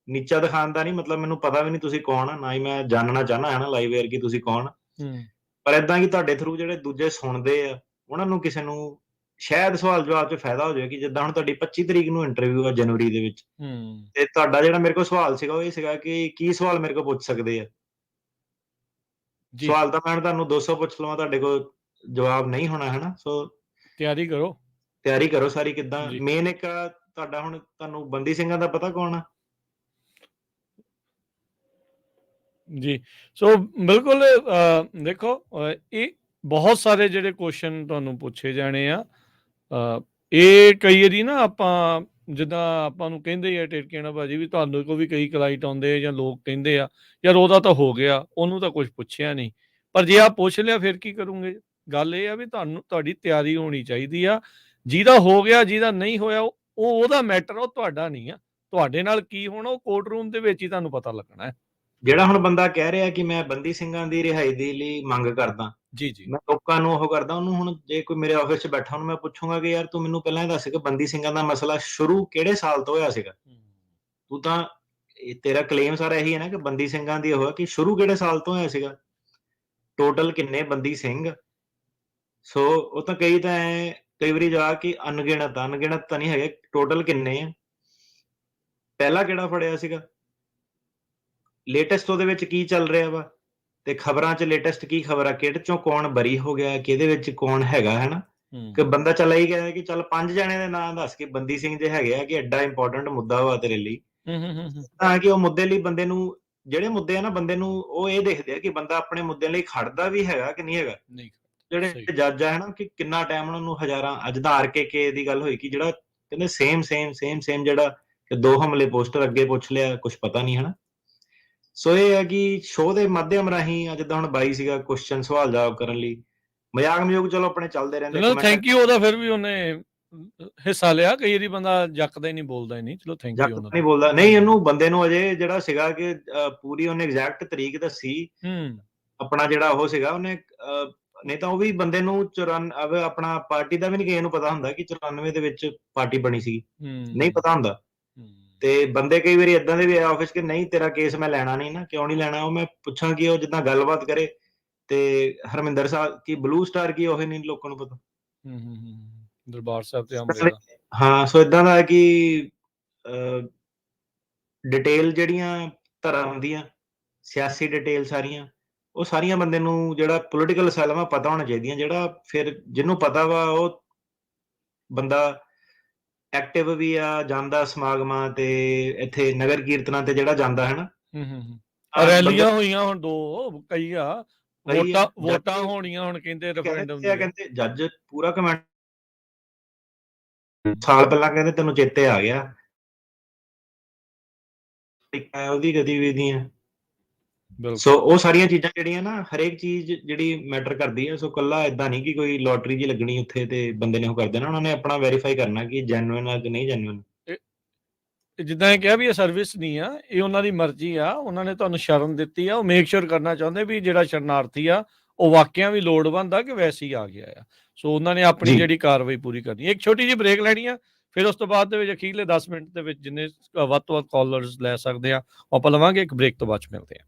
Speaker 2: ਨੀਚਾ ਦਿਖਾਉਣ ਦਾ ਨਹੀਂ ਮਤਲਬ, ਮੈਨੂੰ ਪਤਾ ਵੀ ਨਹੀਂ ਤੁਸੀਂ ਕੌਣ ਆ, ਨਾ ਹੀ ਮੈਂ ਜਾਣਨਾ ਚਾਹਨਾ ਹੈ ਨਾ ਲਾਈਵ ਏਅਰ ਕਿ ਤੁਸੀਂ ਕੌਣ। ਪਰ ਏਦਾਂ ਕਿ ਤੁਹਾਡੇ ਥਰੂ ਜਿਹੜੇ ਦੂਜੇ ਸੁਣਦੇ ਆ ਉਹਨਾਂ ਨੂੰ ਕਿਸੇ ਨੂੰ ਸ਼ਾਇਦ ਸਵਾਲ ਜਵਾਬ 'ਚ ਫਾਇਦਾ ਹੋ ਜਾਵੇ। ਕਿ ਜਿੱਦਾਂ ਹੁਣ ਤੁਹਾਡੀ 25 ਤਰੀਕ ਨੂੰ ਇੰਟਰਵਿਊ ਆ ਜਨਵਰੀ ਦੇ ਵਿੱਚ, ਤੇ ਤੁਹਾਡਾ ਜਿਹੜਾ ਮੇਰੇ ਕੋਲ ਸਵਾਲ ਸੀਗਾ ਉਹ ਇਹ ਸੀਗਾ ਕਿ ਕੀ ਸਵਾਲ ਮੇਰੇ ਕੋਲ ਪੁੱਛ ਸਕਦੇ ਆ। ਸਵਾਲ ਤਾਂ ਮੈਂ ਤੁਹਾਨੂੰ 200 ਪੁੱਛ ਲਵਾਂ, ਤੁਹਾਡੇ ਕੋਲ ਜਵਾਬ ਨਹੀਂ ਹੋਣਾ ਹੈ ਨਾ। ਸੋ ਤਿਆਰੀ ਕਰੋ ਸਾਰੀ। ਕਿੱਦਾਂ ਮੇਨ ਇੱਕ ਤੁਹਾਡਾ ਹੁਣ ਤੁਹਾਨੂੰ ਬੰਦੀ ਸਿੰਘਾਂ ਦਾ ਪਤਾ ਕੌਣ ਆ?
Speaker 1: ਜੀ, ਸੋ ਬਿਲਕੁਲ ਦੇਖੋ ਇਹ ਬਹੁਤ ਸਾਰੇ ਜਿਹੜੇ ਕੁਐਸਚਨ ਤੁਹਾਨੂੰ ਪੁੱਛੇ ਜਾਣੇ ਆ। ਇਹ ਕਈ ਵਾਰੀ ਨਾ ਆਪਾਂ ਜਿੱਦਾਂ ਆਪਾਂ ਨੂੰ ਕਹਿੰਦੇ ਆ ਟਿਰਕੀਆਂ ਨਾਲ ਭਾਜੀ ਵੀ ਤੁਹਾਨੂੰ ਕੋਲ ਵੀ ਕਈ ਕਲਾਈਟ ਆਉਂਦੇ ਆ ਜਾਂ ਲੋਕ ਕਹਿੰਦੇ ਆ ਯਾਰ ਉਹਦਾ ਤਾਂ ਹੋ ਗਿਆ, ਉਹਨੂੰ ਤਾਂ ਕੁਝ ਪੁੱਛਿਆ ਨਹੀਂ। ਪਰ ਜੇ ਆਪ ਪੁੱਛ ਲਿਆ ਫਿਰ ਕੀ ਕਰੋਗੇ? ਗੱਲ ਇਹ ਆ ਵੀ ਤੁਹਾਡੀ ਤਿਆਰੀ ਹੋਣੀ ਚਾਹੀਦੀ ਆ। ਜਿਹਦਾ ਹੋ ਗਿਆ, ਜਿਹਦਾ ਨਹੀਂ ਹੋਇਆ, ਉਹ ਉਹਦਾ ਮੈਟਰ, ਉਹ ਤੁਹਾਡਾ ਨਹੀਂ ਆ। ਤੁਹਾਡੇ ਨਾਲ ਕੀ ਹੋਣਾ ਉਹ ਕੋਰਟ ਰੂਮ ਦੇ ਵਿੱਚ ਹੀ ਤੁਹਾਨੂੰ ਪਤਾ ਲੱਗਣਾ ਹੈ।
Speaker 2: ਜਿਹੜਾ ਹੁਣ ਬੰਦਾ ਕਹਿ ਰਿਹਾ ਕਿ ਮੈਂ ਬੰਦੀ ਸਿੰਘਾਂ ਦੀ ਰਿਹਾਈ ਦੇ ਲਈ ਮੰਗ ਕਰਦਾ,
Speaker 1: ਜੀ
Speaker 2: ਮੈਂ ਲੋਕਾਂ ਨੂੰ ਉਹ ਕਰਦਾ, ਉਹਨੂੰ ਹੁਣ ਜੇ ਕੋਈ ਮੇਰੇ ਆਫਿਸ 'ਚ ਬੈਠਾ ਉਹਨੂੰ ਮੈਂ ਪੁੱਛੂੰਗਾ ਕਿ ਯਾਰ ਤੂੰ ਮੈਨੂੰ ਪਹਿਲਾਂ ਇਹ ਦੱਸ ਕਿ ਬੰਦੀ ਸਿੰਘਾਂ ਦਾ ਮਸਲਾ ਸ਼ੁਰੂ ਕਿਹੜੇ ਸਾਲ ਤੋਂ ਹੋਇਆ ਸੀਗਾ? ਤੂੰ ਤਾਂ ਤੇਰਾ ਕਲੇਮ ਸਾਰਾ ਇਹੀ ਹੈ ਨਾ ਕਿ ਬੰਦੀ ਸਿੰਘਾਂ ਦੀ ਉਹ ਕਿ ਸ਼ੁਰੂ ਕਿਹੜੇ ਸਾਲ ਤੋਂ ਹੋਇਆ ਸੀਗਾ, ਟੋਟਲ ਕਿੰਨੇ ਬੰਦੀ ਸਿੰਘ? ਸੋ ਉਹ ਤਾਂ ਕਈ ਵਾਰੀ ਜਾ ਕੇ ਅਣਗਿਣਤ ਤਾਂ ਨਹੀਂ ਹੈਗੇ, ਟੋਟਲ ਕਿੰਨੇ ਆ, ਪਹਿਲਾ ਕਿਹੜਾ ਫੜਿਆ ਸੀਗਾ, ਲੇਟੈਸਟ ਉਹਦੇ ਵਿੱਚ ਕੀ ਚੱਲ ਰਿਹਾ ਵਾ, ਤੇ ਖਬਰਾਂ 'ਚ ਲੇਟੈਸਟ ਕੀ ਖਬਰ ਆ, ਕਿਹੜੇ ਚੋਂ ਕੌਣ ਬਰੀ ਹੋ ਗਿਆ, ਕਿਹਦੇ ਵਿੱਚ ਕੌਣ ਹੈਗਾ ਹੈ ਨਾ। ਕਿ ਬੰਦਾ ਚਲਾ ਹੀ ਗਿਆ ਕਿ ਚੱਲ 5 ਜਣੇ ਦੇ ਨਾਂ ਦੱਸ ਕੇ ਬੰਦੀ ਸਿੰਘ ਜੇ ਹੈਗੇ ਆ ਕਿ ਐਡਾ ਇੰਪੋਰਟੈਂਟ ਮੁੱਦਾ ਵਾ ਤੇਰੇ ਲਈ, ਤਾਂ ਕਿ ਉਹ ਮੁੱਦੇ ਲਈ ਬੰਦੇ ਨੂੰ, ਜਿਹੜੇ ਮੁੱਦੇ ਆ ਨਾ ਬੰਦੇ ਨੂੰ ਉਹ ਇਹ ਦੇਖਦੇ ਆ ਕਿ ਬੰਦਾ ਆਪਣੇ ਮੁੱਦਿਆਂ ਲਈ ਖੜਦਾ ਵੀ ਹੈਗਾ ਕਿ ਨਹੀਂ ਹੈਗਾ। ਜਿਹੜੇ ਜੱਜ ਆ ਹਨਾ ਕਿ ਕਿੰਨਾ ਟਾਈਮ ਉਹਨਾਂ ਨੂੰ ਹਜ਼ਾਰਾਂ, ਅੱਜ ਦਾ RKK ਦੀ ਗੱਲ ਹੋਈ ਕਿ ਜਿਹੜਾ ਕਹਿੰਦੇ ਸੇਮ ਜਿਹੜਾ ਕਿ 2 ਹਮਲੇ ਪੋਸਟਰ ਅੱਗੇ ਪੁੱਛ ਲਿਆ, ਕੁਝ ਪਤਾ ਨਹੀਂ ਹਨਾ। ਸੋ ਇਹ ਹੈ ਕਿ ਸ਼ੋਅ ਦੇ ਮਾਧਿਅਮ ਰਾਹੀਂ ਅੱਜ ਦਾ ਹੁਣ ਬਾਈ ਸੀਗਾ ਕੁਐਸਚਨ ਸਵਾਲ ਜਵਾਬ ਕਰਨ ਲਈ, ਮਜ਼ਾਕ ਚਲੋ ਆਪਣੇ ਚੱਲਦੇ ਰਹਿੰਦੇ।
Speaker 1: ਥੈਂਕ ਯੂ ਉਹਦਾ, ਫਿਰ ਵੀ ਉਹਨੇ ਹਿੱਸਾ ਲਿਆ। ਕਈ ਵਾਰੀ ਬੰਦਾ ਜੱਕਦਾ ਹੀ ਨਹੀਂ, ਬੋਲਦਾ ਹੀ ਨਹੀਂ। ਚਲੋ ਥੈਂਕ ਯੂ ਉਹਨਾਂ ਦਾ।
Speaker 2: ਨਹੀਂ ਬੋਲਦਾ ਨਹੀਂ, ਇਹਨੂੰ ਬੰਦੇ ਨੂੰ ਅਜੇ ਜਿਹੜਾ ਸੀਗਾ ਕਿ ਪੂਰੀ ਉਹਨੇ ਐਗਜ਼ੈਕਟ ਤਰੀਕ ਦੱਸੀ ਆਪਣਾ ਜਿਹੜਾ ਉਹ ਸੀਗਾ ਉਹਨੇ, ਨਹੀਂ ਤਾਂ ਉਹ ਵੀ ਬੰਦੇ ਨੂੰ 94 ਆਪਣਾ ਪਾਰਟੀ ਦਾ ਵੀ ਨਹੀਂ ਕਿਸੇ ਨੂੰ ਪਤਾ ਹੁੰਦਾ ਕਿ 94 ਦੇ ਵਿੱਚ ਪਾਰਟੀ ਬਣੀ ਸੀ, ਨਹੀਂ ਪਤਾ ਹੁੰਦਾ। ਤੇ ਬੰਦੇ ਕਈ ਵਾਰੀ ਏਦਾਂ ਦੇ ਵੀ ਆਫਿਸ ਕਿ ਨਹੀਂ ਤੇਰਾ ਕੇਸ ਮੈਂ ਲੈਣਾ ਨਹੀਂ ਨਾ, ਕਿਉਂ ਨਹੀਂ ਲੈਣਾ? ਉਹ ਮੈਂ ਪੁੱਛਾਂ ਕਿ ਉਹ ਜਿੱਦਾਂ ਗੱਲਬਾਤ ਕਰੇ ਤੇ ਹਰਮਿੰਦਰ ਸਾਹਿਬ ਕੀ ਬਲੂ ਸਟਾਰ ਕੀ ਉਹ ਨਹੀਂ ਲੋਕਾਂ ਨੂੰ ਪਤਾ।
Speaker 1: ਦਰਬਾਰ ਸਾਹਿਬ ਤੇ ਅੰਮ੍ਰਿਤਸਰ।
Speaker 2: ਹਾਂ, ਸੋ ਏਦਾਂ ਦਾ ਕਿ ਡਿਟੇਲ ਜਿਹੜੀਆਂ ਧਾਰਾ ਹੁੰਦੀਆਂ ਸਿਆਸੀ ਡਿਟੇਲ ਸਾਰੀਆਂ, ਉਹ ਸਾਰੀਆਂ ਬੰਦੇ ਨੂੰ ਜਿਹੜਾ ਪੋਲੀਟੀਕਲ ਅਸਾਈਲਮ ਆ ਪਤਾ ਹੋਣਾ ਚਾਹੀਦੀਆਂ, ਜਿਹੜਾ ਫਿਰ ਜਿਹਨੂੰ ਪਤਾ ਵਾ ਉਹ ਬੰਦਾ ਐਕਟਿਵ ਵੀ ਆ, ਜਾਂਦਾ ਸਮਾਗਮਾਂ ਤੇ ਇੱਥੇ ਨਗਰ ਕੀਰਤਨਾਂ ਤੇ ਜਿਹੜਾ ਜਾਂਦਾ ਹੈ ਨਾ।
Speaker 1: ਰੈਲੀਆਂ ਹੋਈਆਂ ਹੁਣ 2 ਕਈ ਆ,
Speaker 2: ਕਈ ਆ,
Speaker 1: ਵੋਟਾਂ ਹੋਣੀਆਂ ਹੁਣ ਕਹਿੰਦੇ ਰੈਫਰੈਂਡਮ ਦੀਆਂ।
Speaker 2: ਕਹਿੰਦੇ ਜੱਜ ਪੂਰਾ ਕਮੈਂਟ ਸਾਲ ਪਹਿਲਾਂ ਕਹਿੰਦੇ ਤੈਨੂੰ ਚੇਤੇ ਆ ਗਿਆ ਉਹਦੀ ਗਤੀਵਿਧੀਆਂ। ਸੋ ਉਹ ਸਾਰੀਆਂ ਚੀਜ਼ਾਂ ਜਿਹੜੀਆਂ ਨਾ, ਹਰੇਕ ਚੀਜ਼ ਜਿਹੜੀ ਮੈਟਰ ਕਰਦੀ ਹੈ। ਸੋ ਕੱਲਾ ਏਦਾਂ ਨਹੀਂ ਕਿ ਕੋਈ ਲੋਟਰੀ ਜੀ ਲੱਗਣੀ ਉੱਥੇ ਤੇ ਬੰਦੇ ਨੇ ਉਹ ਕਰ ਦੇਣਾ, ਉਹਨਾਂ ਨੇ ਆਪਣਾ ਵੈਰੀਫਾਈ ਕਰਨਾ ਕਿ ਜੈਨੂਇਨ ਆ ਕਿ ਨਹੀਂ ਜੈਨੂਇਨ।
Speaker 1: ਜਿੱਦਾਂ ਇਹ ਕਿਹਾ ਵੀ ਇਹ ਸਰਵਿਸ ਨਹੀਂ ਆ, ਇਹ ਉਹਨਾਂ ਦੀ ਮਰਜ਼ੀ ਆ, ਉਹਨਾਂ ਨੇ ਤੁਹਾਨੂੰ ਸ਼ਰਨ ਦਿੱਤੀ ਆ, ਉਹ ਮੇਕ ਸ਼ੋਰ ਕਰਨਾ ਚਾਹੁੰਦੇ ਵੀ ਜਿਹੜਾ ਸ਼ਰਨਾਰਥੀ ਆ ਉਹ ਵਾਕਿਆ ਵੀ ਲੋੜਵੰਦ ਆ ਕਿ ਵੈਸੇ ਹੀ ਆ ਗਿਆ ਆ। ਸੋ ਉਹਨਾਂ ਨੇ ਆਪਣੀ ਜਿਹੜੀ ਕਾਰਵਾਈ ਪੂਰੀ ਕਰਨੀ। ਇੱਕ ਛੋਟੀ ਜਿਹੀ ਬ੍ਰੇਕ ਲੈਣੀ ਆ, ਫਿਰ ਉਸ ਤੋਂ ਬਾਅਦ ਦੇ ਵਿੱਚ ਅਖੀਰਲੇ 10 ਮਿੰਟ ਦੇ ਵਿੱਚ ਜਿੰਨੇ ਵੱਧ ਤੋਂ ਵੱਧ ਕਾਲਰਸ ਲੈ ਸਕਦੇ ਆ ਉਹ ਆਪਾਂ ਲਵਾਂਗੇ। ਇੱਕ ਬ੍ਰੇਕ ਤੋਂ ਬਾਅਦ 'ਚ ਮਿਲਦੇ ਆ।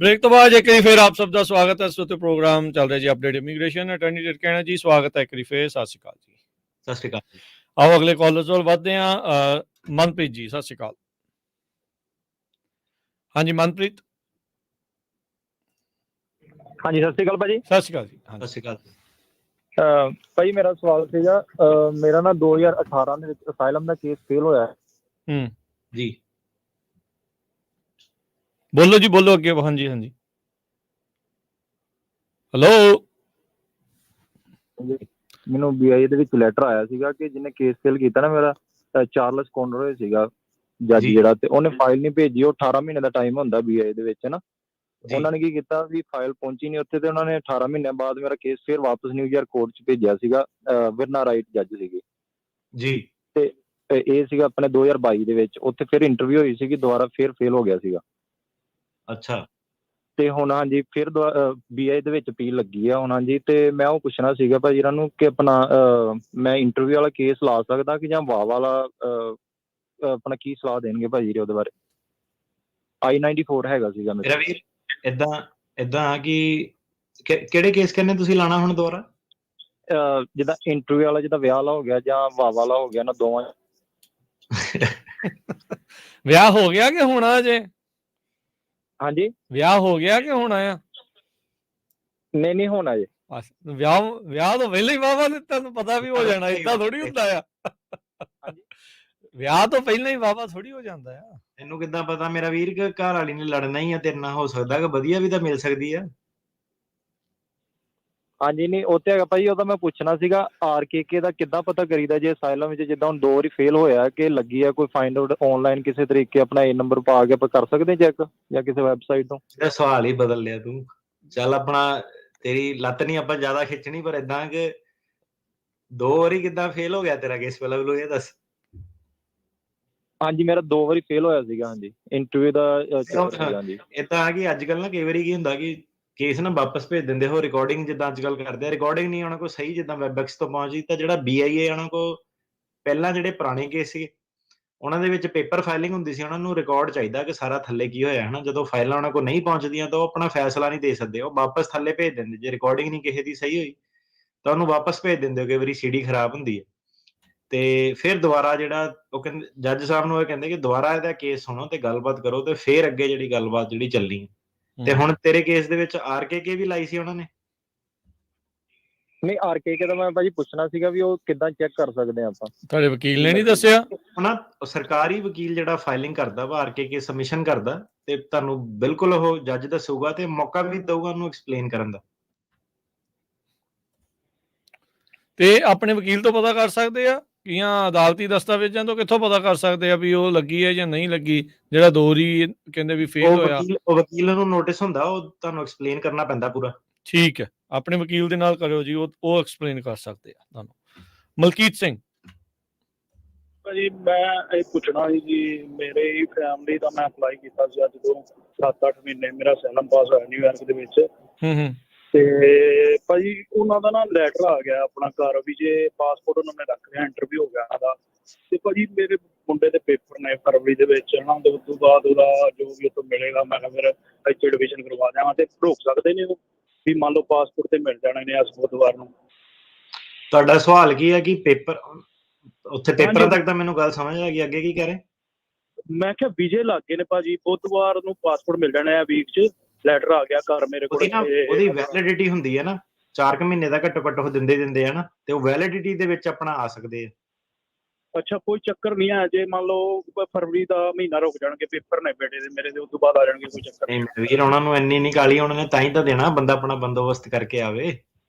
Speaker 1: ਬ੍ਰੇਕ ਤੋਂ ਬਾਅਦ ਇੱਕ ਵਾਰੀ ਫਿਰ ਆਪ ਸਭ ਦਾ ਸਵਾਗਤ ਹੈ। ਇਸ ਵਕਤ ਪ੍ਰੋਗਰਾਮ ਚੱਲ ਰਿਹਾ ਜੀ ਅਪਡੇਟ ਇਮੀਗ੍ਰੇਸ਼ਨ। ਅਟਾਰਨੀ ਟਿਰਕੈਣਾ ਜੀ ਸਵਾਗਤ ਹੈ ਇੱਕ ਵਾਰੀ ਫਿਰ। ਸਤਿ ਸ਼੍ਰੀ ਅਕਾਲ ਜੀ।
Speaker 2: ਸਤਿ ਸ਼੍ਰੀ ਅਕਾਲ।
Speaker 1: ਆਓ ਅਗਲੇ ਕਾਲਰ ਵੱਲ ਵੱਧਦੇ ਹਾਂ। ਮਨਪ੍ਰੀਤ ਜੀ ਸਤਿ ਸ਼੍ਰੀ ਅਕਾਲ। ਹਾਂਜੀ ਮਨਪ੍ਰੀਤ।
Speaker 7: ਹਾਂਜੀ ਸਤਿ ਸ਼੍ਰੀ ਅਕਾਲ ਭਾਜੀ।
Speaker 1: ਸਤਿ ਸ਼੍ਰੀ ਅਕਾਲ ਜੀ।
Speaker 2: ਸਤਿ ਸ਼੍ਰੀ ਅਕਾਲ।
Speaker 7: ਭਾਜੀ ਮੇਰਾ ਸਵਾਲ ਸੀਗਾ, ਮੇਰਾ ਨਾ 2018 ਦੇ ਵਿੱਚ ਅਸਾਈਲਮ ਦਾ ਕੇਸ ਫੇਲ ਹੋਇਆ ਹੈ।
Speaker 2: ਜੀ
Speaker 1: ਬੋਲੋ ਜੀ, ਬੋਲੋ ਅੱਗੇ। ਹਾਂਜੀ ਹਾਂਜੀ ਹੈਲੋ।
Speaker 7: ਮੈਨੂੰ BIA ਦੇ ਵਿੱਚ ਲੈਟਰ ਆਇਆ ਸੀਗਾ ਕਿ ਜਿਹਨੇ ਕੇਸ ਫੇਲ ਕੀਤਾ ਨਾ ਮੇਰਾ, ਚਾਰਲਸ ਕੋਨਰੋਏ ਸੀਗਾ ਜੱਜ ਜਿਹੜਾ, ਤੇ ਉਹਨੇ ਫਾਈਲ ਨਹੀਂ ਭੇਜੀ। ਉਹ 18 ਮਹੀਨੇ ਦਾ ਟਾਈਮ ਹੁੰਦਾ BIA ਦੇ ਵਿੱਚ ਨਾ। ਉਹਨਾਂ ਨੇ ਕੀ ਕੀਤਾ ਵੀ ਫਾਈਲ ਪਹੁੰਚੀ ਨਹੀਂ ਉੱਥੇ, ਤੇ ਉਹਨਾਂ ਨੇ 18 ਮਹੀਨਿਆਂ ਬਾਅਦ ਮੇਰਾ ਕੇਸ ਫਿਰ ਵਾਪਸ ਨਿਊਯਾਰਕ ਕੋਰਟ 'ਚ ਭੇਜਿਆ ਸੀਗਾ। ਵਿਰਨਾ ਰਾਈਟ ਜੱਜ ਸੀਗੇ
Speaker 2: ਜੀ।
Speaker 7: ਤੇ ਇਹ ਸੀਗਾ ਆਪਣੇ 2022 ਦੇ ਵਿੱਚ। ਉੱਥੇ ਫਿਰ ਇੰਟਰਵਿਊ ਹੋਈ ਸੀਗੀ, ਦੁਬਾਰਾ ਫਿਰ ਫੇਲ ਹੋ ਗਿਆ ਸੀਗਾ।
Speaker 2: ਅੱਛਾ।
Speaker 7: ਤੇ ਹੁਣ ਹਾਂਜੀ ਫਿਰ BIA ਦੇ ਵਿੱਚ ਅਪੀਲ ਲੱਗੀ ਆ ਹੁਣ। ਹਾਂਜੀ ਤੇ ਮੈਂ ਉਹ ਪੁੱਛਣਾ ਸੀਗਾ ਭਾਜੀ ਇਹਨਾਂ ਨੂੰ ਕਿ ਆਪਣਾ ਮੈਂ ਇੰਟਰਵਿਊ ਵਾਲਾ ਕੇਸ ਲਾ ਸਕਦਾ ਕਿ ਜਾਂ ਵਾਹ ਵਾਲਾ, ਆਪਣਾ ਕੀ ਸਲਾਹ ਦੇਣਗੇ ਭਾਜੀ ਉਹਦੇ ਬਾਰੇ। I-94 ਹੈਗਾ ਸੀਗਾ
Speaker 2: ਮੇਰਾ ਵੀਰ। ਏਦਾਂ ਕਿ ਕਿਹੜੇ ਕੇਸ ਕਰਨੇ ਤੁਸੀਂ ਲਾਣਾ ਹੁਣ ਦੁਬਾਰਾ?
Speaker 7: ਜਿੱਦਾਂ ਇੰਟਰਵਿਊ ਵਾਲਾ, ਜਿੱਦਾਂ ਵਿਆਹ ਵਾਲਾ ਹੋ ਗਿਆ ਜਾਂ ਵਾਹ ਵਾਲਾ ਹੋ ਗਿਆ ਨਾ, ਦੋਵਾਂ।
Speaker 1: ਵਿਆਹ ਹੋ ਗਿਆ ਕਿ ਹੋਣਾ ਅਜੇ?
Speaker 7: ਹਾਂਜੀ
Speaker 1: ਵਿਆਹ ਹੋ ਗਿਆ ਕਿ ਹੋਣਾ ਆ?
Speaker 7: ਨਹੀਂ ਹੋਣਾ ਜੀ।
Speaker 1: ਵਿਆਹ ਤੋਂ ਪਹਿਲਾਂ ਹੀ ਵਾਵਾ ਨੇ ਤੁਹਾਨੂੰ ਪਤਾ ਵੀ ਹੋ ਜਾਣਾ, ਏਦਾਂ ਥੋੜੀ ਹੁੰਦਾ ਆ। ਵਿਆਹ ਤੋਂ ਪਹਿਲਾਂ ਹੀ ਵਾਵਾ ਥੋੜੀ ਹੋ ਜਾਂਦਾ ਆ।
Speaker 2: ਤੈਨੂੰ ਕਿੱਦਾਂ ਪਤਾ ਮੇਰਾ ਵੀਰ ਕਿ ਘਰ ਵਾਲੀ ਨੇ ਲੜਨਾ ਹੀ ਆ ਤੇਰੇ ਨਾਲ? ਹੋ ਸਕਦਾ ਕਿ ਵਧੀਆ ਵੀ ਤਾਂ ਮਿਲ ਸਕਦੀ ਆ।
Speaker 7: ਹਾਂਜੀ ਨਹੀਂ ਉਹ ਤੇ ਹੈਗਾ ਭਾਜੀ, ਉਹ ਤਾਂ ਮੈਂ ਪੁੱਛਣਾ ਸੀਗਾ RKK ਦਾ ਕਿੱਦਾਂ ਪਤਾ ਕਰੀਦਾ ਜੇ ਅਸਾਈਲਮ ਵਿੱਚ ਜਿੱਦਾਂ ਹੁਣ 2 ਵਾਰੀ ਫੇਲ ਹੋਇਆ ਕਿ ਲੱਗੀ ਆ ਕੋਈ ਫਾਈਂਡ ਆਊਟ ਆਨਲਾਈਨ ਕਿਸੇ ਤਰੀਕੇ ਆਪਣਾ A ਨੰਬਰ ਪਾ ਕੇ ਆਪਾਂ ਕਰ ਸਕਦੇ ਚੈੱਕ ਜਾਂ ਕਿਸੇ ਵੈਬਸਾਈਟ ਤੋਂ?
Speaker 2: ਇਹਦਾ ਸਵਾਲ ਹੀ ਬਦਲ ਲਿਆ ਤੂੰ। ਚੱਲ ਆਪਣਾ ਤੇਰੀ ਲੱਤ ਨਹੀਂ ਆਪਾਂ ਜ਼ਿਆਦਾ ਖਿੱਚਣੀ, ਪਰ ਏਦਾਂ ਕਿ 2 ਵਾਰੀ ਕਿੱਦਾਂ ਫੇਲ ਹੋ ਗਿਆ ਤੇਰਾ ਕੇਸ? ਪਹਿਲਾਂ ਮੈਨੂੰ ਇਹ ਦੱਸ।
Speaker 7: ਹਾਂਜੀ ਮੇਰਾ 2 ਵਾਰੀ ਫੇਲ ਹੋਇਆ ਸੀਗਾ। ਹਾਂਜੀ ਇੰਟਰਵਿਊ ਦਾ ਚੱਕਰ ਸੀਗਾ। ਹਾਂਜੀ
Speaker 2: ਏਦਾਂ ਆ ਕਿ ਅੱਜ ਕੱਲ ਨਾ ਕਈ ਵਾਰੀ ਕੀ ਹੁੰਦਾ ਕਿ ਕੇਸ ਨਾ ਵਾਪਸ ਭੇਜ ਦਿੰਦੇ ਹੋ। ਰਿਕਾਰਡਿੰਗ ਜਿੱਦਾਂ ਅੱਜ ਕੱਲ ਕਰਦੇ ਆ, ਰਿਕਾਰਡਿੰਗ ਨਹੀਂ ਉਹਨਾਂ ਕੋਲ ਸਹੀ, ਜਿੱਦਾਂ WebEx ਤੋਂ ਪਹੁੰਚੀ ਤਾਂ ਜਿਹੜਾ BIA ਉਹਨਾਂ ਕੋਲ ਪਹਿਲਾਂ ਜਿਹੜੇ ਪੁਰਾਣੇ ਕੇਸ ਸੀ ਉਹਨਾਂ ਦੇ ਵਿੱਚ ਪੇਪਰ ਫਾਈਲਿੰਗ ਹੁੰਦੀ ਸੀ। ਉਹਨਾਂ ਨੂੰ ਰਿਕਾਰਡ ਚਾਹੀਦਾ ਕਿ ਸਾਰਾ ਥੱਲੇ ਕੀ ਹੋਇਆ ਹੈ ਨਾ। ਜਦੋਂ ਫਾਈਲਾਂ ਉਹਨਾਂ ਕੋਲ ਨਹੀਂ ਪਹੁੰਚਦੀਆਂ ਤਾਂ ਉਹ ਆਪਣਾ ਫੈਸਲਾ ਨਹੀਂ ਦੇ ਸਕਦੇ, ਉਹ ਵਾਪਸ ਥੱਲੇ ਭੇਜ ਦਿੰਦੇ। ਜੇ ਰਿਕਾਰਡਿੰਗ ਨਹੀਂ ਕਿਸੇ ਦੀ ਸਹੀ ਹੋਈ ਤਾਂ ਉਹਨੂੰ ਵਾਪਸ ਭੇਜ ਦਿੰਦੇ। ਕਈ ਵਾਰੀ CD ਖਰਾਬ ਹੁੰਦੀ ਹੈ ਤੇ ਫਿਰ ਦੁਬਾਰਾ ਜਿਹੜਾ ਉਹ ਕਹਿੰਦੇ ਜੱਜ ਸਾਹਿਬ ਨੂੰ, ਇਹ ਕਹਿੰਦੇ ਕਿ ਦੁਬਾਰਾ ਇਹਦਾ ਕੇਸ ਸੁਣੋ ਤੇ ਗੱਲਬਾਤ ਕਰੋ ਤੇ ਫਿਰ ਅੱਗੇ ਜਿਹੜੀ ਗੱਲਬਾਤ ਜਿਹੜੀ ਚੱਲਣੀ ਹੈ। ਤੇ ਹੁਣ ਤੇਰੇ ਕੇਸ ਦੇ ਵਿੱਚ RKK ਵੀ ਲਾਈ ਸੀ ਉਹਨਾਂ ਨੇ?
Speaker 7: ਨਹੀਂ RKK ਦਾ ਮੈਂ ਭਾਜੀ ਪੁੱਛਣਾ ਸੀਗਾ ਵੀ ਉਹ ਕਿੱਦਾਂ ਚੈੱਕ ਕਰ ਸਕਦੇ ਆ ਆਪਾਂ?
Speaker 1: ਤੁਹਾਡੇ ਵਕੀਲ ਨੇ ਨਹੀਂ ਦੱਸਿਆ?
Speaker 2: ਨਾ ਸਰਕਾਰੀ ਵਕੀਲ ਜਿਹੜਾ ਫਾਈਲਿੰਗ ਕਰਦਾ ਵਾ, RKK ਸਬਮਿਸ਼ਨ ਕਰਦਾ, ਤੇ ਤੁਹਾਨੂੰ ਬਿਲਕੁਲ ਉਹ ਜੱਜ ਦੱਸੂਗਾ ਤੇ ਮੌਕਾ ਵੀ ਦਊਗਾ ਉਹਨੂੰ ਐਕਸਪਲੇਨ ਕਰਨ ਦਾ।
Speaker 1: ਤੇ ਆਪਣੇ ਵਕੀਲ ਤੋਂ ਪਤਾ ਕਰ ਸਕਦੇ ਆ ਜਾਂ ਅਦਾਲਤੀ ਦਸਤਾਵੇਜ਼ਾਂ ਤੋਂ ਕਿੱਥੋਂ ਪਤਾ ਕਰ ਸਕਦੇ ਆ ਵੀ ਉਹ ਲੱਗੀ ਹੈ ਜਾਂ ਨਹੀਂ ਲੱਗੀ? ਜਿਹੜਾ 2 ਵਾਰੀ ਕਹਿੰਦੇ ਵੀ ਫੇਲ ਹੋਇਆ।
Speaker 2: ਉਹ ਵਕੀਲ ਨੂੰ ਨੋਟਿਸ ਹੁੰਦਾ, ਉਹ ਤੁਹਾਨੂੰ ਐਕਸਪਲੇਨ ਕਰਨਾ ਪੈਂਦਾ ਪੂਰਾ।
Speaker 1: ਠੀਕ ਹੈ, ਆਪਣੇ ਵਕੀਲ ਦੇ ਨਾਲ ਕਰਿਓ ਜੀ, ਉਹ ਐਕਸਪਲੇਨ ਕਰ ਸਕਦੇ ਆ ਤੁਹਾਨੂੰ। ਮਲਕੀਤ ਸਿੰਘ।
Speaker 12: ਭਾਜੀ ਮੈਂ ਇਹ ਪੁੱਛਣਾ ਸੀ ਜੀ, ਮੇਰੇ ਫੈਮਿਲੀ ਦਾ ਮੈਂ ਅਪਲਾਈ ਕੀਤਾ ਸੀ ਅੱਜ ਤੋਂ 7-8 ਮਹੀਨੇ। ਮੇਰਾ ਅਸਾਈਲਮ ਪਾਸ ਹੋਇਆ ਨਿਊਯਾਰਕ ਦੇ ਵਿੱਚ। ਤੇ ਭਾਜੀ ਉਹਨਾਂ ਦਾ ਨਾ ਲੈਟਰ ਆ ਗਿਆ ਆਪਣਾ ਘਰ ਵੀ ਜੇ ਪਾਸਪੋਰਟ ਉਹਨਾਂ ਨੇ ਰੱਖ ਲਿਆ, ਇੰਟਰਵਿਊ ਹੋ ਗਿਆ ਉਹਨਾਂ ਦਾ। ਤੇ ਭਾਜੀ ਮੇਰੇ ਮੁੰਡੇ ਦੇ ਪੇਪਰ ਨੇ ਫਰਵਰੀ ਦੇ ਵਿੱਚ ਹਨਾ, ਤੇ ਉਸ ਤੋਂ ਬਾਅਦ ਉਹਦਾ ਜੋ ਵੀ ਉੱਥੋਂ ਮਿਲੇਗਾ ਮੈਂ ਕਿਹਾ ਫਿਰ ਇੱਥੇ ਐਡਮਿਸ਼ਨ ਕਰਵਾ ਦਿਆਂਗਾ। ਤੇ ਰੋਕ ਸਕਦੇ ਨੇ ਉਹ ਵੀ ਮੰਨ ਲਓ ਪਾਸਪੋਰਟ ਤੇ ਮਿਲ ਜਾਣੇ ਨੇ ਅੱਜ ਬੁੱਧਵਾਰ ਨੂੰ?
Speaker 2: ਤੁਹਾਡਾ ਸਵਾਲ ਕੀ ਹੈ ਕਿ ਪੇਪਰ ਉੱਥੇ ਪੇਪਰਾਂ ਤੱਕ ਤਾਂ ਮੈਨੂੰ ਗੱਲ ਸਮਝ ਆ ਗਈ, ਅੱਗੇ ਕੀ ਕਹਿ ਰਹੇ?
Speaker 12: ਮੈਂ ਕਿਹਾ ਵੀਜ਼ੇ ਲੱਗ ਗਏ ਨੇ ਭਾਜੀ, ਬੁੱਧਵਾਰ ਨੂੰ ਪਾਸਪੋਰਟ ਮਿਲ ਜਾਣਾ ਹੈ ਵੀਕ 'ਚ। ਲੈਟਰ ਆ ਗਿਆ ਘਰ ਮੇਰੇ ਕੋਲ।
Speaker 2: ਉਹਦੀ ਵੈਲਿਡਿਟੀ ਹੁੰਦੀ ਹੈ ਨਾ 4 ਮਹੀਨੇ ਦਾ ਘੱਟੋ ਘੱਟ ਉਹ ਦਿੰਦੇ ਆ ਨਾ, ਤੇ ਉਹ ਵੈਲਿਡਿਟੀ ਦੇ ਵਿੱਚ ਆਪਣਾ ਆ ਸਕਦੇ ਆ।
Speaker 12: ਅੱਛਾ ਕੋਈ ਚੱਕਰ ਨਹੀਂ ਹੈ ਜੇ ਮੰਨ ਲਓ ਫਰਵਰੀ ਦਾ ਮਹੀਨਾ ਰੁਕ ਜਾਣਗੇ, ਪੇਪਰ ਨੇ ਬੇਟੇ ਦੇ ਮੇਰੇ ਦੇ, ਉਸ ਤੋਂ ਬਾਅਦ ਆ ਜਾਣਗੇ, ਕੋਈ ਚੱਕਰ
Speaker 2: ਨਹੀਂ ਵੀਰ। ਉਹਨਾਂ ਨੂੰ ਇੰਨੀ ਨਹੀਂ ਕਾਹਲੀ, ਉਹਨਾਂ ਨੇ ਤਾਂ ਹੀ ਤਾਂ ਦੇਣਾ ਬੰਦਾ ਆਪਣਾ ਬੰਦੋਬਸਤ ਕਰਕੇ ਆਵੇ।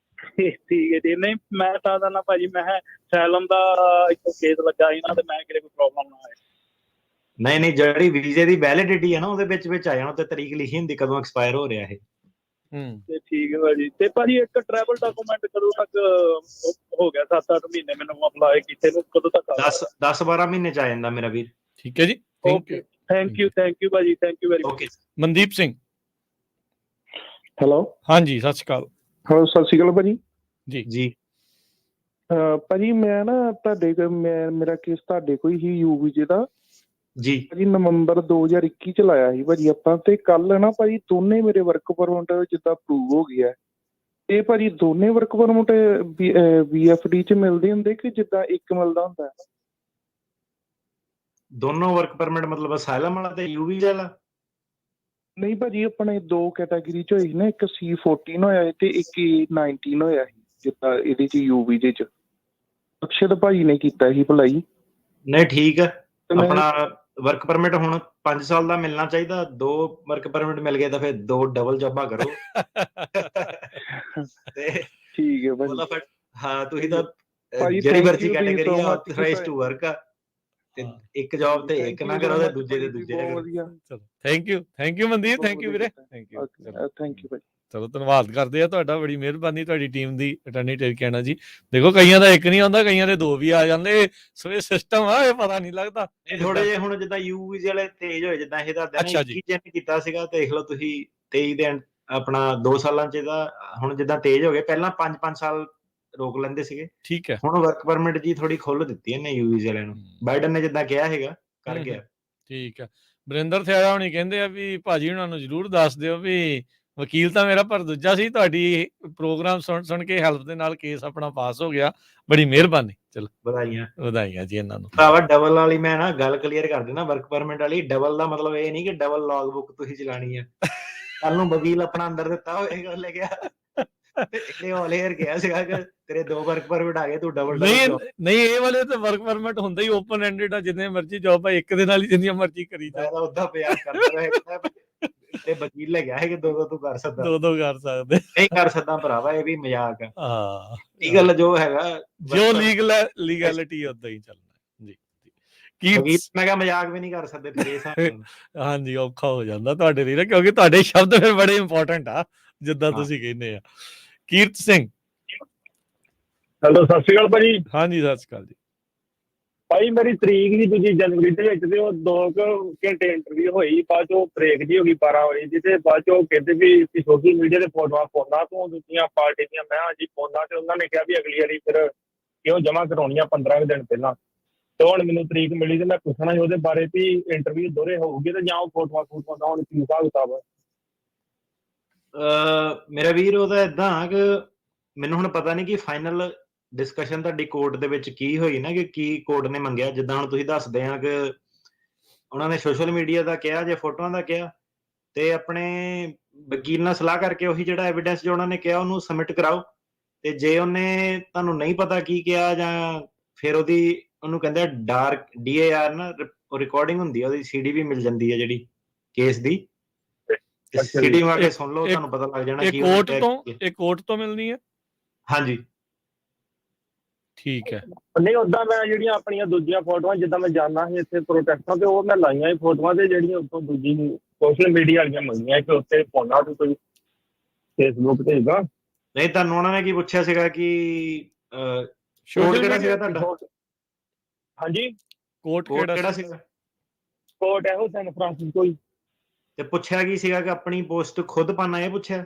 Speaker 12: ਠੀਕ ਹੈ ਜੀ। ਨਹੀਂ ਮੈਂ ਤਾਂ ਨਾ ਭਾਜੀ ਮੈਂ ਅਸਾਈਲਮ ਦਾ ਇੱਕ ਕੇਸ ਲੱਗਾ ਸੀ ਨਾ, ਤੇ ਮੈਂ ਕਿਤੇ ਕੋਈ ਪ੍ਰੋਬਲਮ ਨਾ ਆਏ।
Speaker 2: ਨਹੀਂ ਜਿਹੜੀ ਵੀਜ਼ੇ ਦੀ ਵੈਲਿਡਿਟੀ ਹੈ ਨਾ ਉਹਦੇ ਵਿੱਚ ਆ ਜਾਣਾ, ਤੇ ਤਰੀਕ ਲਿਖੀ ਹੁੰਦੀ ਕਦੋਂ ਐਕਸਪਾਇਰ ਹੋ ਰਿਹਾ ਇਹ।
Speaker 12: ਤੇ ਠੀਕ ਹੈ ਭਾਜੀ। ਤੇ ਭਾਜੀ ਇੱਕ ਟਰੈਵਲ ਡਾਕੂਮੈਂਟ ਕਦੋਂ ਤੱਕ ਹੋ ਗਿਆ? 7-8 ਮਹੀਨੇ ਮੈਨੂੰ ਅਪਲਾਈ ਕੀਤੇ ਨੂੰ, ਕਦੋਂ ਤੱਕ?
Speaker 2: 10-12 ਮਹੀਨੇ ਚ ਆ ਜਾਂਦਾ ਮੇਰਾ ਵੀਰ।
Speaker 1: ਠੀਕ ਹੈ ਜੀ,
Speaker 12: ਓਕੇ ਥੈਂਕ ਯੂ ਭਾਜੀ, thank you very much.
Speaker 1: Mandeep Singh.
Speaker 13: Hello
Speaker 1: ਹਾਂਜੀ ਸਤਿ ਸ਼੍ਰੀ ਅਕਾਲ।
Speaker 13: ਹਾਂ ਸਤਿ ਸ਼੍ਰੀ ਅਕਾਲ ਭਾਜੀ।
Speaker 2: ਜੀ
Speaker 13: ਭਾਜੀ ਮੈਂ ਨਾ ਤੁਹਾਡੇ ਮੇਰਾ ਕੇਸ ਤੁਹਾਡੇ ਕੋਈ ਹੀ ਯੂ ਵੀਜ਼ੇ ਦਾ,
Speaker 2: ਜੀ
Speaker 13: ਭਾਜੀ ਨਵੰਬਰ 2021 ਚ ਲਾਇਆ ਸੀ ਭਾਜੀ ਆਪਾਂ, ਤੇ ਕੱਲ ਨਾ ਭਾਜੀ ਦੋਨੇ ਮੇਰੇ ਵਰਕ ਪਰਮਿਟ ਜਿੱਦਾਂ ਅਪਰੂਵ ਹੋ ਗਿਆ। ਇਹ ਭਾਜੀ ਦੋਨੇ ਵਰਕ ਪਰਮਿਟ VFD ਚ ਮਿਲਦੇ ਹੁੰਦੇ ਕਿ ਜਿੱਦਾਂ ਇੱਕ ਮਿਲਦਾ ਹੁੰਦਾ?
Speaker 2: ਦੋਨੋਂ ਵਰਕ ਪਰਮਿਟ ਮਤਲਬ ਅਸਾਈਲਮ ਵਾਲਾ ਤੇ ਯੂ ਵੀਜ਼ਾ ਵਾਲਾ?
Speaker 13: ਨਹੀਂ ਭਾਜੀ ਆਪਣੇ ਦੋ ਕੈਟਾਗਰੀ ਚ ਹੋਈ ਨਾ, ਇੱਕ C14 ਹੋਇਆ ਸੀ ਤੇ ਇੱਕ E19 ਹੋਇਆ ਸੀ ਜਿੱਦਾਂ ਇਹਦੇ ਚ ਯੂ ਵੀਜ਼ੇ ਚ। ਅਕਸ਼ਦ ਭਾਜੀ ਨੇ ਕੀਤਾ ਸੀ ਅਪਲਾਈ।
Speaker 2: ਨਹੀਂ ਠੀਕ ਆ, ਆਪਣਾ ਵਰਕ ਪਰਮਿਟ ਹੁਣ 5 ਸਾਲ ਦਾ ਮਿਲਣਾ ਚਾਹੀਦਾ। 2 ਵਰਕ ਪਰਮਿਟ ਮਿਲ ਗਏ ਤਾਂ ਫਿਰ 2 ਡਬਲ ਜੌਬਾਂ ਕਰੋ। ਤੇ
Speaker 13: ਠੀਕ ਹੈ ਭਾਜੀ।
Speaker 2: ਹਾਂ ਤੁਸੀਂ ਤਾਂ
Speaker 13: ਭਾਜੀ
Speaker 2: ਜਿਹੜੀ ਮਰਜ਼ੀ ਕੈਟਾਗਰੀ ਆ ਆਥੋਰਾਈਜ਼ਡ ਟੂ ਵਰਕ ਆ, ਤੇ ਇੱਕ ਜੌਬ ਤੇ ਇੱਕ ਨਾ ਕਰੋ ਤੇ ਦੂਜੇ ਤੇ ਦੂਜੇ ਤੇ ਕਰੋ।
Speaker 1: ਚਲੋ thank you Mandeep, thank you ਵੀਰੇ, ਥੈਂਕ ਯੂ
Speaker 13: ਭਾਜੀ।
Speaker 1: ਚਲੋ ਧੰਨਵਾਦ ਕਰਦੇ ਆ ਤੁਹਾਡਾ, ਬੜੀ ਮਿਹਰਬਾਨੀ ਤੁਹਾਡੀ ਟੀਮ ਦੀ, ਅਟਾਰਨੀ ਟਿਰਕੈਨਾ ਜੀ। ਦੇਖੋ ਕਈਆਂ ਦਾ ਇੱਕ ਨਹੀਂ ਆਉਂਦਾ, ਕਈਆਂ ਦੇ 2 ਵੀ ਆ ਜਾਂਦੇ, ਸੋ ਇਹ ਸਿਸਟਮ ਆ, ਇਹ ਪਤਾ ਨਹੀਂ ਲੱਗਦਾ।
Speaker 2: ਥੋੜੇ ਜਿਹੇ ਹੁਣ ਜਿੱਦਾਂ ਯੂ ਵੀਜ਼ੇ ਵਾਲੇ ਤੇਜ਼ ਹੋਏ, ਜਿੱਦਾਂ ਇਹ ਤਾਂ 21 ਜਨ ਕੀਤਾ ਸੀਗਾ, ਤੇ ਦੇਖ ਲਓ ਤੁਸੀਂ 23 ਦੇ ਆਪਣਾ 2 ਸਾਲਾਂ ਚ ਇਹਦਾ ਹੁਣ ਜਿੱਦਾਂ ਤੇਜ਼ ਹੋ ਗਏ। ਪਹਿਲਾਂ 5-5 ਸਾਲ ਰੋਕ ਲੈਂਦੇ ਸੀਗੇ,
Speaker 1: ਠੀਕ ਹੈ।
Speaker 2: ਹੁਣ ਵਰਕ ਪਰਮਿਟ ਜੀ ਥੋੜੀ ਖੁੱਲ ਦਿੱਤੀ ਇਹਨੇ ਯੂ ਵੀਜ਼ੇ ਵਾਲਿਆਂ ਨੂੰ। ਬਾਈਡਨ ਨੇ ਜਿੱਦਾਂ ਕਿਹਾ ਹੈਗਾ ਕਰ ਗਿਆ।
Speaker 1: ਠੀਕ ਹੈ। ਵਰਿੰਦਰ ਥਿਆੜਾ ਹੁਣੀ ਕਹਿੰਦੇ ਆ ਵੀ ਭਾਜੀ ਉਹਨਾਂ ਨੂੰ ਜ਼ਰੂਰ ਦੱਸ ਦਿਓ ਵੀ ਵਕੀਲ ਤਾਂ ਮੇਰਾ ਪਰ ਦੂਜਾ ਸੀ, ਤੁਹਾਡੀ ਪ੍ਰੋਗਰਾਮ ਸੁਣ ਕੇ ਹੈਲਪ ਦੇ ਨਾਲ ਕੇਸ ਆਪਣਾ ਪਾਸ ਹੋ ਗਿਆ, ਬੜੀ ਮਿਹਰਬਾਨੀ। ਚਲੋ ਵਧਾਈਆਂ ਜੀ ਇਹਨਾਂ ਨੂੰ।
Speaker 2: ਭਰਾਵਾ ਡਬਲ ਵਾਲੀ ਮੈਂ ਨਾ ਗੱਲ ਕਲੀਅਰ ਕਰ ਦਿੰਦਾ, ਵਰਕ ਪਰਮਿਟ ਵਾਲੀ ਡਬਲ ਦਾ ਮਤਲਬ ਇਹ ਨਹੀਂ ਕਿ ਡਬਲ ਲੌਗ ਬੁੱਕ ਤੁਸੀਂ ਚਲਾਣੀ ਹੈ। ਕੱਲ ਨੂੰ ਵਕੀਲ ਆਪਣਾ ਅੰਦਰ ਦਿੱਤਾ ਹੋਏਗਾ ਲੈ ਗਿਆ, ਇਹਨੇ ਆਲ ਏਅਰ ਕਿਹਾ ਸੀਗਾ ਕਿ ਤੇਰੇ 2 ਵਰਕ ਪਰਮਿਟ ਆ ਗਏ, ਤੂੰ ਡਬਲ
Speaker 1: ਨਹੀਂ ਇਹ ਵਾਲੇ ਤਾਂ ਵਰਕ ਪਰਮਿਟ ਹੁੰਦਾ ਹੀ ਓਪਨ ਐਂਡਡ ਆ, ਜਿੰਨੇ ਮਰਜ਼ੀ ਜੌਬ ਆ ਇੱਕ ਦੇ ਨਾਲ ਹੀ ਜਿੰਨੀਆਂ ਮਰਜ਼ੀ ਕਰੀ ਜਾ।
Speaker 2: ਉਦਾਂ ਪਿਆਰ ਕਰਦਾ ਰਹੇਗਾ ਤੇ ਵਕੀਲ ਲੈ ਗਿਆ ਹੈ ਕਿ 2 ਤੂੰ ਕਰ ਸਕਦਾ,
Speaker 1: 2 ਕਰ ਸਕਦੇ ਨਹੀਂ
Speaker 2: ਕਰ ਸਕਦਾ ਭਰਾਵਾ, ਇਹ ਵੀ ਮਜ਼ਾਕ ਆ।
Speaker 1: ਹਾਂ
Speaker 2: ਇਹ ਗੱਲ ਜੋ ਹੈਗਾ
Speaker 1: ਜੋ ਲੀਗੈਲਿਟੀ ਉਦਾਂ ਹੀ ਚੱਲਣਾ ਜੀ।
Speaker 2: ਕੀ ਮੈਂ ਕਿਹਾ ਮਜ਼ਾਕ ਵੀ ਨਹੀਂ ਕਰ ਸਕਦੇ ਫਿਰ ਇਹ ਹਿਸਾਬ।
Speaker 1: ਹਾਂਜੀ ਔਖਾ ਹੋ ਜਾਂਦਾ ਤੁਹਾਡੇ ਲਈ ਨਾ, ਕਿਉਂਕਿ ਤੁਹਾਡੇ ਸ਼ਬਦ ਫਿਰ ਬੜੇ ਇੰਪੋਰਟੈਂਟ ਆ ਜਿੱਦਾਂ ਤੁਸੀਂ ਕਹਿੰਦੇ ਆ। ਕੀਰਤ ਸਿੰਘ
Speaker 12: ਹੈਲੋ, ਸਤਿ ਸ਼੍ਰੀ ਅਕਾਲ ਭਾਜੀ।
Speaker 1: ਹਾਂਜੀ ਸਤਿ ਸ਼੍ਰੀ ਅਕਾਲ ਜੀ
Speaker 12: ਭਾਈ। ਮੇਰੀ ਤਰੀਕ ਸੀ 2 ਜਨਵਰੀ ਦੇ ਵਿੱਚ, ਤੇ ਉਹ 2 ਘੰਟੇ ਇੰਟਰਵਿਊ ਹੋਈ, ਬਾਅਦ ਚੋਂ ਬ੍ਰੇਕ ਜੀ ਹੋ ਗਈ 12 ਵਜੇ ਦੀ, ਤੇ ਬਾਅਦ ਚੋਂ ਕਹਿੰਦੇ ਵੀ ਸੋਸ਼ਲ ਮੀਡੀਆ ਤੇ ਫੋਟੋਆਂ ਤੋਂ ਦੂਜੀਆਂ ਪਾਰਟੀ ਦੀਆਂ। ਮੈਂ ਹਾਂਜੀ ਪਾਉਣਾ, ਤੇ ਉਹਨਾਂ ਨੇ ਕਿਹਾ ਵੀ ਅਗਲੀ ਵਾਰੀ ਫਿਰ ਕਿਉਂ ਜਮ੍ਹਾਂ ਕਰਾਉਣੀਆਂ 15 ਦਿਨ ਪਹਿਲਾਂ। ਤੇ ਹੁਣ ਮੈਨੂੰ ਤਰੀਕ ਮਿਲੀ ਤੇ ਮੈਂ ਪੁੱਛਣਾ ਸੀ ਉਹਦੇ ਬਾਰੇ ਵੀ ਇੰਟਰਵਿਊ ਦੋਹਰੇ ਹੋਊਗੀ ਤੇ ਜਾਂ ਉਹ ਫੋਟੋਆਂ ਦਾ ਹੁਣ ਕੀ ਹਿਸਾਬ ਕਿਤਾਬ?
Speaker 2: ਮੇਰਾ ਵੀਰ ਉਹਦਾ ਏਦਾਂ ਕਿ ਮੈਨੂੰ ਹੁਣ ਪਤਾ ਨਹੀਂ ਕਿ ਫਾਈਨਲ ਡਿਸਕਸ਼ਨ ਤੁਹਾਡੀ ਕੋਰਟ ਦੇ ਵਿੱਚ ਕੀ ਹੋਈ ਨਾ, ਕਿ ਕੀ ਕੋਰਟ ਨੇ ਮੰਗਿਆ। ਜਿੱਦਾਂ ਹੁਣ ਤੁਸੀਂ ਦੱਸਦੇ ਆ ਕਿ ਉਹਨਾਂ ਨੇ ਸੋਸ਼ਲ ਮੀਡੀਆ ਦਾ ਕਿਹਾ ਜਾਂ ਫੋਟੋਆਂ ਦਾ ਕਿਹਾ, ਤੇ ਆਪਣੇ ਵਕੀਲ ਨਾਲ ਸਲਾਹ ਕਰਕੇ ਉਹੀ ਜਿਹੜਾ ਐਵੀਡੈਂਸ ਜੋ ਉਹਨਾਂ ਨੇ ਕਿਹਾ ਉਹਨੂੰ ਸਬਮਿਟ ਕਰਾਓ। ਤੇ ਜੇ ਉਹਨੇ ਤੁਹਾਨੂੰ ਨਹੀਂ ਪਤਾ ਕੀ ਕਿਹਾ, ਜਾਂ ਫਿਰ ਉਹਨੂੰ ਕਹਿੰਦੇ ਡਾਰਕ DAR ਨਾ ਰਿਕਾਰਡਿੰਗ ਹੁੰਦੀ ਹੈ, ਉਹਦੀ CD ਵੀ ਮਿਲ ਜਾਂਦੀ ਹੈ ਜਿਹੜੀ ਕੇਸ ਦੀ, CD ਮਾਰ ਕੇ ਸੁਣ ਲਓ, ਤੁਹਾਨੂੰ ਪਤਾ ਲੱਗ ਜਾਣਾ।
Speaker 1: ਇਹ ਕੋਰਟ ਤੋਂ ਮਿਲਣੀ ਹੈ?
Speaker 2: ਹਾਂਜੀ
Speaker 1: ਠੀਕ ਹੈ।
Speaker 12: ਨਹੀਂ ਉਦਾਂ ਮੈਂ ਜਿਹੜੀਆਂ ਆਪਣੀਆਂ ਦੂਜੀਆਂ ਫੋਟੋਆਂ ਜਿੱਦਾਂ ਮੈਂ ਜਾਣਾ ਸੀ ਇੱਥੇ ਪ੍ਰੋਟੈਸਟਾਂ ਤੇ, ਉਹ ਮੈਂ ਲਾਈਆਂ ਹੀ ਫੋਟੋਆਂ, ਤੇ ਜਿਹੜੀਆਂ ਉੱਥੋਂ ਦੂਜੀ ਸੋਸ਼ਲ ਮੀਡੀਆ ਵਾਲੀਆਂ ਮੰਗੀਆਂ ਕਿ ਉੱਤੇ ਪਾਉਣਾ ਤੂੰ ਕੋਈ ਫੇਸਬੁੱਕ ਤੇ ਹੈਗਾ।
Speaker 2: ਨਹੀਂ ਤੁਹਾਨੂੰ ਉਹਨਾਂ ਨੇ ਕੀ ਪੁੱਛਿਆ ਸੀਗਾ ਕਿ ਕੋਡ ਕਿਹੜਾ ਸੀਗਾ ਤੁਹਾਡਾ?
Speaker 12: ਹਾਂਜੀ
Speaker 1: ਕੋਡ ਕਿਹੜਾ
Speaker 2: ਸੀਗਾ?
Speaker 12: ਕੋਡ ਇਹੋ ਸੈਨ ਫਰਾਂਸਿਸਕੋ ਹੀ।
Speaker 2: ਤੇ ਪੁੱਛਿਆ ਕੀ ਸੀਗਾ ਕਿ ਆਪਣੀ ਪੋਸਟ ਖੁਦ ਪਾਣਾ, ਇਹ ਪੁੱਛਿਆ?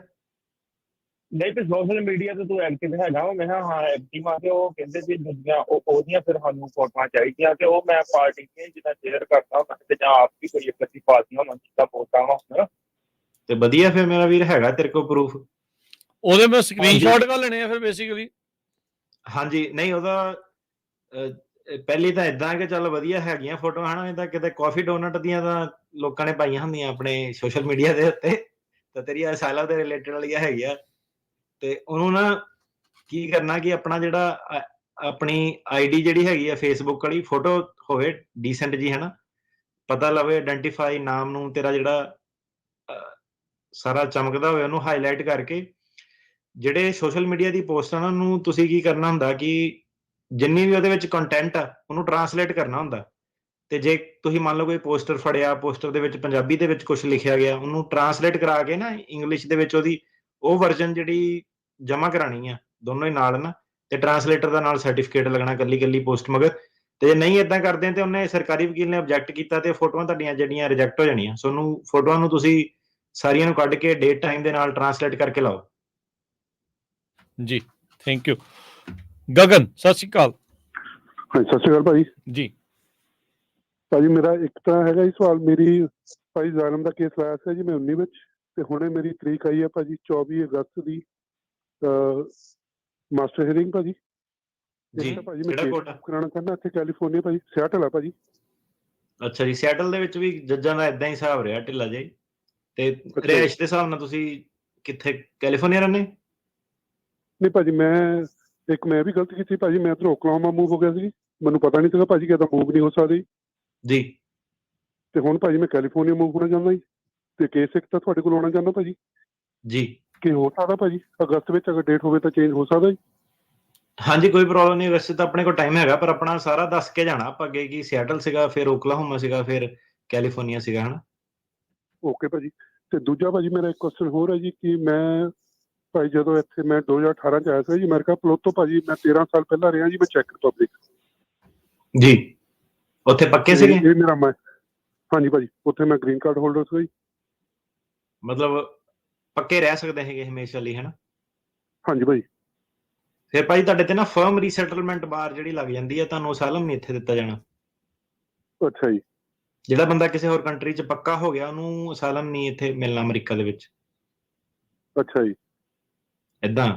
Speaker 12: ਨਹੀਂ ਤੇ ਸੋਸ਼ਲ ਮੀਡੀਆ ਤੇ ਤੂੰ ਐਕਟਿਵ ਹੈਗਾ? ਮੈਂ ਕਿਹਾ ਹਾਂ ਐਕਟਿਵ ਆ। ਤੇ ਉਹ ਕਹਿੰਦੇ ਸੀ ਦੂਜੀਆਂ ਉਹਦੀਆਂ ਫਿਰ ਸਾਨੂੰ ਫੋਟੋਆਂ ਚਾਹੀਦੀਆਂ, ਤੇ ਉਹ ਮੈਂ ਪਾਰਟੀ ਦੀਆਂ ਜਿੱਦਾਂ ਸ਼ੇਅਰ ਕਰਦਾ ਹੁੰਦਾ ਤੇ ਜਾਂ ਆਪ ਵੀ ਕੋਈ ਇਕੱਠੀ ਪਾਰਟੀਆਂ ਹੋਣਾ ਜਿੱਦਾਂ ਪੋਸਟਾਂ ਵਾ।
Speaker 2: ਤੇ ਵਧੀਆ, ਫਿਰ ਮੇਰਾ ਵੀਰ ਹੈਗਾ ਤੇਰੇ ਕੋਲ ਪ੍ਰੂਫ?
Speaker 1: ਉਹਦੇ ਮੈਂ ਸਕਰੀਨਸ਼ਾਟ ਕਰ ਲੈਣੇ ਆ ਫਿਰ ਬੇਸਿਕਲੀ।
Speaker 2: ਹਾਂਜੀ ਨਹੀਂ ਉਹਦਾ ਪਹਿਲੀ ਤਾਂ ਇਦਾਂ ਕਿ ਚੱਲ ਵਧੀਆ ਹੈਗੀਆਂ ਫੋਟੋਆਂ ਹਨਾ, ਇਹ ਤਾਂ ਕਿਤੇ ਕਾਫੀ ਡੋਨਟ ਦੀਆਂ ਤਾਂ ਲੋਕਾਂ ਨੇ ਪਾਈਆਂ ਹੁੰਦੀਆਂ ਆਪਣੇ ਸੋਸ਼ਲ ਮੀਡੀਆ ਦੇ ਉੱਤੇ, ਤਾਂ ਤੇਰੀ ਅਸਾਈਲਮ ਦੇ ਰਿਲੇਟਡ ਵਾਲੀਆਂ ਹੈਗੀਆਂ। ਤੇ ਉਹਨੂੰ ਨਾ ਕੀ ਕਰਨਾ ਕਿ ਆਪਣਾ ਜਿਹੜਾ ਆਪਣੀ ID ਜਿਹੜੀ ਹੈਗੀ ਆ ਫੇਸਬੁੱਕ ਵਾਲੀ, ਫੋਟੋ ਹੋਵੇ ਡੀਸੈਂਟ ਜੀ ਹਨਾ, ਪਤਾ ਲਵੇ ਆਇਡੈਂਟੀਫਾਈ ਨਾਮ ਨੂੰ ਤੇਰਾ ਜਿਹੜਾ ਸਾਰਾ ਚਮਕਦਾ ਹੋਵੇ, ਉਹਨੂੰ ਹਾਈਲਾਈਟ ਕਰਕੇ ਜਿਹੜੇ ਸੋਸ਼ਲ ਮੀਡੀਆ ਦੀ ਪੋਸਟਾਂ ਨਾ, ਉਹਨੂੰ ਤੁਸੀਂ ਕੀ ਕਰਨਾ ਹੁੰਦਾ ਕਿ ਜਿੰਨੀ ਵੀ ਉਹਦੇ ਵਿੱਚ ਕੰਟੈਂਟ ਆ ਉਹਨੂੰ ਟਰਾਂਸਲੇਟ ਕਰਨਾ ਹੁੰਦਾ। ਤੇ ਜੇ ਤੁਸੀਂ ਮੰਨ ਲਓ ਕੋਈ ਪੋਸਟਰ ਫੜਿਆ, ਪੋਸਟਰ ਦੇ ਵਿੱਚ ਪੰਜਾਬੀ ਦੇ ਵਿੱਚ ਕੁਝ ਲਿਖਿਆ ਗਿਆ, ਉਹਨੂੰ ਟਰਾਂਸਲੇਟ ਕਰਾ ਕੇ ਨਾ ਇੰਗਲਿਸ਼ ਦੇ ਵਿੱਚ ਉਹਦੀ ਉਹ ਵਰਜਨ ਜਿਹੜੀ ਜਮ੍ਹਾਂ ਕਰਾਣੀ ਆ ਦੋਨੋਂ ਹੀ ਨਾਲ ਨਾ, ਤੇ ਟਰਾਂਸਲੇਟਰ ਦਾ ਨਾਲ ਸਰਟੀਫਿਕੇਟ ਲੱਗਣਾ ਕੱਲੀ ਪੋਸਟ ਮਗਰ। ਤੇ ਨਹੀਂ ਇਦਾਂ ਕਰਦੇ ਤੇ ਉਹਨੇ ਸਰਕਾਰੀ ਵਕੀਲ ਨੇ ਆਬਜੈਕਟ ਕੀਤਾ ਤੇ ਫੋਟੋਆਂ ਤੁਹਾਡੀਆਂ ਜਿਹੜੀਆਂ ਰਿਜੈਕਟ ਹੋ ਜਾਣੀਆਂ। ਸੋ ਉਹਨੂੰ ਫੋਟੋਆਂ ਨੂੰ ਤੁਸੀਂ ਸਾਰੀਆਂ ਨੂੰ ਕੱਢ ਕੇ ਡੇਟ ਟਾਈਮ ਦੇ ਨਾਲ ਟਰਾਂਸਲੇਟ ਕਰਕੇ ਲਾਓ।
Speaker 1: ਜੀ ਥੈਂਕ ਯੂ। ਗਗਨ ਸਤਿ ਸ਼੍ਰੀ ਅਕਾਲ।
Speaker 14: ਸਤਿ ਸ਼੍ਰੀ ਅਕਾਲ ਭਾਜੀ
Speaker 1: ਜੀ।
Speaker 14: ਭਾਜੀ ਮੇਰਾ ਇੱਕ ਤਾਂ ਹੈਗਾ ਜੀ ਸਵਾਲ, ਮੇਰੀ ਭਾਈ ਜ਼ਾਲਮ ਦਾ ਕੇਸ ਲਾਇਆ ਸੀ ਜੀ ਮੈਂ 19 ਵਿੱਚ, ਤੇ ਹੁਣੇ ਮੇਰੀ ਤਰੀਕ ਆਈ ਹੈ ਭਾਜੀ 24 ਅਗਸਤ ਦੀ ਮਾਸਟਰ ਹੀਅਰਿੰਗ ਭਾਜੀ।
Speaker 2: ਜੀ
Speaker 14: ਭਾਜੀ ਮੈਂ
Speaker 2: ਕਿਹੜਾ
Speaker 14: ਕੇਸ
Speaker 2: ਕੋਰਟ ਆ?
Speaker 14: ਕਰਾਉਣਾ ਚਾਹੁੰਦਾ ਇੱਥੇ ਕੈਲੀਫੋਰਨੀਆ ਭਾਜੀ, ਸਿਆਟਲ ਆ ਭਾਜੀ।
Speaker 2: ਅੱਛਾ ਜੀ, ਸਿਆਟਲ ਦੇ ਵਿੱਚ ਵੀ ਜੱਜਾਂ ਦਾ ਇਦਾਂ ਹੀ ਹਿਸਾਬ ਰਿਹਾ ਢਿੱਲਾ ਜਿਹਾ। ਤੇ ਰਿਹਾਇਸ਼ ਦੇ ਹਿਸਾਬ ਨਾਲ ਤੁਸੀਂ ਕਿੱਥੇ ਕੈਲੀਫੋਰਨੀਆ ਰਹਿੰਦੇ?
Speaker 14: ਨਹੀਂ ਭਾਜੀ ਮੈਂ ਵੀ ਗਲਤੀ ਕੀਤੀ ਭਾਜੀ, ਮੈਂ ਇੱਧਰੋਂ ਓਕਲਾਹੋਮਾ ਮੂਵ ਹੋ ਗਿਆ ਸੀ, ਮੈਨੂੰ ਪਤਾ ਨਹੀਂ ਸੀਗਾ ਭਾਜੀ ਕਿ ਇੱਦਾਂ ਮੂਵ ਨਹੀਂ ਹੋ ਸਕਦੀ
Speaker 2: ਜੀ।
Speaker 14: ਤੇ ਹੁਣ ਭਾਜੀ ਮੈਂ ਕੈਲੀਫੋਰਨੀਆ ਮੂਵ ਹੋਣਾ ਚਾਹੁੰਦਾ ਜੀ, ਤੇ ਕੇਸ ਇੱਕ ਤਾਂ ਤੁਹਾਡੇ ਕੋਲ ਆਉਣਾ ਚਾਹੁੰਦਾ ਭਾਜੀ
Speaker 2: ਜੀ।
Speaker 14: ਕਿ ਹੋ ਸਕਦਾ ਭਾਜੀ ਅਗਸਤ ਵਿੱਚ ਅਗਰ ਡੇਟ ਹੋਵੇ ਤਾਂ ਚੇਂਜ ਹੋ ਸਕਦਾ ਜੀ?
Speaker 2: ਹਾਂਜੀ ਕੋਈ ਪ੍ਰੋਬਲਮ ਨਹੀਂ, ਵੈਸੇ ਤਾਂ ਆਪਣੇ ਕੋਲ ਟਾਈਮ ਹੈਗਾ, ਪਰ ਆਪਣਾ ਸਾਰਾ ਦੱਸ ਕੇ ਜਾਣਾ ਆਪਾਂ ਅੱਗੇ ਕਿ ਸਿਆਟਲ ਸੀਗਾ, ਫਿਰ ਓਕਲਾਹੋਮਾ ਸੀਗਾ, ਫਿਰ ਕੈਲੀਫੋਰਨੀਆ ਸੀਗਾ, ਹਨਾ।
Speaker 14: ਓਕੇ ਭਾਜੀ। ਤੇ ਦੂਜਾ ਭਾਜੀ ਮੇਰਾ ਇੱਕ ਕੁਐਸਚਨ ਹੋਰ ਹੈ ਜੀ ਕਿ ਮੈਂ ਭਾਈ ਜਦੋਂ ਇੱਥੇ ਮੈਂ 2018 ਚ ਆਇਆ ਸੀ ਜੀ ਅਮਰੀਕਾ ਪਲੋਤੋ ਭਾਜੀ, ਮੈਂ 13 ਸਾਲ ਪਹਿਲਾਂ ਰਿਹਾ ਜੀ ਮੈਂ ਚੈੱਕ ਰਿਪਬਲਿਕ
Speaker 2: ਜੀ। ਉੱਥੇ ਪੱਕੇ ਸੀਗੇ?
Speaker 14: ਇਹ ਮੇਰਾ ਹਾਂਜੀ ਭਾਜੀ, ਉੱਥੇ ਮੈਂ ਗ੍ਰੀਨ ਕਾਰਡ ਹੋਲਡਰ ਸੀ ਜੀ।
Speaker 2: ਮਤਲਬ ਪੱਕੇ ਰਹਿ ਸਕਦੇ ਹੈਗੇ ਹਮੇਸ਼ਾ ਲਈ, ਹਨਾ?
Speaker 14: ਹਾਂਜੀ ਭਾਜੀ।
Speaker 2: ਫਿਰ ਭਾਜੀ ਤੁਹਾਡੇ ਤੇ ਨਾ ਫਰਮ ਰੀਸੈਟਲਮੈਂਟ ਬਾਰ ਜਿਹੜੀ ਲੱਗ ਜਾਂਦੀ ਹੈ, ਤੁਹਾਨੂੰ ਅਸਾਈਲਮ ਨਹੀਂ ਇੱਥੇ ਦਿੱਤਾ ਜਾਣਾ।
Speaker 14: ਅੱਛਾ ਜੀ।
Speaker 2: ਜਿਹੜਾ ਬੰਦਾ ਕਿਸੇ ਹੋਰ ਕੰਟਰੀ 'ਚ ਪੱਕਾ ਹੋ ਗਿਆ ਉਹਨੂੰ ਅਸਾਈਲਮ ਨਹੀਂ ਇੱਥੇ ਮਿਲਣਾ ਅਮਰੀਕਾ ਦੇ ਵਿੱਚ।
Speaker 14: ਅੱਛਾ ਜੀ।
Speaker 2: ਏਦਾਂ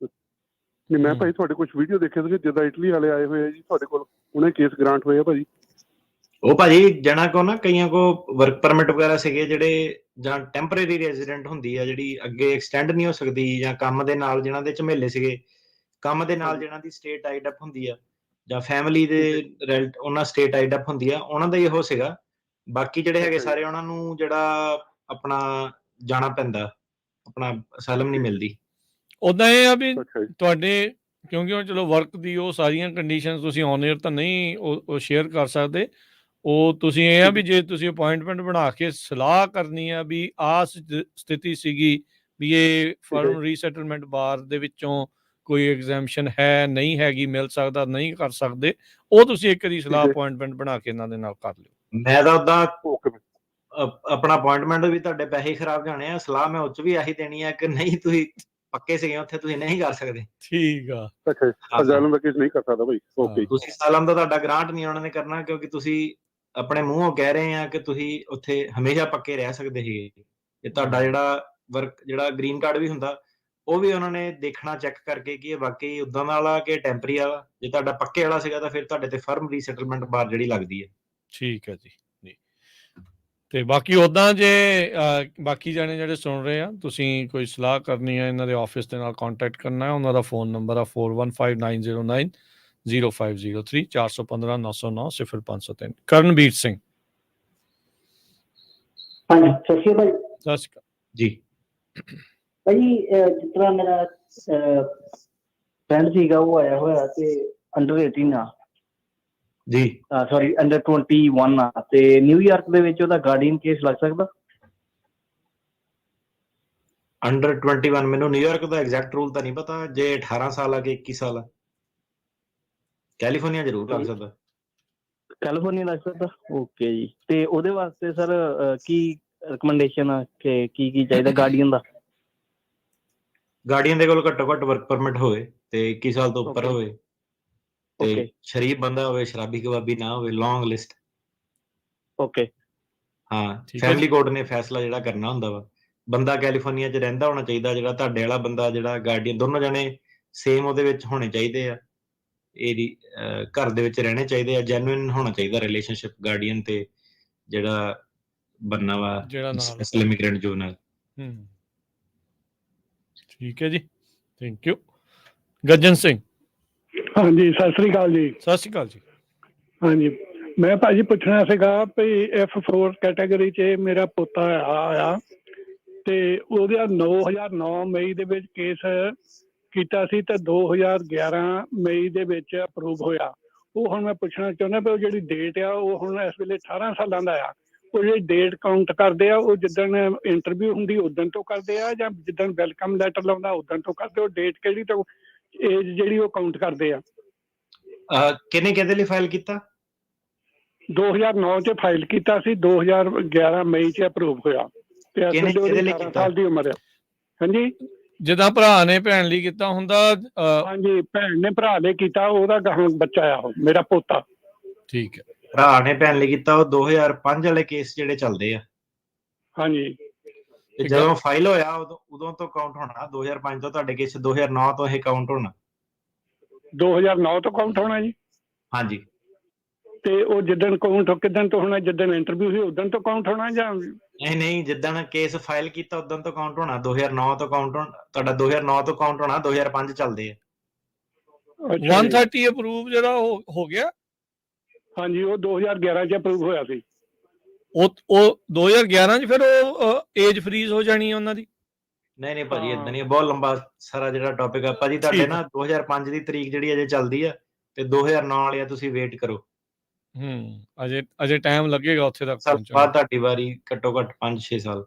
Speaker 14: ਨਹੀਂ ਮੈਂ ਭਾਈ ਤੁਹਾਡੇ ਕੁਝ ਵੀਡੀਓ ਦੇਖੇ ਸੀਗੇ ਜਿੱਦਾਂ ਇਟਲੀ ਵਾਲੇ ਆਏ ਹੋਏ ਆ ਜੀ ਤੁਹਾਡੇ ਕੋਲ, ਉਹਨੇ ਕੇਸ ਗ੍ਰਾਂਟ ਹੋਏ ਆ ਭਾਜੀ।
Speaker 2: ਉਹ ਭਾਜੀ ਜਣਾ ਕੋ ਨਾ ਕਈਆਂ ਕੋ ਵਰਕ ਪਰਮਿਟ ਵਗੈਰਾ ਸੀਗੇ ਜਿਹੜੇ, ਜਾਂ ਟੈਂਪਰੇਰੀ ਰੈਜ਼ੀਡੈਂਟ ਹੁੰਦੀ ਆ ਜਿਹੜੀ ਅੱਗੇ ਐਕਸਟੈਂਡ ਨਹੀਂ ਹੋ ਸਕਦੀ, ਜਾਂ ਕੰਮ ਦੇ ਨਾਲ ਜਿਹਨਾਂ ਦੇ ਝਮੇਲੇ ਸੀਗੇ, ਕੰਮ ਦੇ ਨਾਲ ਜਿਹਨਾਂ ਦੀ ਸਟੇਟ ਆਈਡ ਅਪ ਹੁੰਦੀ ਆ, ਜਾਂ ਫੈਮਿਲੀ ਦੇ ਉਹਨਾਂ ਸਟੇਟ ਆਈਡ ਅਪ ਹੁੰਦੀ ਆ, ਉਹਨਾਂ ਦਾ ਹੀ ਉਹ ਸੀਗਾ। ਬਾਕੀ ਜਿਹੜੇ ਹੈਗੇ ਸਾਰੇ ਉਹਨਾਂ ਨੂੰ ਜਿਹੜਾ ਆਪਣਾ ਜਾਣਾ ਪੈਂਦਾ, ਆਪਣਾ ਅਸਾਈਲਮ ਨਹੀਂ ਮਿਲਦੀ।
Speaker 1: ਉਦਾਂ ਇਹ ਆ ਵੀ ਤੁਹਾਡੇ ਕਿਉਂਕਿ ਹੁਣ ਚਲੋ ਵਰਕ ਦੀ ਉਹ ਸਾਰੀਆਂ ਕੰਡੀਸ਼ਨਸ ਤੁਸੀਂ ਔਨ ਏਅਰ ਤਾਂ ਨਹੀਂ ਉਹ ਸ਼ੇਅਰ ਕਰ ਸਕਦੇ। ਉਹ ਤੁਸੀਂ ਇਹ ਆ ਵੀ ਜੇ ਤੁਸੀਂ ਅਪਾਇੰਟਮੈਂਟ ਬਣਾ ਕੇ ਸਲਾਹ ਕਰਨੀ ਆ ਵੀ ਆਹ ਸਥਿਤੀ ਸੀਗੀ ਵੀ ਇਹ ਫਰਮ ਰੀਸੈਟਲਮੈਂਟ ਬਾਰ ਦੇ ਵਿੱਚੋਂ ਕੋਈ ਐਗਜ਼ੈਂਪਸ਼ਨ ਹੈ ਨਹੀਂ ਹੈਗੀ, ਮਿਲ ਸਕਦਾ ਨਹੀਂ ਕਰ ਸਕਦੇ, ਉਹ ਤੁਸੀਂ ਇੱਕ ਵਾਰੀ ਸਲਾਹ ਅਪਾਇੰਟਮੈਂਟ ਬਣਾ ਕੇ ਇਹਨਾਂ ਦੇ ਨਾਲ ਕਰ ਲਿਓ।
Speaker 2: ਮੈਂ ਤਾਂ ਉਦਾਂ ਆਪਣਾ ਅਪਾਇੰਟਮੈਂਟ ਵੀ ਤੁਹਾਡੇ ਪੈਸੇ ਖਰਾਬ ਜਾਣੇ ਆ, ਸਲਾਹ ਮੈਂ ਉਹ 'ਚ ਵੀ ਆਹੀ ਦੇਣੀ ਆ ਕਿ ਨਹੀਂ ਤੁਸੀਂ ਪੱਕੇ ਸੀਗੇ ਉੱਥੇ, ਤੁਸੀਂ ਨਹੀਂ ਕਰ ਸਕਦੇ।
Speaker 1: ਠੀਕ ਆ।
Speaker 14: ਅੱਛਾ ਅਸਾਈਲਮ ਦਾ ਕੇਸ ਨਹੀਂ ਕਰ ਸਕਦਾ ਭਾਈ। ਓਕੇ।
Speaker 2: ਤੁਸੀਂ ਅਸਾਈਲਮ ਦਾ ਤੁਹਾਡਾ ਗ੍ਰਾਂਟ ਨਹੀਂ ਉਹਨਾਂ ਨੇ ਕਰਨਾ, ਕਿਉਂਕਿ ਤੁਸੀਂ ਆਪਣੇ ਮੂੰਹੋਂ ਕਹਿ ਰਹੇ ਆ ਕਿ ਤੁਸੀਂ ਉੱਥੇ ਹਮੇਸ਼ਾ ਪੱਕੇ ਰਹਿ ਸਕਦੇ ਸੀਗੇ। ਤੇ ਤੁਹਾਡਾ ਜਿਹੜਾ ਗ੍ਰੀਨ ਕਾਰਡ ਵੀ ਹੁੰਦਾ ਉਹ ਵੀ ਉਹਨਾਂ ਨੇ ਦੇਖਣਾ ਚੈੱਕ ਕਰਕੇ ਕਿ ਇਹ ਵਾਕਈ ਉਦਾਂ ਦਾ ਵਾਲਾ ਕਿ ਟੈਂਪਰਰੀ ਵਾਲਾ। ਜੇ ਤੁਹਾਡਾ ਪੱਕੇ ਵਾਲਾ ਸੀਗਾ ਤਾਂ ਫਿਰ ਤੁਹਾਡੇ ਤੇ ਫਰਮ ਰੀਸੈਟਲਮੈਂਟ ਬਾਰ ਜਿਹੜੀ ਲੱਗਦੀ ਹੈ।
Speaker 1: ਠੀਕ ਹੈ ਜੀ। ਤੇ ਬਾਕੀ ਉੱਦਾਂ ਜੇ ਬਾਕੀ ਜਾਣੇ ਜਿਹੜੇ ਸੁਣ ਰਹੇ ਆ, ਤੁਸੀਂ ਕੋਈ ਸਲਾਹ ਕਰਨੀ ਹੈ ਇਹਨਾਂ ਦੇ ਆਫਿਸ ਦੇ ਨਾਲ ਕੰਟੈਕਟ ਕਰਨਾ ਹੈ। ਉਹਨਾਂ ਦਾ ਫੋਨ ਨੰਬਰ ਆ 4159090503 415-909-0503। ਕਰਨਵੀਰ ਸਿੰਘ।
Speaker 15: ਹਾਂਜੀ ਸਤਿ ਸ਼੍ਰੀ ਅਕਾਲ।
Speaker 1: ਸਤਿ ਸ਼੍ਰੀ ਅਕਾਲ
Speaker 2: ਜੀ।
Speaker 15: ਭਾਈ ਜਿਸ ਤਰ੍ਹਾਂ ਮੇਰਾ ਫਰੈਂਡ ਸੀਗਾ ਉਹ ਆਇਆ ਹੋਇਆ ਤੇ ਅੰਡਰ 18 ਆ
Speaker 2: ਜੀ,
Speaker 15: ਸੌਰੀ ਅੰਡਰ 21 ਆ, ਤੇ ਨਿਊਯਾਰਕ ਦੇ ਵਿੱਚ ਉਹਦਾ ਗਾਰਡੀਅਨ ਕੇਸ ਲੱਗ ਸਕਦਾ?
Speaker 2: ਅੰਡਰ 21 ਮੈਨੂੰ ਨਿਊਯਾਰਕ ਦਾ ਐਗਜ਼ੈਕਟ ਰੂਲ ਤਾਂ ਨਹੀਂ ਪਤਾ। ਜੇ 18 ਸਾਲ ਆ ਕਿ 21 ਸਾਲ ਆ, ਕੈਲੀਫੋਰਨੀਆ ਜ਼ਰੂਰ ਲੱਗ ਸਕਦਾ।
Speaker 15: ਕੈਲੀਫੋਰਨੀਆ ਲੱਗ ਸਕਦਾ। ਓਕੇ ਜੀ। ਤੇ ਉਹਦੇ ਵਾਸਤੇ ਸਰ ਕੀ ਰਿਕਮੈਂਡੇਸ਼ਨ ਆ ਕਿ ਕੀ ਚਾਹੀਦਾ ਗਾਰਡੀਅਨ ਦਾ?
Speaker 2: ਗਾਰਡੀਅਨ ਦੇ ਕੋਲ ਘੱਟੋ ਘੱਟ ਵਰਕ ਪਰਮਿਟ ਹੋਵੇ ਤੇ 21 ਸਾਲ ਤੋਂ ਉੱਪਰ ਹੋਵੇ, ਤੇ ਸ਼ਰੀਫ ਬੰਦਾ ਹੋਵੇ, ਸ਼ਰਾਬੀ ਕਬਾਬੀ ਨਾ ਹੋਵੇ, ਲੌਂਗ ਲਿਸਟ।
Speaker 15: ਓਕੇ।
Speaker 2: ਹਾਂ, ਫੈਮਿਲੀ ਕੋਰਟ ਨੇ ਫੈਸਲਾ ਜਿਹੜਾ ਕਰਨਾ ਹੁੰਦਾ ਵਾ। ਬੰਦਾ ਕੈਲੀਫੋਰਨੀਆ 'ਚ ਰਹਿੰਦਾ ਹੋਣਾ ਚਾਹੀਦਾ, ਜਿਹੜਾ ਤੁਹਾਡੇ ਵਾਲਾ ਬੰਦਾ ਜਿਹੜਾ ਗਾਰਡੀਅਨ, ਦੋਨੋਂ ਜਣੇ ਸੇਮ ਉਹਦੇ ਵਿੱਚ ਹੋਣੇ ਚਾਹੀਦੇ ਆ, ਇਹਦੀ ਘਰ ਦੇ ਵਿੱਚ ਰਹਿਣੇ ਚਾਹੀਦੇ ਆ, ਜੈਨੂਇਨ ਹੋਣਾ ਚਾਹੀਦਾ ਰਿਲੇਸ਼ਨਸ਼ਿਪ ਗਾਰਡੀਅਨ ਤੇ ਜਿਹੜਾ ਬੰਨਾ ਵਾ ਅਸਲ ਇਮੀਗ੍ਰੈਂਟ ਜੋ ਨਾਲ।
Speaker 1: ਠੀਕ ਹੈ ਜੀ, ਥੈਂਕ ਯੂ। ਗੱਜਨ ਸਿੰਘ।
Speaker 16: ਹਾਂਜੀ ਸਤਿ ਸ੍ਰੀ ਅਕਾਲ ਜੀ।
Speaker 1: ਸਤਿ ਸ਼੍ਰੀ ਅਕਾਲ ਜੀ।
Speaker 16: ਹਾਂਜੀ ਮੈਂ ਭਾਜੀ ਪੁੱਛਣਾ ਸੀਗਾ ਵੀ F4 ਕੈਟਾਗਰੀ 'ਚ ਮੇਰਾ ਪੋਤਾ ਆਇਆ ਤੇ ਉਹਦਾ 2009 ਮਈ ਦੇ ਵਿੱਚ ਕੇਸ ਕੀਤਾ ਸੀ ਤੇ 2011 ਮਈ ਦੇ ਵਿੱਚ ਅਪਰੂਵ ਹੋਇਆ। ਉਹ ਹੁਣ ਮੈਂ ਪੁੱਛਣਾ ਚਾਹੁੰਦਾ ਵੀ ਉਹ ਜਿਹੜੀ ਡੇਟ ਆ ਉਹ ਹੁਣ ਇਸ ਵੇਲੇ 18 ਸਾਲਾਂ ਦਾ ਆ, ਉਹ ਜਿਹੜੀ ਡੇਟ ਕਾਊਂਟ ਕਰਦੇ ਆ ਉਹ ਜਿੱਦਣ ਇੰਟਰਵਿਊ ਹੁੰਦੀ ਉਦਣ ਤੋਂ ਕਰਦੇ ਆ ਜਾਂ ਜਿੱਦਣ ਵੈਲਕਮ ਲੈਟਰ ਲਾਉਂਦਾ ਉਦਣ ਤੋਂ ਕਰਦੇ? ਉਹ ਡੇਟ ਕਿਹੜੀ ਤੋਂ ਏਜ ਜਿਹੜੀ ਉਹ ਕਾਊਂਟ ਕਰਦੇ ਆ?
Speaker 2: ਕਿਹਨੇ ਕਿਹਦੇ ਲਈ ਫਾਈਲ ਕੀਤਾ?
Speaker 16: 2009 ਚ ਫਾਈਲ ਕੀਤਾ ਸੀ, 2011 ਮਈ ਚ ਅਪਰੂਵ ਹੋਇਆ ਤੇ ਅਸਲ ਚ ਉਹਦੀ 18 ਸਾਲ ਦੀ ਉਮਰ ਹੈ। ਹਾਂਜੀ,
Speaker 1: ਜਿੱਦਾਂ ਭਰਾ ਨੇ ਭੈਣ ਲਈ ਕੀਤਾ ਹੁੰਦਾ।
Speaker 16: ਹਾਂਜੀ, ਭੈਣ ਨੇ ਭਰਾ ਲਈ ਕੀਤਾ, ਉਹਦਾ ਗਾਹਾਂ ਬੱਚਾ ਆ ਉਹ ਮੇਰਾ ਪੋਤਾ।
Speaker 1: ਠੀਕ ਹੈ।
Speaker 2: ਭਰਾ ਨੇ ਭੈਣ ਲਈ ਕੀਤਾ ਉਹ 2005 ਵਾਲੇ ਕੇਸ ਜਿਹੜੇ ਚੱਲਦੇ ਆ।
Speaker 16: ਹਾਂਜੀ
Speaker 2: ਤੇ ਜਦੋਂ ਫਾਈਲ ਹੋਇਆ ਉਦੋਂ ਤੋਂ ਕਾਊਂਟ ਹੋਣਾ, 2005 ਤੋਂ ਤੁਹਾਡੇ ਕੇਸ 2009 ਤੋਂ ਇਹ ਕਾਊਂਟ ਹੋਣਾ।
Speaker 16: 2009 ਤੋਂ ਕਾਊਂਟ ਹੋਣਾ ਜੀ?
Speaker 2: ਹਾਂਜੀ।
Speaker 16: ਤੇ ਉਹ ਜਿੱਦਣ ਕਾਊਂਟ ਕਿੱਦਣ ਤੋਂ ਹੋਣਾ, ਜਿੱਦਣ ਇੰਟਰਵਿਊ ਸੀ ਉਦੋਂ ਤੋਂ ਕਾਊਂਟ ਹੋਣਾ ਜਾਂ?
Speaker 2: ਨਹੀਂ, ਜਿੱਦਣ ਕੇਸ ਫਾਈਲ ਕੀਤਾ ਉਦੋਂ ਤੋਂ ਕਾਊਂਟ ਹੋਣਾ। 2009 ਤੋਂ ਕਾਊਂਟ ਹੋਣਾ ਤੁਹਾਡਾ, 2009 ਤੋਂ ਕਾਊਂਟ ਹੋਣਾ। 2005 ਚੱਲਦੇ ਆ।
Speaker 1: 130 ਅਪਰੂਵ ਜਿਹੜਾ ਹੋ ਗਿਆ?
Speaker 16: ਹਾਂਜੀ, ਉਹ 2011 ਚ ਅਪਰੂਵ ਹੋਇਆ ਸੀ।
Speaker 1: ਉਹ 2011 ਚ ਫਿਰ ਉਹ ਏਜ ਫਰੀਜ਼ ਹੋ ਜਾਣੀ ਹੈ ਉਹਨਾਂ ਦੀ?
Speaker 2: ਨਹੀਂ ਭਾਜੀ, ਇਦਾਂ ਨਹੀਂ, ਬਹੁਤ ਲੰਬਾ ਸਾਰਾ ਜਿਹੜਾ ਟੌਪਿਕ ਆ ਭਾਜੀ। ਤੁਹਾਡੇ ਨਾ 2005 ਦੀ ਤਰੀਕ ਜਿਹੜੀ ਅਜੇ ਚੱਲਦੀ ਆ ਤੇ 2009 ਵਾਲੀ ਆ, ਤੁਸੀਂ ਵੇਟ ਕਰੋ।
Speaker 1: ਅਜੇ ਟਾਈਮ ਲੱਗੇਗਾ ਉੱਥੇ ਤੱਕ
Speaker 2: ਪਹੁੰਚਣ। ਬਾਅਦ ਤੁਹਾਡੀ ਵਾਰੀ ਘੱਟੋ ਘੱਟ 5-6 ਸਾਲ।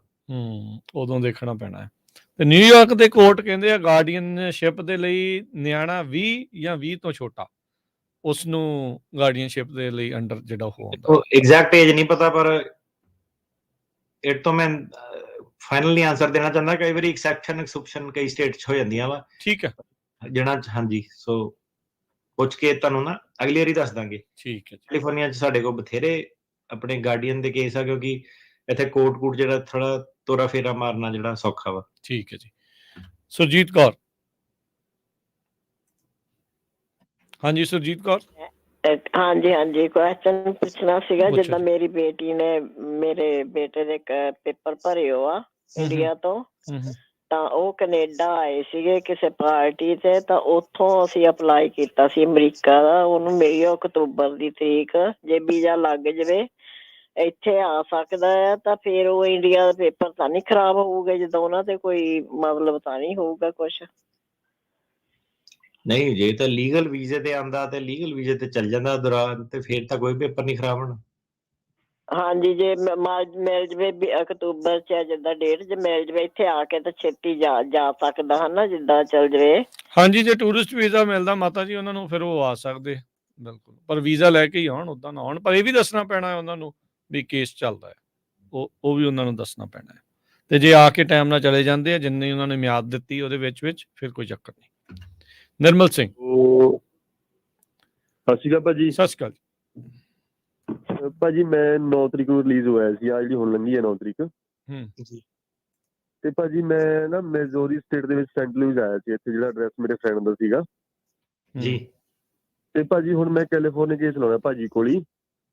Speaker 1: ਉਦੋਂ ਦੇਖਣਾ ਪੈਣਾ ਹੈ। ਤੇ ਨਿਊਯਾਰਕ ਦੇ ਕੋਰਟ ਕਹਿੰਦੇ ਆ ਗਾਰਡੀਅਨਸ਼ਿਪ ਦੇ ਲਈ ਨਿਆਣਾ 20 ਜਾਂ 20 ਤੋਂ ਛੋਟਾ ਉਸ ਨੂੰ ਗਾਰਡੀਅਨਸ਼ਿਪ ਦੇ ਲਈ ਅੰਡਰ ਜਿਹੜਾ ਉਹ ਆਉਂਦਾ।
Speaker 2: ਐਗਜ਼ੈਕਟ ਏਜ ਨਹੀਂ ਪਤਾ, ਪਰ ਇਹ ਤੋਂ ਮੈਂ ਫਾਈਨਲੀ ਆਨਸਰ ਦੇਣਾ ਚਾਹੁੰਦਾ। ਕਈ ਵਾਰੀ ਐਕਸੈਪਸ਼ਨ ਕਈ ਸਟੇਟ 'ਚ ਹੋ ਜਾਂਦੀਆਂ ਵਾ।
Speaker 1: ਠੀਕ ਹੈ
Speaker 2: ਜਿਹੜਾ ਹਾਂਜੀ, ਸੋ ਪੁੱਛ ਕੇ ਤੁਹਾਨੂੰ ਨਾ ਅਗਲੀ ਵਾਰੀ ਦੱਸ ਦਾਂਗੇ।
Speaker 1: ਠੀਕ ਹੈ।
Speaker 2: ਕੈਲੀਫੋਰਨੀਆ 'ਚ ਸਾਡੇ ਕੋਲ ਬਥੇਰੇ ਆਪਣੇ ਗਾਰਡੀਅਨ ਦੇ ਕੇਸ ਆ, ਕਿਉਂਕਿ ਇੱਥੇ ਕੋਰਟ ਜਿਹੜਾ ਥੋੜਾ ਤੋਰਾ ਫੇਰਾ ਮਾਰਨਾ ਜਿਹੜਾ ਸੌਖਾ ਵਾ।
Speaker 1: ਠੀਕ ਹੈ ਜੀ। ਸੁਰਜੀਤ ਕੌਰ। ਹਾਂਜੀ ਸੁਰਜੀਤ ਕੌਰ।
Speaker 17: ਹਾਂਜੀ, ਕੁਐਸਚਨ ਪੁੱਛਣਾ ਸੀਗਾ। ਜਿੱਦਾਂ ਮੇਰੀ ਬੇਟੀ ਨੇ ਮੇਰੇ ਬੇਟੇ ਦੇ ਪੇਪਰ ਭਰੇ ਹੋ ਆ ਇੰਡੀਆ ਤੋਂ, ਤਾਂ ਉਹ ਕੈਨੇਡਾ ਆਏ ਸੀਗੇ ਕਿਸੇ ਪਾਰਟੀ ਤੇ, ਤਾਂ ਉੱਥੋਂ ਅਸੀਂ ਅਪਲਾਈ ਕੀਤਾ ਸੀ ਅਮਰੀਕਾ ਦਾ। ਉਹਨੂੰ ਮਿਲੀ ਅਕਤੂਬਰ ਦੀ ਤਰੀਕ। ਜੇ ਵੀਜ਼ਾ ਲੱਗ ਜਾਵੇ ਇੱਥੇ ਆ ਸਕਦਾ ਆ, ਤਾਂ ਫਿਰ ਉਹ ਇੰਡੀਆ ਦੇ ਪੇਪਰ ਤਾਂ ਨਹੀਂ ਖਰਾਬ ਹੋਊਗੇ? ਜਦੋਂ ਉਹਨਾਂ ਤੇ ਕੋਈ ਮਤਲਬ ਤਾਂ ਨਹੀਂ ਹੋਊਗਾ ਕੁਛ?
Speaker 2: ਨਹੀਂ, ਜੇ ਤਾਂ ਲੀਗਲ ਵੀਜ਼ੇ ਤੇ ਆਂਦਾ ਤੇ ਲੀਗਲ ਵੀਜ਼ੇ ਤੇ ਚੱਲ ਜਾਂਦਾ ਦੌਰਾਨ, ਤੇ ਫਿਰ ਤਾਂ ਕੋਈ ਪੇਪਰ ਨਹੀਂ ਖਰਾਬ ਹੋਣਾ।
Speaker 17: ਹਾਂਜੀ, ਜੇ ਮਿਲ ਜਵੇ ਅਕਤੂਬਰ ਚ ਜਿੱਦਾਂ ਡੇਟ ਜੇ ਮਿਲ ਜਵੇ ਇੱਥੇ ਆ ਕੇ ਤਾਂ ਛੇਤੀ ਜਾ ਸਕਦਾ ਹਨਾ, ਜਿੱਦਾਂ ਚੱਲ ਜਵੇ।
Speaker 1: ਹਾਂਜੀ, ਜੇ ਟੂਰਿਸਟ ਵੀਜ਼ਾ ਮਿਲਦਾ ਮਾਤਾ ਜੀ ਉਹਨਾਂ ਨੂੰ ਫਿਰ ਉਹ ਆ ਸਕਦੇ ਬਿਲਕੁਲ, ਪਰ ਵੀਜ਼ਾ ਲੈ ਕੇ ਹੀ ਆਉਣ, ਉਦਾਂ ਨਾ ਆਉਣ। ਪਰ ਇਹ ਵੀ ਦੱਸਣਾ ਪੈਣਾ ਉਹਨਾਂ ਨੂੰ ਵੀ ਕੇਸ ਚੱਲਦਾ ਹੈ, ਉਹ ਵੀ ਉਹਨਾਂ ਨੂੰ ਦੱਸਣਾ ਪੈਣਾ ਹੈ। ਤੇ ਜੇ ਆ ਕੇ ਟਾਈਮ ਨਾਲ ਚਲੇ ਜਾਂਦੇ ਆ ਜਿੰਨੀ ਉਹਨਾਂ ਨੇ ਮਿਆਦ ਦਿੱਤੀ ਉਹਦੇ ਵਿੱਚ ਫਿਰ ਕੋਈ ਚੱਕਰ ਨਹੀਂ। ਨਿਰਮਲ ਸਿੰਘ।
Speaker 18: ਸਤਿ ਸ਼੍ਰੀ ਅਕਾਲ ਭਾਜੀ।
Speaker 1: ਸਤਿ ਸ਼੍ਰੀ ਅਕਾਲ
Speaker 18: ਭਾਜੀ, ਮੈਂ 9 ਤਰੀਕ ਨੂੰ ਰਿਲੀਜ਼ ਹੋਇਆ ਸੀ, ਆ ਜਿਹੜੀ ਹੁਣ ਲੰਘੀ ਹੈ 9 ਤਰੀਕ। ਤੇ ਭਾਜੀ ਮੈਂ ਨਾ ਮਿਜ਼ੋਰੀ ਸਟੇਟ ਦੇ ਵਿੱਚ ਸੈਂਟ ਲੂਇਸ ਆਇਆ ਸੀ, ਇੱਥੇ ਜਿਹੜਾ ਐਡਰੈਸ ਮੇਰੇ ਫਰੈਂਡ ਦਾ ਸੀਗਾ
Speaker 2: ਜੀ।
Speaker 18: ਤੇ ਭਾਜੀ ਹੁਣ ਮੈਂ ਕੈਲੀਫੋਰਨੀਆ ਕੇਸ ਲਾਉਣਾ ਭਾਜੀ ਕੋਲ ਹੀ,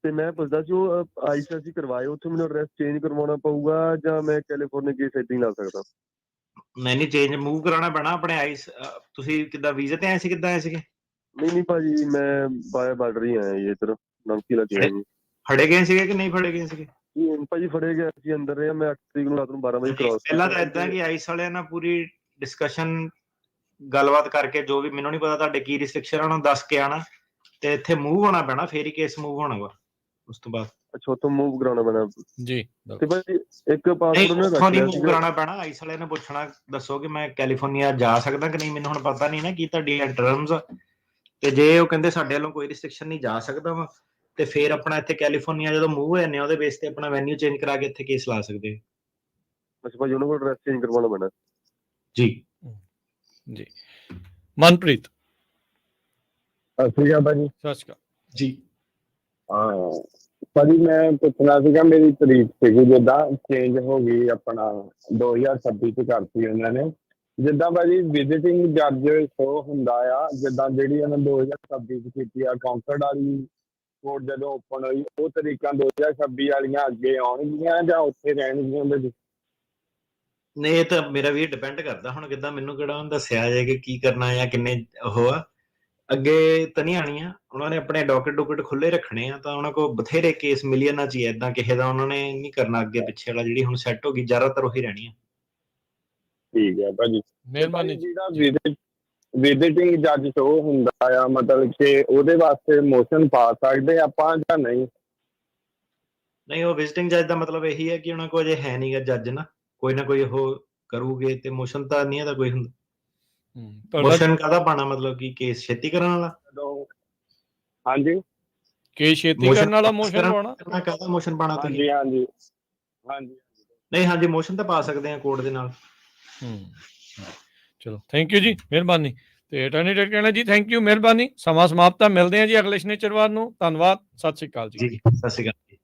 Speaker 18: ਤੇ ਮੈਂ ਪੁੱਛਦਾ ਸੀ ਉਹ ਆਈਸੀਆਈਸੀ ਕਰਵਾਏ, ਉੱਥੇ ਮੈਨੂੰ ਐਡਰੈਸ ਚੇਂਜ ਕਰਵਾਉਣਾ ਪਊਗਾ ਜਾਂ ਮੈਂ ਕੈਲੀਫੋਰਨੀਆ ਕੇਸ ਏਦਾਂ ਹੀ ਲਾ ਸਕਦਾ?
Speaker 2: ਨਹੀਂ, ਚੇਂਜ ਮੂਵ ਕਰਾਉਣਾ ਪੈਣਾ ਆਪਣੇ ਆਈਸ। ਤੁਸੀਂ ਕਿੱਦਾਂ ਵੀਜ਼ੇ ਤੇ ਆਏ ਸੀ, ਕਿੱਦਾਂ ਆਏ ਸੀਗੇ?
Speaker 18: ਨਹੀਂ ਭਾਜੀ, ਮੈਂ ਬਾਇਆ ਬਾਰਡਰ ਹੀ ਆਇਆ ਜੀ, ਇੱਧਰ ਨਮਕੀ ਲੱਗ ਗਿਆ ਜੀ।
Speaker 2: ਫੜੇ ਗਏ ਸੀਗੇ ਕਿ ਨਹੀਂ ਫੜੇ ਗਏ ਸੀਗੇ?
Speaker 18: ਭਾਜੀ ਫੜੇ ਗਏ ਸੀ, ਅੰਦਰ ਰਿਹਾ ਮੈਂ 8 ਤਰੀਕ ਨੂੰ ਰਾਤ ਨੂੰ 12 ਵਜੇ ਕ੍ਰਾਸ।
Speaker 2: ਪਹਿਲਾਂ ਤਾਂ ਇਦਾਂ ਕਿ ਆਈਸ ਵਾਲਿਆਂ ਨਾਲ ਪੂਰੀ ਡਿਸਕਸ਼ਨ ਗੱਲਬਾਤ ਕਰਕੇ, ਜੋ ਵੀ ਮੈਨੂੰ ਨਹੀਂ ਪਤਾ ਤੁਹਾਡੇ ਕੀ ਰਿਸਟ੍ਰਿਕਸ਼ਨ ਆ ਉਹਨੂੰ ਦੱਸ ਕੇ ਆਣਾ, ਤੇ ਇੱਥੇ ਮੂਵ ਹੋਣਾ ਪੈਣਾ, ਫੇਰ ਹੀ ਕੇਸ ਮੂਵ ਹੋਣਾ ਵਾ ਉਸ ਤੋਂ ਬਾਅਦ।
Speaker 18: ਅੱਛਾ, ਉੱਥੋਂ ਮੂਵ ਕਰਾਉਣਾ ਪੈਣਾ
Speaker 1: ਜੀ।
Speaker 18: ਤੇ ਭਾਜੀ ਇੱਕ ਪਾਸਪੋਰਟ ਉਹਨੇ ਰੱਖ ਲਿਆ
Speaker 2: ਮੂਵ ਕਰਾਉਣਾ ਪੈਣਾ। ਆਈਸ ਵਾਲਿਆਂ ਨੇ ਪੁੱਛਣਾ, ਦੱਸੋ ਕਿ ਮੈਂ ਕੈਲੀਫੋਰਨੀਆ ਜਾ ਸਕਦਾ ਕਿ ਨਹੀਂ। ਮੈਨੂੰ ਹੁਣ ਪਤਾ ਨਹੀਂ ਨਾ ਕੀ ਤੁਹਾਡੀ ਟਰਮਸ, ਤੇ ਜੇ ਉਹ ਕਹਿੰਦੇ ਸਾਡੇ ਵੱਲੋਂ ਕੋਈ ਰਿਸਟ੍ਰਿਕਸ਼ਨ ਨਹੀਂ, ਜਾ ਸਕਦਾ ਵਾ, ਤੇ ਫਿਰ ਆਪਣਾ ਇੱਥੇ ਕੈਲੀਫੋਰਨੀਆ ਜਦੋਂ ਮੂਵ ਹੋਏ ਨੇ ਉਹਦੇ ਬੇਸ ਤੇ ਆਪਣਾ ਵੈਨਿਊ ਚੇਂਜ ਕਰਾ ਕੇ ਇੱਥੇ ਕੇਸ ਲਾ ਸਕਦੇ।
Speaker 18: ਅੱਛਾ ਭਾਜੀ, ਉਹਨਾਂ ਕੋਲ ਐਡਰੈਸ ਚੇਂਜ ਕਰਵਾਉਣਾ ਪੈਣਾ
Speaker 2: ਜੀ।
Speaker 1: ਜੀ। ਮਨਪ੍ਰੀਤ।
Speaker 19: ਸਤਿ ਸ਼੍ਰੀ ਅਕਾਲ ਭਾਜੀ।
Speaker 1: ਸਤਿ ਸ਼੍ਰੀ ਅਕਾਲ
Speaker 2: ਜੀ।
Speaker 19: ਭਾਜੀ ਮੈਂ ਪੁੱਛਣਾ ਸੀਗਾ, ਮੇਰੀ ਤਰੀਕ ਸੀਗੀ ਜਿੱਦਾਂ ਚੇਂਜ ਹੋ ਗਈ, ਆਪਣਾ 2026 ਚ ਕਰਤੀ ਉਹਨਾਂ ਨੇ। ਜਿੱਦਾਂ ਭਾਜੀ ਵਿਜ਼ਿਟਿੰਗ ਜੱਜ ਸ਼ੋ ਹੁੰਦਾ ਆ, ਜਿੱਦਾਂ ਜਿਹੜੀ ਉਹਨਾਂ 2026 ਚ ਕੀਤੀ ਆ ਕੌਂਸਰਟ ਵਾਲੀ ਕੋਰਟ ਜਦੋਂ ਓਪਨ ਹੋਈ, ਉਹ ਤਰੀਕਾਂ 2026 ਵਾਲੀਆਂ ਅੱਗੇ ਆਉਣਗੀਆਂ ਜਾਂ ਉੱਥੇ ਰਹਿਣਗੀਆਂ ਉਹਦੇ ਵਿੱਚ?
Speaker 2: ਨਹੀਂ, ਇਹ ਤਾਂ ਮੇਰਾ ਵੀ ਡਿਪੈਂਡ ਕਰਦਾ ਹੁਣ ਕਿੱਦਾਂ, ਮੈਨੂੰ ਕਿਹੜਾ ਉਹਨੂੰ ਦੱਸਿਆ ਜਾਏ ਕਿ ਕੀ ਕਰਨਾ ਜਾਂ ਕਿੰਨੇ ਉਹ ਆ। ਅੱਗੇ ਤਾਂ ਨਹੀਂ ਆਣੀਆਂ, ਉਹਨਾਂ ਨੇ ਆਪਣੇ ਡਾਕਟ ਖੁੱਲੇ ਰੱਖਣੇ ਆ, ਤਾਂ ਉਹਨਾਂ ਕੋਲ ਬਥੇਰੇ ਕੇਸ ਮਿਲੀਅਨਾਂ ਚ ਹੀ ਏਦਾਂ ਕਿਸੇ ਦਾ ਉਹਨਾਂ ਨੇ ਨਹੀਂ ਕਰਨਾ ਅੱਗੇ ਪਿੱਛੇ ਵਾਲਾ। ਜਿਹੜੀ ਹੁਣ ਸੈੱਟ ਹੋ ਗਈ ਜ਼ਿਆਦਾਤਰ ਉਹੀ ਰਹਿਣੀ ਆ।
Speaker 19: ਠੀਕ ਹੈ ਭਾਜੀ।
Speaker 1: ਮਿਹਰਬਾਨੀ।
Speaker 19: ਜਿਹੜਾ ਵਿਜ਼ਿਟਿੰਗ ਜੱਜ ਸ਼ੋ ਹੁੰਦਾ ਆ, ਮਤਲਬ ਕਿ ਉਹਦੇ ਵਾਸਤੇ ਮੋਸ਼ਨ ਪਾ ਸਕਦੇ ਆਪਾਂ ਜਾਂ ਨਹੀਂ?
Speaker 2: ਨਹੀਂ, ਉਹ ਵਿਜ਼ਿਟਿੰਗ ਜੱਜ ਦਾ ਮਤਲਬ ਇਹੀ ਹੈ ਕਿ ਉਹਨਾਂ ਕੋਲ ਅਜੇ ਹੈ ਨਹੀਂਗਾ ਜੱਜ ਨਾ, ਕੋਈ ਨਾ ਕੋਈ ਉਹ ਕਰੂਗੇ, ਤੇ ਮੋਸ਼ਨ ਤਾਂ ਨਹੀਂ ਇਹਦਾ ਕੋਈ ਹੁੰਦਾ। ਮੋਸ਼ਨ ਕਾਹਦਾ ਪਾਣਾ, ਮਤਲਬ ਕਿ ਕੇਸ ਛੇਤੀ ਕਰਨ ਵਾਲਾ?
Speaker 19: ਹਾਂਜੀ,
Speaker 1: ਕੇਸ ਛੇਤੀ ਕਰਨ ਵਾਲਾ ਮੋਸ਼ਨ ਪਾਉਣਾ?
Speaker 2: ਕਾਹਦਾ ਮੋਸ਼ਨ ਪਾਣਾ ਤੁਸੀਂ?
Speaker 19: ਹਾਂਜੀ।
Speaker 2: ਨਹੀਂ, ਹਾਂਜੀ ਮੋਸ਼ਨ ਤਾਂ ਪਾ ਸਕਦੇ ਆ ਕੋਰਟ ਦੇ ਨਾਲ।
Speaker 1: ਚਲੋ, ਥੈਂਕ ਯੂ ਜੀ, ਮਿਹਰਬਾਨੀ। ਤੇ ਅਟਾਰਨੀ ਡੇਟ ਕਹਿਣਾ ਜੀ ਥੈਂਕ ਯੂ, ਮਿਹਰਬਾਨੀ, ਸਮਾਂ ਸਮਾਪਤ ਹੈ। ਮਿਲਦੇ ਹਾਂ ਜੀ ਅਗਲੇ ਸ਼ਨੀਚਰਵਾਰ ਨੂੰ। ਧੰਨਵਾਦ, ਸਤਿ ਸ਼੍ਰੀ ਅਕਾਲ ਜੀ।
Speaker 2: ਸਤਿ ਸ਼੍ਰੀ ਅਕਾਲ ਜੀ।